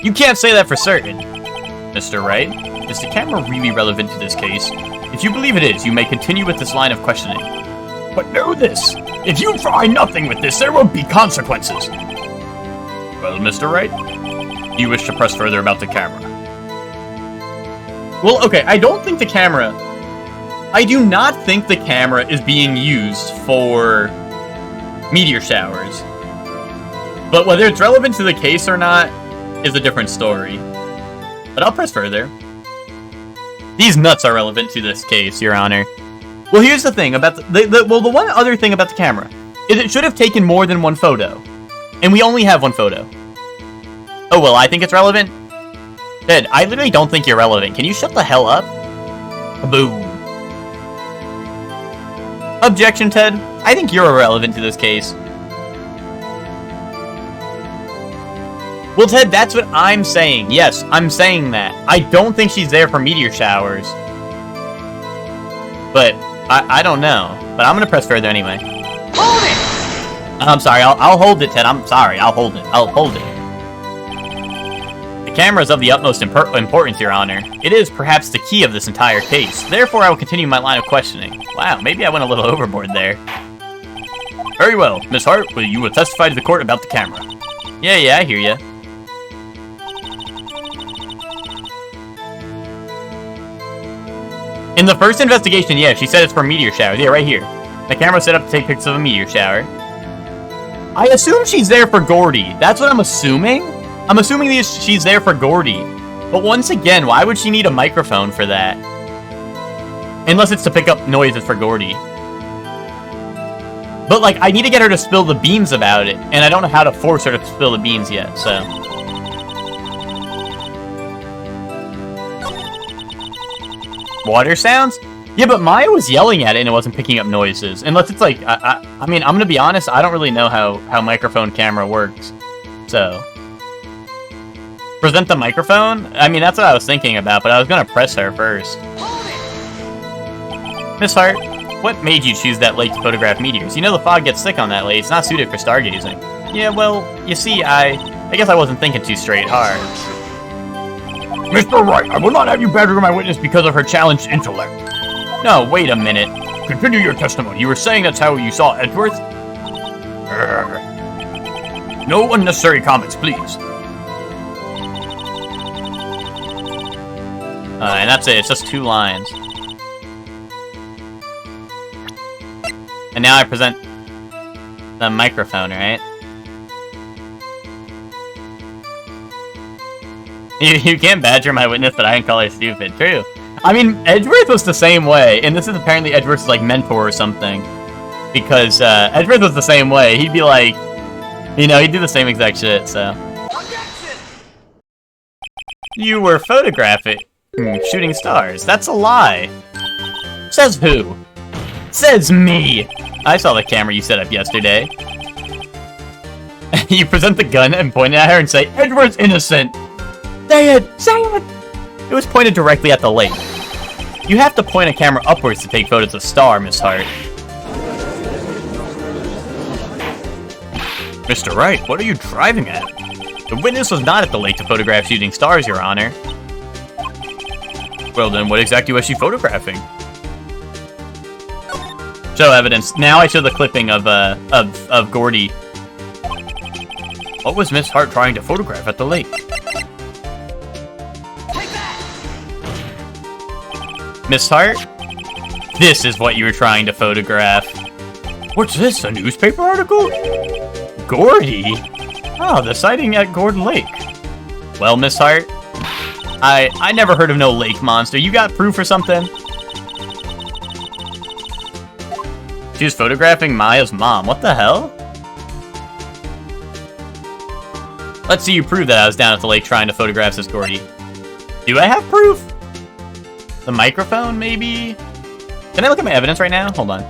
[SPEAKER 1] You can't say that for certain.
[SPEAKER 5] Mr. Wright, is the camera really relevant to this case? If you believe it is, you may continue with this line of questioning. But know this, if you try nothing with this, there will be consequences. Well, Mr. Wright, do you wish to press further about the camera?
[SPEAKER 1] Well, okay, I don't think the camera... I do not think the camera is being used for meteor showers. But whether it's relevant to the case or not is a different story. But I'll press further. These nuts are relevant to this case, Your Honor. Well, here's the thing about the one other thing about the camera is it should have taken more than one photo. And we only have one photo. Oh, well, I think it's relevant? Ted, I literally don't think you're relevant. Can you shut the hell up? Boom. Objection, Ted. I think you're irrelevant to this case. Well, Ted, that's what I'm saying. Yes, I'm saying that. I don't think she's there for meteor showers. But, I don't know. But I'm gonna press further anyway.
[SPEAKER 2] Hold it!
[SPEAKER 1] I'm sorry, I'll hold it, Ted. I'm sorry, I'll hold it. I'll hold it. The camera is of the utmost importance, Your Honor. It is perhaps the key of this entire case. Therefore, I will continue my line of questioning. Wow, maybe I went a little overboard there.
[SPEAKER 5] Very well. Miss Hart, you will testify to the court about the camera.
[SPEAKER 1] Yeah, I hear ya. In the first investigation, yeah, she said it's for meteor showers. Yeah, right here. The camera's set up to take pictures of a meteor shower. I assume she's there for Gordy. That's what I'm assuming. I'm assuming she's there for Gordy. But once again, why would she need a microphone for that? Unless it's to pick up noises for Gordy. But, like, I need to get her to spill the beans about it, and I don't know how to force her to spill the beans yet, so... Water sounds? Yeah, but Maya was yelling at it and it wasn't picking up noises. Unless it's like, I mean, I'm gonna be honest, I don't really know how microphone camera works. So... Present the microphone? I mean, that's what I was thinking about, but I was gonna press her first. Miss Hart, what made you choose that lake to photograph meteors? You know the fog gets thick on that lake. It's not suited for stargazing. Yeah, well, you see, I guess I wasn't thinking too straight hard.
[SPEAKER 5] Mr. Wright, I will not have you badger my witness because of her challenged intellect.
[SPEAKER 1] No, wait a minute.
[SPEAKER 5] Continue your testimony. You were saying that's how you saw Edgeworth? No unnecessary comments, please.
[SPEAKER 1] And that's it. It's just 2 lines. And now I present the microphone, right? You can't badger my witness, but I can call her stupid. True. I mean, Edgeworth was the same way, and this is apparently Edgeworth's, like, mentor or something. Because, Edgeworth was the same way. He'd be like, you know, he'd do the same exact shit, so. You were photographing shooting stars. That's a lie. Says who? Says me. I saw the camera you set up yesterday. You present the gun and point it at her and say, Edgeworth's innocent. Say it! Say it! It was pointed directly at the lake. You have to point a camera upwards to take photos of Star, Miss Hart.
[SPEAKER 5] Mr. Wright, what are you driving at?
[SPEAKER 1] The witness was not at the lake to photograph shooting stars, Your Honor.
[SPEAKER 5] Well then, what exactly was she photographing?
[SPEAKER 1] Show evidence. Now I show the clipping of Gordy.
[SPEAKER 5] What was Miss Hart trying to photograph at the lake?
[SPEAKER 1] Miss Hart? This is what you were trying to photograph.
[SPEAKER 5] What's this, a newspaper article?
[SPEAKER 1] Gordy? Oh, the sighting at Gordon Lake. Well, Miss Hart, I never heard of no lake monster. You got proof or something? She was photographing Maya's mom. What the hell? Let's see you prove that I was down at the lake trying to photograph this Gordy. Do I have proof? The microphone, maybe? Can I look at my evidence right now? Hold on.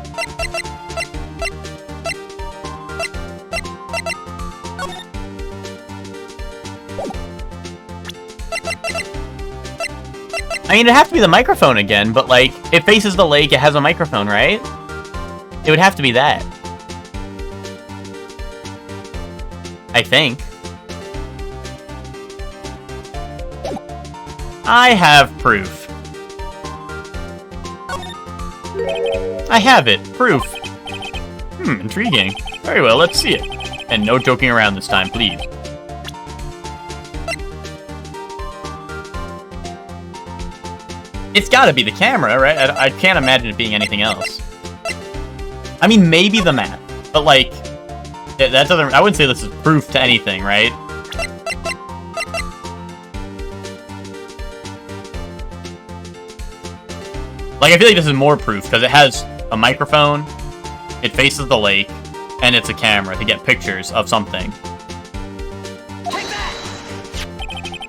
[SPEAKER 1] I mean, it'd have to be the microphone again, but, like, it faces the lake, it has a microphone, right? It would have to be that. I think. I have proof. I have it. Proof. Intriguing. Very well, let's see it. And no joking around this time, please. It's gotta be the camera, right? I can't imagine it being anything else. I mean, maybe the map, but like, that doesn't, I wouldn't say this is proof to anything, right? Like, I feel like this is more proof, because it has a microphone, it faces the lake, and it's a camera to get pictures of something.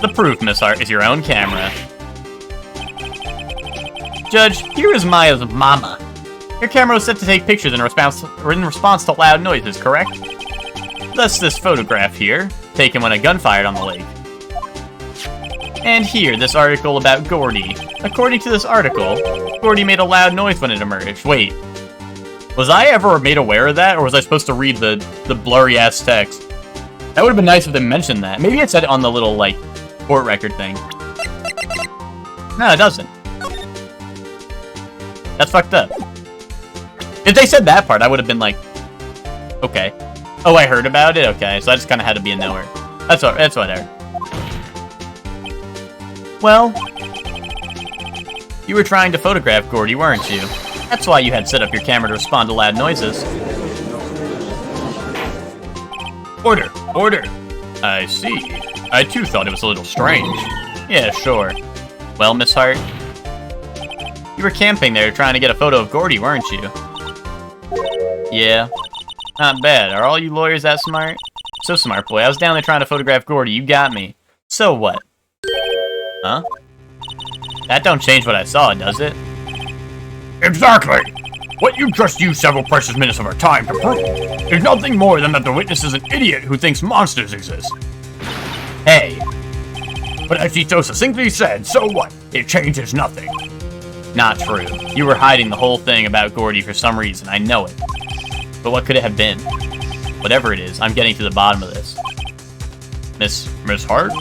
[SPEAKER 1] The proof, Miss Hart, is your own camera. Judge, here is Maya's mama. Your camera was set to take pictures in response to loud noises, correct? Thus this photograph here, taken when a gun fired on the lake. And here, this article about Gordy. According to this article, Gordy made a loud noise when it emerged. Wait, was I ever made aware of that, or was I supposed to read the blurry-ass text? That would have been nice if they mentioned that. Maybe it said it on the little, like, court record thing. No, it doesn't. That's fucked up. If they said that part, I would have been like, okay. Oh, I heard about it? Okay, so I just kind of had to be a knower. That's whatever. Well, you were trying to photograph Gordy, weren't you? That's why you had set up your camera to respond to loud noises.
[SPEAKER 5] Order! Order! I see. I too thought it was a little strange.
[SPEAKER 1] Yeah, sure. Well, Miss Hart, you were camping there trying to get a photo of Gordy, weren't you? Yeah. Not bad. Are all you lawyers that smart? So smart, boy. I was down there trying to photograph Gordy. You got me. So what? Huh? That don't change what I saw, does it?
[SPEAKER 5] Exactly! What you just used several precious minutes of our time to prove is nothing more than that the witness is an idiot who thinks monsters exist. Hey. But as he so succinctly said, so what? It changes nothing.
[SPEAKER 1] Not true. You were hiding the whole thing about Gordy for some reason. I know it. But what could it have been? Whatever it is, I'm getting to the bottom of this.
[SPEAKER 5] Miss Hart?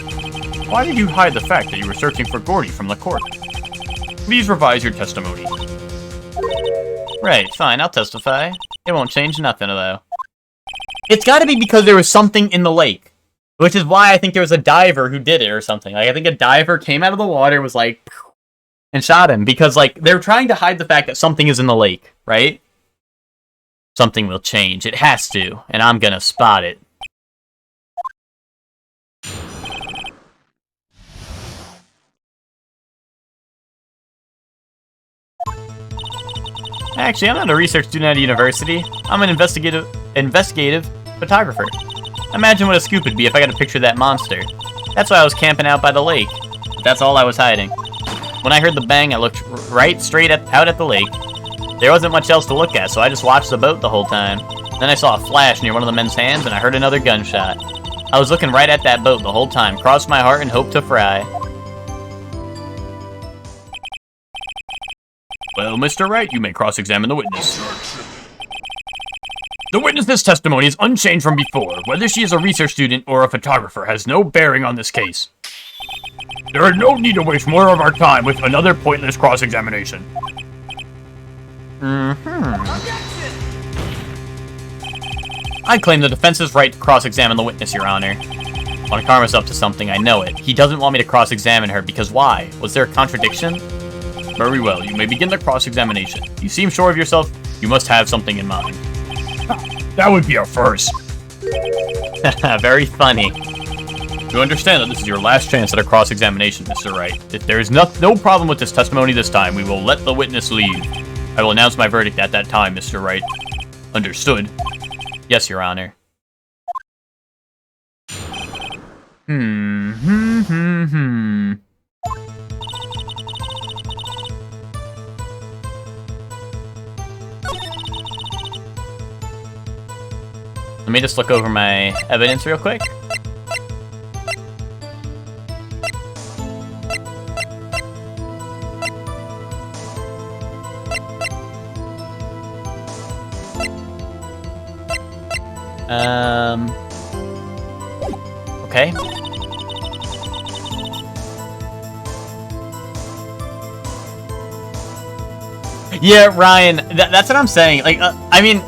[SPEAKER 5] Why did you hide the fact that you were searching for Gordy from the court? Please revise your testimony.
[SPEAKER 1] Right, fine, I'll testify. It won't change nothing, though. It's gotta be because there was something in the lake. Which is why I think there was a diver who did it or something. Like, I think a diver came out of the water, was like, and shot him. Because, like, they're trying to hide the fact that something is in the lake, right? Something will change. It has to. And I'm gonna spot it. Actually, I'm not a research student at a university. I'm an investigative photographer. Imagine what a scoop it'd be if I got a picture of that monster. That's why I was camping out by the lake. But that's all I was hiding. When I heard the bang, I looked right straight out at the lake. There wasn't much else to look at, so I just watched the boat the whole time. Then I saw a flash near one of the men's hands, and I heard another gunshot. I was looking right at that boat the whole time, crossed my heart and hoped to fry.
[SPEAKER 5] Well, Mr. Wright, you may cross-examine the witness. The witness's testimony is unchanged from before. Whether she is a research student or a photographer has no bearing on this case. There is no need to waste more of our time with another pointless cross-examination.
[SPEAKER 1] I claim the defense's right to cross-examine the witness, Your Honor. Want to karma's up to something, I know it. He doesn't want me to cross-examine her, because why? Was there a contradiction?
[SPEAKER 5] Very well, you may begin the cross-examination. You seem sure of yourself, you must have something in mind. That would be a first.
[SPEAKER 1] Very funny.
[SPEAKER 5] You understand that this is your last chance at a cross-examination, Mr. Wright. If there is no problem with this testimony this time, we will let the witness leave. I will announce my verdict at that time, Mr. Wright. Understood?
[SPEAKER 1] Yes, Your Honor. Let me just look over my evidence real quick. Okay. Yeah, Ryan, that's what I'm saying. Like, I mean,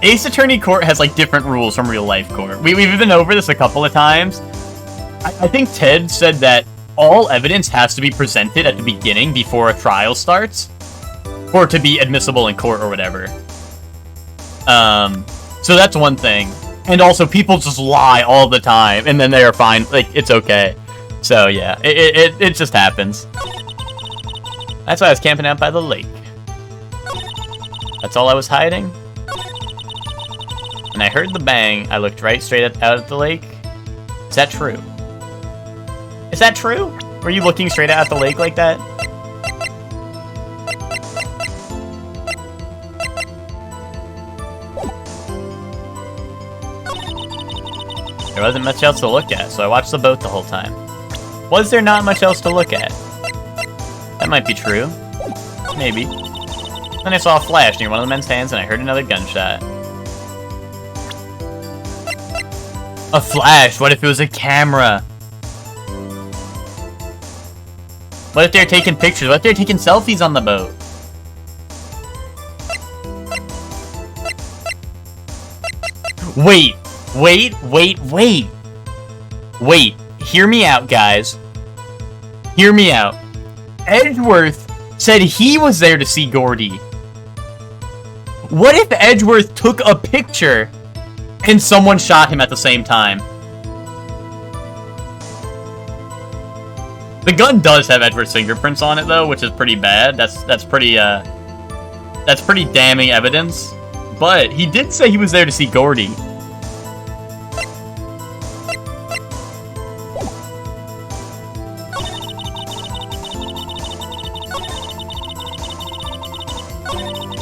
[SPEAKER 1] Ace Attorney Court has, like, different rules from real life court. We've been over this a couple of times. I think Ted said that all evidence has to be presented at the beginning before a trial starts for it to be admissible in court or whatever. So that's one thing. And also, people just lie all the time, and then they are fine. Like, it's okay. So, yeah, it just happens. That's why I was camping out by the lake. That's all I was hiding. When I heard the bang, I looked right straight out at the lake. Is that true? Is that true? Were you looking straight out at the lake like that? There wasn't much else to look at, so I watched the boat the whole time. Was there not much else to look at? That might be true. Maybe. Then I saw a flash near one of the men's hands and I heard another gunshot. A flash? What if it was a camera? What if they're taking pictures? What if they're taking selfies on the boat? Wait. Wait, hear me out, guys. Hear me out. Edgeworth said he was there to see Gordy. What if Edgeworth took a picture and someone shot him at the same time? The gun does have Edgeworth's fingerprints on it, though, which is pretty bad. That's pretty damning evidence. but he did say he was there to see Gordy.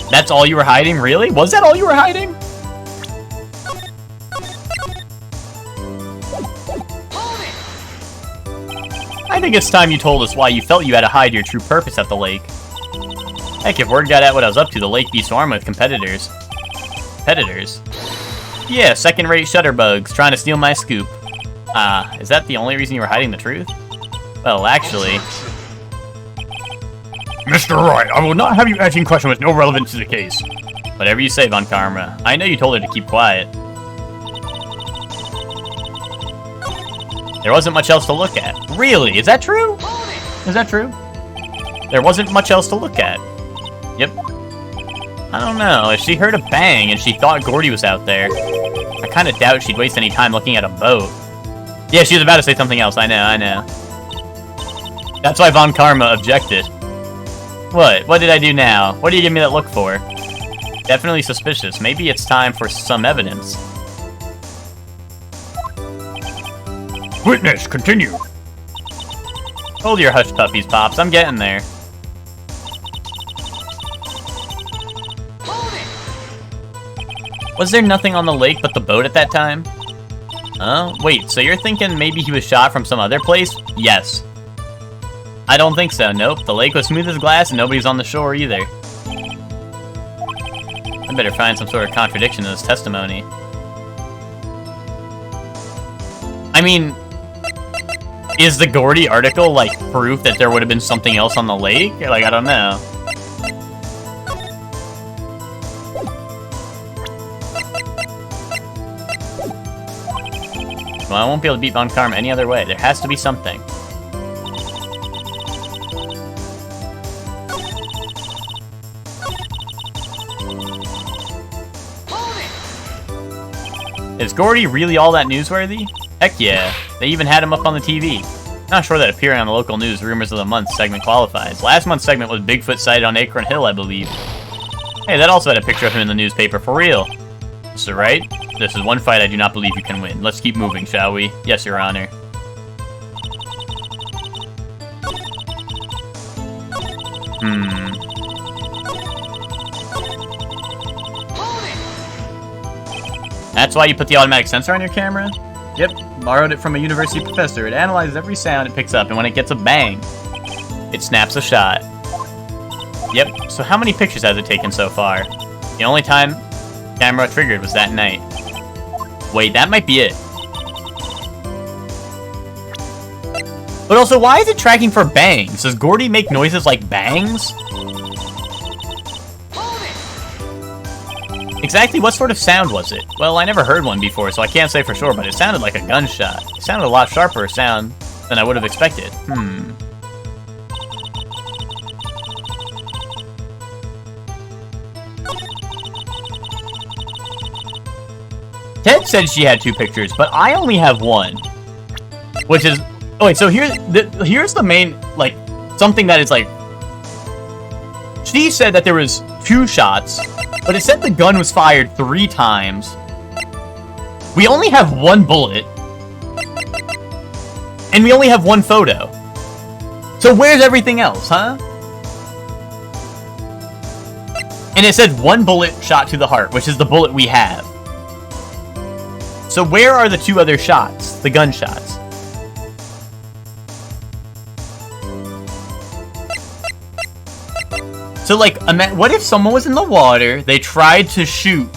[SPEAKER 1] That's all you were hiding? Really? Was that all you were hiding? I think it's time you told us why you felt you had to hide your true purpose at the lake. Heck, if word got out what I was up to, the lake be swarming with competitors. Competitors? Yeah, second-rate shutterbugs trying to steal my scoop. Is that the only reason you were hiding the truth? Well, actually...
[SPEAKER 5] Mr. Roy, I will not have you asking questions with no relevance to the case.
[SPEAKER 1] Whatever you say, Von Karma. I know you told her to keep quiet. There wasn't much else to look at. Really? Is that true? Is that true? There wasn't much else to look at. Yep. I don't know. If she heard a bang and she thought Gordy was out there, I kind of doubt she'd waste any time looking at a boat. Yeah, she was about to say something else. I know. That's why Von Karma objected. What? What did I do now? What do you give me that look for? Definitely suspicious. Maybe it's time for some evidence.
[SPEAKER 5] Witness, continue.
[SPEAKER 1] Hold your hush puppies, Pops. I'm getting there. Was there nothing on the lake but the boat at that time? Oh, wait, so you're thinking maybe he was shot from some other place? Yes. I don't think so, nope. The lake was smooth as glass and nobody's on the shore either. I better find some sort of contradiction in this testimony. I mean, is the Gordy article, like, proof that there would have been something else on the lake? Like, I don't know. Well, I won't be able to beat Von Karma any other way. There has to be something. Is Gordy really all that newsworthy? Heck yeah. They even had him up on the TV. Not sure that appearing on the local news Rumors of the Month segment qualifies. Last month's segment was Bigfoot sighted on Acorn Hill, I believe. Hey, that also had a picture of him in the newspaper for real. So, right? This is one fight I do not believe you can win. Let's keep moving, shall we? Yes, Your Honor. That's why you put the automatic sensor on your camera? Yep, borrowed it from a university professor. It analyzes every sound it picks up, and when it gets a bang, it snaps a shot. Yep, so how many pictures has it taken so far? The only time camera triggered was that night. Wait, that might be it. But also, why is it tracking for bangs? Does Gordy make noises like bangs? Exactly what sort of sound was it? Well, I never heard one before, so I can't say for sure, but it sounded like a gunshot. It sounded a lot sharper sound than I would have expected. Ted said she had 2 pictures, but I only have 1. Which is... Oh, wait, so here's the main, like, something that is, like... She said that there was 2 shots, but it said the gun was fired 3 times. We only have 1 bullet. And we only have 1 photo. So where's everything else, huh? And it said 1 bullet shot to the heart, which is the bullet we have. So where are the 2 other shots? The gunshots? So, like, what if someone was in the water, they tried to shoot?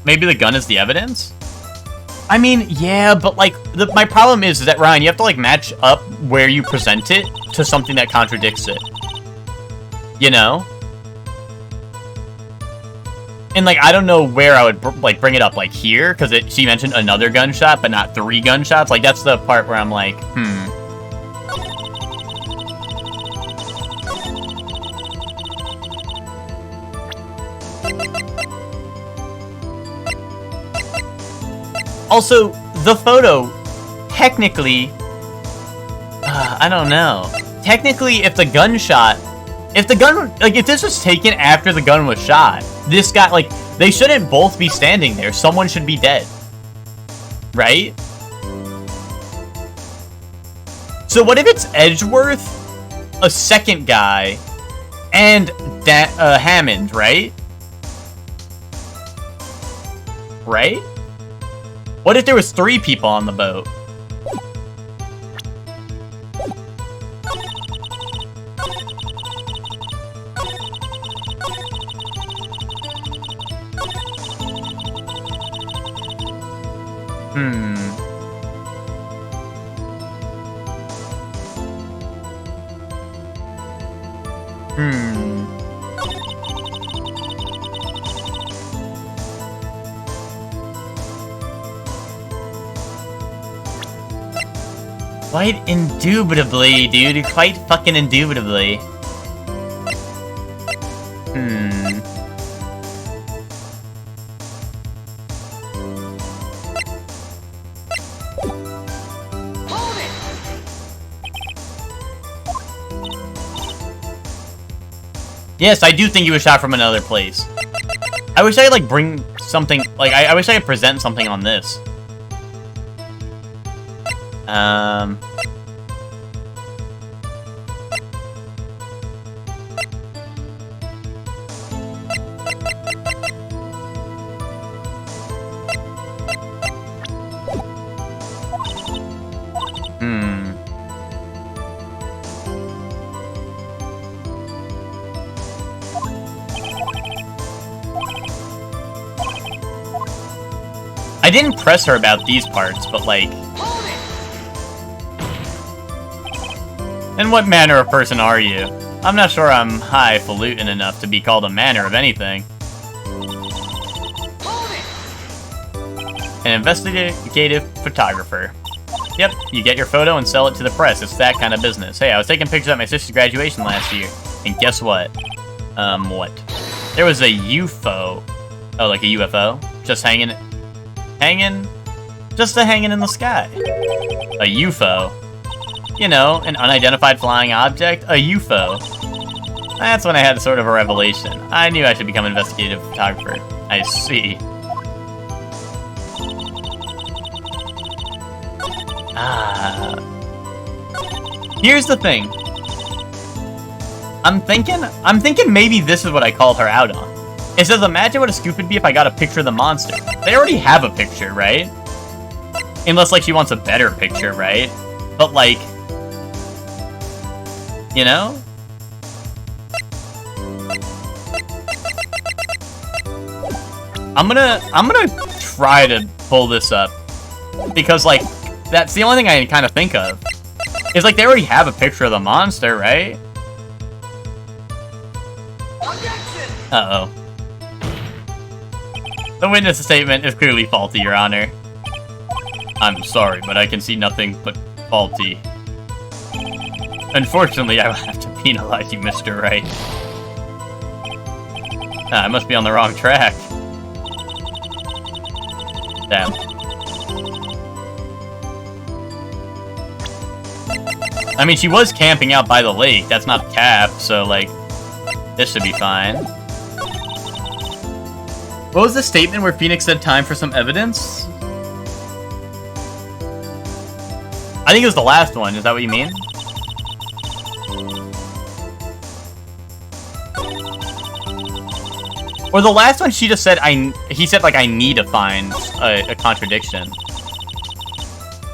[SPEAKER 1] Maybe the gun is the evidence? I mean, yeah, but, like, my problem is that, Ryan, you have to, like, match up where you present it to something that contradicts it. You know? And, like, I don't know where I would, like, bring it up, like, here, because she mentioned another gunshot, but not 3 gunshots. Like, that's the part where I'm like, Also, the photo, technically, I don't know. Technically, if the gunshot If the gun, like, if this was taken after the gun was shot, this guy, like, they shouldn't both be standing there. Someone should be dead. Right? So what if it's Edgeworth, a second guy, and Hammond, right? Right? What if there was 3 people on the boat? Quite indubitably, dude. Quite fucking indubitably. Yes, I do think he was shot from another place. I wish I could, like, bring something... Like, I wish I could present something on this. I didn't press her about these parts, but, like... And what manner of person are you? I'm not sure I'm highfalutin enough to be called a manner of anything. An investigative photographer. Yep, you get your photo and sell it to the press. It's that kind of business. Hey, I was taking pictures at my sister's graduation last year, and guess what? What? There was a UFO. Oh, like a UFO? Just hanging in the sky. A UFO. You know, an unidentified flying object, a UFO. That's when I had sort of a revelation. I knew I should become an investigative photographer. I see. Here's the thing. I'm thinking maybe this is what I called her out on. It says, imagine what a scoop would be if I got a picture of the monster. They already have a picture, right? Unless, like, she wants a better picture, right? But, like... You know? I'm gonna try to pull this up. Because, like, that's the only thing I can kind of think of. Is, like, they already have a picture of the monster, right? Uh-oh. The witness statement is clearly faulty, Your Honor. I'm sorry, but I can see nothing but faulty. Unfortunately, I will have to penalize you, Mr. Wright. I must be on the wrong track. Damn. I mean, she was camping out by the lake. That's not cap, so, like, this should be fine. What was the statement where Phoenix said time for some evidence? I think it was the last one. Is that what you mean? Or the last one, she just said, he said, like, I need to find a contradiction.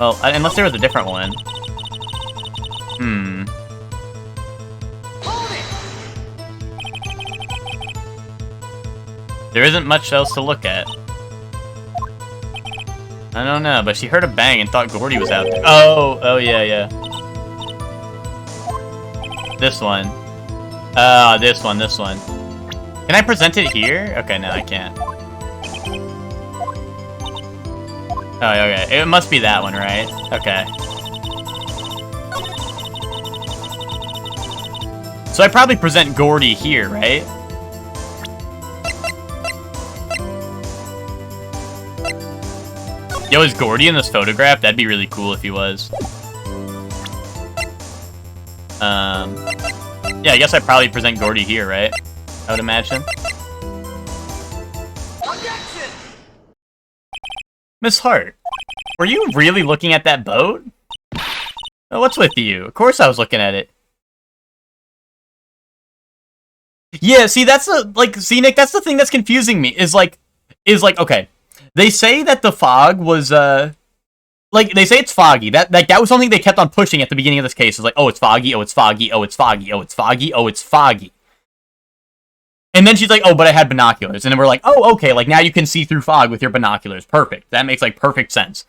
[SPEAKER 1] Well, unless there was a different one. There isn't much else to look at. I don't know, but she heard a bang and thought Gordy was out there. Oh, yeah. This one. This one. Can I present it here? Okay, no, I can't. Oh, okay. It must be that one, right? Okay. So I probably present Gordy here, right? Yo, is Gordy in this photograph? That'd be really cool if he was. Yeah, I guess I'd probably present Gordy here, right? I would imagine. Miss Hart, were you really looking at that boat? Oh, what's with you? Of course I was looking at it. Yeah, see, that's see, Nick, that's the thing that's confusing me, is like, okay, they say that the fog was, they say it's foggy. That was something they kept on pushing at the beginning of this case. It's like, oh, it's foggy, oh, it's foggy, oh, it's foggy, oh, it's foggy, oh, it's foggy. And then she's like, oh, but I had binoculars. And then we're like, oh, okay, like, now you can see through fog with your binoculars. Perfect. That makes, like, perfect sense.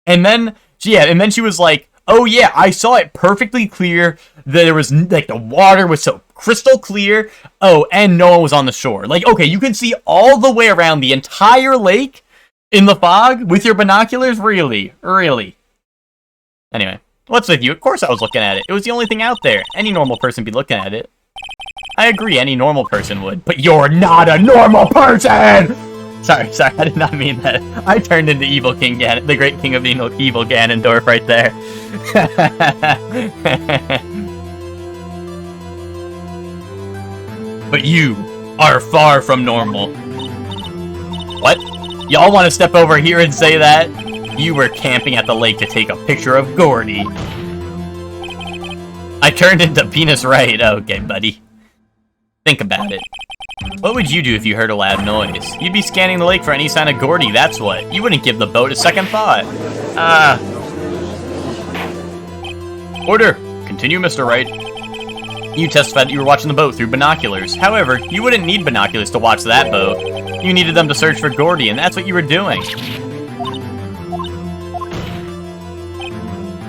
[SPEAKER 1] And then, she was like, oh, yeah, I saw it perfectly clear. There was, like, the water was so crystal clear. Oh, and no one was on the shore. Like, okay, you can see all the way around the entire lake in the fog with your binoculars? Really? Really? Anyway, what's with you? Of course I was looking at it. It was the only thing out there. Any normal person would be looking at it. I agree, any normal person would. But you're not a normal person! Sorry, I did not mean that. I turned into evil King Ganon, the great king of evil Ganondorf right there. But you are far from normal. What? Y'all want to step over here and say that? You were camping at the lake to take a picture of Gordy. I turned into Penis Right. Okay, buddy. Think about it. What would you do if you heard a loud noise? You'd be scanning the lake for any sign of Gordy, that's what. You wouldn't give the boat a second thought. Order. Continue, Mr. Wright. You testified that you were watching the boat through binoculars. However, you wouldn't need binoculars to watch that boat. You needed them to search for Gordy, and that's what you were doing.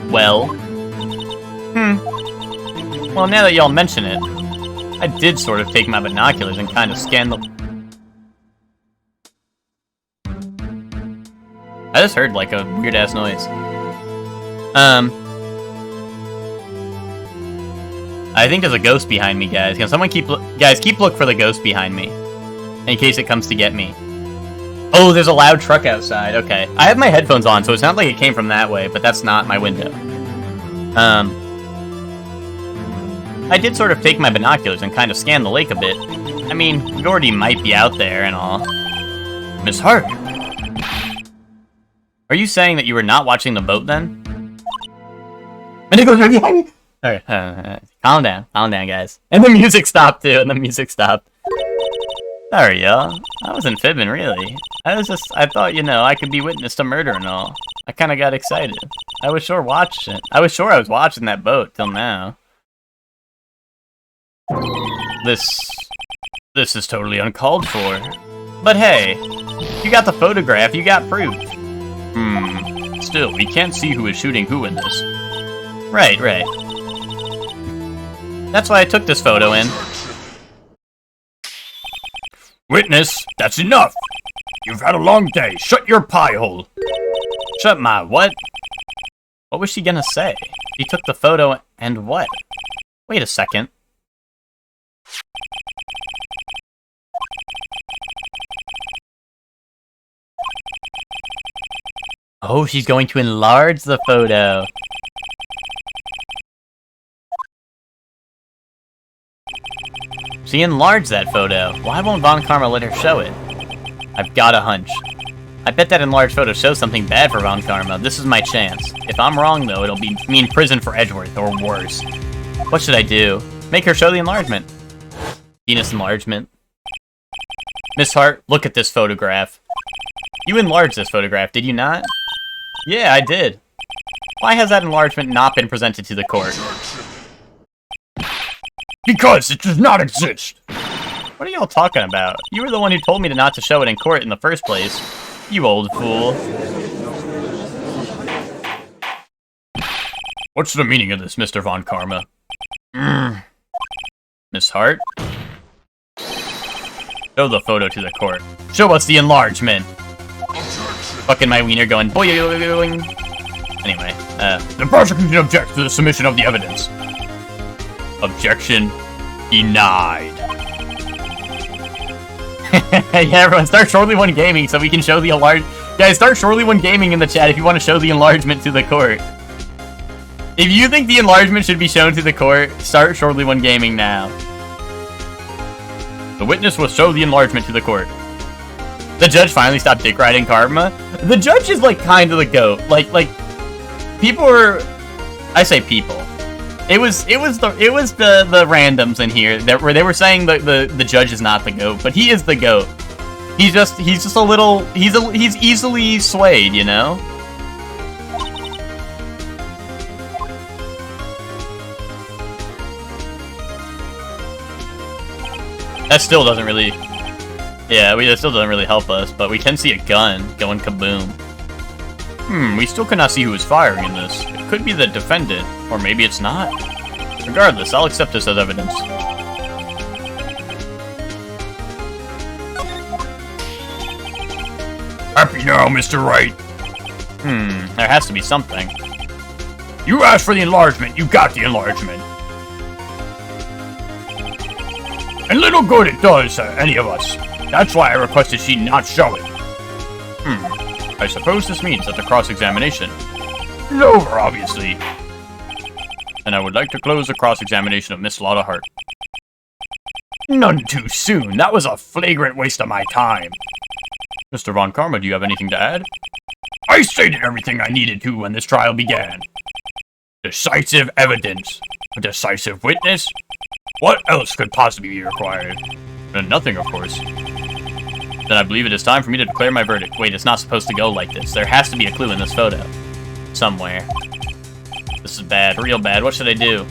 [SPEAKER 1] Well? Well, now that y'all mention it, I did sort of take my binoculars and kind of scan the... I just heard, like, a weird-ass noise. I think there's a ghost behind me, guys. Can someone keep look for the ghost behind me, in case it comes to get me. Oh, there's a loud truck outside. Okay. I have my headphones on, so it's not like it came from that way, but that's not my window. I did sort of take my binoculars and kind of scan the lake a bit. I mean, Gordy might be out there and all. Miss Hart! Are you saying that you were not watching the boat then? Alright, calm down, guys. And the music stopped, too, Sorry, y'all. I wasn't fibbing, really. I thought, I could be witness to murder and all. I kinda got excited. I was sure I was watching that boat till now. This is totally uncalled for. But hey, you got the photograph, you got proof. Still, we can't see who is shooting who in this. Right. That's why I took this photo in.
[SPEAKER 5] Witness, that's enough! You've had a long day. Shut your pie hole.
[SPEAKER 1] Shut my what? What was she gonna say? She took the photo and what? Wait a second. Oh, she's going to enlarge the photo. She enlarged that photo. Why won't Von Karma let her show it? I've got a hunch. I bet that enlarged photo shows something bad for Von Karma. This is my chance. If I'm wrong, though, it'll mean prison for Edgeworth, or worse. What should I do? Make her show the enlargement. Penis enlargement. Miss Hart, look at this photograph. You enlarged this photograph, did you not? Yeah, I did. Why has that enlargement not been presented to the court?
[SPEAKER 5] Because it does not exist!
[SPEAKER 1] What are y'all talking about? You were the one who told me not to show it in court in the first place. You old fool.
[SPEAKER 5] What's the meaning of this, Mr. Von Karma?
[SPEAKER 1] Miss Hart? Show the photo to the court. Show us the enlargement! Fucking my wiener going boing. Anyway,
[SPEAKER 5] the prosecution objects to the submission of the evidence. Objection denied.
[SPEAKER 1] Yeah, everyone, start Shortly One Gaming so we can show the enlarge. Guys, start Shortly One Gaming in the chat if you want to show the enlargement to the court. If you think the enlargement should be shown to the court, start Shortly One Gaming now. The witness will show the enlargement to the court. The judge finally stopped dick riding Karma. The judge is like kind of the goat. Like people were, I say people. It was the randoms in here that where they were saying that the judge is not the GOAT, but he is the GOAT. He's just a little he's easily swayed, you know? That still doesn't really that still doesn't really help us, but we can see a gun going kaboom. We still cannot see who is firing in this. It could be the defendant, or maybe it's not. Regardless, I'll accept this as evidence.
[SPEAKER 5] Happy now, Mr. Wright.
[SPEAKER 1] There has to be something.
[SPEAKER 5] You asked for the enlargement, you got the enlargement. And little good it does any of us. That's why I requested she not show it.
[SPEAKER 1] I suppose this means that the cross-examination
[SPEAKER 5] is over, obviously.
[SPEAKER 1] And I would like to close the cross-examination of Miss Lotta Hart.
[SPEAKER 5] None too soon. That was a flagrant waste of my time.
[SPEAKER 1] Mr. Von Karma, do you have anything to add?
[SPEAKER 5] I stated everything I needed to when this trial began. Decisive evidence. A decisive witness? What else could possibly be required?
[SPEAKER 1] Nothing, of course. Then I believe it is time for me to declare my verdict. Wait, it's not supposed to go like this. There has to be a clue in this photo. Somewhere. This is bad, real bad. What should I do?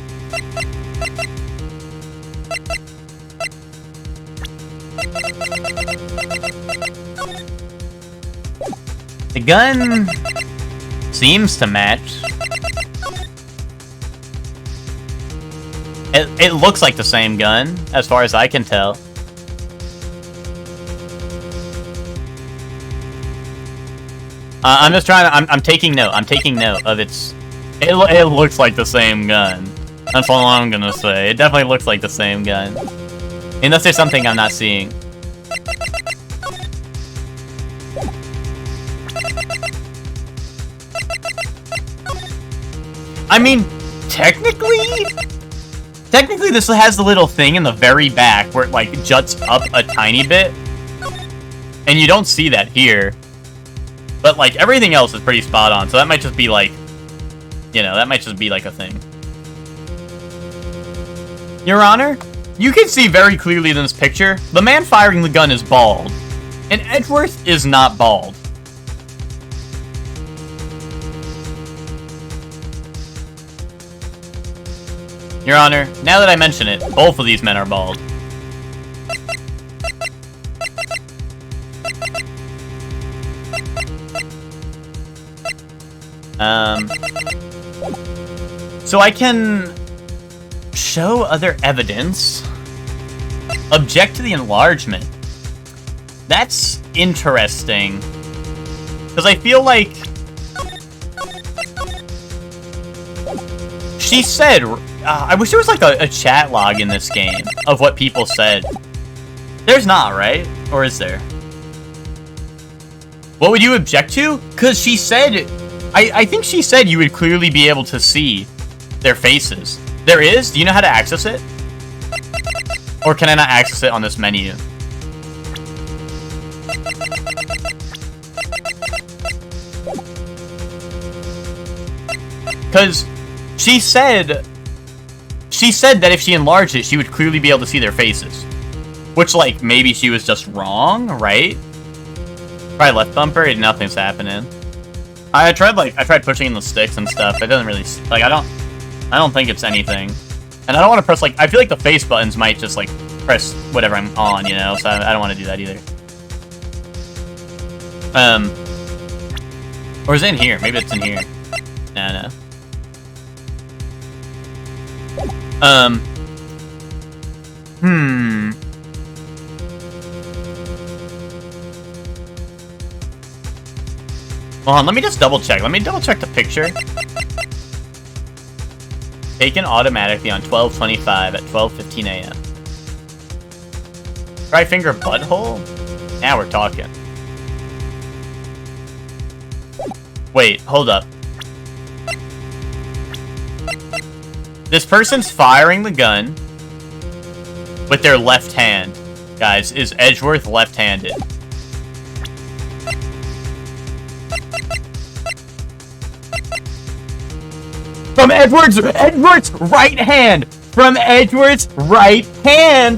[SPEAKER 1] The gun seems to match. It looks like the same gun, as far as I can tell. I'm just trying to, I'm taking note. I'm taking note of its... It looks like the same gun. That's all I'm gonna say. It definitely looks like the same gun. Unless there's something I'm not seeing. I mean, technically this has the little thing in the very back where it, like, juts up a tiny bit. And you don't see that here. But, like, everything else is pretty spot on, so that might just be, like, you know, that might just be, like, a thing. Your Honor, you can see very clearly in this picture, the man firing the gun is bald. And Edgeworth is not bald. Your Honor, now that I mention it, both of these men are bald. So I can show other evidence, object to the enlargement. That's interesting. Because I feel like she said, I wish there was like a chat log in this game of what people said. There's not, right? Or is there? What would you object to? Because she said, I think she said you would clearly be able to see their faces. There is? Do you know how to access it? Or can I not access it on this menu? Because she said that if she enlarged it, she would clearly be able to see their faces. Which, like, maybe she was just wrong, right? Try left bumper, nothing's happening. I tried pushing in the sticks and stuff. It doesn't really, like, I don't think it's anything. And I don't want to press, like, I feel like the face buttons might just, like, press whatever I'm on, you know? So I don't want to do that either. Or is it in here? Maybe it's in here. No. Hold on, let me just double check. Let me double check the picture. Taken automatically on 12/25 at 12:15 a.m. Right finger butthole? Now we're talking. Wait, hold up. This person's firing the gun with their left hand. Guys, is Edgeworth left-handed? From Edgeworth's right hand! From Edgeworth's right hand!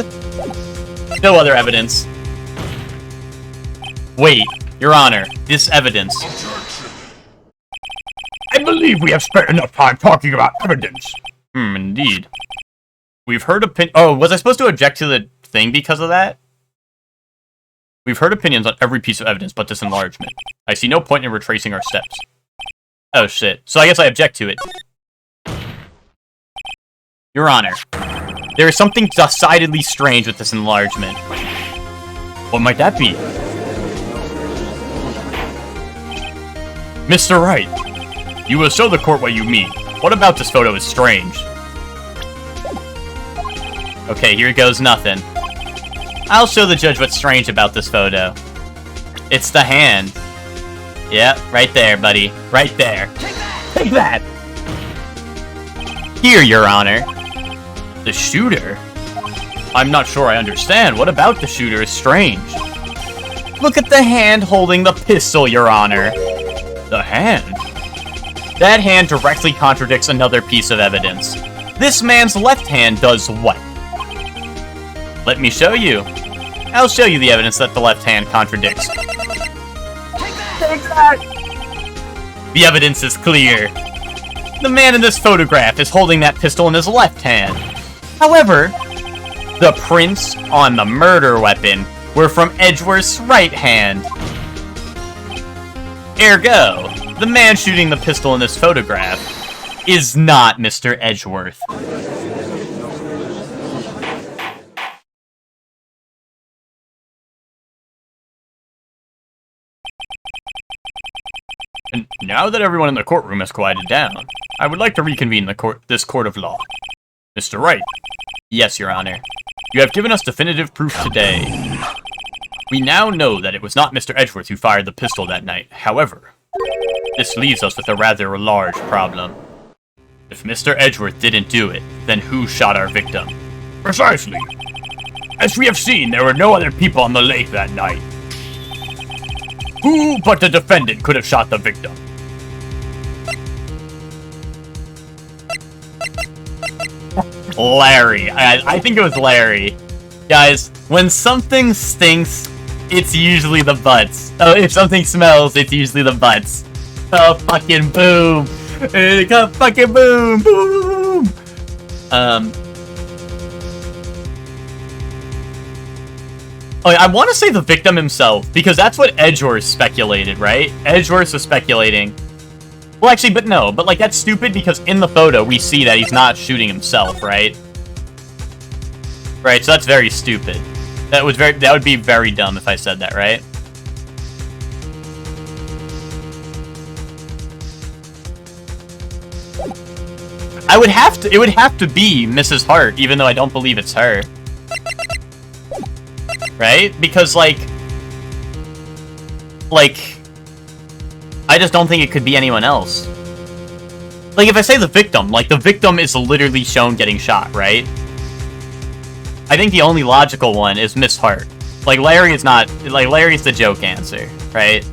[SPEAKER 1] No other evidence. Wait, Your Honor, this evidence.
[SPEAKER 5] I believe we have spent enough time talking about evidence.
[SPEAKER 1] Indeed. We've heard oh, was I supposed to object to the thing because of that? We've heard opinions on every piece of evidence but this enlargement. I see no point in retracing our steps. Oh shit. So I guess I object to it. Your Honor, there is something decidedly strange with this enlargement. What might that be?
[SPEAKER 5] Mr. Wright, you will show the court what you mean. What about this photo is strange?
[SPEAKER 1] Okay, here goes nothing. I'll show the judge what's strange about this photo. It's the hand. Yep, right there, buddy. Right there. Take that! Here, Your Honor.
[SPEAKER 5] The shooter? I'm not sure I understand. What about the shooter is strange?
[SPEAKER 1] Look at the hand holding the pistol, Your Honor.
[SPEAKER 5] The hand?
[SPEAKER 1] That hand directly contradicts another piece of evidence. This man's left hand does what? Let me show you. I'll show you the evidence that the left hand contradicts. Take that! The evidence is clear. The man in this photograph is holding that pistol in his left hand. However, the prints on the murder weapon were from Edgeworth's right hand. Ergo, the man shooting the pistol in this photograph is not Mr. Edgeworth.
[SPEAKER 5] And now that everyone in the courtroom has quieted down, I would like to reconvene this court of law. Mr. Wright.
[SPEAKER 1] Yes, Your Honor.
[SPEAKER 5] You have given us definitive proof today. We now know that it was not Mr. Edgeworth who fired the pistol that night. However, this leaves us with a rather large problem. If Mr. Edgeworth didn't do it, then who shot our victim? Precisely. As we have seen, there were no other people on the lake that night. Who but the defendant could have shot the victim?
[SPEAKER 1] Larry. I think it was Larry. Guys, when something stinks, it's usually the butts. Oh, if something smells, it's usually the butts. Oh, fucking boom. Fucking boom. Boom. Oh, I want to say the victim himself, because that's what Edgeworth speculated, right? Edgeworth was speculating. Well, actually, but no. But, like, that's stupid because in the photo, we see that he's not shooting himself, right? Right, so that's very stupid. That would be very dumb if I said that, right? It would have to be Mrs. Hart, even though I don't believe it's her. Right? Because, like, I just don't think it could be anyone else. Like, if I say the victim, like, the victim is literally shown getting shot, right? I think the only logical one is Miss Hart. Like, Larry is not, like, Larry's the joke answer, right?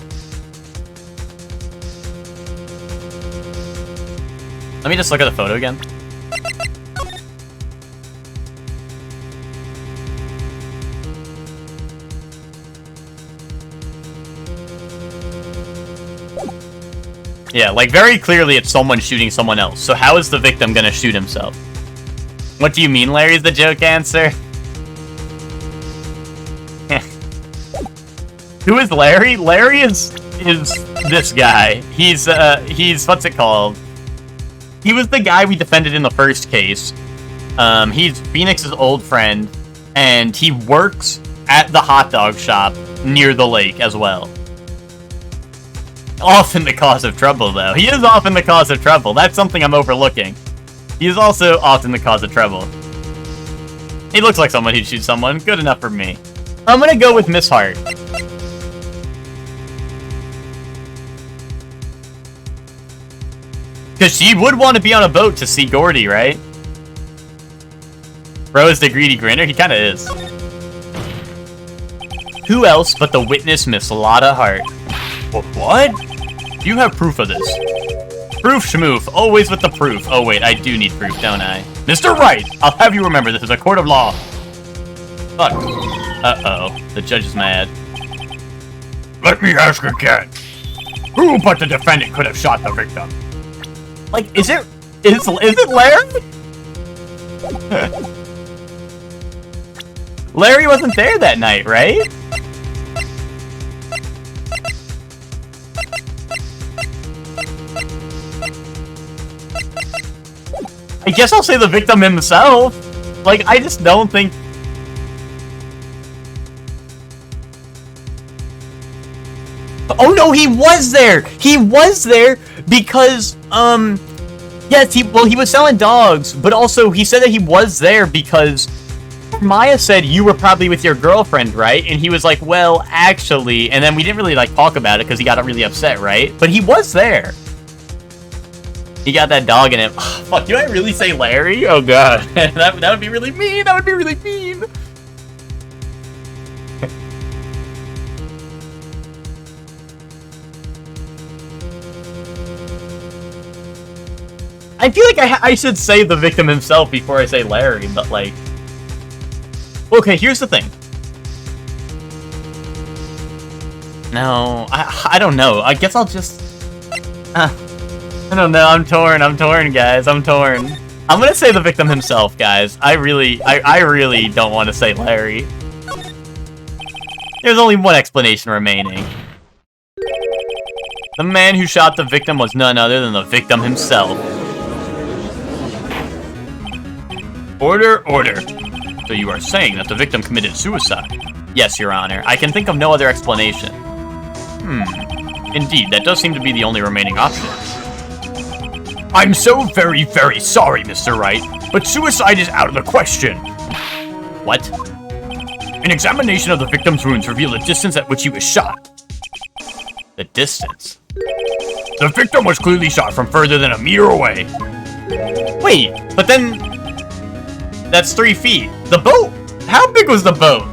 [SPEAKER 1] Let me just look at the photo again. Yeah, like, very clearly it's someone shooting someone else. So how is the victim gonna shoot himself? What do you mean Larry's the joke answer? Who is Larry? Larry is this guy. He's what's it called? He was the guy we defended in the first case. He's Phoenix's old friend, and he works at the hot dog shop near the lake as well. Often the cause of trouble, though. He is often the cause of trouble. That's something I'm overlooking. He is also often the cause of trouble. He looks like someone who'd shoot someone. Good enough for me. I'm gonna go with Miss Hart. Because she would want to be on a boat to see Gordy, right? Bro is the greedy grinner? He kinda is. Who else but the witness, Miss Lotta Hart?
[SPEAKER 5] What? Do you have proof of this?
[SPEAKER 1] Proof, schmoof. Always with the proof. Oh, wait, I do need proof, don't I?
[SPEAKER 5] Mr. Wright, I'll have you remember this is a court of law. Fuck.
[SPEAKER 1] Uh-oh. The judge is mad.
[SPEAKER 5] Let me ask again. Who but the defendant could have shot the victim?
[SPEAKER 1] Like, is it Larry? Larry wasn't there that night, right? I guess I'll say the victim himself. Like, I just don't think... Oh no, he was there! He was there because, yes, he was selling dogs, but also he said that he was there because Maya said you were probably with your girlfriend, right? And he was like, well, actually, and then we didn't really, like, talk about it because he got really upset, right? But he was there. He got that dog in him. Oh, fuck, do I really say Larry? Oh, God. that would be really mean. That would be really mean. I feel like I should say the victim himself before I say Larry, but, like... Okay, here's the thing. No, I don't know. I guess I'll just... I don't know, I'm torn, guys, I'm torn. I'm gonna say the victim himself, guys. I really don't want to say Larry. There's only one explanation remaining. The man who shot the victim was none other than the victim himself.
[SPEAKER 5] Order, order. So you are saying that the victim committed suicide?
[SPEAKER 1] Yes, Your Honor. I can think of no other explanation.
[SPEAKER 5] Indeed, that does seem to be the only remaining option. I'm so very, very sorry, Mr. Wright, but suicide is out of the question.
[SPEAKER 1] What?
[SPEAKER 5] An examination of the victim's wounds revealed the distance at which he was shot.
[SPEAKER 1] The distance?
[SPEAKER 5] The victim was clearly shot from further than a meter away.
[SPEAKER 1] Wait, but then... That's 3 feet. The boat? How big was the boat?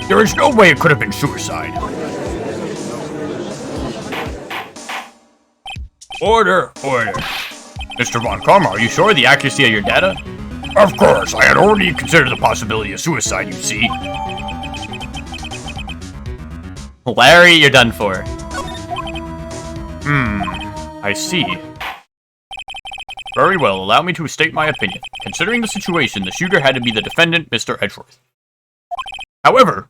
[SPEAKER 5] There is no way it could have been suicide. Order, order. Mr. Von Karma, are you sure of the accuracy of your data? Of course, I had already considered the possibility of suicide, you see.
[SPEAKER 1] Larry, you're done for.
[SPEAKER 5] I see. Very well, allow me to state my opinion. Considering the situation, the shooter had to be the defendant, Mr. Edgeworth. However,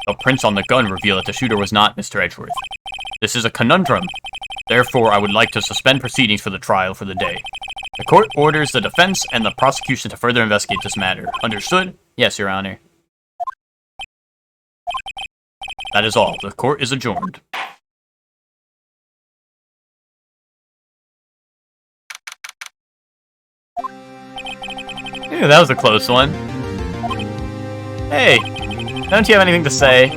[SPEAKER 5] the prints on the gun reveal that the shooter was not Mr. Edgeworth. This is a conundrum. Therefore, I would like to suspend proceedings for the trial for the day. The court orders the defense and the prosecution to further investigate this matter. Understood?
[SPEAKER 1] Yes, Your Honor.
[SPEAKER 5] That is all. The court is adjourned.
[SPEAKER 1] Ew, that was a close one. Hey, don't you have anything to say?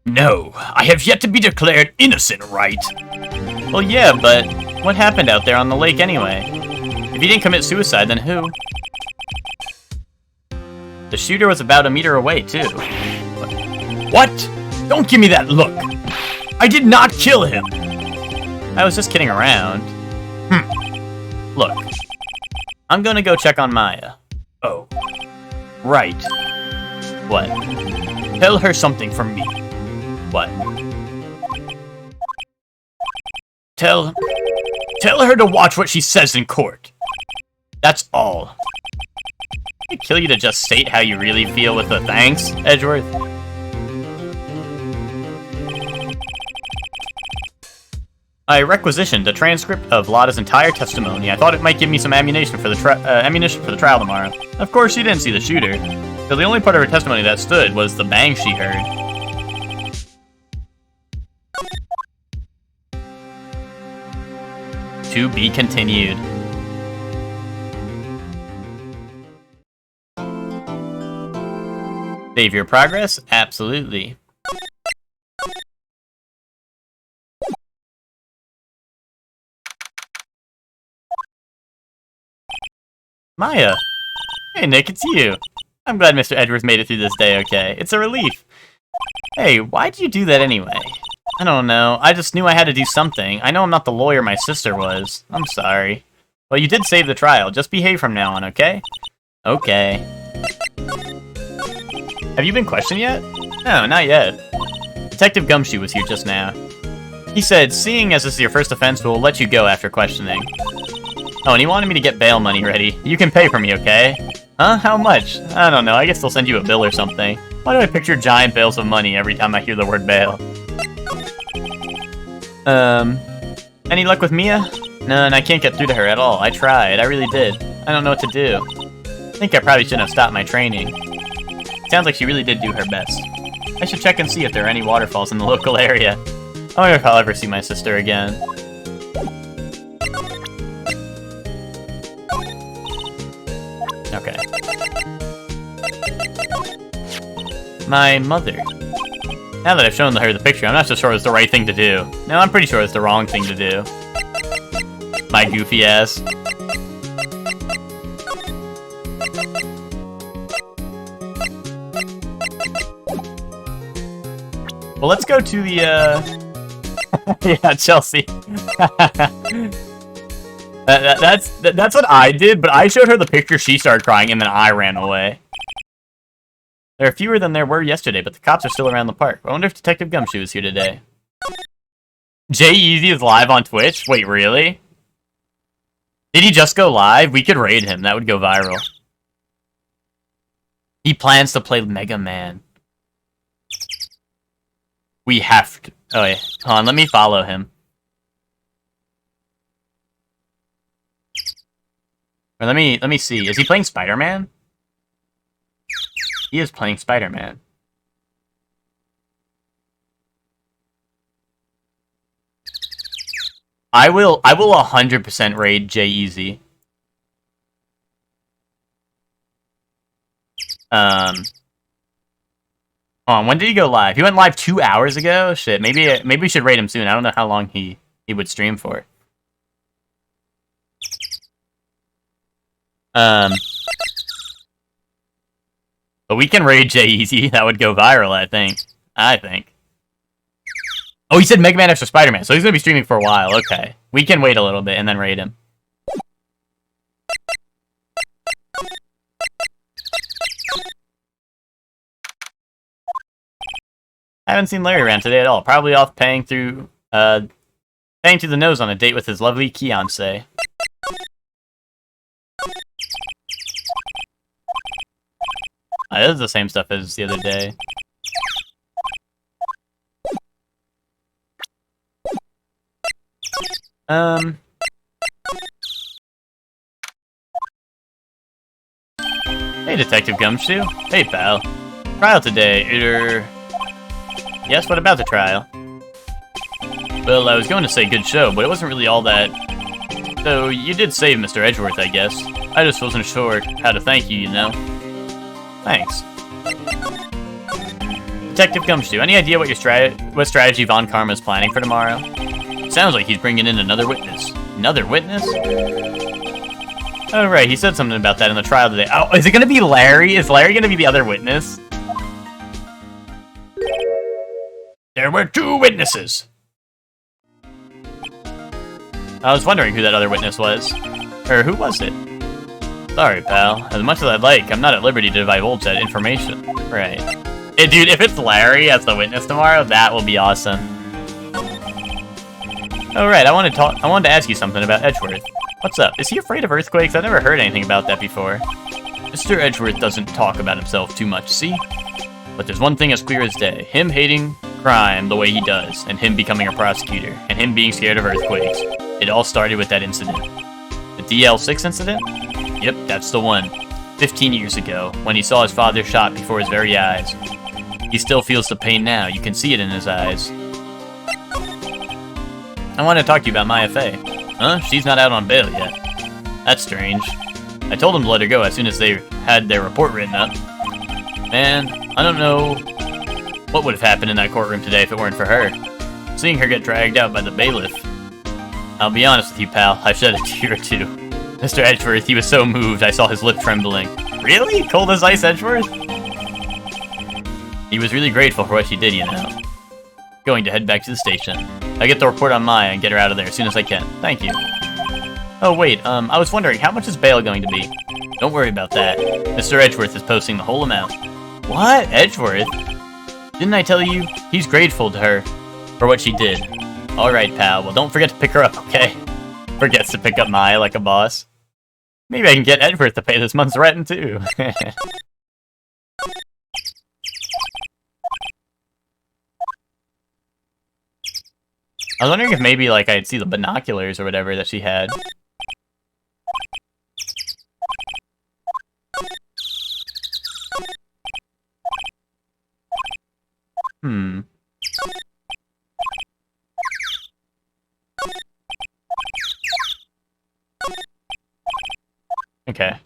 [SPEAKER 5] No, I have yet to be declared innocent, right?
[SPEAKER 1] Well, yeah, but what happened out there on the lake anyway? If he didn't commit suicide, then who? The shooter was about a meter away, too.
[SPEAKER 5] What? Don't give me that look. I did not kill him.
[SPEAKER 1] I was just kidding around.
[SPEAKER 5] Look.
[SPEAKER 1] I'm gonna go check on Maya.
[SPEAKER 5] Oh. Right.
[SPEAKER 1] What?
[SPEAKER 5] Tell her something from me.
[SPEAKER 1] What?
[SPEAKER 5] Tell her to watch what she says in court. That's all.
[SPEAKER 1] I'd kill you to just state how you really feel with the thanks, Edgeworth. I requisitioned a transcript of Lotta's entire testimony. I thought it might give me some ammunition for the trial tomorrow. Of course, she didn't see the shooter, so the only part of her testimony that stood was the bang she heard. To be continued. Save your progress? Absolutely. Maya. Hey, Nick, it's you. I'm glad Mr. Edwards made it through this day okay. It's a relief. Hey, why'd you do that anyway? I don't know. I just knew I had to do something. I know I'm not the lawyer my sister was. I'm sorry. Well, you did save the trial. Just behave from now on, okay? Okay. Have you been questioned yet? No, not yet. Detective Gumshoe was here just now. He said, seeing as this is your first offense, we'll let you go after questioning. Oh, and he wanted me to get bail money ready. You can pay for me, okay? Huh? How much? I don't know. I guess they'll send you a bill or something. Why do I picture giant bales of money every time I hear the word bail? Any luck with Mia? None, I can't get through to her at all. I tried. I really did. I don't know what to do. I think I probably shouldn't have stopped my training. Sounds like she really did do her best. I should check and see if there are any waterfalls in the local area. I wonder if I'll ever see my sister again. Okay. My mother. Now that I've shown her the picture, I'm not so sure it's the right thing to do. No, I'm pretty sure it's the wrong thing to do. My goofy ass. Well, let's go to the, yeah, Chelsea. That's what I did, but I showed her the picture, she started crying, and then I ran away. There are fewer than there were yesterday, but the cops are still around the park. I wonder if Detective Gumshoe is here today. J-Eazy is live on Twitch? Wait, really? Did he just go live? We could raid him. That would go viral. He plans to play Mega Man. We have to... Oh, yeah. Hold on, let me follow him. Or let me see. Is he playing Spider-Man? He is playing Spider-Man. I will 100% raid J-Eazy. Hold on, when did he go live? He went live 2 hours ago? Shit, maybe we should raid him soon. I don't know how long he would stream for. But we can raid J-Eazy. That would go viral, I think. Oh, he said Mega Man extra Spider-Man, so he's gonna be streaming for a while. Okay. We can wait a little bit and then raid him. I haven't seen Larry around today at all. Probably off paying through the nose on a date with his lovely fiancée. This is the same stuff as the other day. Hey, Detective Gumshoe. Hey, pal. Trial today. Yes, what about the trial? Well, I was going to say good show, but it wasn't really all that. So, you did save Mr. Edgeworth, I guess. I just wasn't sure how to thank you, you know? Thanks. Detective Gumshoe, any idea what strategy Von Karma is planning for tomorrow? Sounds like he's bringing in another witness. Another witness? Oh, right, he said something about that in the trial today. Oh, is it gonna be Larry? Is Larry gonna be the other witness?
[SPEAKER 5] There were 2 witnesses.
[SPEAKER 1] I was wondering who that other witness was. Or who was it? Sorry, pal. As much as I'd like, I'm not at liberty to divulge that information. Right. Hey, dude, if it's Larry as the witness tomorrow, that will be awesome. Oh, right, I wanted to ask you something about Edgeworth. What's up? Is he afraid of earthquakes? I've never heard anything about that before. Mr. Edgeworth doesn't talk about himself too much, see? But there's one thing as clear as day. Him hating crime the way he does, and him becoming a prosecutor, and him being scared of earthquakes. It all started with that incident. The DL6 incident? Yep, that's the one. 15 years ago, when he saw his father shot before his very eyes. He still feels the pain now. You can see it in his eyes. I want to talk to you about Maya Fey. Huh? She's not out on bail yet. That's strange. I told him to let her go as soon as they had their report written up. Man, I don't know what would have happened in that courtroom today if it weren't for her. Seeing her get dragged out by the bailiff. I'll be honest with you, pal. I've shed a tear or two. Mr. Edgeworth, he was so moved, I saw his lip trembling. Really? Cold as ice, Edgeworth? He was really grateful for what she did, you know. Going to head back to the station. I'll get the report on Maya and get her out of there as soon as I can. Thank you. Oh, wait, I was wondering, how much is bail going to be? Don't worry about that. Mr. Edgeworth is posting the whole amount. What? Edgeworth? Didn't I tell you? He's grateful to her for what she did. Alright, pal. Well, don't forget to pick her up, okay? Forgets to pick up Maya like a boss. Maybe I can get Edgeworth to pay this month's rent, too. I was wondering if maybe, like, I'd see the binoculars or whatever that she had. Okay.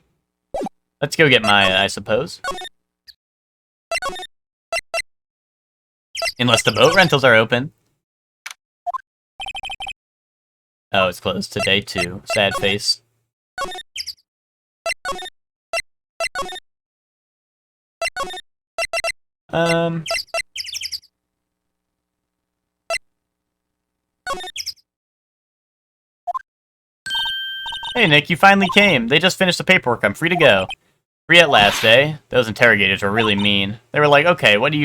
[SPEAKER 1] Let's go get Maya, I suppose. Unless the boat rentals are open. Oh, it's closed today too. Sad face. Hey Nick, you finally came. They just finished the paperwork. I'm free to go. Free at last, eh? Those interrogators were really mean. They were like, okay, what did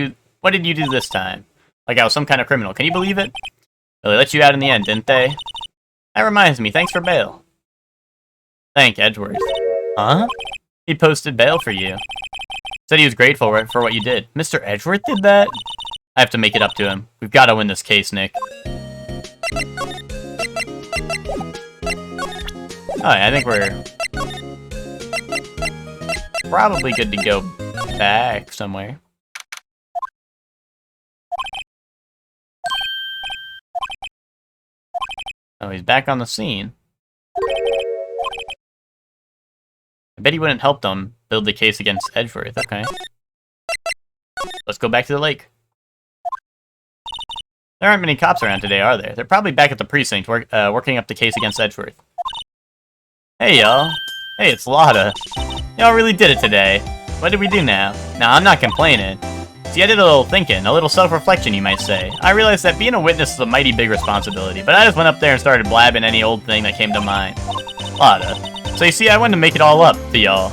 [SPEAKER 1] you do this time? Like I was some kind of criminal. Can you believe it? Well, they let you out in the end, didn't they? That reminds me, thanks for bail. Thank Edgeworth. Huh? He posted bail for you. Said he was grateful for what you did. Mr. Edgeworth did that? I have to make it up to him. We've got to win this case, Nick. Alright, I think we're probably good to go back somewhere. Oh, he's back on the scene. I bet he wouldn't help them build the case against Edgeworth. Okay. Let's go back to the lake. There aren't many cops around today, are there? They're probably back at the precinct working up the case against Edgeworth. Hey, y'all. Hey, it's Lotta. Y'all really did it today. What did we do now? Nah, I'm not complaining. See, I did a little thinking, a little self-reflection, you might say. I realized that being a witness is a mighty big responsibility, but I just went up there and started blabbing any old thing that came to mind. Lotta. So you see, I wanted to make it all up to y'all.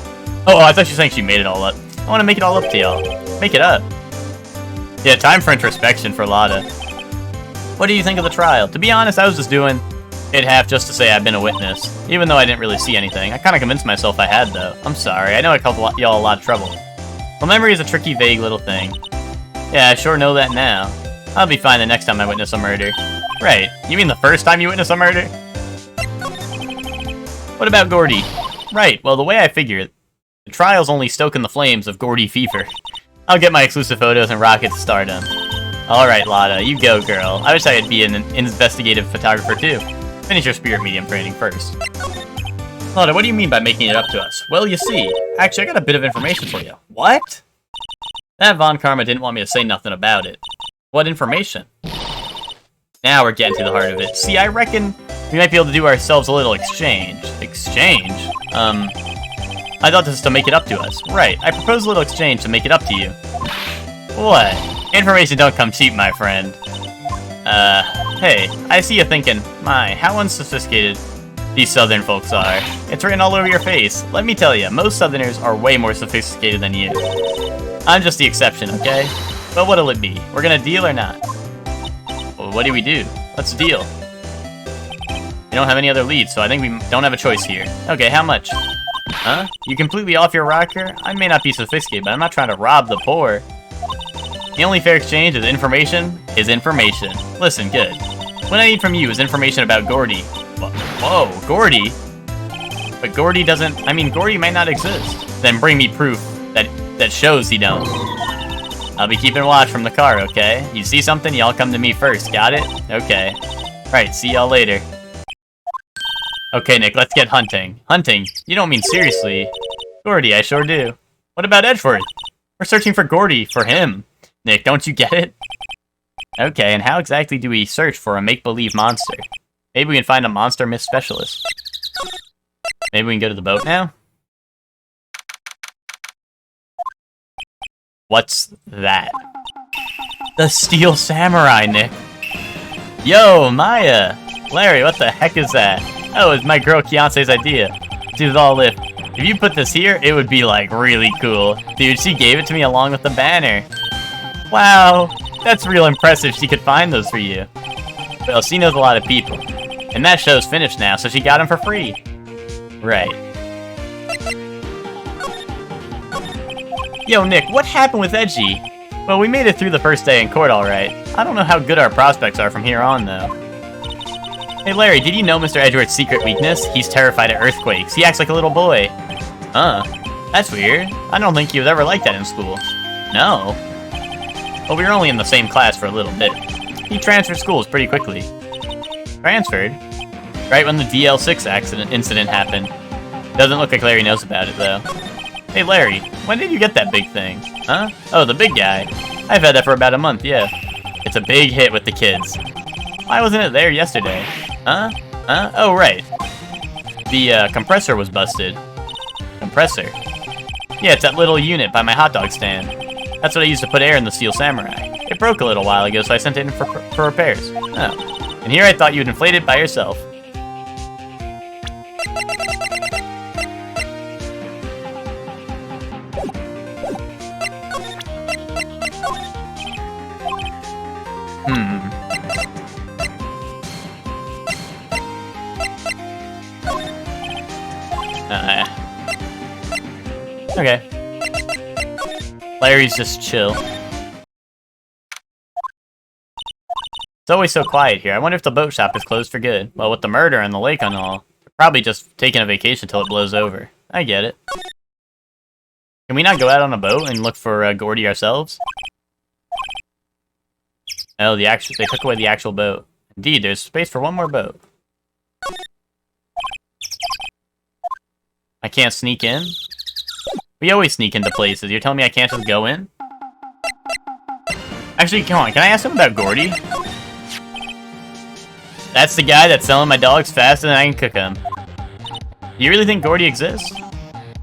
[SPEAKER 1] Oh, I thought she was saying she made it all up. I want to make it all up to y'all. Make it up. Yeah, time for introspection for Lotta. What do you think of the trial? To be honest, I was just doing it half just to say I've been a witness, even though I didn't really see anything. I kind of convinced myself I had, though. I'm sorry, I know I caused y'all a lot of trouble. Well, memory is a tricky, vague little thing. Yeah, I sure know that now. I'll be fine the next time I witness a murder. Right, you mean the first time you witness a murder? What about Gordy? Right, well, the way I figure it, the trial's only stoking the flames of Gordy fever. I'll get my exclusive photos and rocket to stardom. Alright, Lotta, you go, girl. I wish I could be an investigative photographer, too. Finish your spirit medium training first. Lotta, what do you mean by making it up to us? Well, you see, actually, I got a bit of information for you. What? That Von Karma didn't want me to say nothing about it. What information? Now we're getting to the heart of it. See, I reckon we might be able to do ourselves a little exchange. Exchange? I thought this was to make it up to us. Right, I propose a little exchange to make it up to you. What? Information don't come cheap, my friend. Hey, I see you thinking, my, how unsophisticated these southern folks are. It's written all over your face. Let me tell you, most southerners are way more sophisticated than you. I'm just the exception, okay? But what'll it be? We're gonna deal or not? Well, what do we do? Let's deal. We don't have any other leads, so I think we don't have a choice here. Okay, how much? Huh? You completely off your rocker? I may not be sophisticated, but I'm not trying to rob the poor. The only fair exchange is information. Listen, good. What I need from you is information about Gordy. Whoa, Gordy? But Gordy doesn't... I mean, Gordy might not exist. Then bring me proof that shows he don't. I'll be keeping watch from the car, okay? You see something, y'all come to me first, got it? Okay. Right, see y'all later. Okay, Nick, let's get hunting. Hunting? You don't mean seriously. Gordy, I sure do. What about Edgeworth? We're searching for Gordy, for him. Nick, don't you get it? Okay, and how exactly do we search for a make-believe monster? Maybe we can find a monster myth specialist. Maybe we can go to the boat now? What's that? The Steel Samurai, Nick. Yo, Maya! Larry, what the heck is that? Oh, it's my girl Kiance's idea. She was all lift. If you put this here, it would be like really cool. Dude, she gave it to me along with the banner. Wow, that's real impressive she could find those for you. Well, she knows a lot of people. And that show's finished now, so she got them for free. Right. Yo, Nick, what happened with Edgy? Well, we made it through the first day in court alright. I don't know how good our prospects are from here on, though. Hey, Larry, did you know Mr. Edgeworth's secret weakness? He's terrified of earthquakes. He acts like a little boy. Huh. That's weird. I don't think he was ever like that in school. No. Well, we were only in the same class for a little bit. He transferred schools pretty quickly. Transferred? Right when the DL6 incident happened. Doesn't look like Larry knows about it, though. Hey, Larry, when did you get that big thing? Huh? Oh, the big guy. I've had that for about a month, yeah. It's a big hit with the kids. Why wasn't it there yesterday? Huh? Huh? Oh, right. The, compressor was busted. Compressor? Yeah, it's that little unit by my hot dog stand. That's what I used to put air in the Steel Samurai. It broke a little while ago, so I sent it in for repairs. Oh. And here I thought you'd inflate it by yourself. Okay. Larry's just chill. It's always so quiet here. I wonder if the boat shop is closed for good. Well, with the murder and the lake and all, they're probably just taking a vacation till it blows over. I get it. Can we not go out on a boat and look for Gordy ourselves? Oh, they took away the actual boat. Indeed, there's space for one more boat. I can't sneak in? We always sneak into places. You're telling me I can't just go in? Actually, come on. Can I ask him about Gordy? That's the guy that's selling my dogs faster than I can cook them. Do you really think Gordy exists?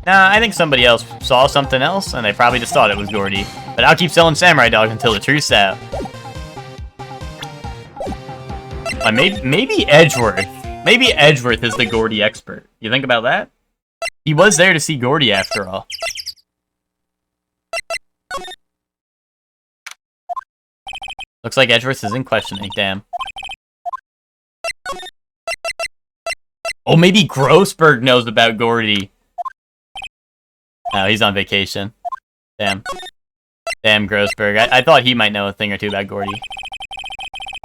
[SPEAKER 1] Nah, I think somebody else saw something else, and they probably just thought it was Gordy. But I'll keep selling samurai dogs until the truth's out. Maybe Edgeworth. Maybe Edgeworth is the Gordy expert. You think about that? He was there to see Gordy after all. Looks like Edgeworth is in questioning, damn. Oh, maybe Grossberg knows about Gordy. Oh, he's on vacation. Damn. Damn, Grossberg. I thought he might know a thing or two about Gordy.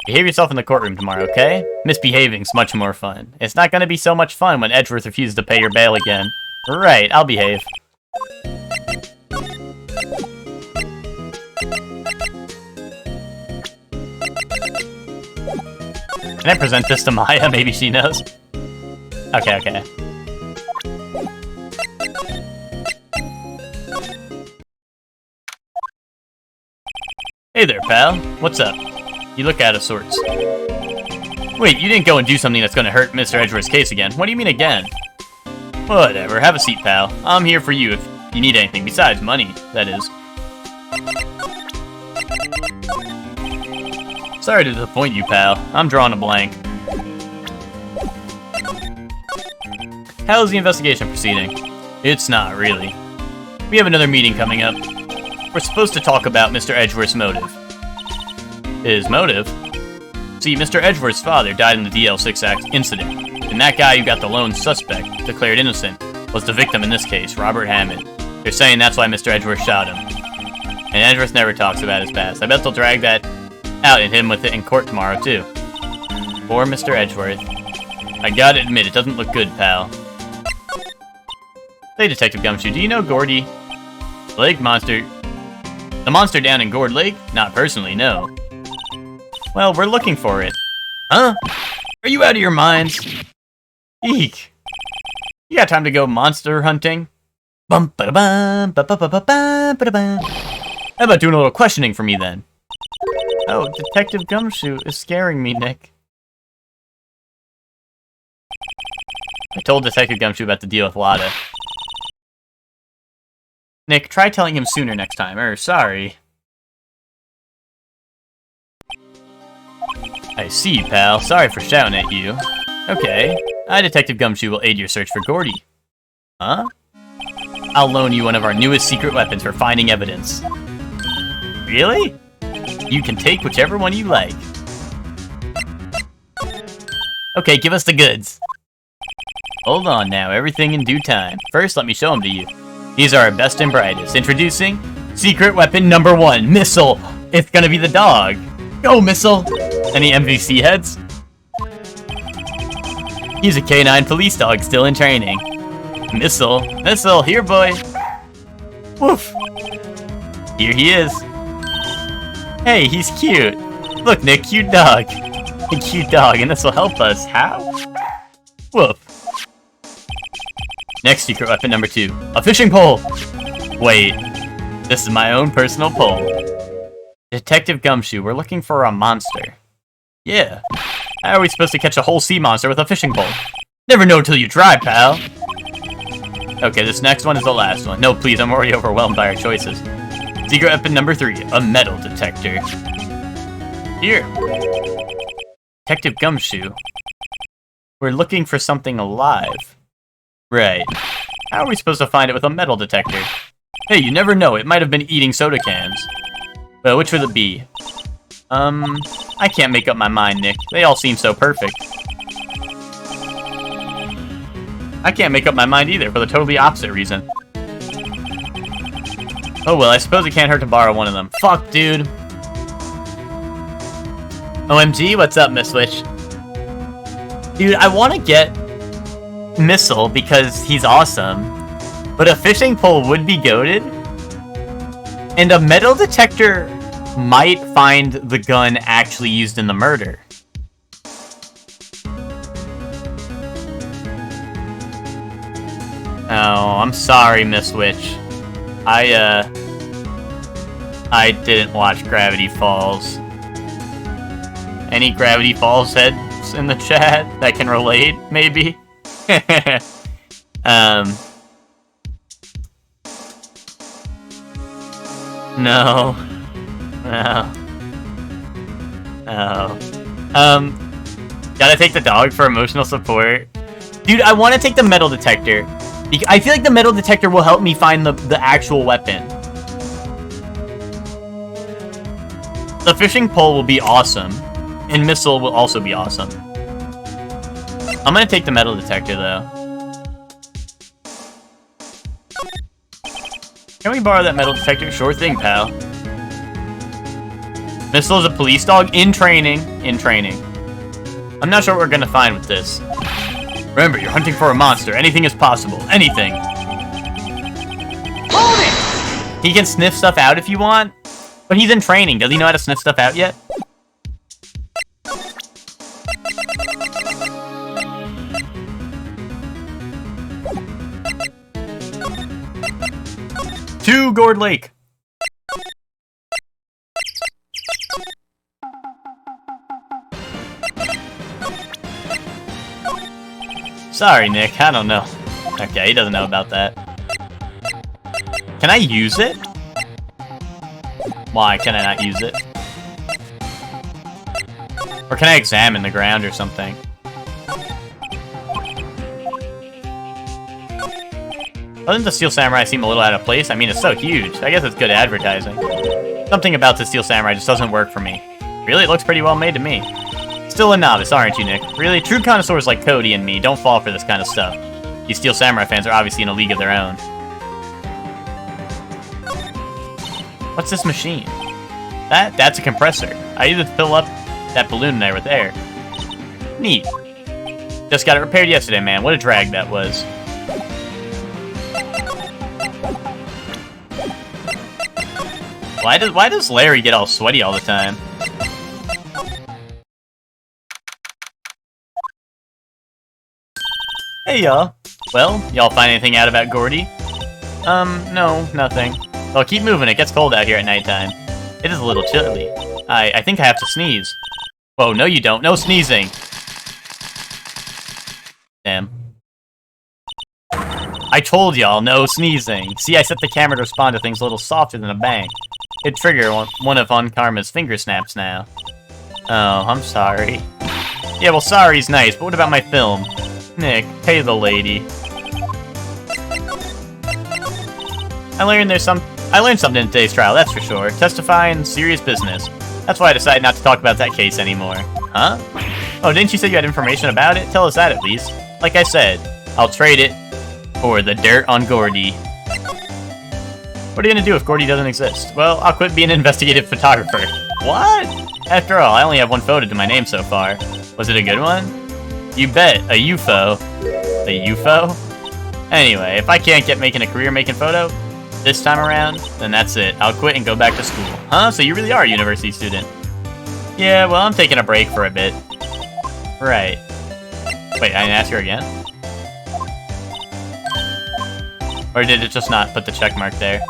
[SPEAKER 1] Behave yourself in the courtroom tomorrow, okay? Misbehaving's much more fun. It's not gonna be so much fun when Edgeworth refuses to pay your bail again. Right, I'll behave. Can I present this to Maya? Maybe she knows. Okay, okay. Hey there, pal. What's up? You look out of sorts. Wait, you didn't go and do something that's gonna hurt Mr. Edgeworth's case again. What do you mean again? Whatever, have a seat, pal. I'm here for you if you need anything, besides money, that is. Sorry to disappoint you, pal. I'm drawing a blank. How's the investigation proceeding? It's not, really. We have another meeting coming up. We're supposed to talk about Mr. Edgeworth's motive. His motive? See, Mr. Edgeworth's father died in the DL6 incident, and that guy who got the lone suspect, declared innocent, was the victim in this case, Robert Hammond. They're saying that's why Mr. Edgeworth shot him. And Edgeworth never talks about his past. I bet they'll drag that out and hit him with it in court tomorrow, too. Poor Mr. Edgeworth. I gotta admit, it doesn't look good, pal. Hey, Detective Gumshoe, do you know Gordy? Lake Monster? The monster down in Gourd Lake? Not personally, no. Well, we're looking for it. Huh? Are you out of your minds? Eek. You got time to go monster hunting? Bum ba da bum ba ba ba ba ba ba da bum. How about doing a little questioning for me then? Oh, Detective Gumshoe is scaring me, Nick. I told Detective Gumshoe about the deal with Lada. Nick, try telling him sooner next time. Sorry. I see, pal. Sorry for shouting at you. Okay. I, Detective Gumshoe, will aid your search for Gordy. Huh? I'll loan you one of our newest secret weapons for finding evidence. Really? You can take whichever one you like. Okay, give us the goods. Hold on now, everything in due time. First, let me show them to you. These are our best and brightest. Introducing secret weapon number 1, Missile. It's gonna be the dog. Go, Missile. Any MVC heads? He's a K9 police dog still in training. Missile, here, boy. Woof. Here he is. Hey, he's cute. Look, Nick, cute dog. A cute dog, and this will help us. How? Woof. Next secret weapon number 2, a fishing pole. Wait, this is my own personal pole. Detective Gumshoe, we're looking for a monster. Yeah. How are we supposed to catch a whole sea monster with a fishing pole? Never know till you try, pal. Okay, this next one is the last one. No, please, I'm already overwhelmed by our choices. Secret weapon number 3, a metal detector. Here. Detective Gumshoe. We're looking for something alive. Right. How are we supposed to find it with a metal detector? Hey, you never know, it might have been eating soda cans. Well, which would it be? I can't make up my mind, Nick. They all seem so perfect. I can't make up my mind either, for the totally opposite reason. Oh well, I suppose it can't hurt to borrow one of them. Fuck, dude. OMG, what's up, Miss Witch? Dude, I want to get Missile because he's awesome, but a fishing pole would be goated, and a metal detector might find the gun actually used in the murder. Oh, I'm sorry, Miss Witch. I didn't watch Gravity Falls. Any Gravity Falls heads in the chat that can relate, maybe? No. Gotta take the dog for emotional support. Dude, I want to take the metal detector. I feel like the metal detector will help me find the actual weapon. The fishing pole will be awesome. And Missile will also be awesome. I'm gonna take the metal detector, though. Can we borrow that metal detector? Sure thing, pal. Missile is a police dog in training. I'm not sure what we're gonna find with this. Remember, you're hunting for a monster. Anything is possible. Anything.
[SPEAKER 2] Hold it!
[SPEAKER 1] He can sniff stuff out if you want, but he's in training. Does he know how to sniff stuff out yet? To Gourd Lake. Sorry, Nick. I don't know. Okay, he doesn't know about that. Can I use it? Why can I not use it? Or can I examine the ground or something? Doesn't the Steel Samurai seem a little out of place? I mean, it's so huge. I guess it's good advertising. Something about the Steel Samurai just doesn't work for me. Really, it looks pretty well made to me. Still a novice, aren't you, Nick? Really, true connoisseurs like Cody and me don't fall for this kind of stuff. These Steel Samurai fans are obviously in a league of their own. What's this machine? That's a compressor. I either fill up that balloon there with air. Neat. Just got it repaired yesterday, man. What a drag that was. Why does Larry get all sweaty all the time? Hey, y'all. Well, y'all find anything out about Gordy? No, nothing. Well, keep moving. It gets cold out here at nighttime. It is a little chilly. I think I have to sneeze. Whoa, no you don't. No sneezing. Damn. I told y'all, no sneezing. See, I set the camera to respond to things a little softer than a bang. It'd trigger one of Karma's finger snaps now. Oh, I'm sorry. Yeah, well, sorry's nice, but what about my film? Nick, pay the lady. I learned something in today's trial, that's for sure. Testifying, serious business. That's why I decided not to talk about that case anymore. Huh? Oh, didn't you say you had information about it? Tell us that at least. Like I said, I'll trade it for the dirt on Gordy. What are you gonna do if Gordy doesn't exist? Well, I'll quit being an investigative photographer. What? After all, I only have one photo to my name so far. Was it a good one? You bet, a UFO. A UFO? Anyway, if I can't get making a career making photo this time around, then that's it. I'll quit and go back to school. Huh? So you really are a university student? Yeah, well, I'm taking a break for a bit. Right. Wait, I didn't ask her again? Or did it just not put the check mark there?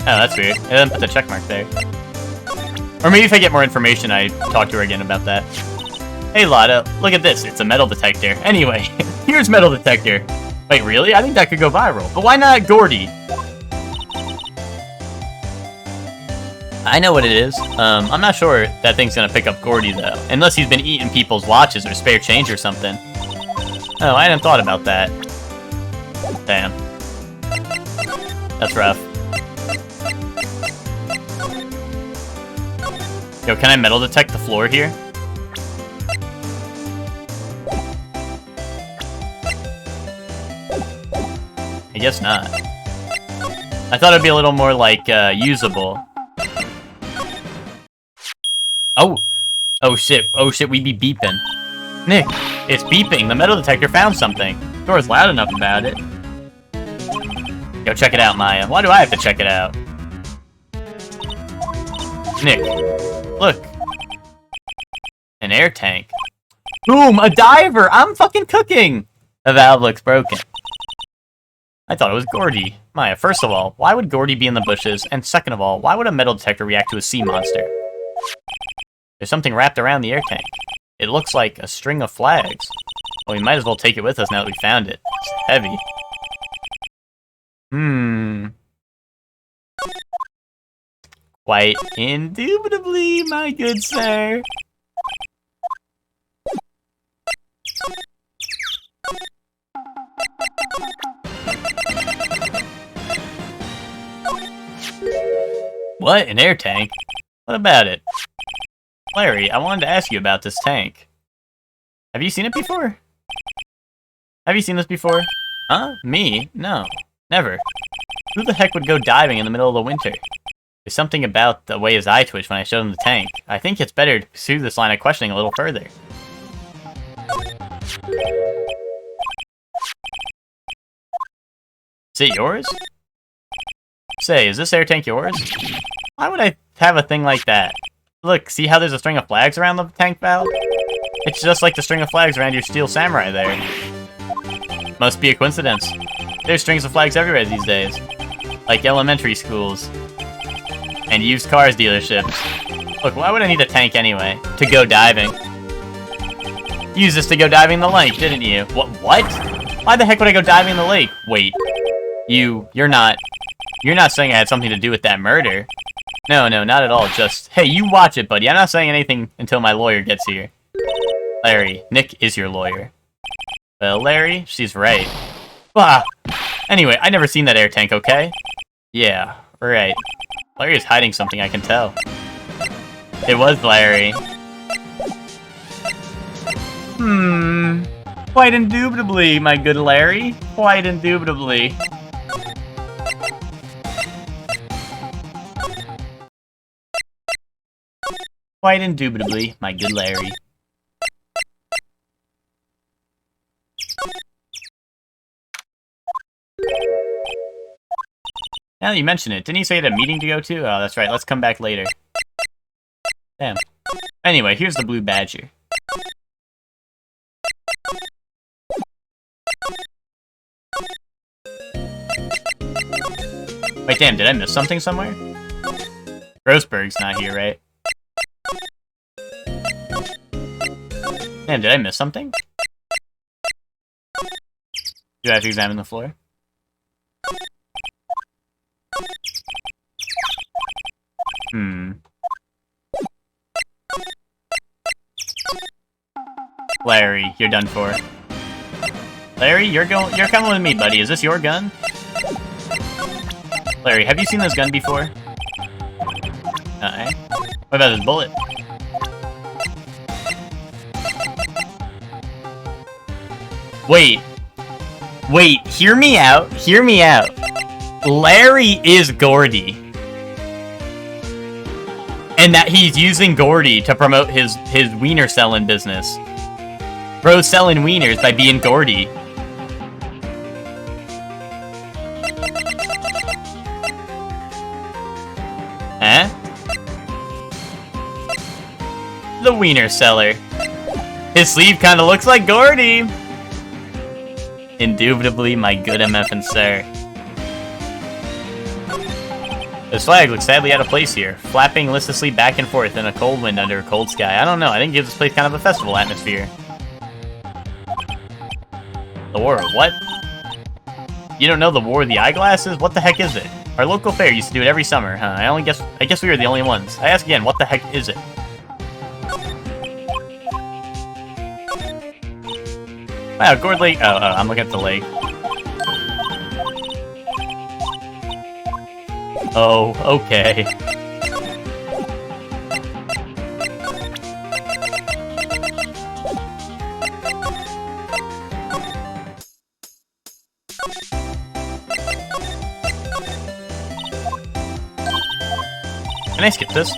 [SPEAKER 1] Oh, that's weird. It didn't put the check mark there. Or maybe if I get more information, I talk to her again about that. Hey, Lotta, look at this. It's a metal detector. Anyway, here's metal detector. Wait, really? I think that could go viral. But why not Gordy? I know what it is. I'm not sure that thing's gonna pick up Gordy, though. Unless he's been eating people's watches or spare change or something. Oh, I hadn't thought about that. Damn. That's rough. Yo, can I metal detect the floor here? I guess not. I thought it'd be a little more, like, usable. Oh! Oh shit, we be beeping. Nick, it's beeping! The metal detector found something! Door's loud enough about it. Yo, check it out, Maya. Why do I have to check it out? Nick, look. An air tank. Boom! A diver! I'm fucking cooking! The valve looks broken. I thought it was Gordy. Maya, first of all, why would Gordy be in the bushes? And second of all, why would a metal detector react to a sea monster? There's something wrapped around the air tank. It looks like a string of flags. Well, we might as well take it with us now that we found it. It's heavy. Quite indubitably, my good sir. What? An air tank? What about it? Larry, I wanted to ask you about this tank. Have you seen it before? Have you seen this before? Huh? Me? No. Never. Who the heck would go diving in the middle of the winter? There's something about the way his eye twitched when I showed him the tank. I think it's better to pursue this line of questioning a little further. Is it yours? Say, is this air tank yours? Why would I have a thing like that? Look, see how there's a string of flags around the tank valve? It's just like the string of flags around your steel samurai there. Must be a coincidence. There's strings of flags everywhere these days. Like elementary schools. And used cars dealerships. Look, why would I need a tank anyway? To go diving. You used this to go diving in the lake, didn't you? What? Why the heck would I go diving in the lake? Wait. You're not saying I had something to do with that murder. No, not at all. Just, hey, you watch it, buddy. I'm not saying anything until my lawyer gets here. Larry, Nick is your lawyer. Well, Larry, she's right. Ah. Anyway, I never seen that air tank, okay? Yeah, right. Larry is hiding something, I can tell. It was Larry. Quite indubitably, my good Larry. Quite indubitably. Quite indubitably, my good Larry. Now that you mention it, didn't he say he had a meeting to go to? Oh, that's right, let's come back later. Damn. Anyway, here's the blue badger. Wait, damn, did I miss something somewhere? Grossberg's not here, right? Man, did I miss something? Do I have to examine the floor? Larry, you're done for. Larry, you're coming with me, buddy. Is this your gun? Larry, have you seen this gun before? What about this bullet? Wait. Wait, hear me out. Hear me out. Larry is Gordy. And that he's using Gordy to promote his wiener selling business. Bro's selling wieners by being Gordy. Huh? The wiener seller. His sleeve kinda looks like Gordy. Indubitably my good MF'n sir. This flag looks sadly out of place here, flapping listlessly back and forth in a cold wind under a cold sky. I don't know, I think it gives this place kind of a festival atmosphere. The War of what? You don't know the War of the Eyeglasses? What the heck is it? Our local fair used to do it every summer, huh? I guess we were the only ones. I ask again, what the heck is it? Wow, Gourd Lake. Oh, I'm looking at the lake. Oh, okay. Can I skip this?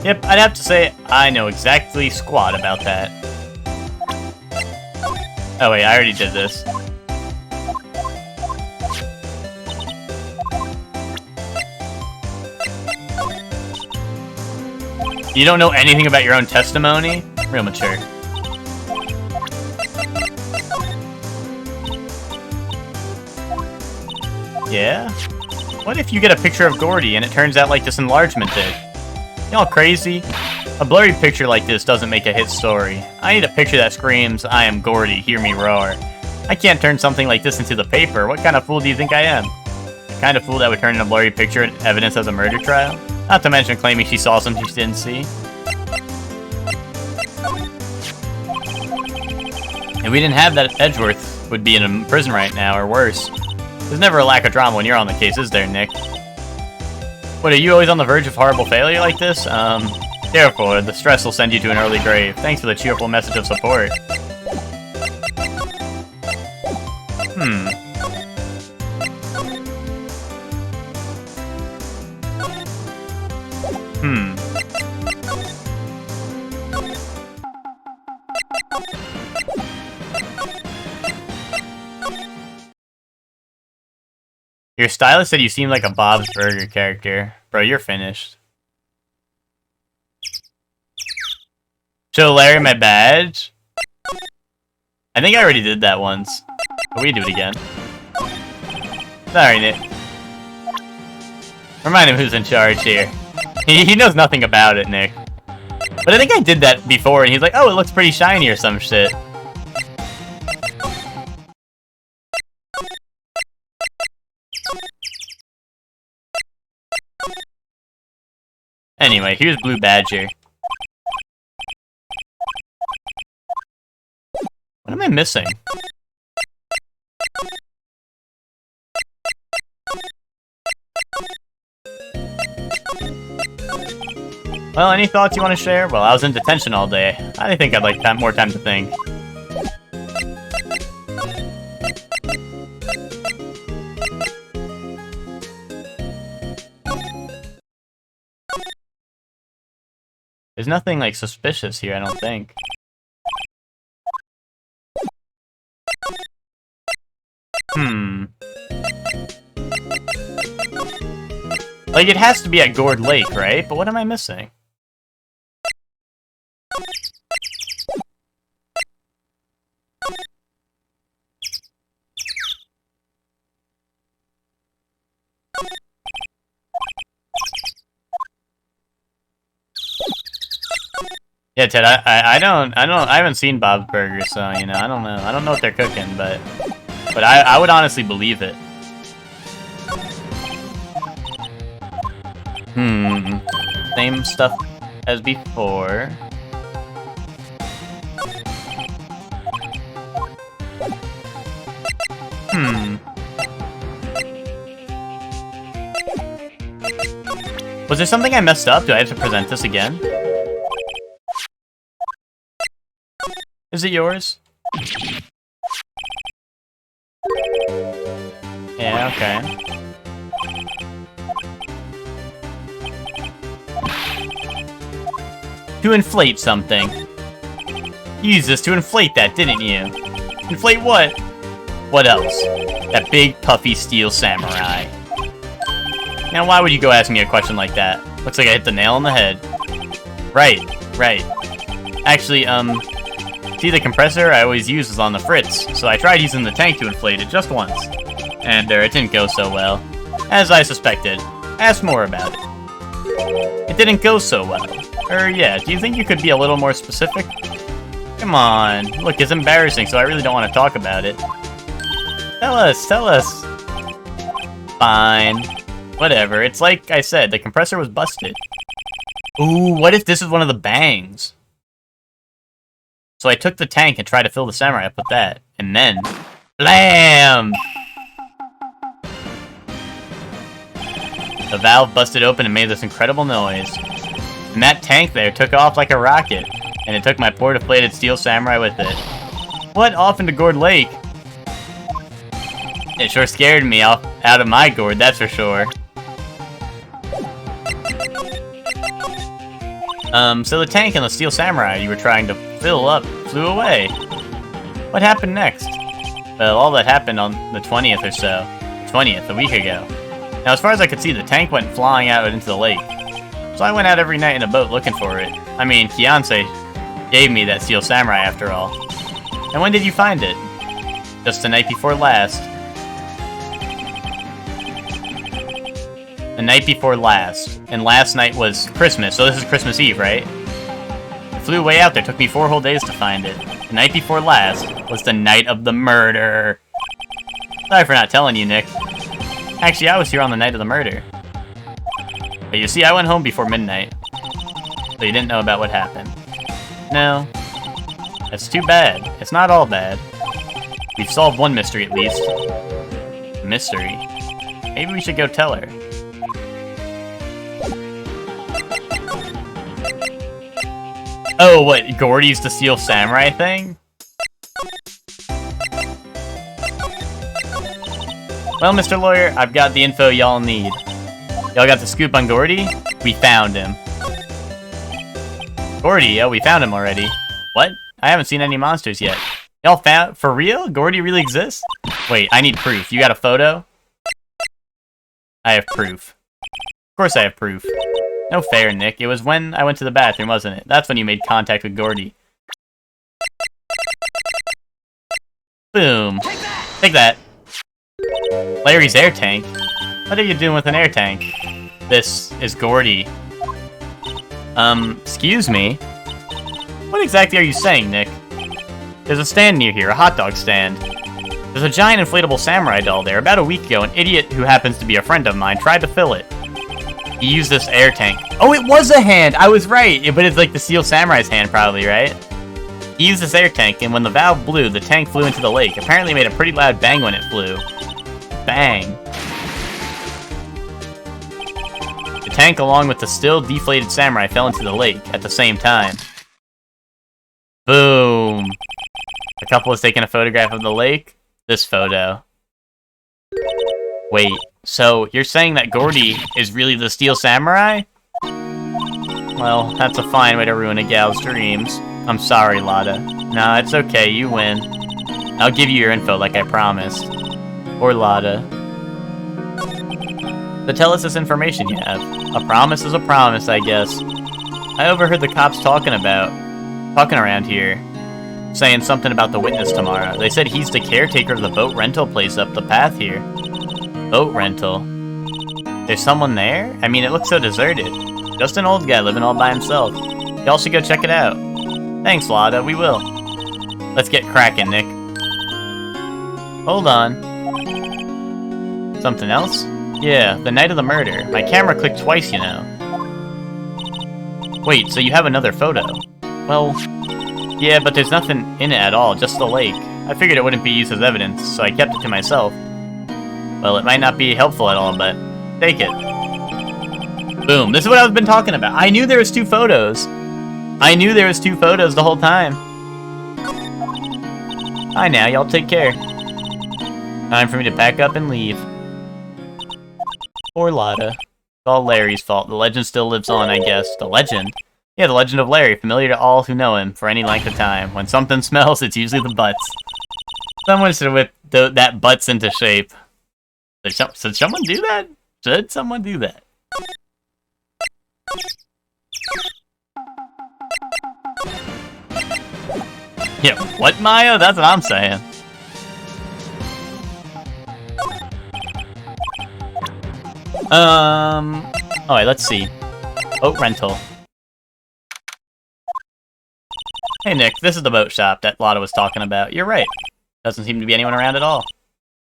[SPEAKER 1] Yep, I'd have to say I know exactly squat about that. Oh wait, I already did this. You don't know anything about your own testimony? Real mature. Yeah? What if you get a picture of Gordy and it turns out like this enlargement did? Y'all crazy? A blurry picture like this doesn't make a hit story. I need a picture that screams, I am Gordy, hear me roar. I can't turn something like this into the paper. What kind of fool do you think I am? The kind of fool that would turn in a blurry picture evidence as a murder trial? Not to mention claiming she saw something she didn't see. If we didn't have that, Edgeworth would be in a prison right now, or worse. There's never a lack of drama when you're on the case, is there, Nick? What, are you always on the verge of horrible failure like this? Careful, or the stress will send you to an early grave. Thanks for the cheerful message of support. Your stylist said you seem like a Bob's Burger character. Bro, you're finished. Show Larry my badge? I think I already did that once. But we do it again. Sorry, Nick. Remind him who's in charge here. He knows nothing about it, Nick. But I think I did that before, and he's like, oh, it looks pretty shiny or some shit. Anyway, here's Blue Badger. What am I missing? Well, any thoughts you want to share? Well, I was in detention all day. I think I'd like more time to think. There's nothing, like, suspicious here, I don't think. Like, it has to be at Gourd Lake, right? But what am I missing? Yeah, Ted, I haven't seen Bob's Burgers, so, you know, I don't know. I don't know what they're cooking, but I would honestly believe it. Same stuff as before. Was there something I messed up? Do I have to present this again? Is it yours? Yeah, okay. To inflate something. You used this to inflate that, didn't you? Inflate what? What else? That big, puffy steel samurai. Now, why would you go ask me a question like that? Looks like I hit the nail on the head. Right. Actually, see, the compressor I always use is on the fritz, so I tried using the tank to inflate it just once. And, it didn't go so well. As I suspected. Ask more about it. It didn't go so well. Yeah, do you think you could be a little more specific? Come on. Look, it's embarrassing, so I really don't want to talk about it. Tell us. Fine. Whatever, it's like I said, the compressor was busted. Ooh, what if this is one of the bangs? So I took the tank and tried to fill the samurai up with that, and then... BLAM! The valve busted open and made this incredible noise. And that tank there took off like a rocket, and it took my poor deflated steel samurai with it. What? Off into Gourd Lake? It sure scared me out of my gourd, that's for sure. So the tank and the steel samurai you were trying to fill up flew away. What happened next? Well, all that happened on the 20th or so. 20th, a week ago. Now, as far as I could see, the tank went flying out into the lake. So I went out every night in a boat looking for it. I mean, Fiance gave me that steel samurai after all. And when did you find it? Just the night before last. The night before last. And last night was Christmas, so this is Christmas Eve, right? I flew way out there, took me 4 whole days to find it. The night before last was the night of the murder. Sorry for not telling you, Nick. Actually, I was here on the night of the murder. But you see, I went home before midnight. So you didn't know about what happened. No. That's too bad. It's not all bad. We've solved one mystery at least. A mystery? Maybe we should go tell her. Oh, what, Gordy's the Steel Samurai thing? Well, Mr. Lawyer, I've got the info y'all need. Y'all got the scoop on Gordy? We found him. Gordy? Oh, we found him already. What? I haven't seen any monsters yet. Y'all found... For real? Gordy really exists? Wait, I need proof. You got a photo? I have proof. Of course I have proof. No fair, Nick. It was when I went to the bathroom, wasn't it? That's when you made contact with Gordy. Boom. Take that. Larry's air tank? What are you doing with an air tank? This is Gordy. Excuse me? What exactly are you saying, Nick? There's a stand near here, a hot dog stand. There's a giant inflatable samurai doll there. About a week ago, an idiot who happens to be a friend of mine tried to fill it. He used this air tank. Oh, it was a hand! I was right! But it's like the Steel Samurai's hand, probably, right? He used this air tank, and when the valve blew, the tank flew into the lake. Apparently it made a pretty loud bang when it flew. Bang. The tank, along with the still deflated samurai, fell into the lake at the same time. Boom. The couple was taking a photograph of the lake. This photo. Wait, so you're saying that Gordy is really the Steel Samurai? Well, that's a fine way to ruin a gal's dreams. I'm sorry, Lotta. Nah, it's okay, you win. I'll give you your info like I promised. Or Lotta. So tell us this information you have. A promise is a promise, I guess. I overheard the cops talking around here, saying something about the witness tomorrow. They said he's the caretaker of the boat rental place up the path here. Boat rental. There's someone there? I mean, it looks so deserted. Just an old guy living all by himself. Y'all should go check it out. Thanks, Lada, we will. Let's get cracking, Nick. Hold on. Something else? Yeah, the night of the murder. My camera clicked twice, you know. Wait, so you have another photo? Well, yeah, but there's nothing in it at all, just the lake. I figured it wouldn't be used as evidence, so I kept it to myself. Well, it might not be helpful at all, but take it. Boom, this is what I've been talking about. I knew there was 2 photos. I knew there was 2 photos the whole time. Bye now, y'all take care. Time for me to pack up and leave. Poor Lada. It's all Larry's fault. The legend still lives on, I guess. The legend? Yeah, the legend of Larry, familiar to all who know him for any length of time. When something smells, it's usually the butts. Someone should whip that butts into shape. Should someone do that? Should someone do that? Yeah, what, Maya? That's what I'm saying. Alright, let's see. Boat rental. Hey, Nick, this is the boat shop that Lotta was talking about. You're right. Doesn't seem to be anyone around at all.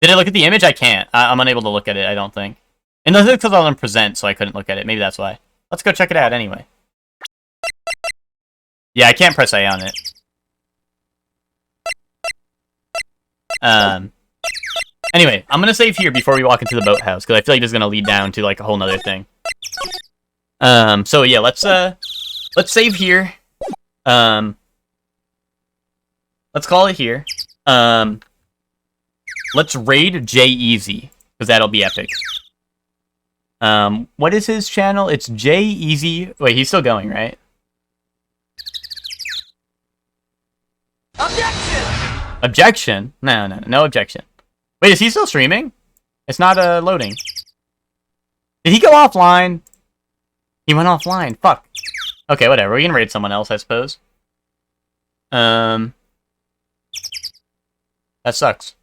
[SPEAKER 1] Did I look at the image? I can't. I'm unable to look at it, I don't think. And that's because I was on present, so I couldn't look at it. Maybe that's why. Let's go check it out anyway. Yeah, I can't press A on it. Anyway, I'm gonna save here before we walk into the boathouse, because I feel like this is gonna lead down to, like, a whole nother thing. So yeah, let's save here. Let's call it here. Let's raid Jay Easy, because that'll be epic. What is his channel? It's Jay Easy. Wait, he's still going, right?
[SPEAKER 2] Objection!
[SPEAKER 1] Objection? No objection. Wait, is he still streaming? It's not, loading. Did he go offline? He went offline. Fuck. Okay, whatever. We can raid someone else, I suppose. That sucks.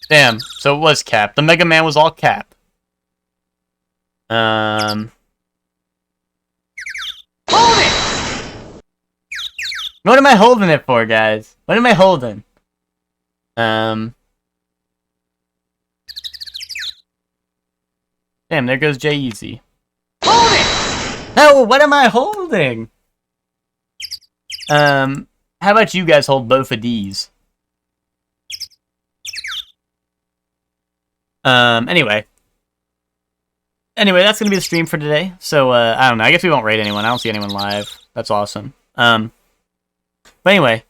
[SPEAKER 1] Damn, so it was Cap. The Mega Man was all Cap.
[SPEAKER 2] Hold it!
[SPEAKER 1] What am I holding it for, guys? What am I holding? Damn, there goes Jay Easy.
[SPEAKER 2] Hold it!
[SPEAKER 1] No, what am I holding? How about you guys hold both of these? Anyway, that's gonna be the stream for today. So, I don't know. I guess we won't raid anyone. I don't see anyone live. That's awesome. But anyway,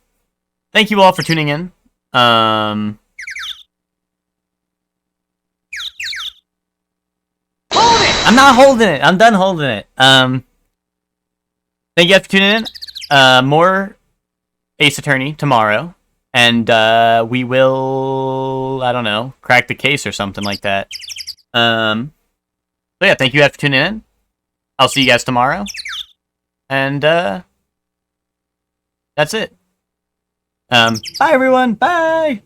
[SPEAKER 1] thank you all for tuning in.
[SPEAKER 2] Hold it!
[SPEAKER 1] I'm not holding it. I'm done holding it. Thank you guys for tuning in. More Ace Attorney tomorrow. And, we will, I don't know, crack the case or something like that. So yeah, thank you guys for tuning in. I'll see you guys tomorrow. And, that's it. Bye everyone. Bye!